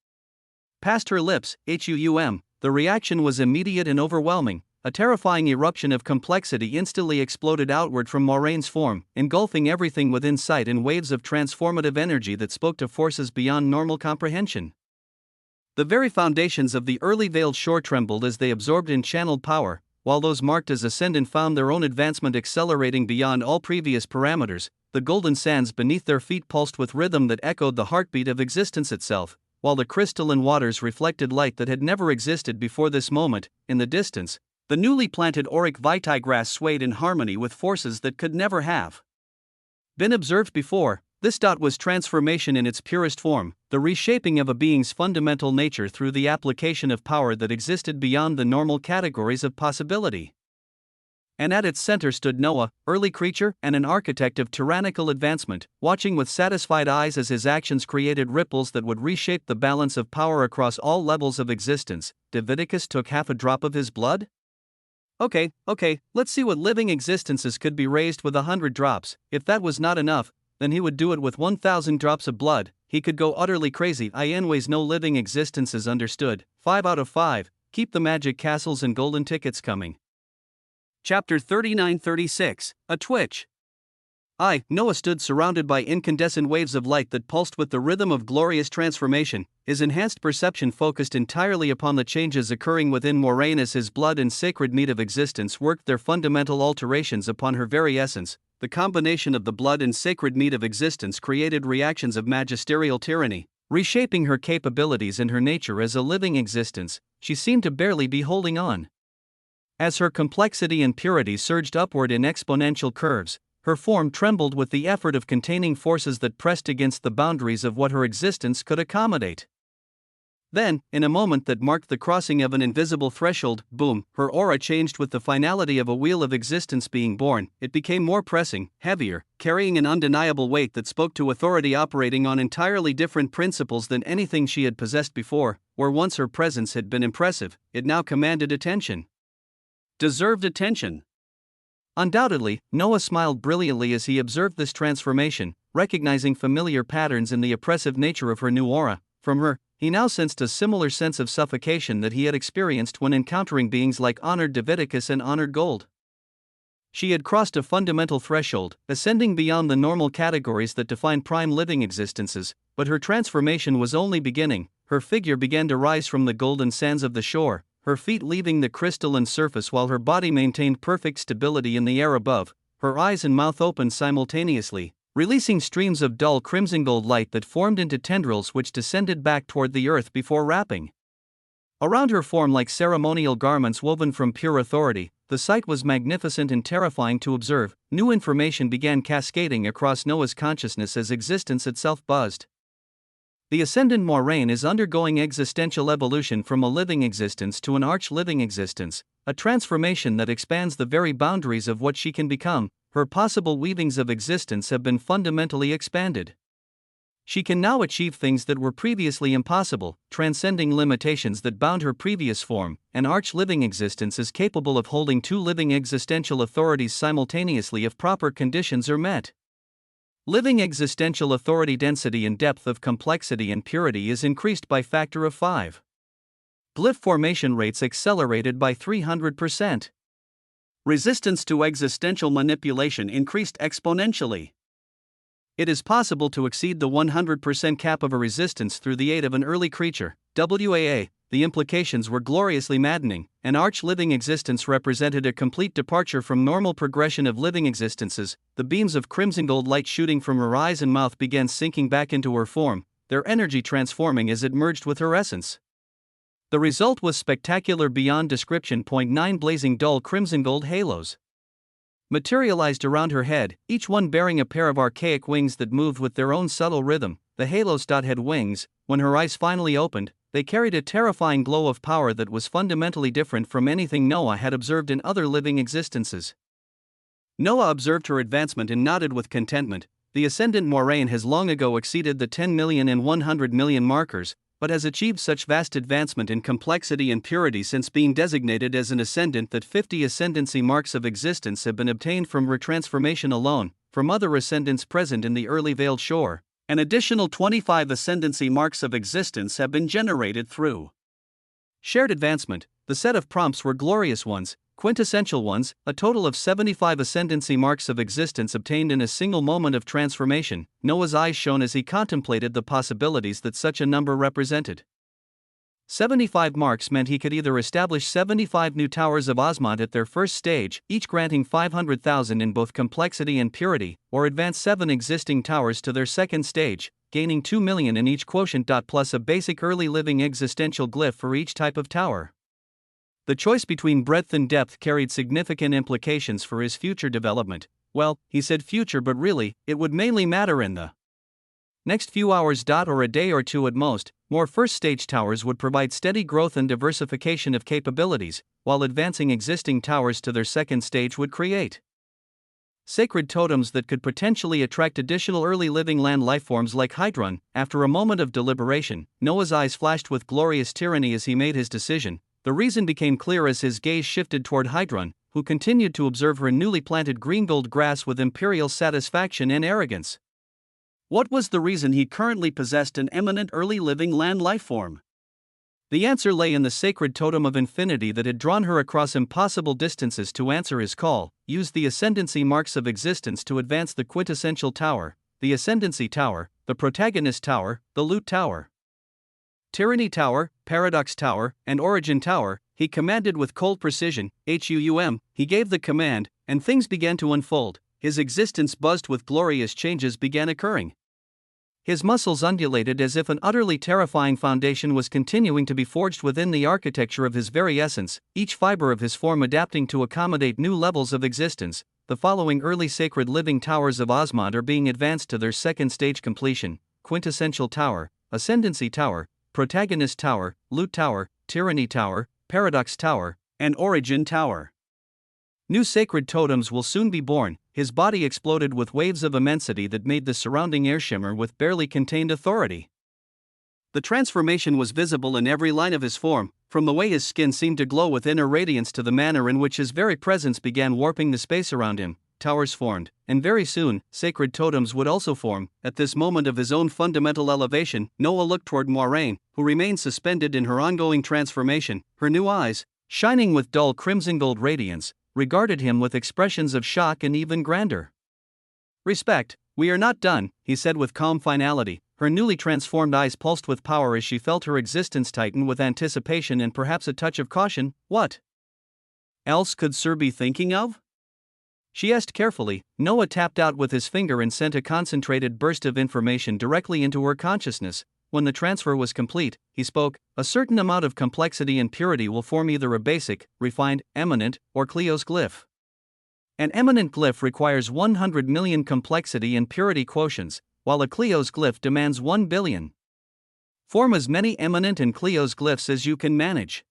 Speaker 1: past her lips. The reaction was immediate and overwhelming. A terrifying eruption of complexity instantly exploded outward from Moraine's form, engulfing everything within sight in waves of transformative energy that spoke to forces beyond normal comprehension. The very foundations of the early veiled shore trembled as they absorbed and channeled power, while those marked as ascendant found their own advancement accelerating beyond all previous parameters. The golden sands beneath their feet pulsed with rhythm that echoed the heartbeat of existence itself, while the crystalline waters reflected light that had never existed before this moment. In the distance, the newly planted auric vitae grass swayed in harmony with forces that could never have been observed before. This dot was transformation in its purest form, the reshaping of a being's fundamental nature through the application of power that existed beyond the normal categories of possibility. And at its center stood Noah, early creature and an architect of tyrannical advancement, watching with satisfied eyes as his actions created ripples that would reshape the balance of power across all levels of existence. Diviticus took half a drop of his blood? Okay, let's see what living existences could be raised with 100 drops. If that was not enough, then he would do it with 1,000 drops of blood. He could go utterly crazy. Anyways, no living existences understood. 5 out of 5. Keep the magic castles and golden tickets coming. Chapter 39-36, A Twitch. Noah stood surrounded by incandescent waves of light that pulsed with the rhythm of glorious transformation, his enhanced perception focused entirely upon the changes occurring within Moiraine as his blood and sacred meat of existence worked their fundamental alterations upon her very essence. The combination of the blood and sacred meat of existence created reactions of magisterial tyranny, reshaping her capabilities and her nature as a living existence. She seemed to barely be holding on. As her complexity and purity surged upward in exponential curves, her form trembled with the effort of containing forces that pressed against the boundaries of what her existence could accommodate. Then, in a moment that marked the crossing of an invisible threshold, boom, her aura changed with the finality of a wheel of existence being born. It became more pressing, heavier, carrying an undeniable weight that spoke to authority operating on entirely different principles than anything she had possessed before. Where once her presence had been impressive, it now commanded attention. Deserved attention. Undoubtedly, Noah smiled brilliantly as he observed this transformation, recognizing familiar patterns in the oppressive nature of her new aura. From her, he now sensed a similar sense of suffocation that he had experienced when encountering beings like Honored Davidicus and Honored Gold. She had crossed a fundamental threshold, ascending beyond the normal categories that define prime living existences, but her transformation was only beginning. Her figure began to rise from the golden sands of the shore, her feet leaving the crystalline surface while her body maintained perfect stability in the air above. Her eyes and mouth opened simultaneously, releasing streams of dull crimson gold light that formed into tendrils which descended back toward the earth before wrapping around her form like ceremonial garments woven from pure authority. The sight was magnificent and terrifying to observe. New information began cascading across Noah's consciousness as existence itself buzzed. The ascendant Moiraine is undergoing existential evolution from a living existence to an arch-living existence, a transformation that expands the very boundaries of what she can become. Her possible weavings of existence have been fundamentally expanded. She can now achieve things that were previously impossible, transcending limitations that bound her previous form. An arch-living existence is capable of holding two living existential authorities simultaneously if proper conditions are met. Living existential authority density and depth of complexity and purity is increased by factor of 5. Glyph formation rates accelerated by 300%. Resistance to existential manipulation increased exponentially. It is possible to exceed the 100% cap of a resistance through the aid of an early creature. WAA, the implications were gloriously maddening. An arch-living existence represented a complete departure from normal progression of living existences. The beams of crimson gold light shooting from her eyes and mouth began sinking back into her form, their energy transforming as it merged with her essence. The result was spectacular beyond description. 9 blazing dull crimson gold halos materialized around her head, each one bearing a pair of archaic wings that moved with their own subtle rhythm. The halos had wings. When her eyes finally opened, they carried a terrifying glow of power that was fundamentally different from anything Noah had observed in other living existences. Noah observed her advancement and nodded with contentment. The ascendant Moiraine has long ago exceeded the 10 million and 100 million markers, but has achieved such vast advancement in complexity and purity since being designated as an ascendant that 50 ascendancy marks of existence have been obtained from her transformation alone. From other ascendants present in the early Veiled Shore, an additional 25 ascendancy marks of existence have been generated through shared advancement. The set of prompts were glorious ones, quintessential ones, a total of 75 ascendancy marks of existence obtained in a single moment of transformation. Noah's eyes shone as he contemplated the possibilities that such a number represented. 75 marks meant he could either establish 75 new towers of Osmond at their first stage, each granting 500,000 in both complexity and purity, or advance 7 existing towers to their second stage, gaining 2 million in each quotient. Plus a basic early living existential glyph for each type of tower. The choice between breadth and depth carried significant implications for his future development. Well, he said future, but really, it would mainly matter in the next few hours. Or a day or two at most. More first stage towers would provide steady growth and diversification of capabilities, while advancing existing towers to their second stage would create sacred totems that could potentially attract additional early living land lifeforms like Hydron. After a moment of deliberation, Noah's eyes flashed with glorious tyranny as he made his decision. The reason became clear as his gaze shifted toward Hydron, who continued to observe her newly planted green gold grass with imperial satisfaction and arrogance. What was the reason he currently possessed an eminent early living land lifeform? The answer lay in the sacred totem of infinity that had drawn her across impossible distances to answer his call. Use the ascendancy marks of existence to advance the quintessential tower, the ascendancy tower, the protagonist tower, the loot tower, tyranny tower, paradox tower, and origin tower. He commanded with cold precision. He gave the command, and things began to unfold. His existence buzzed with glorious changes began occurring. His muscles undulated as if an utterly terrifying foundation was continuing to be forged within the architecture of his very essence, each fiber of his form adapting to accommodate new levels of existence. The following early sacred living towers of Osmond are being advanced to their second stage completion: Quintessential Tower, Ascendancy Tower, Protagonist Tower, Loot Tower, Tyranny Tower, Paradox Tower, and Origin Tower. New sacred totems will soon be born. His body exploded with waves of immensity that made the surrounding air shimmer with barely contained authority. The transformation was visible in every line of his form, from the way his skin seemed to glow with inner radiance to the manner in which his very presence began warping the space around him. Towers formed, and very soon, sacred totems would also form. At this moment of his own fundamental elevation, Noah looked toward Moiraine, who remained suspended in her ongoing transformation. Her new eyes, shining with dull crimson gold radiance, regarded him with expressions of shock and even grandeur. "Respect, we are not done," he said with calm finality. Her newly transformed eyes pulsed with power as she felt her existence tighten with anticipation and perhaps a touch of caution. "What else could Sir be thinking of?" she asked carefully. Noah tapped out with his finger and sent a concentrated burst of information directly into her consciousness. When the transfer was complete, he spoke. "A certain amount of complexity and purity will form either a basic, refined, eminent, or Cleos glyph. An eminent glyph requires 100 million complexity and purity quotients, while a Cleos glyph demands 1 billion. Form as many eminent and Cleos glyphs as you can manage."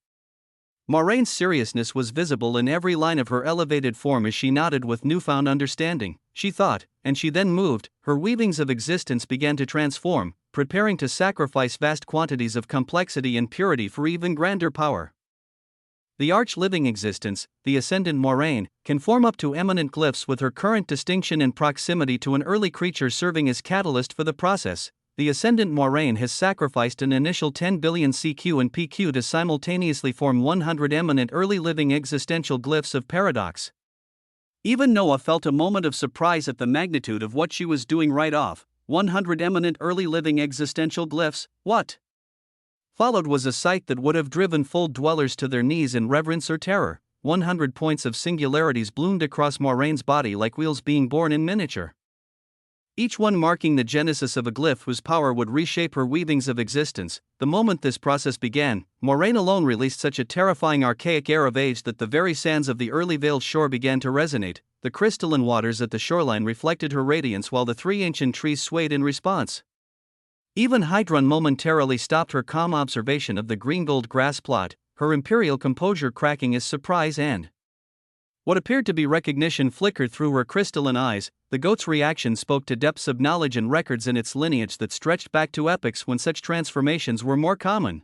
Speaker 1: Moraine's seriousness was visible in every line of her elevated form as she nodded with newfound understanding. She thought, and she then moved. Her weavings of existence began to transform, preparing to sacrifice vast quantities of complexity and purity for even grander power. The arch-living existence, the ascendant Moiraine, can form up to eminent glyphs with her current distinction and proximity to an early creature serving as catalyst for the process. The ascendant Moiraine has sacrificed an initial 10 billion CQ and PQ to simultaneously form 100 eminent early living existential glyphs of paradox. Even Noah felt a moment of surprise at the magnitude of what she was doing right off. 100 eminent early living existential glyphs, what? Followed was a sight that would have driven full dwellers to their knees in reverence or terror. 100 points of singularities bloomed across Moraine's body like wheels being born in miniature, each one marking the genesis of a glyph whose power would reshape her weavings of existence. The moment this process began, Moiraine alone released such a terrifying archaic air of age that the very sands of the early veiled shore began to resonate. The crystalline waters at the shoreline reflected her radiance while the three ancient trees swayed in response. Even Hydron momentarily stopped her calm observation of the green-gold grass plot, her imperial composure cracking as surprise and what appeared to be recognition flickered through her crystalline eyes. The goat's reaction spoke to depths of knowledge and records in its lineage that stretched back to epochs when such transformations were more common.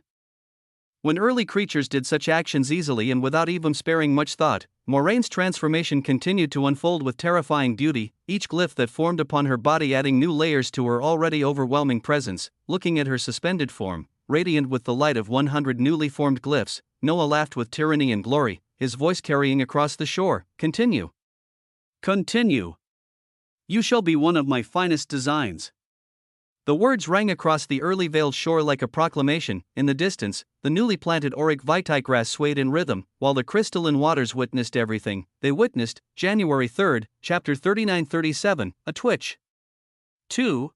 Speaker 1: When early creatures did such actions easily and without even sparing much thought, Moraine's transformation continued to unfold with terrifying beauty, each glyph that formed upon her body adding new layers to her already overwhelming presence. Looking at her suspended form, radiant with the light of 100 newly formed glyphs, Noah laughed with tyranny and glory, his voice carrying across the shore. "Continue. Continue. You shall be one of my finest designs." The words rang across the early veiled shore like a proclamation. In the distance, the newly planted auric vitae grass swayed in rhythm, while the crystalline waters witnessed everything. They witnessed, January 3, chapter 39-37, a twitch. 2.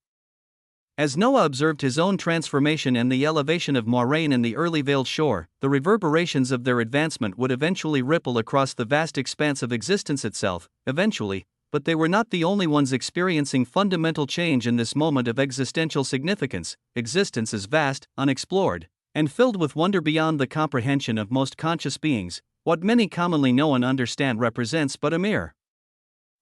Speaker 1: As Noah observed his own transformation and the elevation of Moiraine in the early veiled shore, the reverberations of their advancement would eventually ripple across the vast expanse of existence itself, eventually, but they were not the only ones experiencing fundamental change in this moment of existential significance. Existence is vast, unexplored, and filled with wonder beyond the comprehension of most conscious beings. What many commonly know and understand represents but a mere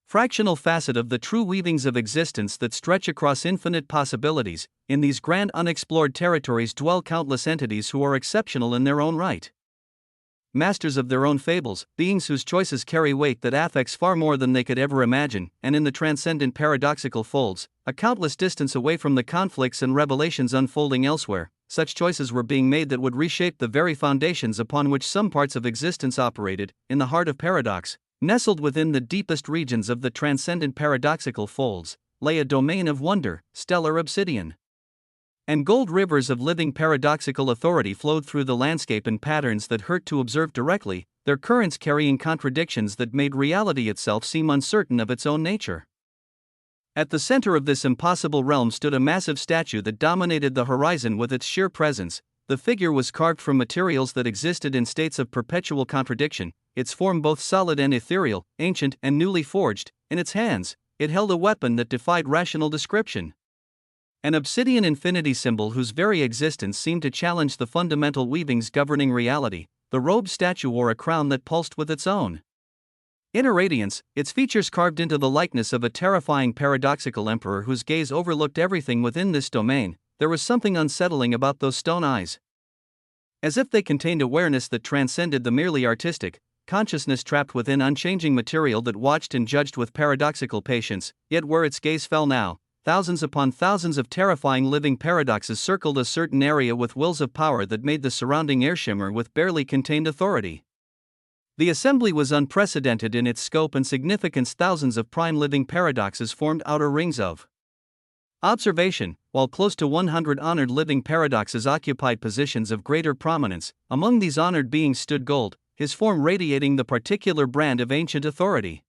Speaker 1: fractional facet of the true weavings of existence that stretch across infinite possibilities. In these grand unexplored territories dwell countless entities who are exceptional in their own right. Masters of their own fables, beings whose choices carry weight that affects far more than they could ever imagine, and in the transcendent paradoxical folds, a countless distance away from the conflicts and revelations unfolding elsewhere, such choices were being made that would reshape the very foundations upon which some parts of existence operated. In the heart of paradox, nestled within the deepest regions of the transcendent paradoxical folds, lay a domain of wonder, stellar obsidian and gold rivers of living paradoxical authority flowed through the landscape in patterns that hurt to observe directly, their currents carrying contradictions that made reality itself seem uncertain of its own nature. At the center of this impossible realm stood a massive statue that dominated the horizon with its sheer presence. The figure was carved from materials that existed in states of perpetual contradiction, its form both solid and ethereal, ancient and newly forged. In its hands, it held a weapon that defied rational description. An obsidian infinity symbol whose very existence seemed to challenge the fundamental weavings governing reality. The robed statue wore a crown that pulsed with its own inner radiance, its features carved into the likeness of a terrifying paradoxical emperor whose gaze overlooked everything within this domain. There was something unsettling about those stone eyes. As if they contained awareness that transcended the merely artistic, consciousness trapped within unchanging material that watched and judged with paradoxical patience. Yet where its gaze fell now, thousands upon thousands of terrifying living paradoxes circled a certain area with wills of power that made the surrounding air shimmer with barely contained authority. The assembly was unprecedented in its scope and significance. Thousands of prime living paradoxes formed outer rings of observation, while close to 100 honored living paradoxes occupied positions of greater prominence. Among these honored beings stood Gold, his form radiating the particular brand of ancient authority.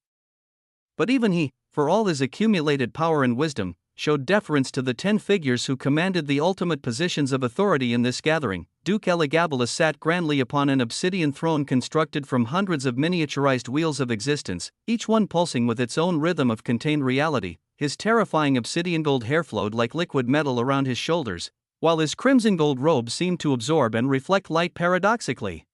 Speaker 1: But even he, for all his accumulated power and wisdom, showed deference to the 10 figures who commanded the ultimate positions of authority in this gathering. Duke Elagabalus sat grandly upon an obsidian throne constructed from hundreds of miniaturized wheels of existence, each one pulsing with its own rhythm of contained reality. His terrifying obsidian gold hair flowed like liquid metal around his shoulders, while his crimson gold robe seemed to absorb and reflect light paradoxically.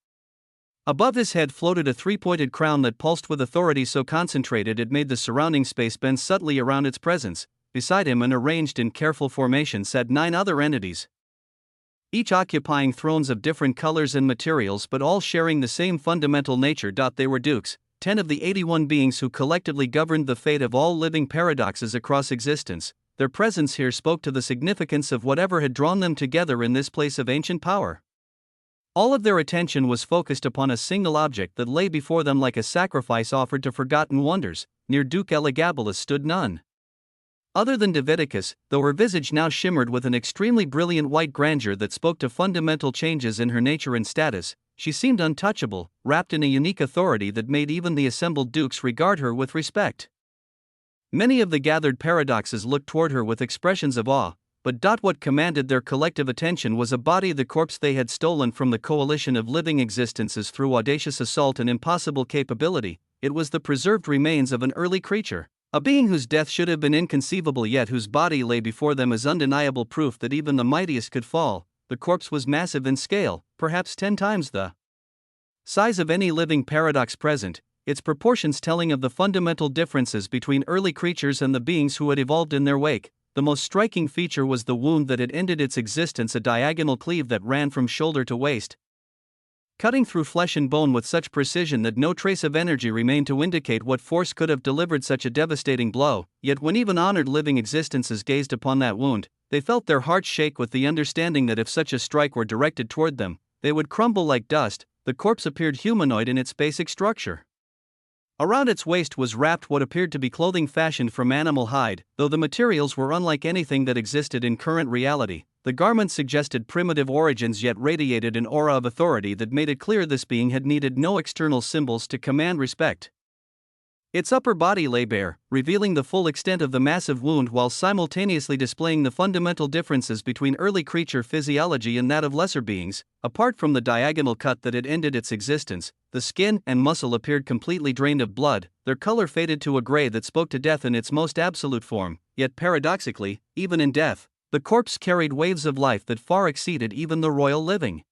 Speaker 1: Above his head floated a three-pointed crown that pulsed with authority so concentrated it made the surrounding space bend subtly around its presence. Beside him and arranged in careful formation sat 9 other entities, each occupying thrones of different colors and materials but all sharing the same fundamental nature. They were dukes, 10 of the 81 beings who collectively governed the fate of all living paradoxes across existence. Their presence here spoke to the significance of whatever had drawn them together in this place of ancient power. All of their attention was focused upon a single object that lay before them like a sacrifice offered to forgotten wonders. Near Duke Elagabalus stood none other than Diviticus, though her visage now shimmered with an extremely brilliant white grandeur that spoke to fundamental changes in her nature and status. She seemed untouchable, wrapped in a unique authority that made even the assembled dukes regard her with respect. Many of the gathered paradoxes looked toward her with expressions of awe, but what commanded their collective attention was a body, the corpse they had stolen from the coalition of living existences through audacious assault and impossible capability. It was the preserved remains of an early creature, a being whose death should have been inconceivable yet whose body lay before them as undeniable proof that even the mightiest could fall. The corpse was massive in scale, perhaps 10 times the size of any living paradox present, its proportions telling of the fundamental differences between early creatures and the beings who had evolved in their wake. The most striking feature was the wound that had ended its existence, a diagonal cleave that ran from shoulder to waist, cutting through flesh and bone with such precision that no trace of energy remained to indicate what force could have delivered such a devastating blow. Yet when even honored living existences gazed upon that wound, they felt their hearts shake with the understanding that if such a strike were directed toward them, they would crumble like dust. The corpse appeared humanoid in its basic structure. Around its waist was wrapped what appeared to be clothing fashioned from animal hide, though the materials were unlike anything that existed in current reality. The garments suggested primitive origins yet radiated an aura of authority that made it clear this being had needed no external symbols to command respect. Its upper body lay bare, revealing the full extent of the massive wound while simultaneously displaying the fundamental differences between early creature physiology and that of lesser beings. Apart from the diagonal cut that had ended its existence, the skin and muscle appeared completely drained of blood, their color faded to a gray that spoke to death in its most absolute form. Yet paradoxically, even in death, the corpse carried waves of life that far exceeded even the royal living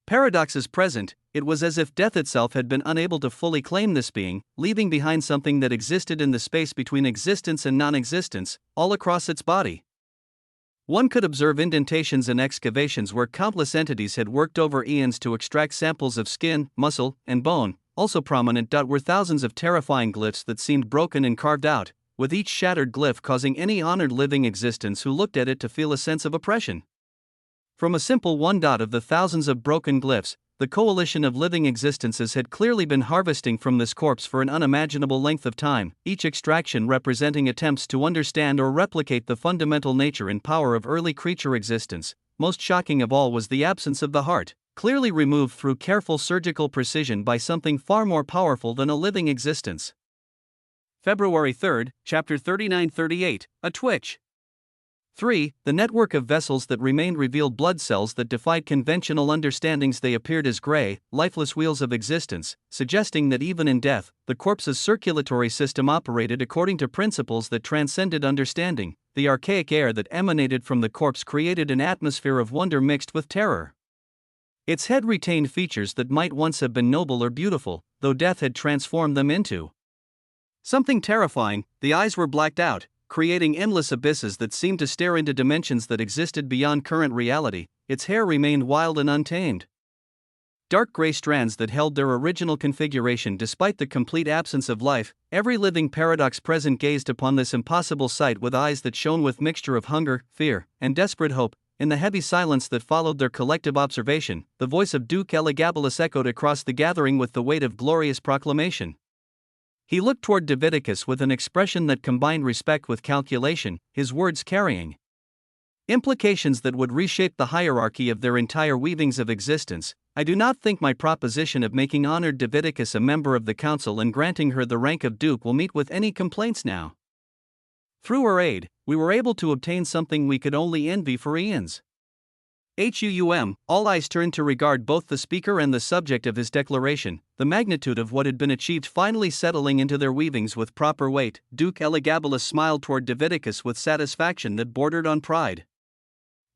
Speaker 1: paradoxes present. It was as if death itself had been unable to fully claim this being, leaving behind something that existed in the space between existence and non-existence, all across its body. One could observe indentations and excavations where countless entities had worked over eons to extract samples of skin, muscle, and bone. Also prominent were thousands of terrifying glyphs that seemed broken and carved out, with each shattered glyph causing any honored living existence who looked at it to feel a sense of oppression. From a simple one of the thousands of broken glyphs, the coalition of living existences had clearly been harvesting from this corpse for an unimaginable length of time, each extraction representing attempts to understand or replicate the fundamental nature and power of early creature existence. Most shocking of all was the absence of the heart, clearly removed through careful surgical precision by something far more powerful than a living existence. February 3, Chapter 39-38, A Twitch. 3. The network of vessels that remained revealed blood cells that defied conventional understandings. They appeared as gray, lifeless wheels of existence, suggesting that even in death, the corpse's circulatory system operated according to principles that transcended understanding. The archaic air that emanated from the corpse created an atmosphere of wonder mixed with terror. Its head retained features that might once have been noble or beautiful, though death had transformed them into something terrifying. The eyes were blacked out, creating endless abysses that seemed to stare into dimensions that existed beyond current reality. Its hair remained wild and untamed. Dark gray strands that held their original configuration despite the complete absence of life. Every living paradox present gazed upon this impossible sight with eyes that shone with mixture of hunger, fear, and desperate hope. In the heavy silence that followed their collective observation, the voice of Duke Elagabalus echoed across the gathering with the weight of glorious proclamation. He looked toward Diviticus with an expression that combined respect with calculation, his words carrying implications that would reshape the hierarchy of their entire weavings of existence. I do not think my proposition of making honored Diviticus a member of the council and granting her the rank of duke will meet with any complaints now. Through her aid, we were able to obtain something we could only envy for eons. All eyes turned to regard both the speaker and the subject of his declaration, the magnitude of what had been achieved finally settling into their weavings with proper weight. Duke Elagabalus smiled toward Diviticus with satisfaction that bordered on pride.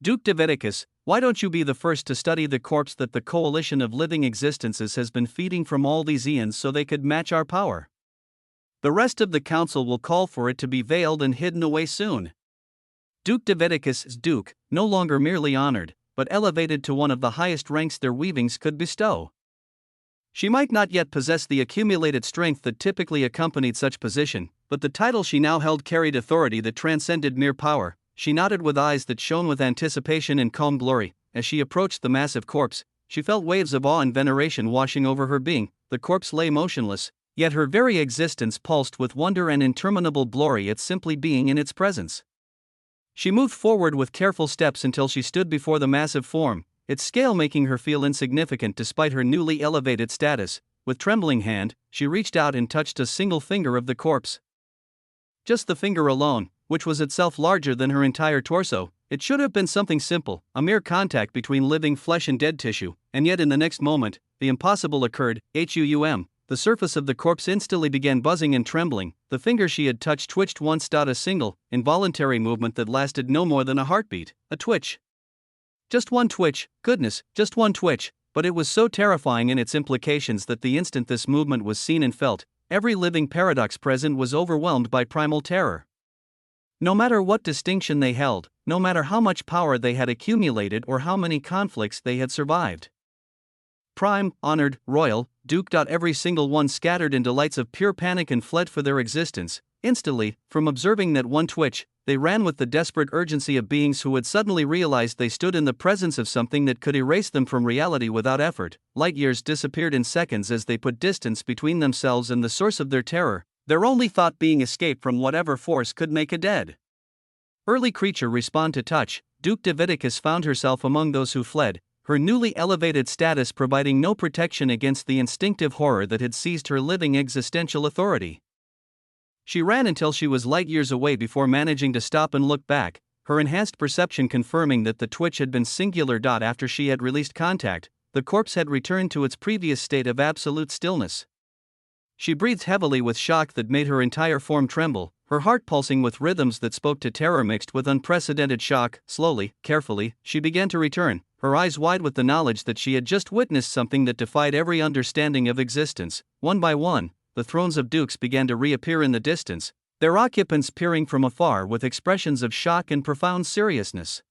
Speaker 1: Duke Diviticus, why don't you be the first to study the corpse that the coalition of living existences has been feeding from all these eons so they could match our power? The rest of the council will call for it to be veiled and hidden away soon. Duke Diviticus is Duke, no longer merely honored, but elevated to one of the highest ranks their weavings could bestow. She might not yet possess the accumulated strength that typically accompanied such position, but the title she now held carried authority that transcended mere power. She nodded with eyes that shone with anticipation and calm glory. As she approached the massive corpse, she felt waves of awe and veneration washing over her being. The corpse lay motionless, yet her very existence pulsed with wonder and interminable glory at simply being in its presence. She moved forward with careful steps until she stood before the massive form, its scale making her feel insignificant despite her newly elevated status. With trembling hand, she reached out and touched a single finger of the corpse. Just the finger alone, which was itself larger than her entire torso. It should have been something simple, a mere contact between living flesh and dead tissue, and yet in the next moment, the impossible occurred. The surface of the corpse instantly began buzzing and trembling. The finger she had touched twitched once. A single, involuntary movement that lasted no more than a heartbeat. A twitch. Just one twitch, goodness, just one twitch, but it was so terrifying in its implications that the instant this movement was seen and felt, every living paradox present was overwhelmed by primal terror. No matter what distinction they held, no matter how much power they had accumulated or how many conflicts they had survived. Prime, honored, royal, Duke. Every single one scattered in delights of pure panic and fled for their existence. Instantly, from observing that one twitch, they ran with the desperate urgency of beings who had suddenly realized they stood in the presence of something that could erase them from reality without effort. Light years disappeared in seconds as they put distance between themselves and the source of their terror, their only thought being escape from whatever force could make a dead early creature respond to touch. Duke Diviticus found herself among those who fled, her newly elevated status providing no protection against the instinctive horror that had seized her living existential authority. She ran until she was light years away before managing to stop and look back, her enhanced perception confirming that the twitch had been singular. After she had released contact, the corpse had returned to its previous state of absolute stillness. She breathed heavily with shock that made her entire form tremble, her heart pulsing with rhythms that spoke to terror mixed with unprecedented shock. Slowly, carefully, she began to return, her eyes wide with the knowledge that she had just witnessed something that defied every understanding of existence. One by one, the thrones of dukes began to reappear in the distance, their occupants peering from afar with expressions of shock and profound seriousness.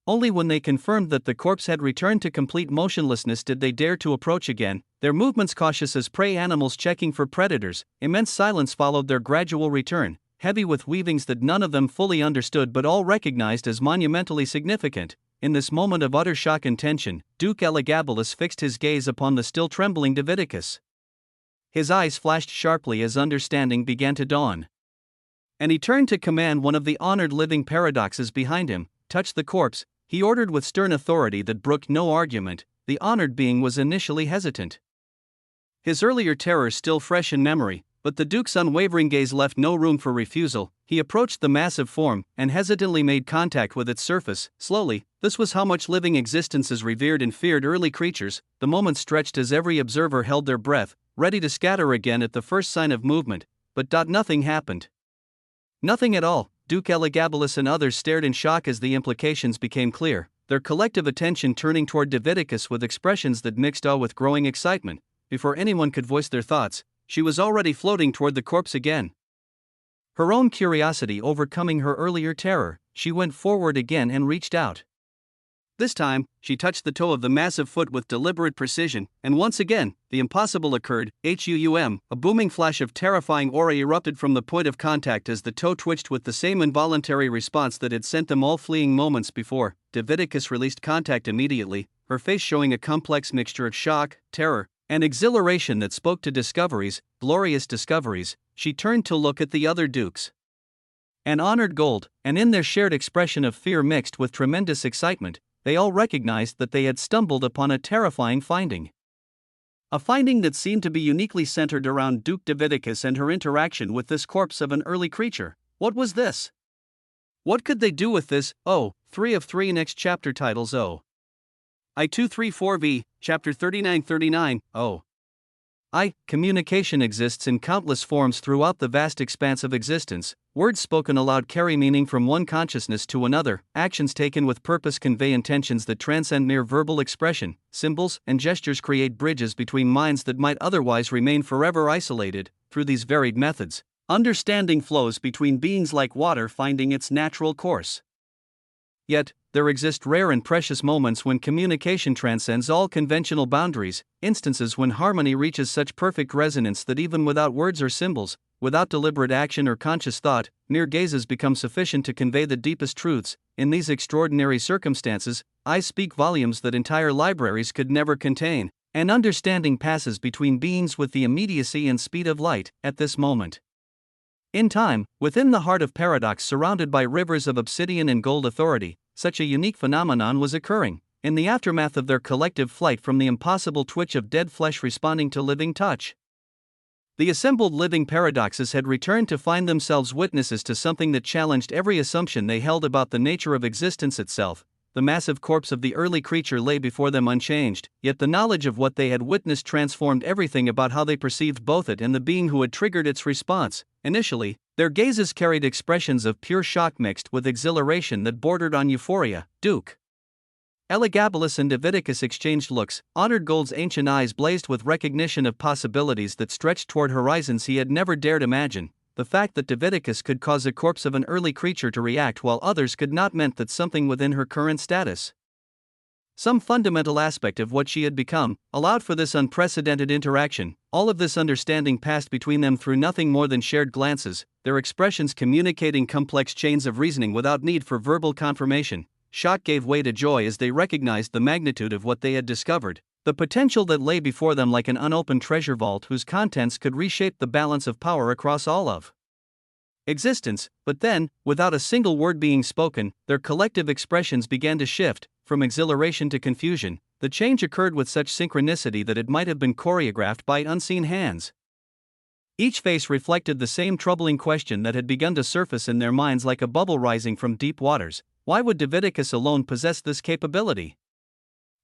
Speaker 1: Only when they confirmed that the corpse had returned to complete motionlessness did they dare to approach again, their movements cautious as prey animals checking for predators. Immense silence followed their gradual return, heavy with weavings that none of them fully understood but all recognized as monumentally significant. In this moment of utter shock and tension, Duke Elagabalus fixed his gaze upon the still trembling Diviticus. His eyes flashed sharply as understanding began to dawn. And he turned to command one of the honored living paradoxes behind him. Touch the corpse, he ordered with stern authority that brooked no argument. The honored being was initially hesitant. His earlier terror still fresh in memory, But the Duke's unwavering gaze left no room for refusal. He approached the massive form and hesitantly made contact with its surface. Slowly, this was how much living existences revered and feared early creatures. The moment stretched as every observer held their breath, ready to scatter again at the first sign of movement. But nothing happened. Nothing at all. Duke Elagabalus and others stared in shock as the implications became clear, their collective attention turning toward Diviticus with expressions that mixed awe with growing excitement. Before anyone could voice their thoughts, she was already floating toward the corpse again. Her own curiosity overcoming her earlier terror, she went forward again and reached out. This time, she touched the toe of the massive foot with deliberate precision, and once again, the impossible occurred. A booming flash of terrifying aura erupted from the point of contact as the toe twitched with the same involuntary response that had sent them all fleeing moments before. Diviticus released contact immediately, her face showing a complex mixture of shock, terror, and exhilaration that spoke to discoveries, glorious discoveries. She turned to look at the other dukes. An honored gold, and in their shared expression of fear mixed with tremendous excitement, they all recognized that they had stumbled upon a terrifying finding. A finding that seemed to be uniquely centered around Duke Diviticus and her interaction with this corpse of an early creature. What was this? What could they do with this? 3 of 3 next chapter titles. I-234V, Chapter 3939. Communication exists in countless forms throughout the vast expanse of existence. Words spoken aloud carry meaning from one consciousness to another. Actions taken with purpose convey intentions that transcend mere verbal expression. Symbols and gestures create bridges between minds that might otherwise remain forever isolated. Through these varied methods, understanding flows between beings like water finding its natural course. Yet, there exist rare and precious moments when communication transcends all conventional boundaries, instances when harmony reaches such perfect resonance that even without words or symbols, without deliberate action or conscious thought, mere gazes become sufficient to convey the deepest truths. In these extraordinary circumstances, eyes speak volumes that entire libraries could never contain, and understanding passes between beings with the immediacy and speed of light. At this moment in time, within the heart of Paradox, surrounded by rivers of obsidian and gold authority, such a unique phenomenon was occurring. In the aftermath of their collective flight from the impossible twitch of dead flesh responding to living touch, the assembled living paradoxes had returned to find themselves witnesses to something that challenged every assumption they held about the nature of existence itself. The massive corpse of the early creature lay before them unchanged, yet the knowledge of what they had witnessed transformed everything about how they perceived both it and the being who had triggered its response. Initially, their gazes carried expressions of pure shock mixed with exhilaration that bordered on euphoria. Duke Elagabalus and Diviticus exchanged looks. Honored Gold's ancient eyes blazed with recognition of possibilities that stretched toward horizons he had never dared imagine. The fact that Diviticus could cause a corpse of an early creature to react while others could not meant that something within her current status, some fundamental aspect of what she had become, allowed for this unprecedented interaction. All of this understanding passed between them through nothing more than shared glances, their expressions communicating complex chains of reasoning without need for verbal confirmation. Shock gave way to joy as they recognized the magnitude of what they had discovered, the potential that lay before them like an unopened treasure vault whose contents could reshape the balance of power across all of existence. But then, without a single word being spoken, their collective expressions began to shift, from exhilaration to confusion. The change occurred with such synchronicity that it might have been choreographed by unseen hands. Each face reflected the same troubling question that had begun to surface in their minds like a bubble rising from deep waters. Why would Diviticus alone possess this capability?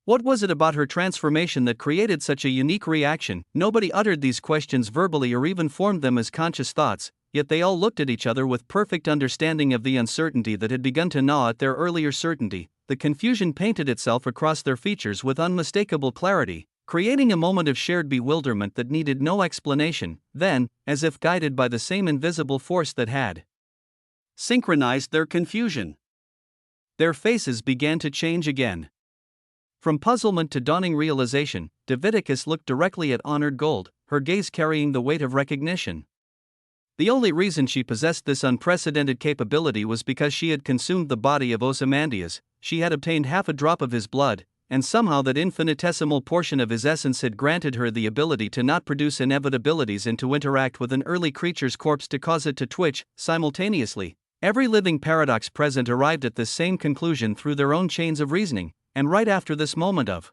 Speaker 1: What was it about her transformation that created such a unique reaction? Nobody uttered these questions verbally or even formed them as conscious thoughts, yet they all looked at each other with perfect understanding of the uncertainty that had begun to gnaw at their earlier certainty. The confusion painted itself across their features with unmistakable clarity, creating a moment of shared bewilderment that needed no explanation. Then, as if guided by the same invisible force that had synchronized their confusion, their faces began to change again. From puzzlement to dawning realization, Diviticus looked directly at Honored Gold, her gaze carrying the weight of recognition. The only reason she possessed this unprecedented capability was because she had consumed the body of Ozymandias. She had obtained half a drop of his blood, and somehow that infinitesimal portion of his essence had granted her the ability to not produce inevitabilities and to interact with an early creature's corpse to cause it to twitch simultaneously. Every living paradox present arrived at this same conclusion through their own chains of reasoning, and right after this moment of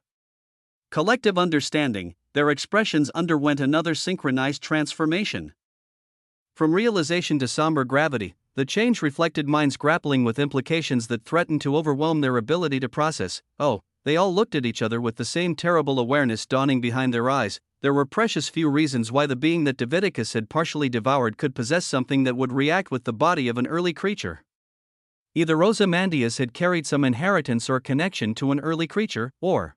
Speaker 1: collective understanding, their expressions underwent another synchronized transformation. From realization to somber gravity, the change reflected minds grappling with implications that threatened to overwhelm their ability to process. Oh, they all looked at each other with the same terrible awareness dawning behind their eyes. There were precious few reasons why the being that Davidicus had partially devoured could possess something that would react with the body of an early creature. Either Ozymandias had carried some inheritance or connection to an early creature, or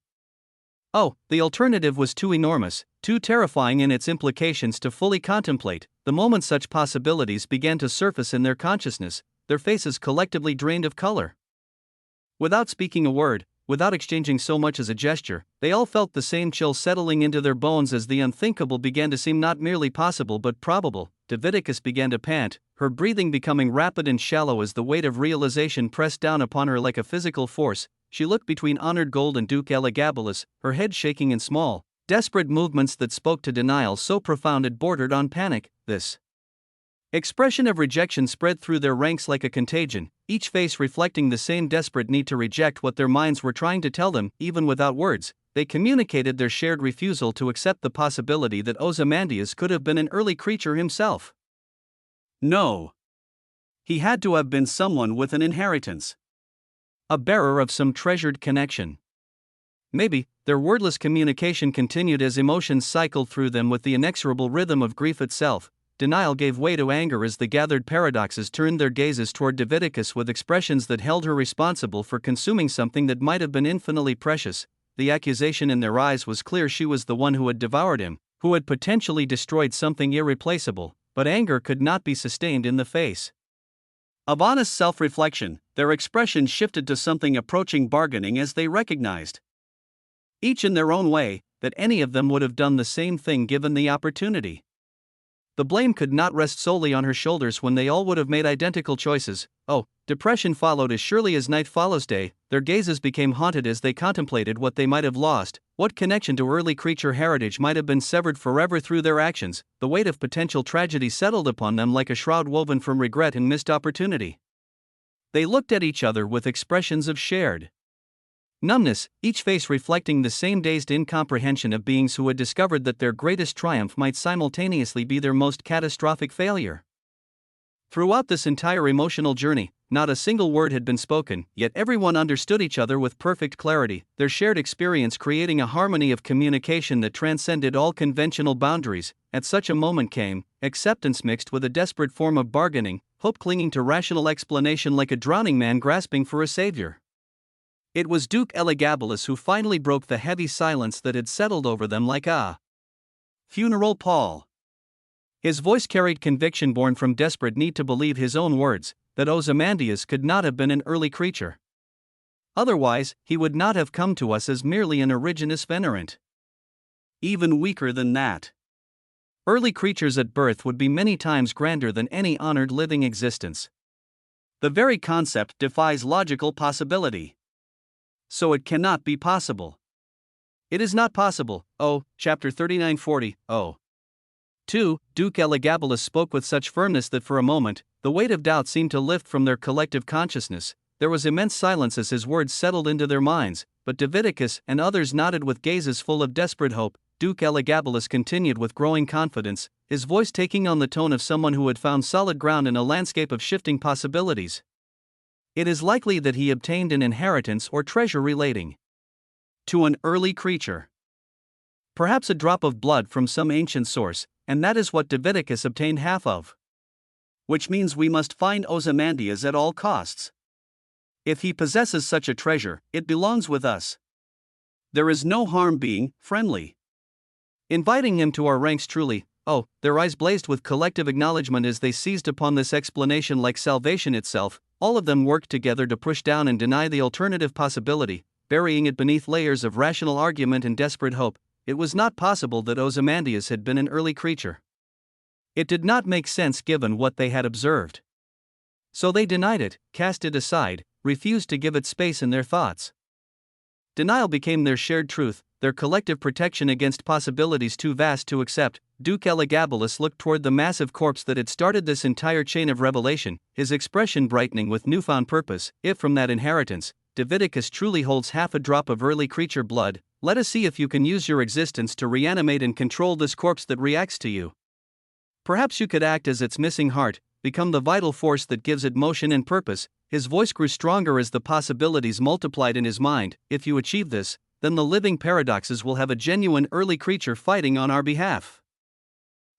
Speaker 1: the alternative was too enormous, too terrifying in its implications to fully contemplate. The moment such possibilities began to surface in their consciousness, their faces collectively drained of color. Without speaking a word, without exchanging so much as a gesture, they all felt the same chill settling into their bones as the unthinkable began to seem not merely possible but probable. Davidicus began to pant, her breathing becoming rapid and shallow as the weight of realization pressed down upon her like a physical force. She looked between Honored Gold and Duke Elagabalus, her head shaking in small, desperate movements that spoke to denial so profound it bordered on panic. This expression of rejection spread through their ranks like a contagion, each face reflecting the same desperate need to reject what their minds were trying to tell them. Even without words, they communicated their shared refusal to accept the possibility that Ozymandias could have been an early creature himself. No. He had to have been someone with an inheritance. A bearer of some treasured connection. Maybe. Their wordless communication continued as emotions cycled through them with the inexorable rhythm of grief itself. Denial gave way to anger as the gathered paradoxes turned their gazes toward Davidicus with expressions that held her responsible for consuming something that might have been infinitely precious. The accusation in their eyes was clear: she was the one who had devoured him, who had potentially destroyed something irreplaceable, but anger could not be sustained in the face of honest self-reflection. Their expression shifted to something approaching bargaining as they recognized, each in their own way, that any of them would have done the same thing given the opportunity. The blame could not rest solely on her shoulders when they all would have made identical choices. Depression followed as surely as night follows day. Their gazes became haunted as they contemplated what they might have lost, what connection to early creature heritage might have been severed forever through their actions. The weight of potential tragedy settled upon them like a shroud woven from regret and missed opportunity. They looked at each other with expressions of shared numbness, each face reflecting the same dazed incomprehension of beings who had discovered that their greatest triumph might simultaneously be their most catastrophic failure. Throughout this entire emotional journey, not a single word had been spoken, yet everyone understood each other with perfect clarity, their shared experience creating a harmony of communication that transcended all conventional boundaries. At such a moment came acceptance mixed with a desperate form of bargaining, hope clinging to rational explanation like a drowning man grasping for a savior. It was Duke Elagabalus who finally broke the heavy silence that had settled over them like a funeral pall. His voice carried conviction born from desperate need to believe his own words, that Ozymandias could not have been an early creature. Otherwise, he would not have come to us as merely an originus venerant. Even weaker than that. Early creatures at birth would be many times grander than any honored living existence. The very concept defies logical possibility. So it cannot be possible. It is not possible. Chapter 3940. 2. Duke Elagabalus spoke with such firmness that for a moment, the weight of doubt seemed to lift from their collective consciousness. There was immense silence as his words settled into their minds, but Davidicus and others nodded with gazes full of desperate hope. Duke Elagabalus continued with growing confidence, his voice taking on the tone of someone who had found solid ground in a landscape of shifting possibilities. It is likely that he obtained an inheritance or treasure relating to an early creature. Perhaps a drop of blood from some ancient source, and that is what Davidicus obtained half of. Which means we must find Ozymandias at all costs. If he possesses such a treasure, it belongs with us. There is no harm being friendly. Inviting him to our ranks truly. Their eyes blazed with collective acknowledgement as they seized upon this explanation like salvation itself. All of them worked together to push down and deny the alternative possibility, burying it beneath layers of rational argument and desperate hope. It was not possible that Ozymandias had been an early creature. It did not make sense given what they had observed. So they denied it, cast it aside, refused to give it space in their thoughts. Denial became their shared truth, their collective protection against possibilities too vast to accept. Duke Elagabalus looked toward the massive corpse that had started this entire chain of revelation, his expression brightening with newfound purpose. If from that inheritance, Davidicus truly holds half a drop of early creature blood, let us see if you can use your existence to reanimate and control this corpse that reacts to you. Perhaps you could act as its missing heart, become the vital force that gives it motion and purpose. His voice grew stronger as the possibilities multiplied in his mind. If you achieve this, then the living paradoxes will have a genuine early creature fighting on our behalf.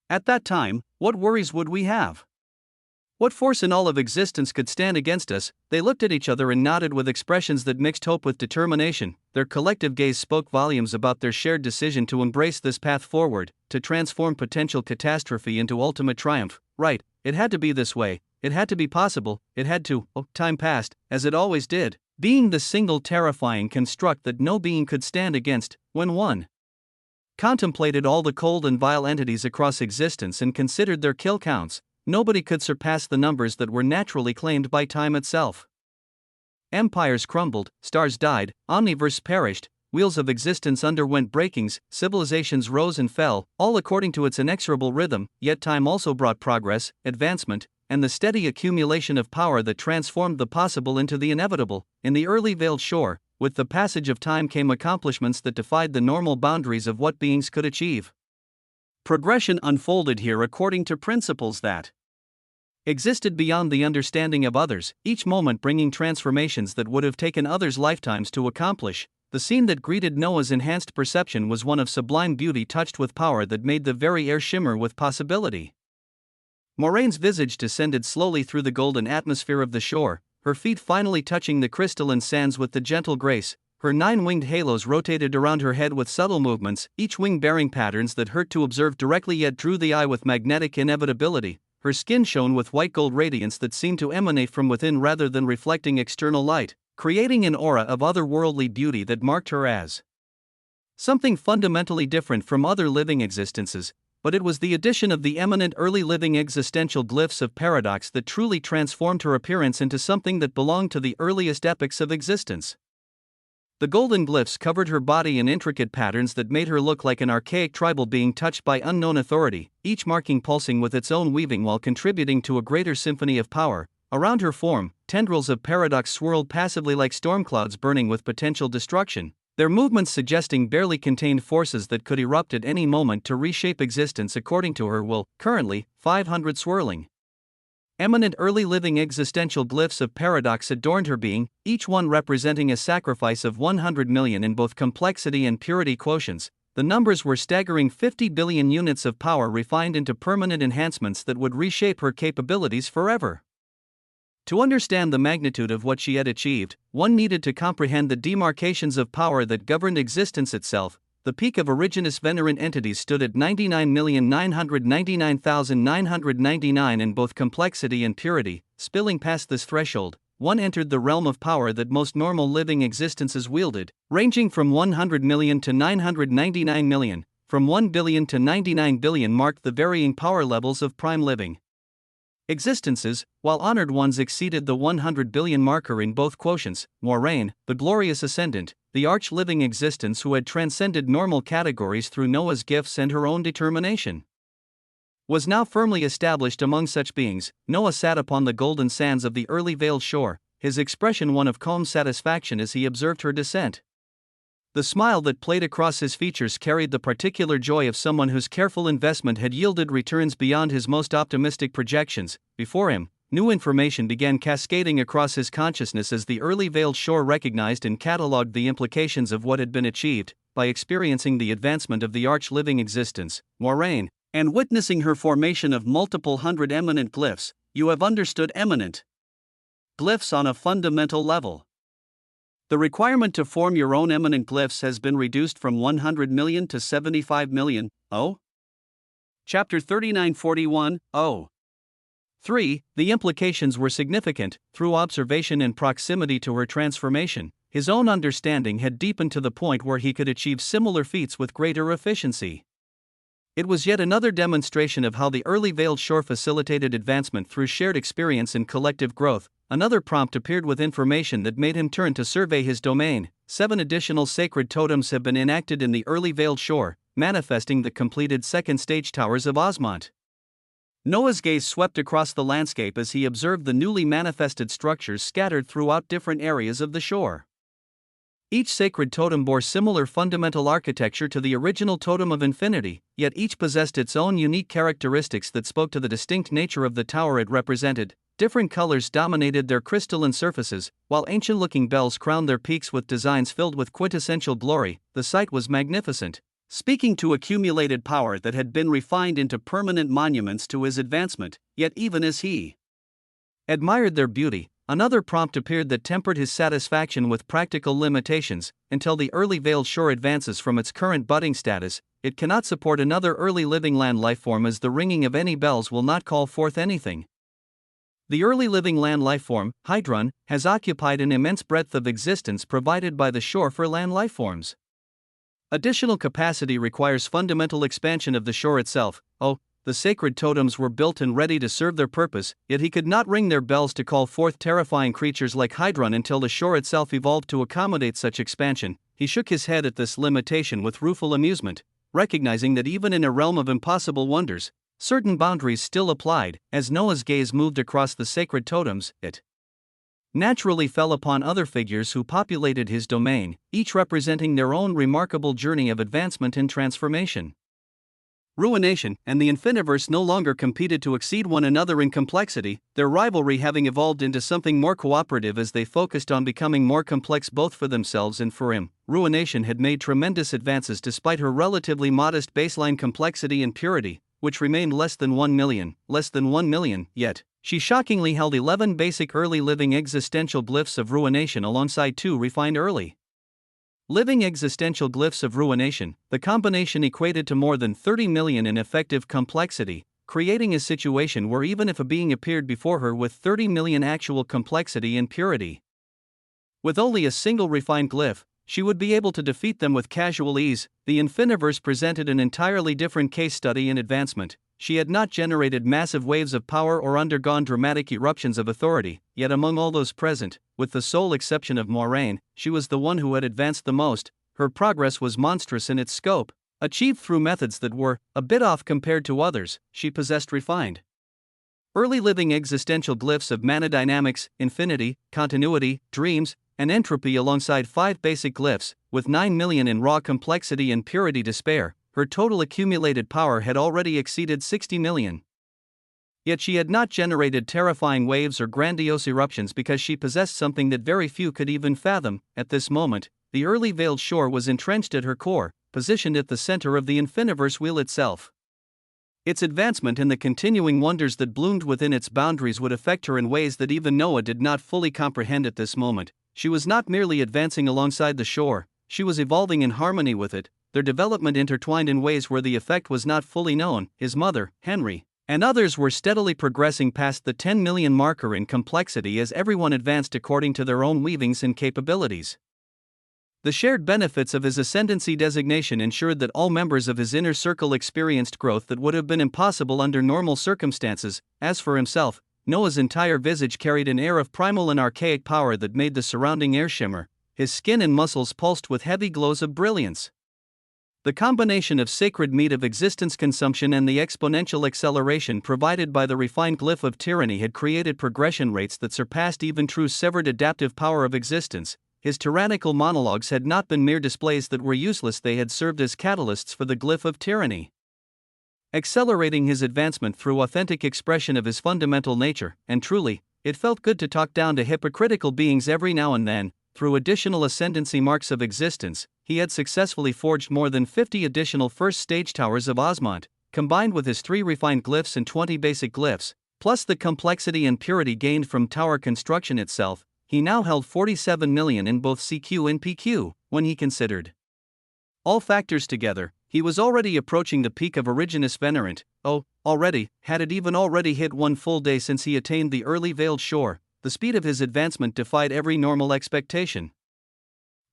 Speaker 1: At that time, what worries would we have? What force in all of existence could stand against us? They looked at each other and nodded with expressions that mixed hope with determination. Their collective gaze spoke volumes about their shared decision to embrace this path forward, to transform potential catastrophe into ultimate triumph. Right, it had to be this way, it had to be possible, it had to. Time passed, as it always did, being the single terrifying construct that no being could stand against. When one contemplated all the cold and vile entities across existence and considered their kill counts, nobody could surpass the numbers that were naturally claimed by time itself. Empires crumbled, stars died, omniverse perished, wheels of existence underwent breakings, civilizations rose and fell, all according to its inexorable rhythm. Yet time also brought progress, advancement, and the steady accumulation of power that transformed the possible into the inevitable. In the early Veiled Shore, with the passage of time came accomplishments that defied the normal boundaries of what beings could achieve. Progression unfolded here according to principles that existed beyond the understanding of others, each moment bringing transformations that would have taken others' lifetimes to accomplish. The scene that greeted Noah's enhanced perception was one of sublime beauty touched with power that made the very air shimmer with possibility. Moraine's visage descended slowly through the golden atmosphere of the shore, her feet finally touching the crystalline sands with the gentle grace. Her 9-winged halos rotated around her head with subtle movements, each wing bearing patterns that hurt to observe directly yet drew the eye with magnetic inevitability. Her skin shone with white gold radiance that seemed to emanate from within rather than reflecting external light, creating an aura of otherworldly beauty that marked her as something fundamentally different from other living existences. But it was the addition of the eminent early living existential glyphs of paradox that truly transformed her appearance into something that belonged to the earliest epochs of existence. The golden glyphs covered her body in intricate patterns that made her look like an archaic tribal being touched by unknown authority, each marking pulsing with its own weaving while contributing to a greater symphony of power. Around her form, tendrils of paradox swirled passively like storm clouds burning with potential destruction, their movements suggesting barely contained forces that could erupt at any moment to reshape existence according to her will. Currently, 500 swirling eminent early living existential glyphs of paradox adorned her being, each one representing a sacrifice of 100 million in both complexity and purity quotients. The numbers were staggering: 50 billion units of power refined into permanent enhancements that would reshape her capabilities forever. To understand the magnitude of what she had achieved, one needed to comprehend the demarcations of power that governed existence itself. The peak of originous venerant entities stood at 99,999,999 in both complexity and purity. Spilling past this threshold, one entered the realm of power that most normal living existences wielded, ranging from 100 million to 999 million, from 1 billion to 99 billion marked the varying power levels of prime living existences, while honored ones exceeded the 100 billion marker in both quotients. Moraine, the glorious ascendant, the arch-living existence who had transcended normal categories through Noah's gifts and her own determination, was now firmly established among such beings. Noah sat upon the golden sands of the early Veiled Shore, his expression one of calm satisfaction as he observed her descent. The smile that played across his features carried the particular joy of someone whose careful investment had yielded returns beyond his most optimistic projections. Before him, new information began cascading across his consciousness as the early Veiled Shore recognized and catalogued the implications of what had been achieved by experiencing the advancement of the arch-living existence, Moraine, and witnessing her formation of multiple hundred eminent glyphs. You have understood eminent glyphs on a fundamental level. The requirement to form your own eminent glyphs has been reduced from 100 million to 75 million. Chapter 3941, 3. The implications were significant. Through observation and proximity to her transformation, his own understanding had deepened to the point where he could achieve similar feats with greater efficiency. It was yet another demonstration of how the early Veiled Shore facilitated advancement through shared experience and collective growth. Another prompt appeared with information that made him turn to survey his domain. 7 additional sacred totems have been enacted in the early Veiled Shore, manifesting the completed second stage towers of Osmont. Noah's gaze swept across the landscape as he observed the newly manifested structures scattered throughout different areas of the shore. Each sacred totem bore similar fundamental architecture to the original totem of infinity, yet each possessed its own unique characteristics that spoke to the distinct nature of the tower it represented. Different colors dominated their crystalline surfaces, while ancient-looking bells crowned their peaks with designs filled with quintessential glory. The sight was magnificent, speaking to accumulated power that had been refined into permanent monuments to his advancement. Yet even as he admired their beauty, another prompt appeared that tempered his satisfaction with practical limitations. Until the early veiled shore advances from its current budding status, it cannot support another early living land lifeform, as the ringing of any bells will not call forth anything. The early living land lifeform, Hydron, has occupied an immense breadth of existence provided by the shore for land lifeforms. Additional capacity requires fundamental expansion of the shore itself. The sacred totems were built and ready to serve their purpose, yet he could not ring their bells to call forth terrifying creatures like Hydron until the shore itself evolved to accommodate such expansion. He shook his head at this limitation with rueful amusement, recognizing that even in a realm of impossible wonders, certain boundaries still applied. As Noah's gaze moved across the sacred totems, it naturally fell upon other figures who populated his domain, each representing their own remarkable journey of advancement and transformation. Ruination and the Infiniverse no longer competed to exceed one another in complexity, their rivalry having evolved into something more cooperative as they focused on becoming more complex both for themselves and for him. Ruination had made tremendous advances despite her relatively modest baseline complexity and purity, which remained less than 1 million, yet she shockingly held 11 basic early living existential glyphs of ruination alongside 2 refined early living existential glyphs of ruination. The combination equated to more than 30 million in effective complexity, creating a situation where even if a being appeared before her with 30 million actual complexity and purity, with only a single refined glyph, she would be able to defeat them with casual ease. The Infiniverse presented an entirely different case study in advancement. She had not generated massive waves of power or undergone dramatic eruptions of authority, yet among all those present, with the sole exception of Moraine, she was the one who had advanced the most. Her progress was monstrous in its scope, achieved through methods that were a bit off compared to others. She possessed refined early living existential glyphs of mana dynamics, infinity, continuity, dreams, and entropy alongside 5 basic glyphs, with 9 million in raw complexity and purity to spare. Her total accumulated power had already exceeded 60 million. Yet she had not generated terrifying waves or grandiose eruptions because she possessed something that very few could even fathom. At this moment, the early veiled shore was entrenched at her core, positioned at the center of the Infiniverse wheel itself. Its advancement and the continuing wonders that bloomed within its boundaries would affect her in ways that even Noah did not fully comprehend at this moment. She was not merely advancing alongside the shore, she was evolving in harmony with it, their development intertwined in ways where the effect was not fully known. His mother, Henry, and others were steadily progressing past the 10 million marker in complexity as everyone advanced according to their own weavings and capabilities. The shared benefits of his ascendancy designation ensured that all members of his inner circle experienced growth that would have been impossible under normal circumstances. As for himself, Noah's entire visage carried an air of primal and archaic power that made the surrounding air shimmer. His skin and muscles pulsed with heavy glows of brilliance. The combination of sacred meat of existence consumption and the exponential acceleration provided by the refined glyph of tyranny had created progression rates that surpassed even true severed adaptive power of existence. His tyrannical monologues had not been mere displays that were useless, they had served as catalysts for the glyph of tyranny, accelerating his advancement through authentic expression of his fundamental nature. And truly, it felt good to talk down to hypocritical beings every now and then. Through additional ascendancy marks of existence, he had successfully forged more than 50 additional first-stage towers of Osmont, combined with his 3 refined glyphs and 20 basic glyphs, plus the complexity and purity gained from tower construction itself. He now held 47 million in both CQ and PQ. When he considered all factors together, he was already approaching the peak of Originus Venerant. Already, had it even already hit 1 full day since he attained the early veiled shore. The speed of his advancement defied every normal expectation.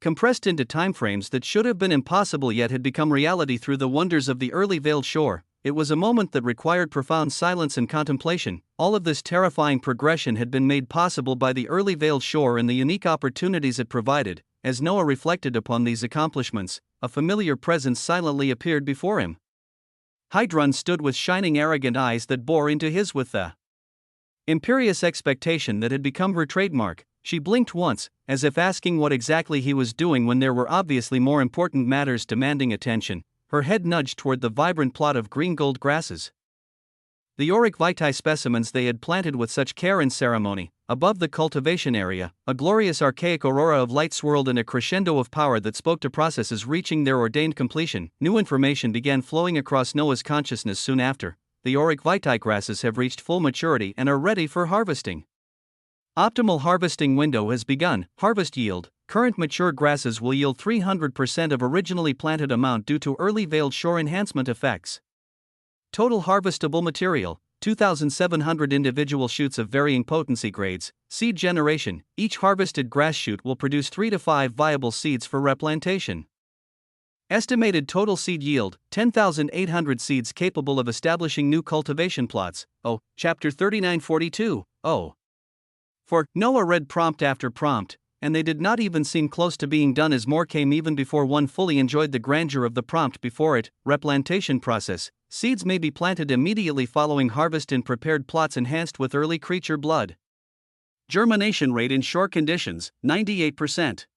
Speaker 1: Compressed into timeframes that should have been impossible yet had become reality through the wonders of the early veiled shore, it was a moment that required profound silence and contemplation. All of this terrifying progression had been made possible by the early veiled shore and the unique opportunities it provided. As Noah reflected upon these accomplishments, a familiar presence silently appeared before him. Hydron stood with shining arrogant eyes that bore into his with the imperious expectation that had become her trademark. She blinked once, as if asking what exactly he was doing when there were obviously more important matters demanding attention. Her head nudged toward the vibrant plot of green gold grasses. The auric vitae specimens they had planted with such care and ceremony. Above the cultivation area, a glorious archaic aurora of light swirled in a crescendo of power that spoke to processes reaching their ordained completion. New information began flowing across Noah's consciousness soon after. The auric vitae grasses have reached full maturity and are ready for harvesting. Optimal harvesting window has begun. Harvest yield. Current mature grasses will yield 300% of originally planted amount due to early veiled shore enhancement effects. Total harvestable material, 2,700 individual shoots of varying potency grades. Seed generation, each harvested grass shoot will produce 3 to 5 viable seeds for replantation. Estimated total seed yield, 10,800 seeds capable of establishing new cultivation plots. Oh, Chapter 3942, oh. For Noah read prompt after prompt, and they did not even seem close to being done as more came even before one fully enjoyed the grandeur of the prompt before it. Replantation process. Seeds may be planted immediately following harvest in prepared plots enhanced with early creature blood. Germination rate in shore conditions, 98%.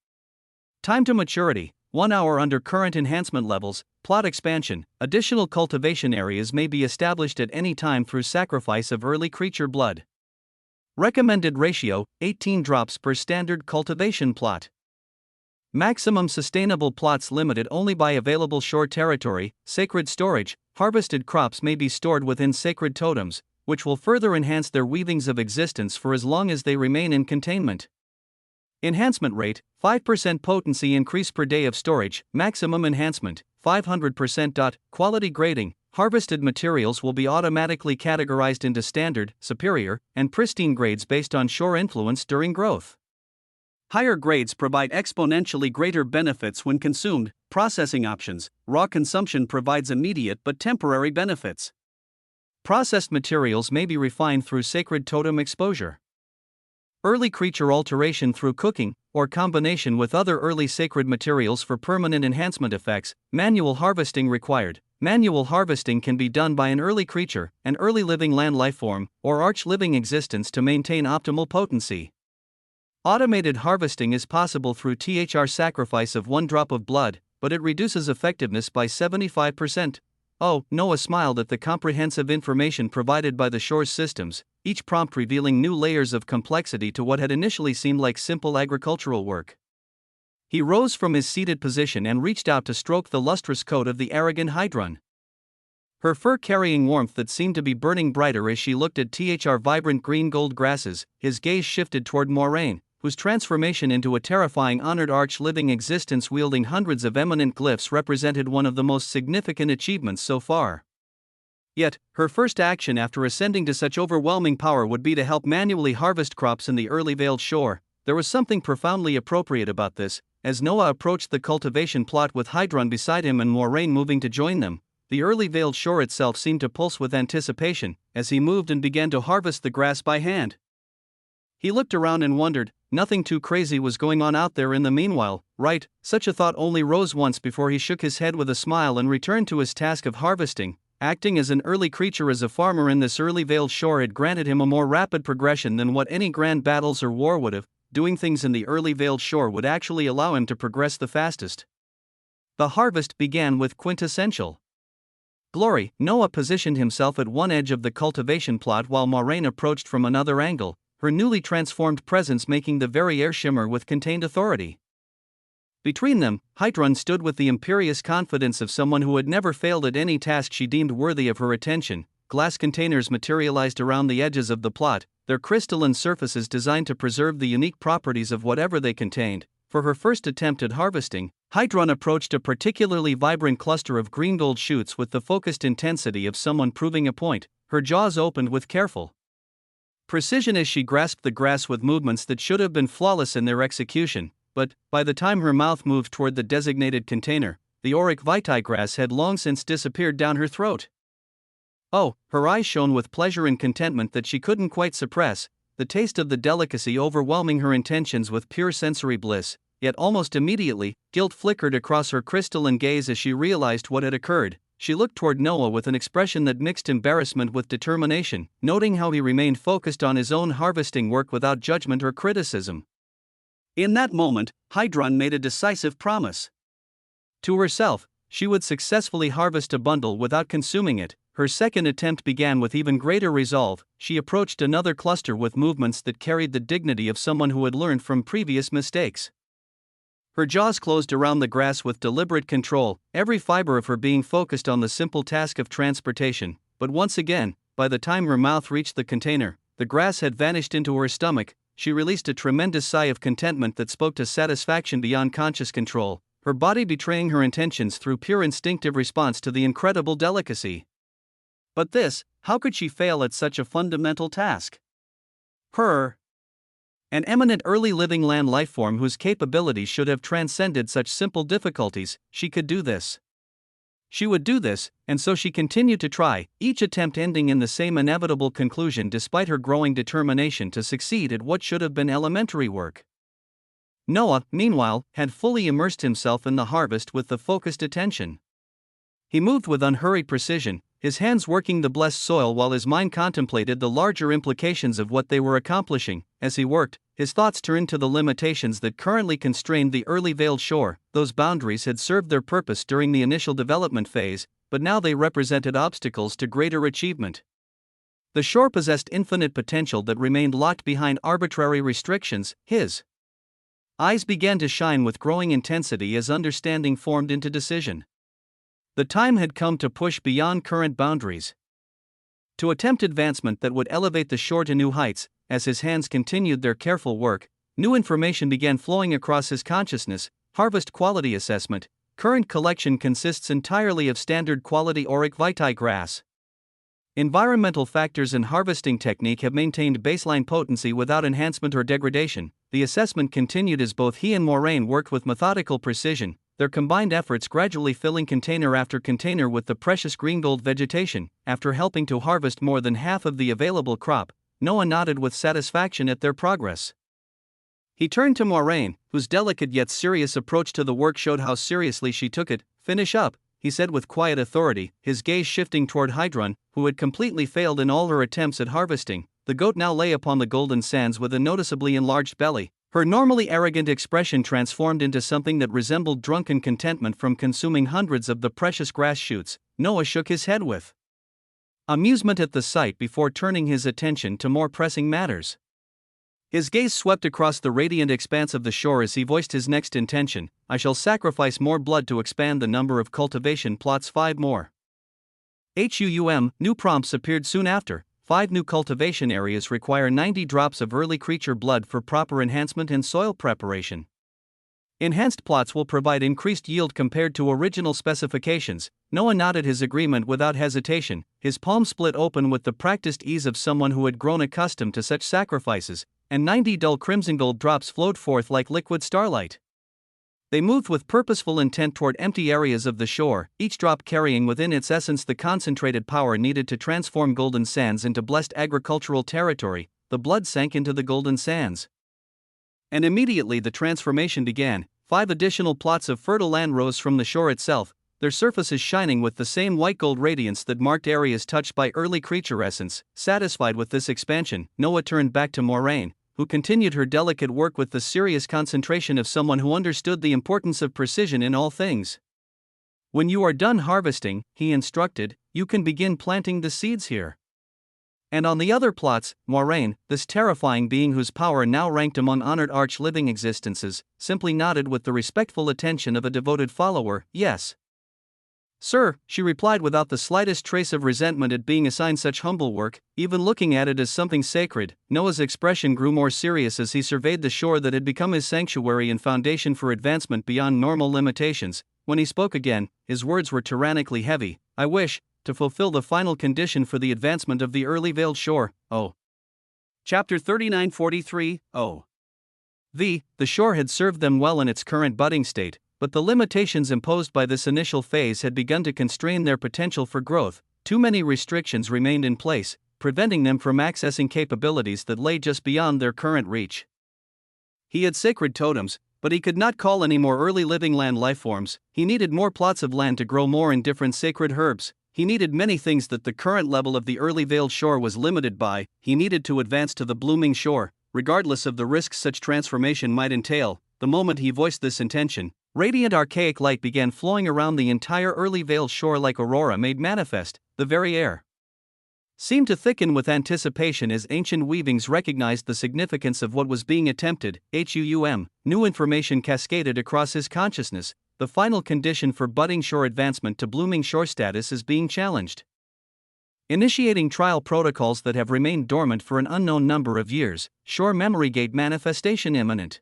Speaker 1: Time to maturity, 1 hour under current enhancement levels. Plot expansion, additional cultivation areas may be established at any time through sacrifice of early creature blood. Recommended ratio, 18 drops per standard cultivation plot. Maximum sustainable plots limited only by available shore territory. Sacred storage, harvested crops may be stored within sacred totems, which will further enhance their weavings of existence for as long as they remain in containment. Enhancement rate, 5% potency increase per day of storage. Maximum enhancement, 500%. Quality grading, harvested materials will be automatically categorized into standard, superior, and pristine grades based on shore influence during growth. Higher grades provide exponentially greater benefits when consumed. Processing options, raw consumption provides immediate but temporary benefits. Processed materials may be refined through sacred totem exposure. Early creature alteration through cooking, or combination with other early sacred materials for permanent enhancement effects. Manual harvesting required. Manual harvesting can be done by an early creature, an early living land lifeform, or arch living existence to maintain optimal potency. Automated harvesting is possible through THR sacrifice of 1 drop of blood, but it reduces effectiveness by 75%. Oh, Noah smiled at the comprehensive information provided by the shore's systems, each prompt revealing new layers of complexity to what had initially seemed like simple agricultural work. He rose from his seated position and reached out to stroke the lustrous coat of the arrogant Hydron. Her fur carrying warmth that seemed to be burning brighter as she looked at THR vibrant green gold grasses. His gaze shifted toward Moraine, whose transformation into a terrifying honored arch living existence wielding hundreds of eminent glyphs represented one of the most significant achievements so far. Yet, her first action after ascending to such overwhelming power would be to help manually harvest crops in the early veiled shore. There was something profoundly appropriate about this. As Noah approached the cultivation plot with Hydron beside him and Moraine moving to join them, the early veiled shore itself seemed to pulse with anticipation as he moved and began to harvest the grass by hand. He looked around and wondered, nothing too crazy was going on out there in the meanwhile, right? Such a thought only rose once before he shook his head with a smile and returned to his task of harvesting. Acting as an early creature as a farmer in this early veiled shore had granted him a more rapid progression than what any grand battles or war would have. Doing things in the early veiled shore would actually allow him to progress the fastest. The harvest began with quintessential glory. Noah positioned himself at one edge of the cultivation plot while Moraine approached from another angle, her newly transformed presence making the very air shimmer with contained authority. Between them, Hydron stood with the imperious confidence of someone who had never failed at any task she deemed worthy of her attention. Glass containers materialized around the edges of the plot, their crystalline surfaces designed to preserve the unique properties of whatever they contained. For her first attempt at harvesting, Hydron approached a particularly vibrant cluster of green gold shoots with the focused intensity of someone proving a point. Her jaws opened with careful precision as she grasped the grass with movements that should have been flawless in their execution, but, by the time her mouth moved toward the designated container, the auric vitae grass had long since disappeared down her throat. Oh, her eyes shone with pleasure and contentment that she couldn't quite suppress, the taste of the delicacy overwhelming her intentions with pure sensory bliss. Yet almost immediately, guilt flickered across her crystalline gaze as she realized what had occurred. She looked toward Noah with an expression that mixed embarrassment with determination, noting how he remained focused on his own harvesting work without judgment or criticism. In that moment, Hydron made a decisive promise. To herself, she would successfully harvest a bundle without consuming it. Her second attempt began with even greater resolve. She approached another cluster with movements that carried the dignity of someone who had learned from previous mistakes. Her jaws closed around the grass with deliberate control, every fiber of her being focused on the simple task of transportation. But once again, by the time her mouth reached the container, the grass had vanished into her stomach. She released a tremendous sigh of contentment that spoke to satisfaction beyond conscious control, her body betraying her intentions through pure instinctive response to the incredible delicacy. But how could she fail at such a fundamental task? Her, an eminent early living land lifeform whose capabilities should have transcended such simple difficulties, she could do this. She would do this, and so she continued to try, each attempt ending in the same inevitable conclusion despite her growing determination to succeed at what should have been elementary work. Noah, meanwhile, had fully immersed himself in the harvest with the focused attention. He moved with unhurried precision, his hands working the blessed soil while his mind contemplated the larger implications of what they were accomplishing. As he worked, his thoughts turned to the limitations that currently constrained the early veiled shore. Those boundaries had served their purpose during the initial development phase, but now they represented obstacles to greater achievement. The shore possessed infinite potential that remained locked behind arbitrary restrictions. His eyes began to shine with growing intensity as understanding formed into decision. The time had come to push beyond current boundaries, to attempt advancement that would elevate the shore to new heights. As his hands continued their careful work, new information began flowing across his consciousness. Harvest quality assessment. Current collection consists entirely of standard quality auric vitae grass. Environmental factors and harvesting technique have maintained baseline potency without enhancement or degradation. The assessment continued as both he and Moraine worked with methodical precision, their combined efforts gradually filling container after container with the precious green gold vegetation. After helping to harvest more than half of the available crop, Noah nodded with satisfaction at their progress. He turned to Moraine, whose delicate yet serious approach to the work showed how seriously she took it. "Finish up," he said with quiet authority, his gaze shifting toward Hydron, who had completely failed in all her attempts at harvesting. The goat now lay upon the golden sands with a noticeably enlarged belly, her normally arrogant expression transformed into something that resembled drunken contentment from consuming hundreds of the precious grass shoots. Noah shook his head with amusement at the sight before turning his attention to more pressing matters. His gaze swept across the radiant expanse of the shore as he voiced his next intention: "I shall sacrifice more blood to expand the number of cultivation plots. 5 more." New prompts appeared soon after. 5 new cultivation areas require 90 drops of early creature blood for proper enhancement and soil preparation. Enhanced plots will provide increased yield compared to original specifications. Noah nodded his agreement without hesitation, his palm split open with the practiced ease of someone who had grown accustomed to such sacrifices, and 90 dull crimson gold drops flowed forth like liquid starlight. They moved with purposeful intent toward empty areas of the shore, each drop carrying within its essence the concentrated power needed to transform golden sands into blessed agricultural territory. The blood sank into the golden sands, and immediately the transformation began. 5 additional plots of fertile land rose from the shore itself, their surfaces shining with the same white gold radiance that marked areas touched by early creature essence. Satisfied with this expansion, Noah turned back to Moraine, who continued her delicate work with the serious concentration of someone who understood the importance of precision in all things. "When you are done harvesting," he instructed, "you can begin planting the seeds here." And on the other plots, Moraine, this terrifying being whose power now ranked among honored arch-living existences, simply nodded with the respectful attention of a devoted follower. "Yes, sir," she replied without the slightest trace of resentment at being assigned such humble work, even looking at it as something sacred. Noah's expression grew more serious as he surveyed the shore that had become his sanctuary and foundation for advancement beyond normal limitations. When he spoke again, his words were tyrannically heavy. "I wish to fulfill the final condition for the advancement of the early veiled shore." Oh. Chapter 39:43. Oh. The shore had served them well in its current budding state, but the limitations imposed by this initial phase had begun to constrain their potential for growth. Too many restrictions remained in place, preventing them from accessing capabilities that lay just beyond their current reach. He had sacred totems, but he could not call any more early living land lifeforms. He needed more plots of land to grow more indifferent sacred herbs. He needed many things that the current level of the early veiled shore was limited by. He needed to advance to the blooming shore, regardless of the risks such transformation might entail. The moment he voiced this intention, radiant archaic light began flowing around the entire early Vale shore like aurora made manifest. The very air seemed to thicken with anticipation as ancient weavings recognized the significance of what was being attempted. New information cascaded across his consciousness. The final condition for budding shore advancement to blooming shore status is being challenged. Initiating trial protocols that have remained dormant for an unknown number of years. Shore memory gate manifestation imminent.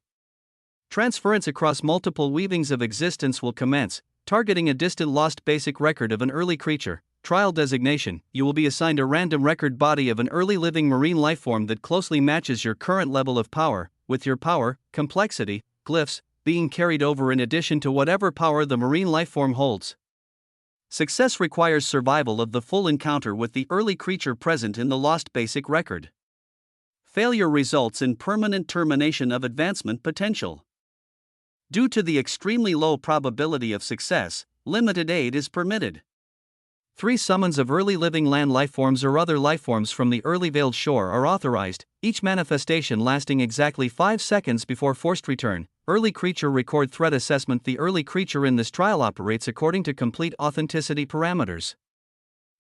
Speaker 1: Transference across multiple weavings of existence will commence, targeting a distant lost basic record of an early creature. Trial designation: you will be assigned a random record body of an early living marine lifeform that closely matches your current level of power, with your power, complexity, glyphs, being carried over in addition to whatever power the marine lifeform holds. Success requires survival of the full encounter with the early creature present in the lost basic record. Failure results in permanent termination of advancement potential. Due to the extremely low probability of success, limited aid is permitted. 3 summons of early living land lifeforms or other lifeforms from the early veiled shore are authorized, each manifestation lasting exactly 5 seconds before forced return. Early creature record threat assessment: the early creature in this trial operates according to complete authenticity parameters.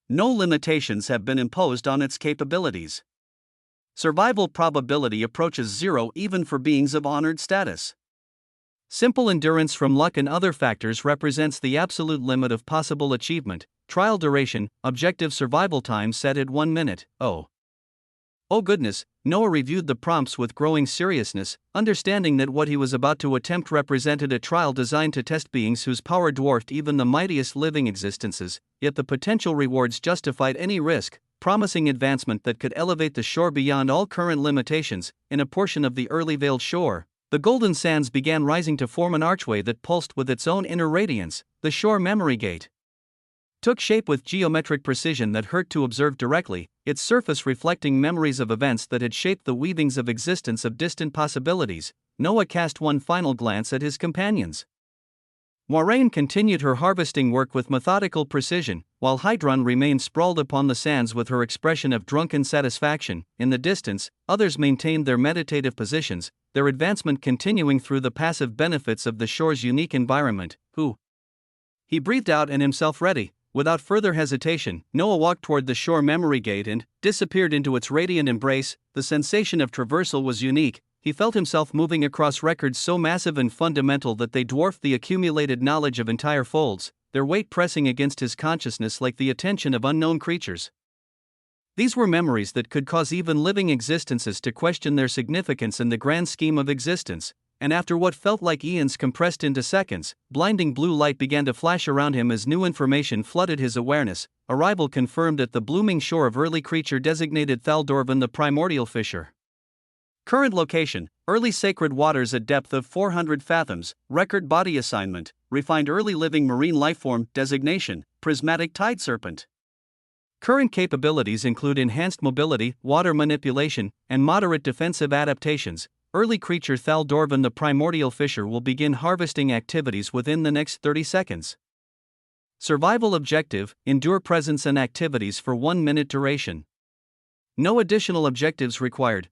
Speaker 1: No limitations have been imposed on its capabilities. Survival probability approaches 0 even for beings of honored status. Simple endurance from luck and other factors represents the absolute limit of possible achievement. Trial duration: objective survival time set at 1 minute. Oh goodness, Noah reviewed the prompts with growing seriousness, understanding that what he was about to attempt represented a trial designed to test beings whose power dwarfed even the mightiest living existences, yet the potential rewards justified any risk, promising advancement that could elevate the shore beyond all current limitations. In a portion of the early veiled shore, the golden sands began rising to form an archway that pulsed with its own inner radiance. The shore memory gate took shape with geometric precision that hurt to observe directly, its surface reflecting memories of events that had shaped the weavings of existence of distant possibilities. Noah cast one final glance at his companions. Moiraine continued her harvesting work with methodical precision, while Hydron remained sprawled upon the sands with her expression of drunken satisfaction. In the distance, others maintained their meditative positions, their advancement continuing through the passive benefits of the shore's unique environment. He breathed out and himself ready. Without further hesitation, Noah walked toward the shore memory gate and disappeared into its radiant embrace. The sensation of traversal was unique. He felt himself moving across records so massive and fundamental that they dwarfed the accumulated knowledge of entire folds, their weight pressing against his consciousness like the attention of unknown creatures. These were memories that could cause even living existences to question their significance in the grand scheme of existence. And after what felt like eons compressed into seconds, blinding blue light began to flash around him as new information flooded his awareness. Arrival confirmed at the blooming shore of early creature designated Thaldorvan the Primordial Fissure. Current location: early sacred waters at depth of 400 fathoms. Record body assignment: refined early living marine lifeform. Designation: prismatic tide serpent. Current capabilities include enhanced mobility, water manipulation, and moderate defensive adaptations. Early creature Thaldorvan the Primordial Fissure will begin harvesting activities within the next 30 seconds. Survival objective: endure presence and activities for 1 minute duration. No additional objectives required.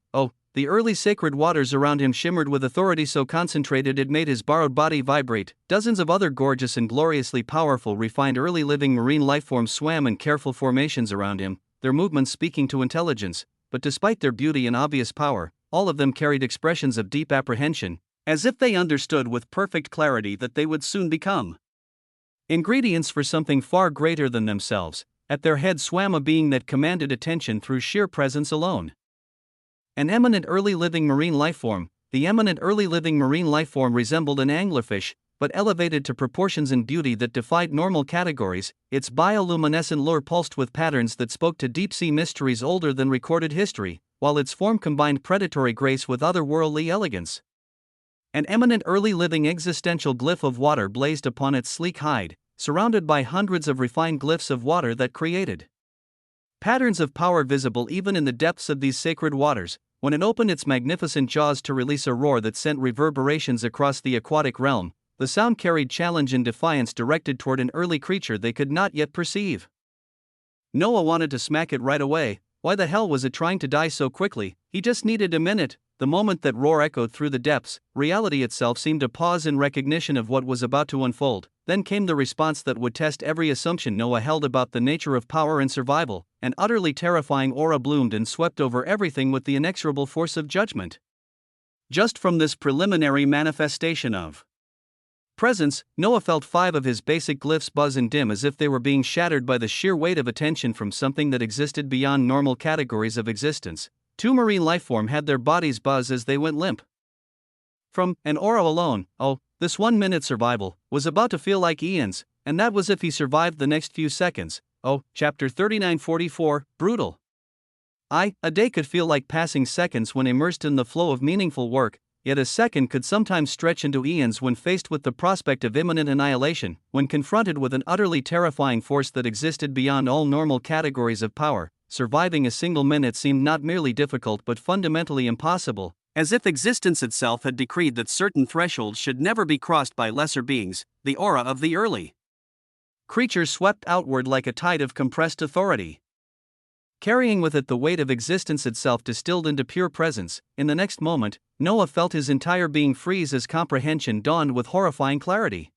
Speaker 1: The early sacred waters around him shimmered with authority so concentrated it made his borrowed body vibrate. Dozens of other gorgeous and gloriously powerful refined early living marine lifeforms swam in careful formations around him, their movements speaking to intelligence. But despite their beauty and obvious power, all of them carried expressions of deep apprehension, as if they understood with perfect clarity that they would soon become ingredients for something far greater than themselves. At their head swam a being that commanded attention through sheer presence alone. An eminent early living marine lifeform. The eminent early living marine lifeform resembled an anglerfish, but elevated to proportions and beauty that defied normal categories. Its bioluminescent lure pulsed with patterns that spoke to deep-sea mysteries older than recorded history, while its form combined predatory grace with otherworldly elegance. An eminent early living existential glyph of water blazed upon its sleek hide, surrounded by hundreds of refined glyphs of water that created patterns of power visible even in the depths of these sacred waters. When it opened its magnificent jaws to release a roar that sent reverberations across the aquatic realm, the sound carried challenge and defiance directed toward an early creature they could not yet perceive. Noah wanted to smack it right away. Why the hell was it trying to die so quickly? He just needed a minute. the moment that roar echoed through the depths, reality itself seemed to pause in recognition of what was about to unfold. Then came the response that would test every assumption Noah held about the nature of power and survival. An utterly terrifying aura bloomed and swept over everything with the inexorable force of judgment. Just from this preliminary manifestation of presence, Noah felt 5 of his basic glyphs buzz and dim as if they were being shattered by the sheer weight of attention from something that existed beyond normal categories of existence. 2 marine lifeform had their bodies buzz as they went limp. From an aura alone, this 1 minute survival was about to feel like eons, and that was if he survived the next few seconds. Chapter 3944, Brutal. A day could feel like passing seconds when immersed in the flow of meaningful work, yet a second could sometimes stretch into eons when faced with the prospect of imminent annihilation. When confronted with an utterly terrifying force that existed beyond all normal categories of power, surviving a single minute seemed not merely difficult but fundamentally impossible, as if existence itself had decreed that certain thresholds should never be crossed by lesser beings. The aura of the early creatures swept outward like a tide of compressed authority, carrying with it the weight of existence itself distilled into pure presence. In the next moment, Noah felt his entire being freeze as comprehension dawned with horrifying clarity.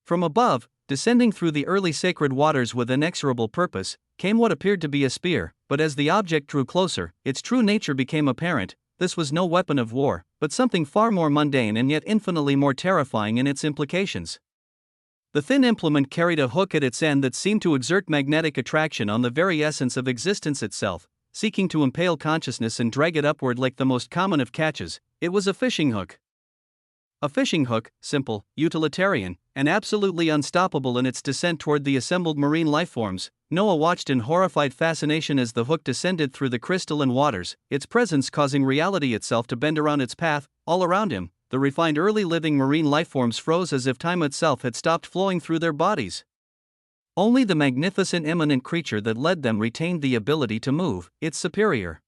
Speaker 1: From above, descending through the early sacred waters with inexorable purpose, came what appeared to be a spear, but as the object drew closer, its true nature became apparent. This was no weapon of war, but something far more mundane and yet infinitely more terrifying in its implications. The thin implement carried a hook at its end that seemed to exert magnetic attraction on the very essence of existence itself, seeking to impale consciousness and drag it upward like the most common of catches. It was a fishing hook. A fishing hook, simple, utilitarian, and absolutely unstoppable in its descent toward the assembled marine lifeforms. Noah watched in horrified fascination as the hook descended through the crystalline waters, its presence causing reality itself to bend around its path. All around him, the refined early living marine lifeforms froze as if time itself had stopped flowing through their bodies. Only the magnificent immanent creature that led them retained the ability to move, its superior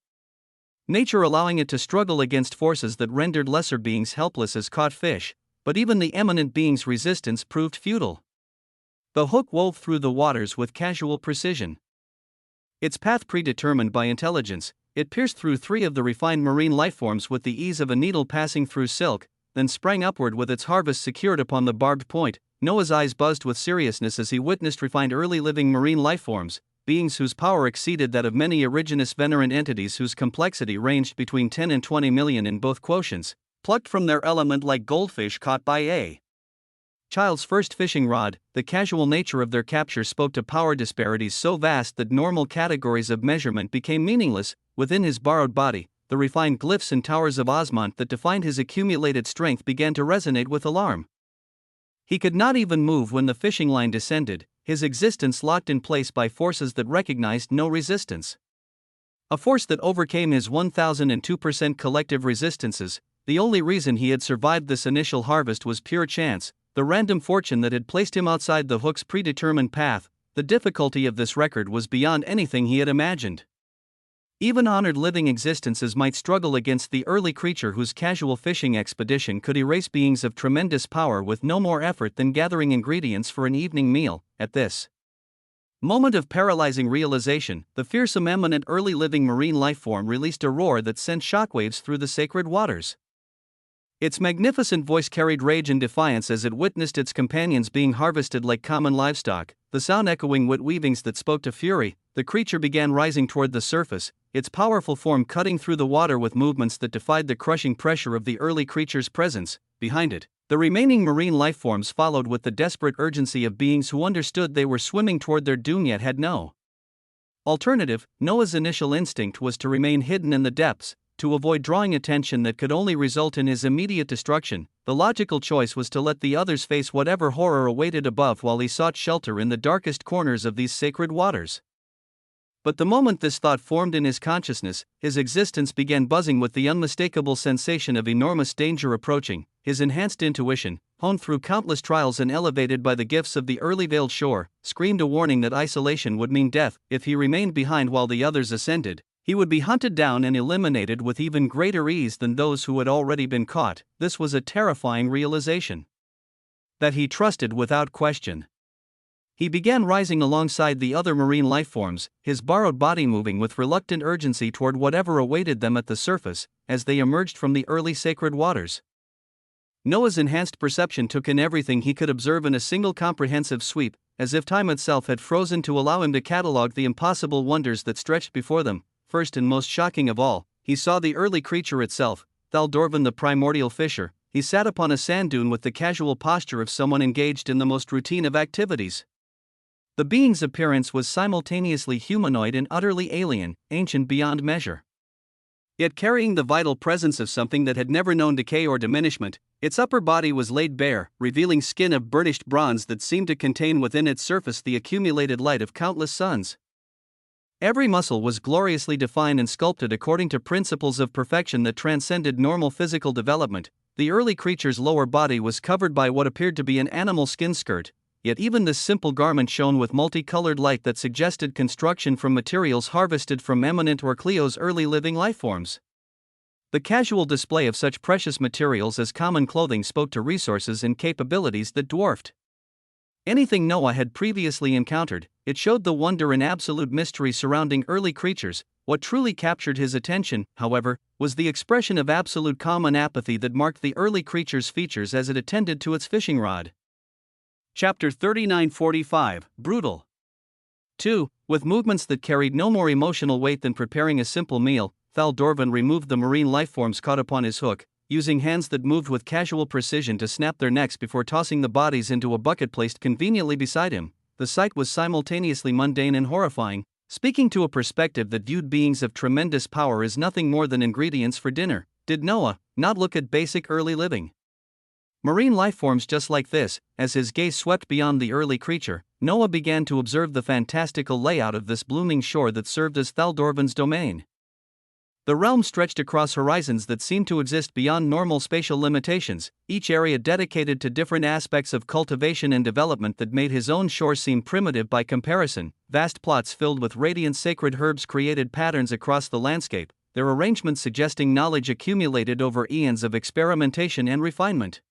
Speaker 1: nature allowing it to struggle against forces that rendered lesser beings helpless as caught fish. But even the eminent being's resistance proved futile. The hook wove through the waters with casual precision. Its path predetermined by intelligence, it pierced through 3 of the refined marine lifeforms with the ease of a needle passing through silk, then sprang upward with its harvest secured upon the barbed point. Noah's eyes buzzed with seriousness as he witnessed refined early living marine lifeforms, beings whose power exceeded that of many originous venerant entities whose complexity ranged between 10 and 20 million in both quotients, plucked from their element like goldfish caught by a child's first fishing rod. The casual nature of their capture spoke to power disparities so vast that normal categories of measurement became meaningless. Within his borrowed body, the refined glyphs and towers of Osmont that defined his accumulated strength began to resonate with alarm. He could not even move when the fishing line descended, his existence locked in place by forces that recognized no resistance. A force that overcame his 1002% collective resistances. The only reason he had survived this initial harvest was pure chance, the random fortune that had placed him outside the hook's predetermined path. The difficulty of this record was beyond anything he had imagined. Even honored living existences might struggle against the early creature whose casual fishing expedition could erase beings of tremendous power with no more effort than gathering ingredients for an evening meal. At this moment of paralyzing realization, the fearsome eminent early living marine lifeform released a roar that sent shockwaves through the sacred waters. Its magnificent voice carried rage and defiance as it witnessed its companions being harvested like common livestock, the sound echoing wit weavings that spoke to fury. The creature began rising toward the surface, its powerful form cutting through the water with movements that defied the crushing pressure of the early creature's presence. Behind it, the remaining marine lifeforms followed with the desperate urgency of beings who understood they were swimming toward their doom yet had no alternative. Noah's initial instinct was to remain hidden in the depths, to avoid drawing attention that could only result in his immediate destruction. The logical choice was to let the others face whatever horror awaited above while he sought shelter in the darkest corners of these sacred waters. But the moment this thought formed in his consciousness, his existence began buzzing with the unmistakable sensation of enormous danger approaching. His enhanced intuition, honed through countless trials and elevated by the gifts of the early veiled shore, screamed a warning that isolation would mean death. If he remained behind while the others ascended, he would be hunted down and eliminated with even greater ease than those who had already been caught. This was a terrifying realization that he trusted without question. He began rising alongside the other marine lifeforms, his borrowed body moving with reluctant urgency toward whatever awaited them at the surface, as they emerged from the early sacred waters. Noah's enhanced perception took in everything he could observe in a single comprehensive sweep, as if time itself had frozen to allow him to catalogue the impossible wonders that stretched before them. First and most shocking of all, he saw the early creature itself, Thaldorvan the primordial fisher. He sat upon a sand dune with the casual posture of someone engaged in the most routine of activities. The being's appearance was simultaneously humanoid and utterly alien, ancient beyond measure. Yet carrying the vital presence of something that had never known decay or diminishment, its upper body was laid bare, revealing skin of burnished bronze that seemed to contain within its surface the accumulated light of countless suns. Every muscle was gloriously defined and sculpted according to principles of perfection that transcended normal physical development. The early creature's lower body was covered by what appeared to be an animal skin skirt, yet even this simple garment shone with multicolored light that suggested construction from materials harvested from eminent or Cleo's early living lifeforms. The casual display of such precious materials as common clothing spoke to resources and capabilities that dwarfed anything Noah had previously encountered. It showed the wonder and absolute mystery surrounding early creatures. What truly captured his attention, however, was the expression of absolute calm and apathy that marked the early creature's features as it attended to its fishing rod. Chapter 39:45, Brutal. 2. With movements that carried no more emotional weight than preparing a simple meal, Thaldorvan removed the marine lifeforms caught upon his hook, using hands that moved with casual precision to snap their necks before tossing the bodies into a bucket placed conveniently beside him. The sight was simultaneously mundane and horrifying, speaking to a perspective that viewed beings of tremendous power as nothing more than ingredients for dinner. Did Noah not look at basic early living marine lifeforms just like this? As his gaze swept beyond the early creature, Noah began to observe the fantastical layout of this blooming shore that served as Thaldorvan's domain. The realm stretched across horizons that seemed to exist beyond normal spatial limitations, each area dedicated to different aspects of cultivation and development that made his own shore seem primitive by comparison. Vast plots filled with radiant sacred herbs created patterns across the landscape, their arrangements suggesting knowledge accumulated over eons of experimentation and refinement.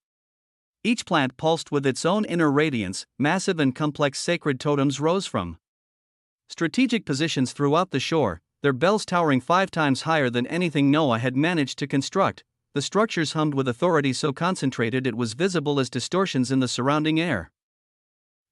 Speaker 1: Each plant pulsed with its own inner radiance. Massive and complex sacred totems rose from strategic positions throughout the shore, their bells towering 5 times higher than anything Noah had managed to construct. The structures hummed with authority so concentrated it was visible as distortions in the surrounding air,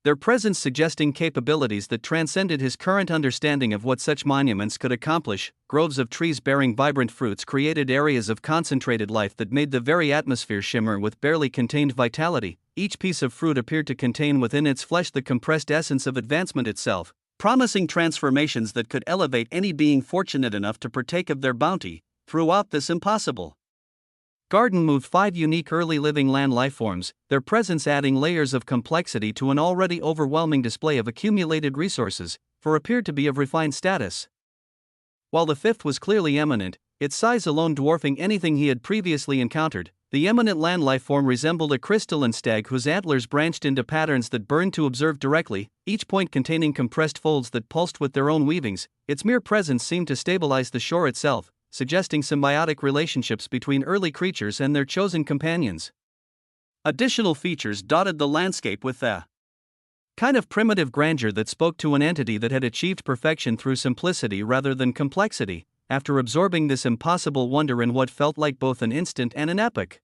Speaker 1: their presence suggesting capabilities that transcended his current understanding of what such monuments could accomplish. Groves of trees bearing vibrant fruits created areas of concentrated life that made the very atmosphere shimmer with barely contained vitality. Each piece of fruit appeared to contain within its flesh the compressed essence of advancement itself, promising transformations that could elevate any being fortunate enough to partake of their bounty. Throughout this impossible garden moved 5 unique early living land lifeforms, their presence adding layers of complexity to an already overwhelming display of accumulated resources, for appeared to be of refined status. While the 5th was clearly eminent, its size alone dwarfing anything he had previously encountered, the eminent land lifeform resembled a crystalline stag whose antlers branched into patterns that burned to observe directly, each point containing compressed folds that pulsed with their own weavings. Its mere presence seemed to stabilize the shore itself, suggesting symbiotic relationships between early creatures and their chosen companions. Additional features dotted the landscape with a kind of primitive grandeur that spoke to an entity that had achieved perfection through simplicity rather than complexity. After absorbing this impossible wonder in what felt like both an instant and an epoch,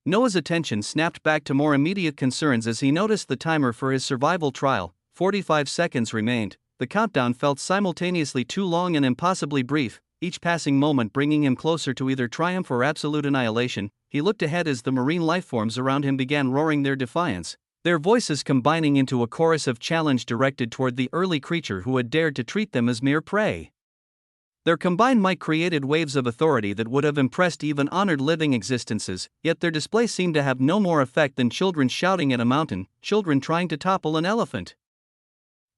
Speaker 1: Noah's attention snapped back to more immediate concerns as he noticed the timer for his survival trial. 45 seconds remained. The countdown felt simultaneously too long and impossibly brief, each passing moment bringing him closer to either triumph or absolute annihilation. He looked ahead as the marine lifeforms around him began roaring their defiance, their voices combining into a chorus of challenge directed toward the early creature who had dared to treat them as mere prey. Their combined might created waves of authority that would have impressed even honored living existences, yet their display seemed to have no more effect than children shouting at a mountain, children trying to topple an elephant.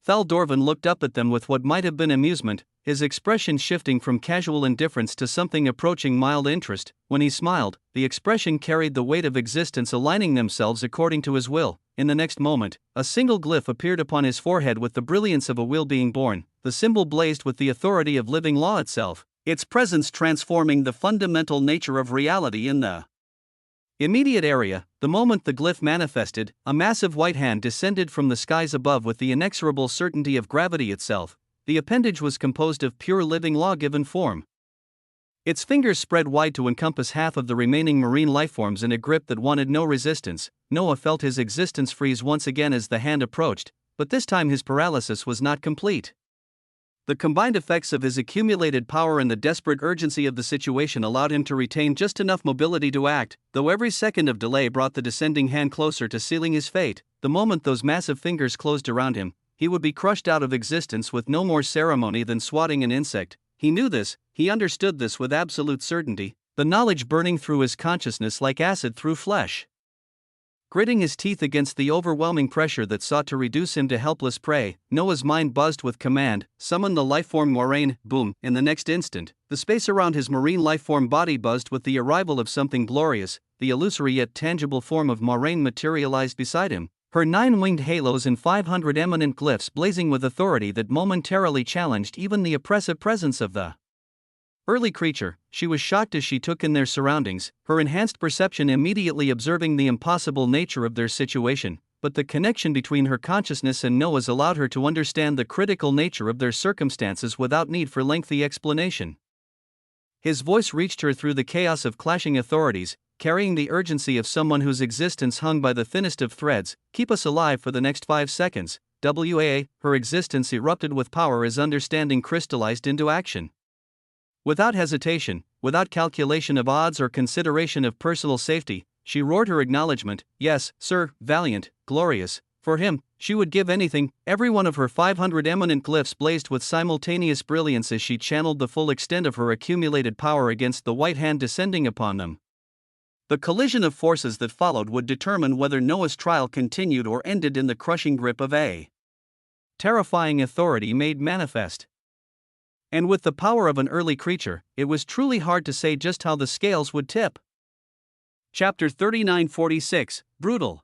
Speaker 1: Thaldorvan looked up at them with what might have been amusement, his expression shifting from casual indifference to something approaching mild interest. When he smiled, the expression carried the weight of existence aligning themselves according to his will. In the next moment, a single glyph appeared upon his forehead with the brilliance of a will being born. The symbol blazed with the authority of living law itself, its presence transforming the fundamental nature of reality in the Immediate area. The moment the glyph manifested, a massive white hand descended from the skies above with the inexorable certainty of gravity itself. The appendage was composed of pure living law-given form. Its fingers spread wide to encompass half of the remaining marine lifeforms in a grip that wanted no resistance. Noah felt his existence freeze once again as the hand approached, but this time his paralysis was not complete. The combined effects of his accumulated power and the desperate urgency of the situation allowed him to retain just enough mobility to act, though every second of delay brought the descending hand closer to sealing his fate. The moment those massive fingers closed around him, he would be crushed out of existence with no more ceremony than swatting an insect. He knew this, he understood this with absolute certainty, the knowledge burning through his consciousness like acid through flesh. Gritting his teeth against the overwhelming pressure that sought to reduce him to helpless prey, Noah's mind buzzed with command. Summon the lifeform moraine. Boom! In the next instant, the space around his marine lifeform body buzzed with the arrival of something glorious. The illusory yet tangible form of moraine materialized beside him, her 9 winged halos and 500 eminent glyphs blazing with authority that momentarily challenged even the oppressive presence of the early creature. She was shocked as she took in their surroundings, her enhanced perception immediately observing the impossible nature of their situation, but the connection between her consciousness and Noah's allowed her to understand the critical nature of their circumstances without need for lengthy explanation. His voice reached her through the chaos of clashing authorities, carrying the urgency of someone whose existence hung by the thinnest of threads. Keep us alive for the next 5 seconds. Her existence erupted with power as understanding crystallized into action. Without hesitation, without calculation of odds or consideration of personal safety, she roared her acknowledgement. Yes, sir, valiant, glorious. For him, she would give anything. Every one of her 500 eminent glyphs blazed with simultaneous brilliance as she channeled the full extent of her accumulated power against the white hand descending upon them. The collision of forces that followed would determine whether Noah's trial continued or ended in the crushing grip of a terrifying authority made manifest. And with the power of an early creature, it was truly hard to say just how the scales would tip. Chapter 3946, Brutal.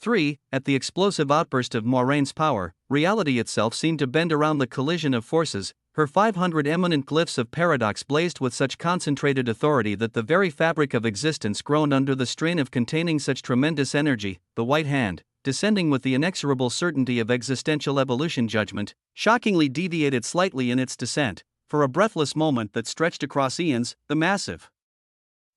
Speaker 1: 3. At the explosive outburst of Moraine's power, reality itself seemed to bend around the collision of forces. Her 500 eminent glyphs of paradox blazed with such concentrated authority that the very fabric of existence groaned under the strain of containing such tremendous energy. The white hand, descending with the inexorable certainty of existential evolution judgment, shockingly deviated slightly in its descent. For a breathless moment that stretched across eons, the massive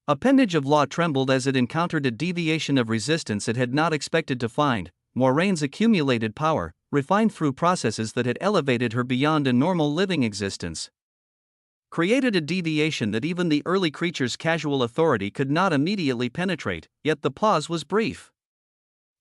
Speaker 1: appendage of law trembled as it encountered a deviation of resistance it had not expected to find. Moraine's accumulated power, refined through processes that had elevated her beyond a normal living existence, created a deviation that even the early creature's casual authority could not immediately penetrate, yet the pause was brief.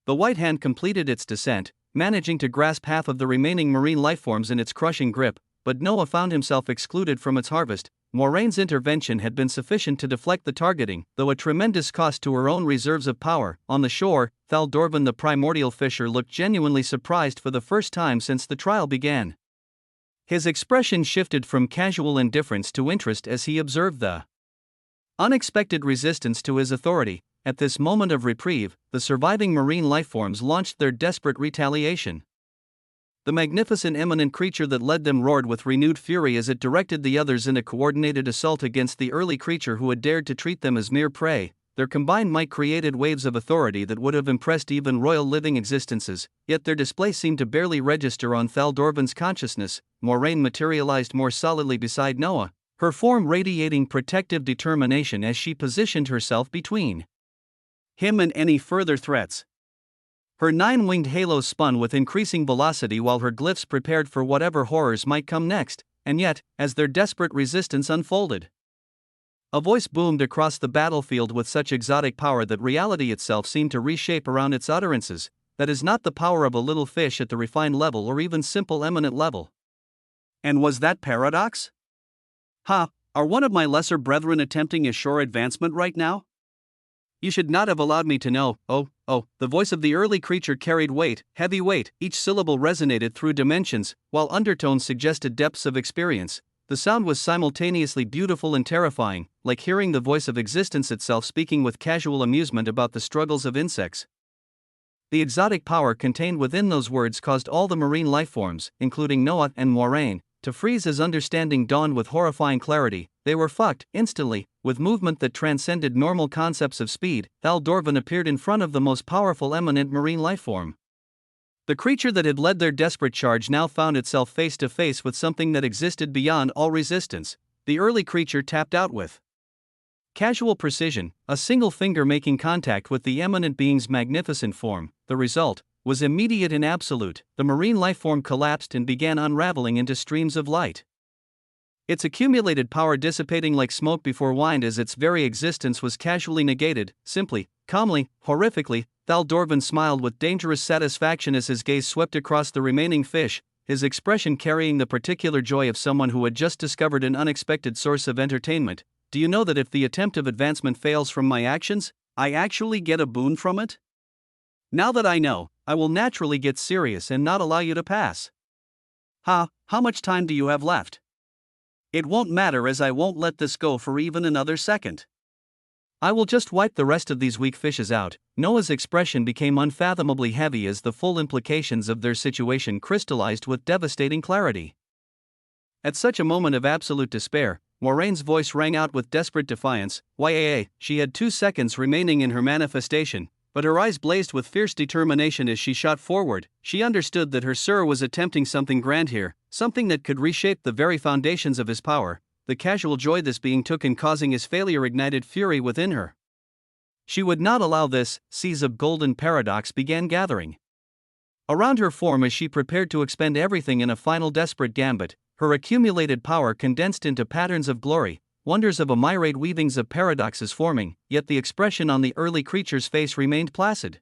Speaker 1: The white hand completed its descent, managing to grasp half of the remaining marine lifeforms in its crushing grip, but Noah found himself excluded from its harvest. Moraine's intervention had been sufficient to deflect the targeting, though a tremendous cost to her own reserves of power. On the shore, Thaldorvan the primordial fisher looked genuinely surprised for the first time since the trial began. His expression shifted from casual indifference to interest as he observed the unexpected resistance to his authority. At this moment of reprieve, the surviving marine lifeforms launched their desperate retaliation. The magnificent eminent creature that led them roared with renewed fury as it directed the others in a coordinated assault against the early creature who had dared to treat them as mere prey. Their combined might created waves of authority that would have impressed even royal living existences, yet their display seemed to barely register on Thaldorvan's consciousness. Moraine materialized more solidly beside Noah, her form radiating protective determination as she positioned herself between him and any further threats. Her 9 winged halos spun with increasing velocity while her glyphs prepared for whatever horrors might come next, and yet, as their desperate resistance unfolded, a voice boomed across the battlefield with such exotic power that reality itself seemed to reshape around its utterances. That is not the power of a little fish at the refined level or even simple eminent level. And was that paradox? Ha, are one of my lesser brethren attempting a sure advancement right now? You should not have allowed me to know. Oh, the voice of the early creature carried weight, heavy weight. Each syllable resonated through dimensions, while undertones suggested depths of experience. The sound was simultaneously beautiful and terrifying, like hearing the voice of existence itself speaking with casual amusement about the struggles of insects. The exotic power contained within those words caused all the marine lifeforms, including Noah and Moraine, to freeze as understanding dawned with horrifying clarity. They were fucked, instantly, with movement that transcended normal concepts of speed. Thal Dorvan appeared in front of the most powerful eminent marine lifeform. The creature that had led their desperate charge now found itself face to face with something that existed beyond all resistance. The early creature tapped out with casual precision, a single finger making contact with the eminent being's magnificent form. The result was immediate and absolute. The marine lifeform collapsed and began unraveling into streams of light, its accumulated power dissipating like smoke before wind as its very existence was casually negated. Simply, calmly, horrifically, Thal Dorvan smiled with dangerous satisfaction as his gaze swept across the remaining fish, his expression carrying the particular joy of someone who had just discovered an unexpected source of entertainment. Do you know that if the attempt of advancement fails from my actions, I actually get a boon from it? Now that I know, I will naturally get serious and not allow you to pass. How much time do you have left? It won't matter, as I won't let this go for even another second. I will just wipe the rest of these weak fishes out. Noah's expression became unfathomably heavy as the full implications of their situation crystallized with devastating clarity. At such a moment of absolute despair, Moraine's voice rang out with desperate defiance. Yaa, she had 2 seconds remaining in her manifestation, but her eyes blazed with fierce determination as she shot forward. She understood that her sir was attempting something grand here, something that could reshape the very foundations of his power. The casual joy this being took in causing his failure ignited fury within her. She would not allow this. Seas of golden paradox began gathering around her form as she prepared to expend everything in a final desperate gambit. Her accumulated power condensed into patterns of glory, wonders of a myriad weavings of paradoxes forming, yet the expression on the early creature's face remained placid,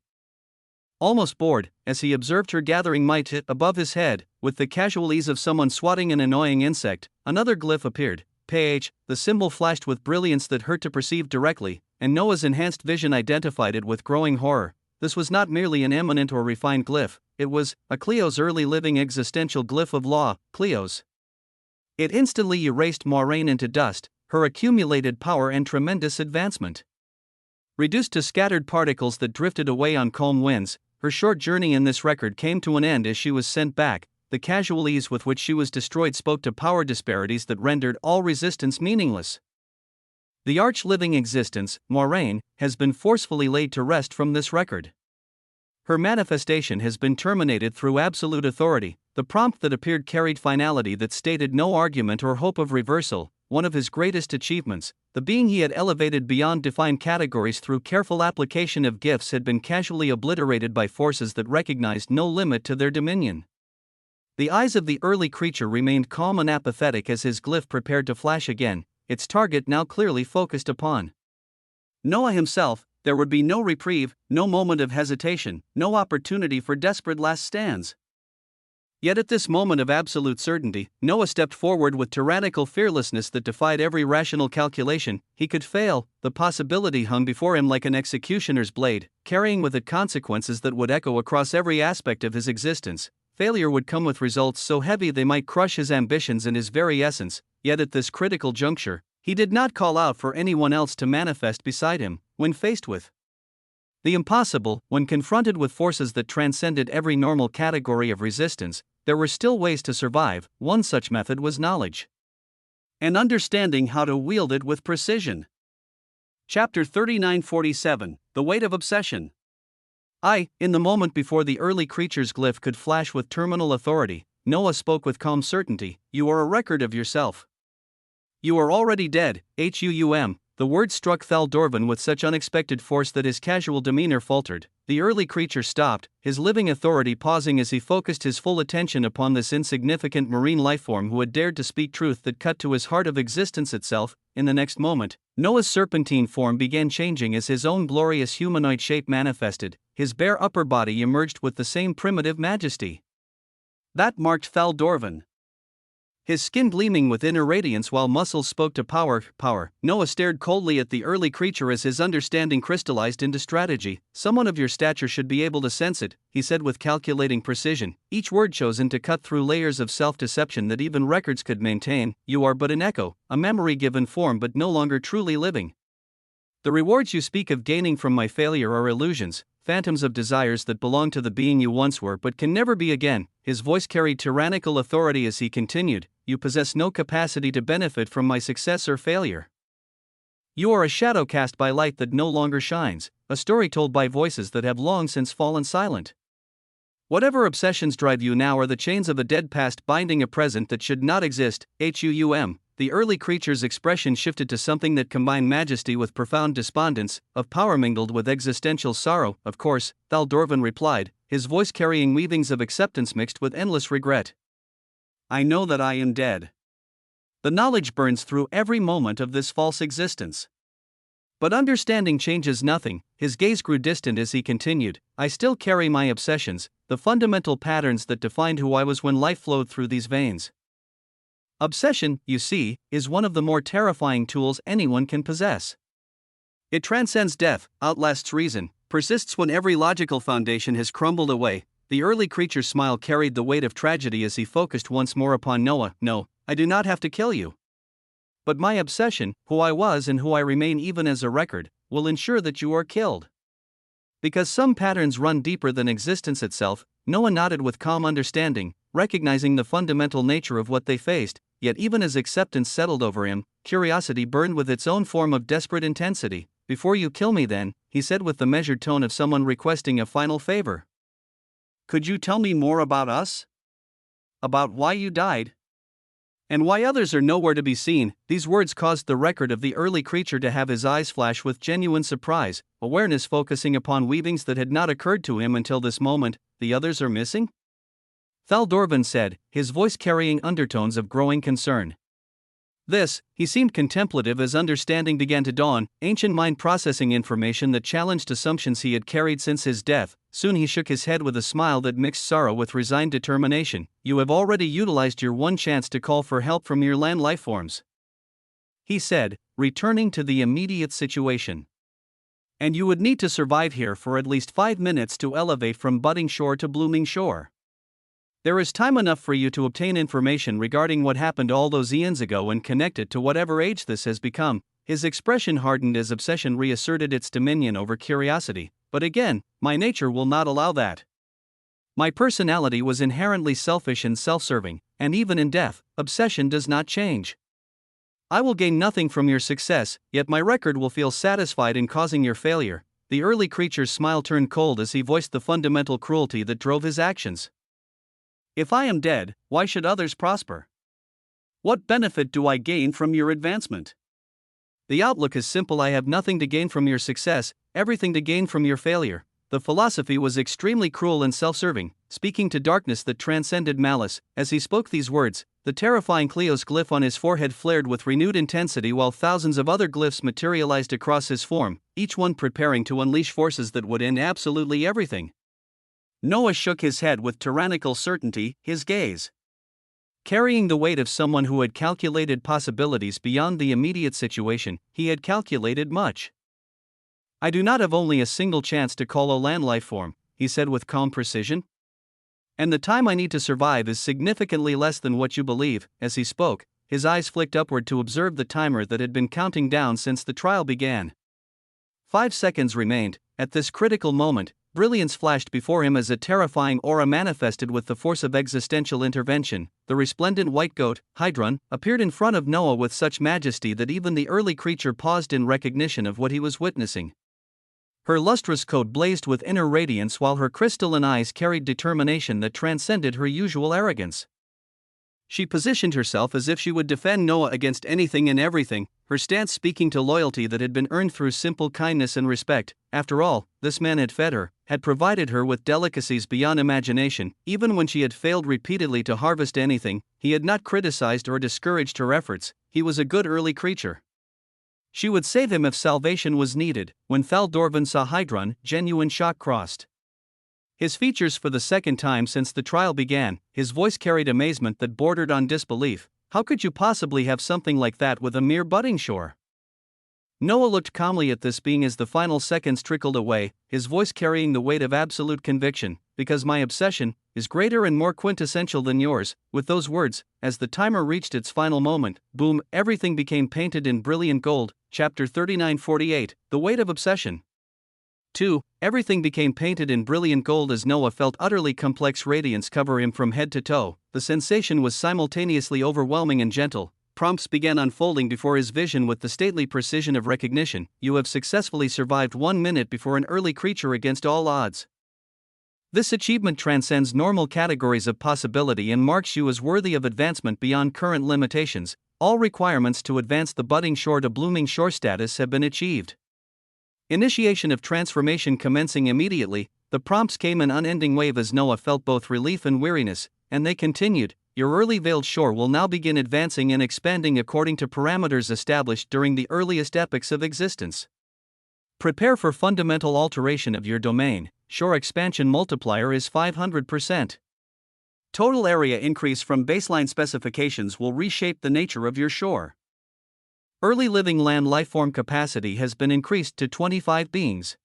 Speaker 1: almost bored, as he observed her gathering might above his head. With the casual ease of someone swatting an annoying insect, another glyph appeared. PH, the symbol flashed with brilliance that hurt to perceive directly, and Noah's enhanced vision identified it with growing horror. This was not merely an eminent or refined glyph, it was a Cleo's early living existential glyph of law. Cleo's. It instantly erased Moraine into dust, her accumulated power and tremendous advancement reduced to scattered particles that drifted away on calm winds. Her short journey in this record came to an end as she was sent back. The casual ease with which she was destroyed spoke to power disparities that rendered all resistance meaningless. The arch-living existence, Moraine, has been forcefully laid to rest from this record. Her manifestation has been terminated through absolute authority. The prompt that appeared carried finality that stated no argument or hope of reversal. One of his greatest achievements, the being he had elevated beyond defined categories through careful application of gifts, had been casually obliterated by forces that recognized no limit to their dominion. The eyes of the early creature remained calm and apathetic as his glyph prepared to flash again, its target now clearly focused upon Noah himself. There would be no reprieve, no moment of hesitation, no opportunity for desperate last stands. Yet at this moment of absolute certainty, Noah stepped forward with tyrannical fearlessness that defied every rational calculation. He could fail. The possibility hung before him like an executioner's blade, carrying with it consequences that would echo across every aspect of his existence. Failure would come with results so heavy they might crush his ambitions and his very essence. Yet at this critical juncture, he did not call out for anyone else to manifest beside him. When faced with the impossible, when confronted with forces that transcended every normal category of resistance, there were still ways to survive. One such method was knowledge and understanding how to wield it with precision. Chapter 3947, The Weight of Obsession. In the moment before the early creature's glyph could flash with terminal authority, Noah spoke with calm certainty. You are a record of yourself. You are already dead. HUUM. The word struck Thal Dorvan with such unexpected force that his casual demeanor faltered. The early creature stopped, his living authority pausing as he focused his full attention upon this insignificant marine lifeform who had dared to speak truth that cut to his heart of existence itself. In the next moment, Noah's serpentine form began changing as his own glorious humanoid shape manifested. His bare upper body emerged with the same primitive majesty that marked Thal Dorvan, his skin gleaming with inner radiance while muscles spoke to power. Noah stared coldly at the early creature as his understanding crystallized into strategy. Someone of your stature should be able to sense it, he said with calculating precision, each word chosen to cut through layers of self-deception that even records could maintain. You are but an echo, a memory given form but no longer truly living. The rewards you speak of gaining from my failure are illusions, phantoms of desires that belong to the being you once were but can never be again. His voice carried tyrannical authority as he continued, you possess no capacity to benefit from my success or failure. You are a shadow cast by light that no longer shines, a story told by voices that have long since fallen silent. Whatever obsessions drive you now are the chains of a dead past binding a present that should not exist. The early creature's expression shifted to something that combined majesty with profound despondence, of power mingled with existential sorrow. Of course, Thaldorvan replied, his voice carrying weavings of acceptance mixed with endless regret. I know that I am dead. The knowledge burns through every moment of this false existence. But understanding changes nothing. His gaze grew distant as he continued, I still carry my obsessions, the fundamental patterns that defined who I was when life flowed through these veins. Obsession, you see, is one of the more terrifying tools anyone can possess. It transcends death, outlasts reason, persists when every logical foundation has crumbled away. The early creature's smile carried the weight of tragedy as he focused once more upon Noah. No, I do not have to kill you. But my obsession, who I was and who I remain even as a record, will ensure that you are killed. Because some patterns run deeper than existence itself, Noah nodded with calm understanding, recognizing the fundamental nature of what they faced. Yet even as acceptance settled over him, curiosity burned with its own form of desperate intensity. Before you kill me then, he said with the measured tone of someone requesting a final favor. Could you tell me more about us? About why you died? And why others are nowhere to be seen. These words caused the record of the early creature to have his eyes flash with genuine surprise, awareness focusing upon weavings that had not occurred to him until this moment. The others are missing? Thaldorvan said, his voice carrying undertones of growing concern. He seemed contemplative as understanding began to dawn, ancient mind processing information that challenged assumptions he had carried since his death. Soon he shook his head with a smile that mixed sorrow with resigned determination. You have already utilized your one chance to call for help from your land lifeforms, he said, returning to the immediate situation. And you would need to survive here for at least 5 minutes to elevate from budding shore to blooming shore. There is time enough for you to obtain information regarding what happened all those eons ago and connect it to whatever age this has become. His expression hardened as obsession reasserted its dominion over curiosity. But again, my nature will not allow that. My personality was inherently selfish and self-serving, and even in death, obsession does not change. I will gain nothing from your success, yet my record will feel satisfied in causing your failure. The early creature's smile turned cold as he voiced the fundamental cruelty that drove his actions. If I am dead, why should others prosper? What benefit do I gain from your advancement? The outlook is simple. I have nothing to gain from your success, everything to gain from your failure. The philosophy was extremely cruel and self-serving, speaking to darkness that transcended malice. As he spoke these words, the terrifying Cleos glyph on his forehead flared with renewed intensity while thousands of other glyphs materialized across his form, each one preparing to unleash forces that would end absolutely everything. Noah shook his head with tyrannical certainty, his gaze carrying the weight of someone who had calculated possibilities beyond the immediate situation. He had calculated much. I do not have only a single chance to call a land life form, he said with calm precision. And the time I need to survive is significantly less than what you believe. As he spoke, his eyes flicked upward to observe the timer that had been counting down since the trial began. 5 seconds remained. At this critical moment, brilliance flashed before him as a terrifying aura manifested with the force of existential intervention. The resplendent white goat, Hydron, appeared in front of Noah with such majesty that even the early creature paused in recognition of what he was witnessing. Her lustrous coat blazed with inner radiance while her crystalline eyes carried determination that transcended her usual arrogance. She positioned herself as if she would defend Noah against anything and everything, her stance speaking to loyalty that had been earned through simple kindness and respect. After all, this man had fed her, had provided her with delicacies beyond imagination. Even when she had failed repeatedly to harvest anything, he had not criticized or discouraged her efforts. He was a good early creature. She would save him if salvation was needed. When Thaldorvan saw Hydron, genuine shock crossed his features for the second time since the trial began. His voice carried amazement that bordered on disbelief. How could you possibly have something like that with a mere budding shore? Noah looked calmly at this being as the final seconds trickled away, his voice carrying the weight of absolute conviction. Because my obsession is greater and more quintessential than yours. With those words, as the timer reached its final moment, boom, everything became painted in brilliant gold. Chapter 39:48, The Weight of Obsession. 2. Everything became painted in brilliant gold as Noah felt utterly complex radiance cover him from head to toe. The sensation was simultaneously overwhelming and gentle. Prompts began unfolding before his vision with the stately precision of recognition. You have successfully survived 1 minute before an early creature against all odds. This achievement transcends normal categories of possibility and marks you as worthy of advancement beyond current limitations. All requirements to advance the budding shore to blooming shore status have been achieved. Initiation of transformation commencing immediately. The prompts came in unending wave as Noah felt both relief and weariness, and they continued. Your early veiled shore will now begin advancing and expanding according to parameters established during the earliest epochs of existence. Prepare for fundamental alteration of your domain. Shore expansion multiplier is 500%. Total area increase from baseline specifications will reshape the nature of your shore. Early living land lifeform capacity has been increased to 25 beings.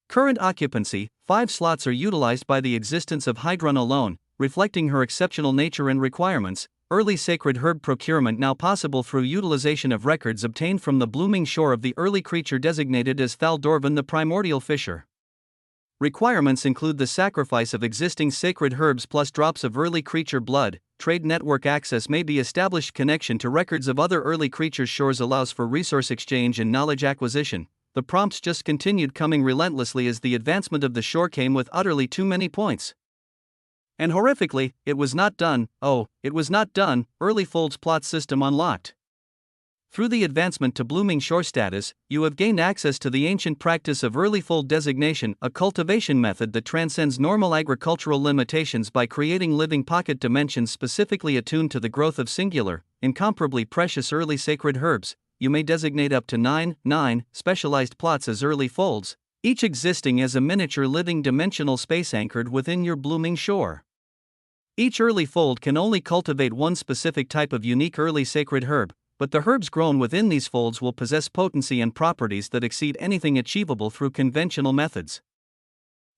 Speaker 1: Current occupancy, 5 slots are utilized by the existence of Hydrun alone, reflecting her exceptional nature and requirements. Early sacred herb procurement now possible through utilization of records obtained from the blooming shore of the early creature designated as Thaldorvan the primordial fisher. Requirements include the sacrifice of existing sacred herbs plus drops of early creature blood. Trade network access may be established. Connection to records of other early creatures' shores allows for resource exchange and knowledge acquisition. The prompts just continued coming relentlessly as the advancement of the shore came with utterly too many points. And horrifically, it was not done. Oh, it was not done. Early folds plot system unlocked. Through the advancement to blooming shore status, you have gained access to the ancient practice of early fold designation, a cultivation method that transcends normal agricultural limitations by creating living pocket dimensions specifically attuned to the growth of singular, incomparably precious early sacred herbs. You may designate up to 9 specialized plots as early folds, each existing as a miniature living dimensional space anchored within your blooming shore. Each early fold can only cultivate one specific type of unique early sacred herb, but the herbs grown within these folds will possess potency and properties that exceed anything achievable through conventional methods.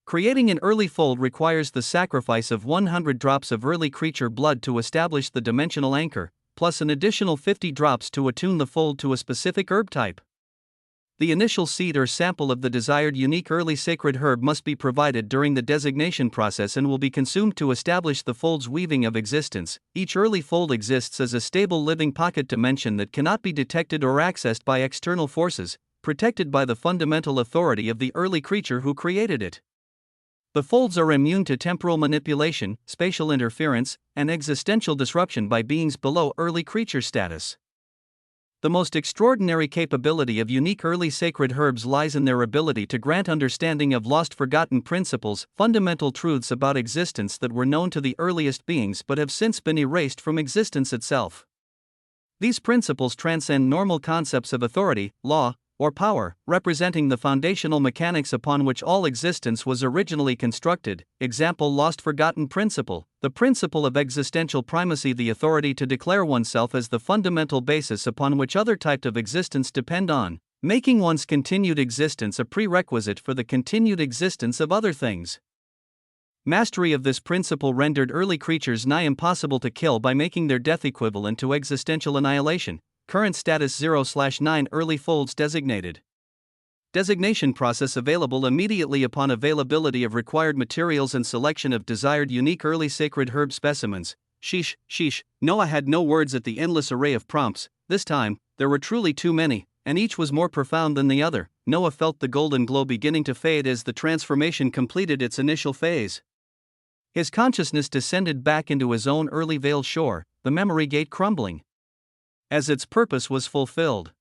Speaker 1: Creating an early fold requires the sacrifice of 100 drops of early creature blood to establish the dimensional anchor, plus an additional 50 drops to attune the fold to a specific herb type. The initial seed or sample of the desired unique early sacred herb must be provided during the designation process and will be consumed to establish the fold's weaving of existence. Each early fold exists as a stable living pocket dimension that cannot be detected or accessed by external forces, protected by the fundamental authority of the early creature who created it. The folds are immune to temporal manipulation, spatial interference, and existential disruption by beings below early creature status. The most extraordinary capability of unique early sacred herbs lies in their ability to grant understanding of lost forgotten principles, fundamental truths about existence that were known to the earliest beings but have since been erased from existence itself. These principles transcend normal concepts of authority, law, or power, representing the foundational mechanics upon which all existence was originally constructed. Example: lost forgotten principle, the principle of existential primacy, the authority to declare oneself as the fundamental basis upon which other types of existence depend on, making one's continued existence a prerequisite for the continued existence of other things. Mastery of this principle rendered early creatures nigh impossible to kill by making their death equivalent to existential annihilation. Current status 0/9 early folds designated. Designation process available immediately upon availability of required materials and selection of desired unique early sacred herb specimens. Sheesh. Noah had no words at the endless array of prompts. This time, there were truly too many, and each was more profound than the other. Noah felt the golden glow beginning to fade as the transformation completed its initial phase. His consciousness descended back into his own early veiled shore, the memory gate crumbling as its purpose was fulfilled.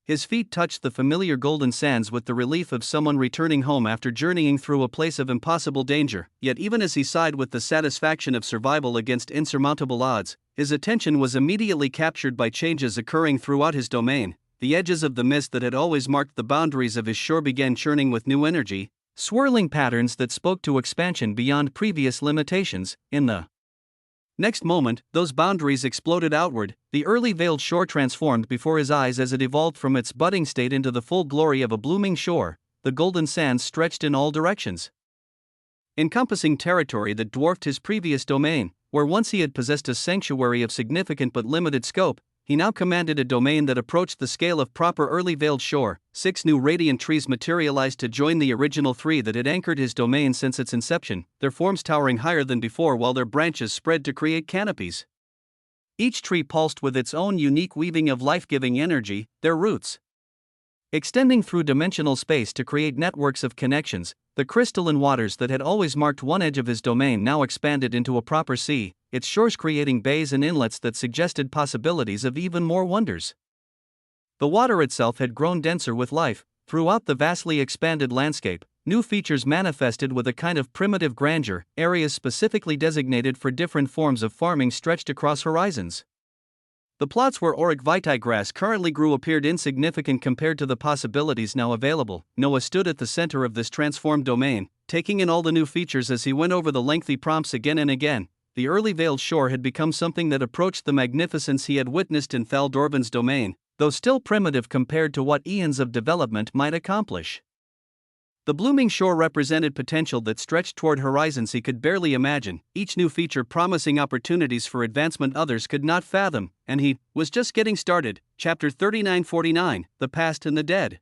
Speaker 1: His feet touched the familiar golden sands with the relief of someone returning home after journeying through a place of impossible danger. Yet even as he sighed with the satisfaction of survival against insurmountable odds, his attention was immediately captured by changes occurring throughout his domain. The edges of the mist that had always marked the boundaries of his shore began churning with new energy, swirling patterns that spoke to expansion beyond previous limitations. In the next moment, those boundaries exploded outward. The early veiled shore transformed before his eyes as it evolved from its budding state into the full glory of a blooming shore. The golden sands stretched in all directions, encompassing territory that dwarfed his previous domain. Where once he had possessed a sanctuary of significant but limited scope, he now commanded a domain that approached the scale of proper early veiled shore. 6 new radiant trees materialized to join the original 3 that had anchored his domain since its inception, their forms towering higher than before while their branches spread to create canopies. Each tree pulsed with its own unique weaving of life-giving energy, their roots extending through dimensional space to create networks of connections. The crystalline waters that had always marked one edge of his domain now expanded into a proper sea, its shores creating bays and inlets that suggested possibilities of even more wonders. The water itself had grown denser with life. Throughout the vastly expanded landscape, new features manifested with a kind of primitive grandeur. Areas specifically designated for different forms of farming stretched across horizons. The plots where auric vitae grass currently grew appeared insignificant compared to the possibilities now available. Noah stood at the center of this transformed domain, taking in all the new features as he went over the lengthy prompts again and again. The early veiled shore had become something that approached the magnificence he had witnessed in Thaldorvin's domain, though still primitive compared to what eons of development might accomplish. The blooming shore represented potential that stretched toward horizons he could barely imagine, each new feature promising opportunities for advancement others could not fathom, and he was just getting started. Chapter 3949, The Past and the Dead.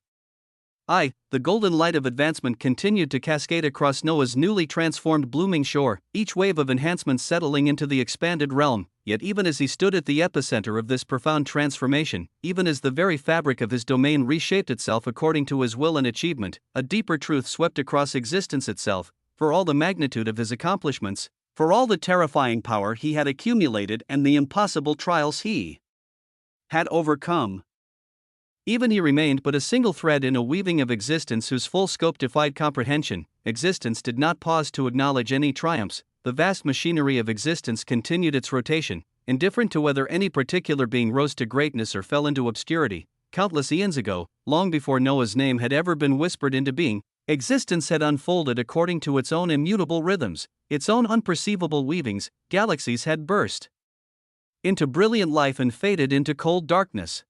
Speaker 1: The golden light of advancement continued to cascade across Noah's newly transformed blooming shore, each wave of enhancement settling into the expanded realm. Yet even as he stood at the epicenter of this profound transformation, even as the very fabric of his domain reshaped itself according to his will and achievement, a deeper truth swept across existence itself. For all the magnitude of his accomplishments, for all the terrifying power he had accumulated and the impossible trials he had overcome, even he remained but a single thread in a weaving of existence whose full scope defied comprehension. Existence did not pause to acknowledge any triumphs. The vast machinery of existence continued its rotation, indifferent to whether any particular being rose to greatness or fell into obscurity. Countless eons ago, long before Noah's name had ever been whispered into being, existence had unfolded according to its own immutable rhythms, its own unperceivable weavings. Galaxies had burst into brilliant life and faded into cold darkness.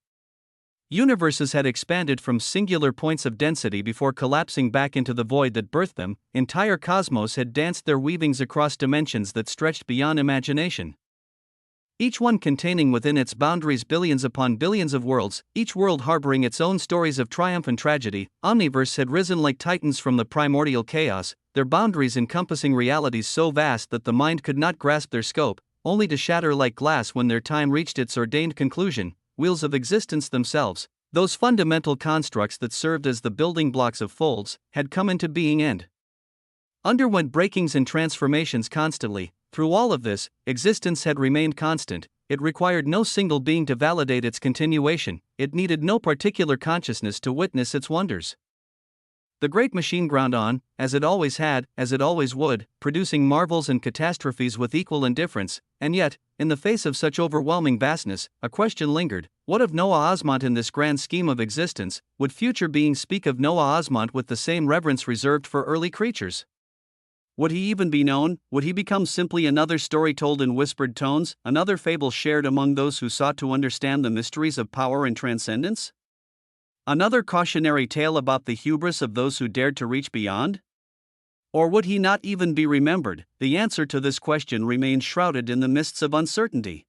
Speaker 1: Universes had expanded from singular points of density before collapsing back into the void that birthed them. Entire cosmos had danced their weavings across dimensions that stretched beyond imagination, each one containing within its boundaries billions upon billions of worlds, each world harboring its own stories of triumph and tragedy. Omniverse had risen like titans from the primordial chaos, their boundaries encompassing realities so vast that the mind could not grasp their scope, only to shatter like glass when their time reached its ordained conclusion. Wheels of existence themselves, those fundamental constructs that served as the building blocks of folds, had come into being and underwent breakings and transformations constantly. Through all of this, existence had remained constant. It required no single being to validate its continuation, it needed no particular consciousness to witness its wonders. The great machine ground on, as it always had, as it always would, producing marvels and catastrophes with equal indifference. And yet, in the face of such overwhelming vastness, a question lingered: what of Noah Osmont in this grand scheme of existence? Would future beings speak of Noah Osmont with the same reverence reserved for early creatures? Would he even be known? Would he become simply another story told in whispered tones, another fable shared among those who sought to understand the mysteries of power and transcendence? Another cautionary tale about the hubris of those who dared to reach beyond? Or would he not even be remembered? The answer to this question remains shrouded in the mists of uncertainty,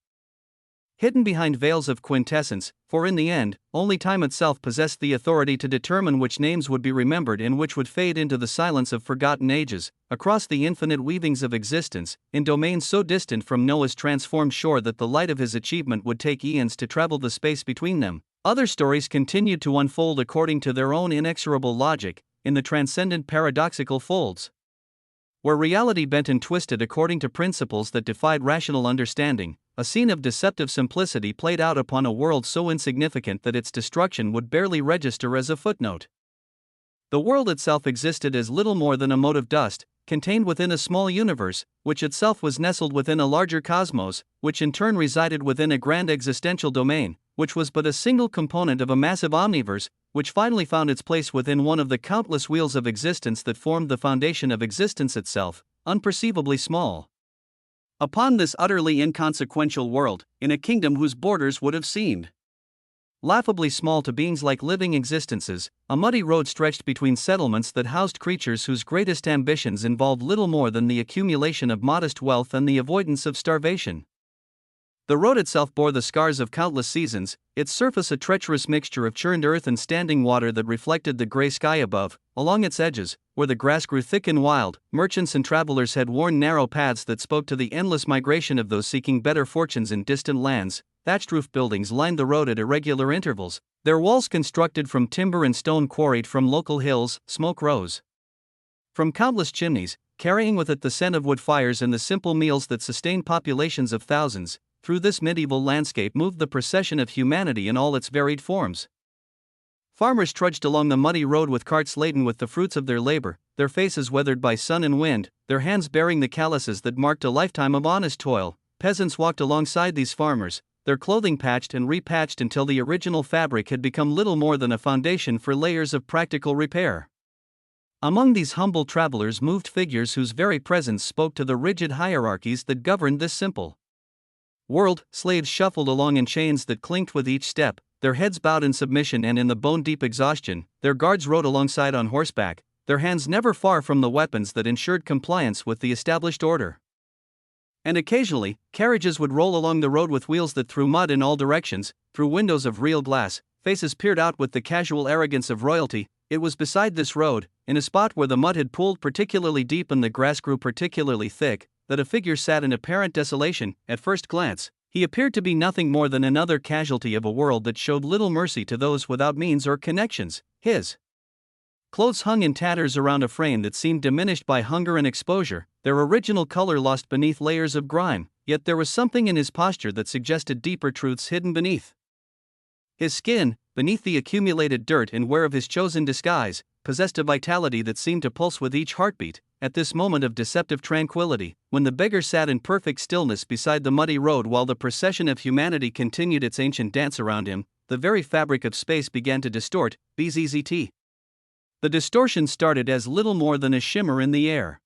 Speaker 1: hidden behind veils of quintessence, for in the end, only time itself possessed the authority to determine which names would be remembered and which would fade into the silence of forgotten ages. Across the infinite weavings of existence, in domains so distant from Noah's transformed shore that the light of his achievement would take eons to travel the space between them, other stories continued to unfold according to their own inexorable logic, in the transcendent paradoxical folds, where reality bent and twisted according to principles that defied rational understanding. A scene of deceptive simplicity played out upon a world so insignificant that its destruction would barely register as a footnote. The world itself existed as little more than a mote of dust, contained within a small universe, which itself was nestled within a larger cosmos, which in turn resided within a grand existential domain, which was but a single component of a massive omniverse, which finally found its place within one of the countless wheels of existence that formed the foundation of existence itself, unperceivably small. Upon this utterly inconsequential world, in a kingdom whose borders would have seemed laughably small to beings like living existences, a muddy road stretched between settlements that housed creatures whose greatest ambitions involved little more than the accumulation of modest wealth and the avoidance of starvation. The road itself bore the scars of countless seasons, its surface a treacherous mixture of churned earth and standing water that reflected the gray sky above. Along its edges, where the grass grew thick and wild, merchants and travelers had worn narrow paths that spoke to the endless migration of those seeking better fortunes in distant lands. Thatched roof buildings lined the road at irregular intervals, their walls constructed from timber and stone quarried from local hills. Smoke rose from countless chimneys, carrying with it the scent of wood fires and the simple meals that sustained populations of thousands. Through this medieval landscape moved the procession of humanity in all its varied forms. Farmers trudged along the muddy road with carts laden with the fruits of their labor, their faces weathered by sun and wind, their hands bearing the calluses that marked a lifetime of honest toil. Peasants walked alongside these farmers, their clothing patched and repatched until the original fabric had become little more than a foundation for layers of practical repair. Among these humble travelers moved figures whose very presence spoke to the rigid hierarchies that governed this simple world. Slaves shuffled along in chains that clinked with each step, their heads bowed in submission and in the bone-deep exhaustion. Their guards rode alongside on horseback, their hands never far from the weapons that ensured compliance with the established order. And occasionally, carriages would roll along the road with wheels that threw mud in all directions. Through windows of real glass, faces peered out with the casual arrogance of royalty. It was beside this road, in a spot where the mud had pooled particularly deep and the grass grew particularly thick, that a figure sat in apparent desolation. At first glance, he appeared to be nothing more than another casualty of a world that showed little mercy to those without means or connections. His clothes hung in tatters around a frame that seemed diminished by hunger and exposure, their original color lost beneath layers of grime, yet there was something in his posture that suggested deeper truths hidden beneath. His skin, beneath the accumulated dirt and wear of his chosen disguise, possessed a vitality that seemed to pulse with each heartbeat. At this moment of deceptive tranquility, when the beggar sat in perfect stillness beside the muddy road while the procession of humanity continued its ancient dance around him, the very fabric of space began to distort. Bzzzt. The distortion started as little more than a shimmer in the air.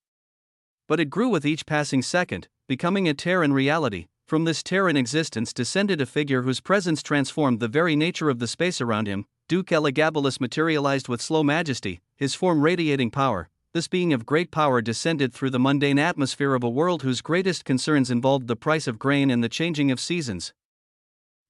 Speaker 1: But it grew with each passing second, becoming a tear in reality. From this tear in existence descended a figure whose presence transformed the very nature of the space around him. Duke Elagabalus materialized with slow majesty, his form radiating power. This being of great power descended through the mundane atmosphere of a world whose greatest concerns involved the price of grain and the changing of seasons.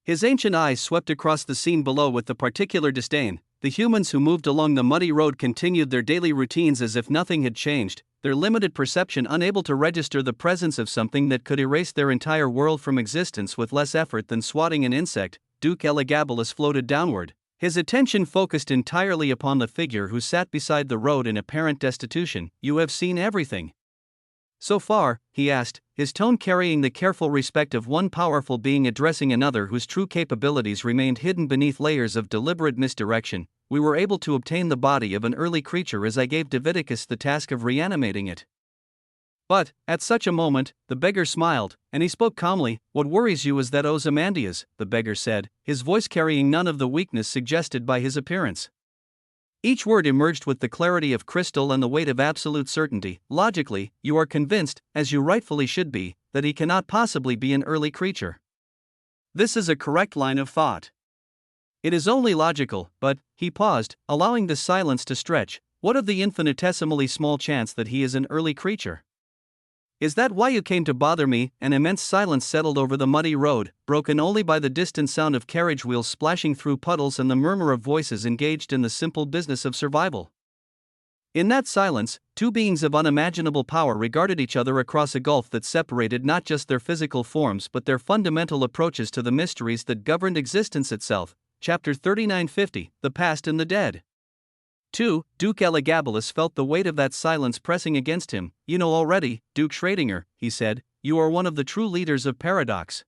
Speaker 1: His ancient eyes swept across the scene below with the particular disdain. The humans who moved along the muddy road continued their daily routines as if nothing had changed, their limited perception unable to register the presence of something that could erase their entire world from existence with less effort than swatting an insect. Duke Elagabalus floated downward, his attention focused entirely upon the figure who sat beside the road in apparent destitution. "You have seen everything so far?" he asked, his tone carrying the careful respect of one powerful being addressing another whose true capabilities remained hidden beneath layers of deliberate misdirection. "We were able to obtain the body of an early creature as I gave Davidicus the task of reanimating it." But, at such a moment, the beggar smiled, and he spoke calmly. "What worries you is that Ozymandias," the beggar said, his voice carrying none of the weakness suggested by his appearance. Each word emerged with the clarity of crystal and the weight of absolute certainty. "Logically, you are convinced, as you rightfully should be, that he cannot possibly be an early creature. This is a correct line of thought. It is only logical, but," he paused, allowing the silence to stretch, "what of the infinitesimally small chance that he is an early creature? Is that why you came to bother me?" An immense silence settled over the muddy road, broken only by the distant sound of carriage wheels splashing through puddles and the murmur of voices engaged in the simple business of survival. In that silence, two beings of unimaginable power regarded each other across a gulf that separated not just their physical forms but their fundamental approaches to the mysteries that governed existence itself. Chapter 3950, The Past and the Dead. 2. Duke Elagabalus felt the weight of that silence pressing against him. "You know already, Duke Schrödinger," he said, "you are one of the true leaders of paradox.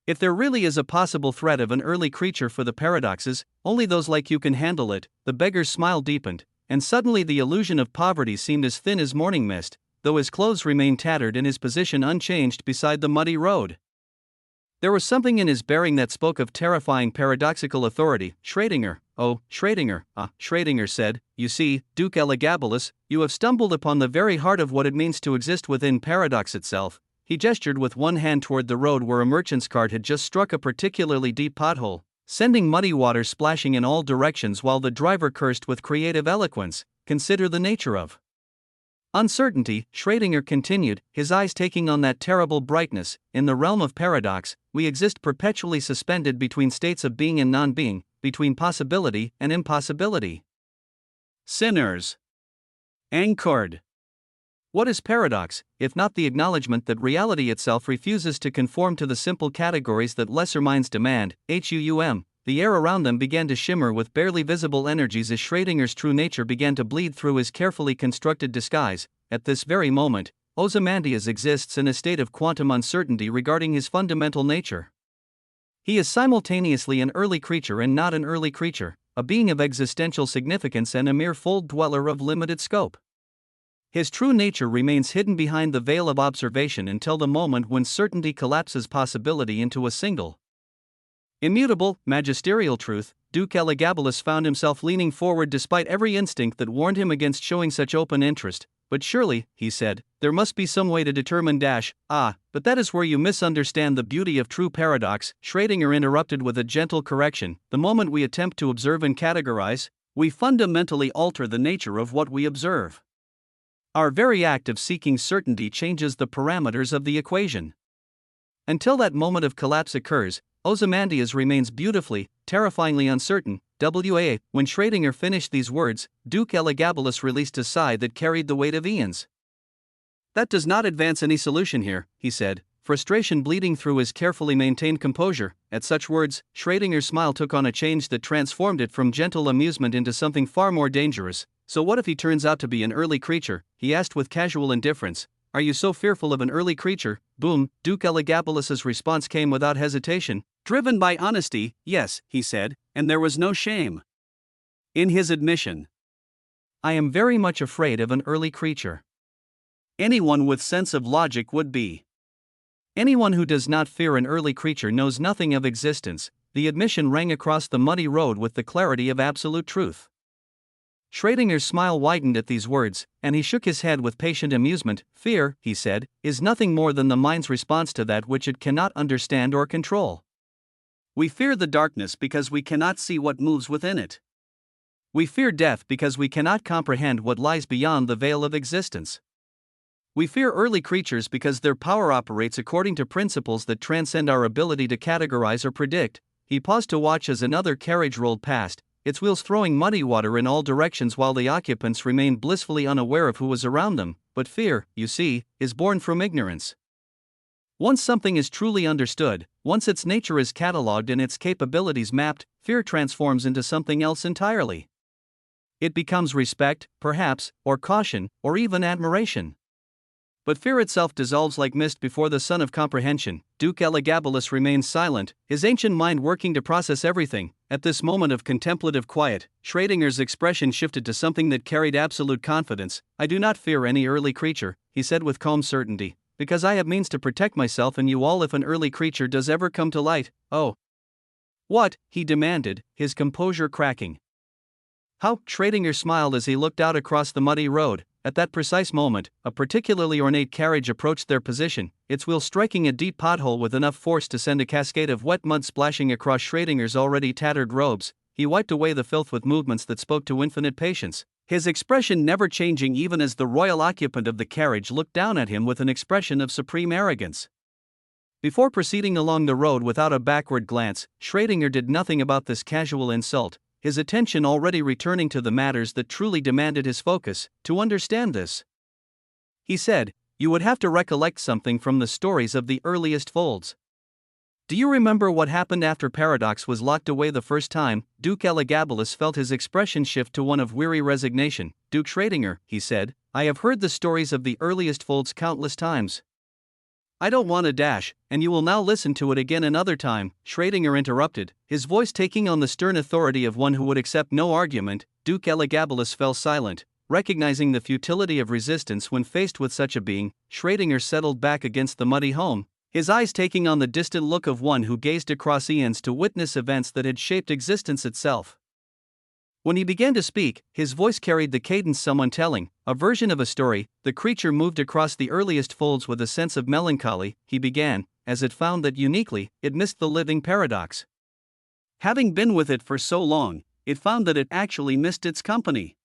Speaker 1: If there really is a possible threat of an early creature for the paradoxes, only those like you can handle it." The beggar's smile deepened, and suddenly the illusion of poverty seemed as thin as morning mist, though his clothes remained tattered and his position unchanged beside the muddy road. There was something in his bearing that spoke of terrifying paradoxical authority. "Schrödinger, oh, Schrödinger," Schrödinger said, "you see, Duke Elagabalus, you have stumbled upon the very heart of what it means to exist within paradox itself." He gestured with one hand toward the road where a merchant's cart had just struck a particularly deep pothole, sending muddy water splashing in all directions while the driver cursed with creative eloquence. "Consider the nature of Uncertainty, Schrödinger continued, his eyes taking on that terrible brightness. In the realm of paradox, we exist perpetually suspended between states of being and non-being, between possibility and impossibility. Sinners. Anchored. What is paradox, if not the acknowledgement that reality itself refuses to conform to the simple categories that lesser minds demand? The air around them began to shimmer with barely visible energies as Schrödinger's true nature began to bleed through his carefully constructed disguise. At this very moment, Ozymandias exists in a state of quantum uncertainty regarding his fundamental nature. He is simultaneously an early creature and not an early creature, a being of existential significance and a mere fold dweller of limited scope. His true nature remains hidden behind the veil of observation until the moment when certainty collapses possibility into a single, immutable, magisterial truth. Duke Elagabalus found himself leaning forward despite every instinct that warned him against showing such open interest. But surely, he said, there must be some way to determine but that is where you misunderstand the beauty of true paradox. Schrödinger interrupted with a gentle correction. The moment we attempt to observe and categorize, we fundamentally alter the nature of what we observe. Our very act of seeking certainty changes the parameters of the equation. Until that moment of collapse occurs, Ozymandias remains beautifully, terrifyingly uncertain. When Schrödinger finished these words, Duke Elagabalus released a sigh that carried the weight of eons. That does not advance any solution here, he said, frustration bleeding through his carefully maintained composure. At such words, Schrödinger's smile took on a change that transformed it from gentle amusement into something far more dangerous. So what if he turns out to be an early creature? He asked with casual indifference. Are you so fearful of an early creature? Boom, Duke Elagabalus's response came without hesitation. Driven by honesty, yes, he said, and there was no shame in his admission. I am very much afraid of an early creature. Anyone with sense of logic would be. Anyone who does not fear an early creature knows nothing of existence. The admission rang across the muddy road with the clarity of absolute truth. Schrödinger's smile widened at these words, and he shook his head with patient amusement. Fear, he said, is nothing more than the mind's response to that which it cannot understand or control. We fear the darkness because we cannot see what moves within it. We fear death because we cannot comprehend what lies beyond the veil of existence. We fear early creatures because their power operates according to principles that transcend our ability to categorize or predict. He paused to watch as another carriage rolled past, its wheels throwing muddy water in all directions while the occupants remained blissfully unaware of who was around them. But fear, you see, is born from ignorance. Once something is truly understood, once its nature is catalogued and its capabilities mapped, fear transforms into something else entirely. It becomes respect, perhaps, or caution, or even admiration. But fear itself dissolves like mist before the sun of comprehension. Duke Elagabalus remains silent, his ancient mind working to process everything. At this moment of contemplative quiet, Schrödinger's expression shifted to something that carried absolute confidence. I do not fear any early creature, he said with calm certainty, because I have means to protect myself and you all if an early creature does ever come to light. Oh. What? He demanded, his composure cracking. How? Schrödinger smiled as he looked out across the muddy road. At that precise moment, a particularly ornate carriage approached their position, its wheel striking a deep pothole with enough force to send a cascade of wet mud splashing across Schrödinger's already tattered robes. He wiped away the filth with movements that spoke to infinite patience, his expression never changing even as the royal occupant of the carriage looked down at him with an expression of supreme arrogance. Before proceeding along the road without a backward glance, Schrödinger did nothing about this casual insult, his attention already returning to the matters that truly demanded his focus. To understand this, he said, you would have to recollect something from the stories of the earliest folds. Do you remember what happened after Paradox was locked away the first time? Duke Elagabalus felt his expression shift to one of weary resignation. Duke Schrödinger, he said, I have heard the stories of the earliest folds countless times. I don't want to dash, and you will now listen to it again another time. Schrödinger interrupted, his voice taking on the stern authority of one who would accept no argument. Duke Elagabalus fell silent, recognizing the futility of resistance when faced with such a being. Schrödinger settled back against the muddy home, his eyes taking on the distant look of one who gazed across eons to witness events that had shaped existence itself. When he began to speak, his voice carried the cadence someone telling a version of a story. The creature moved across the earliest folds with a sense of melancholy. He began, as it found that uniquely, it missed the living paradox. Having been with it for so long, it found that it actually missed its company.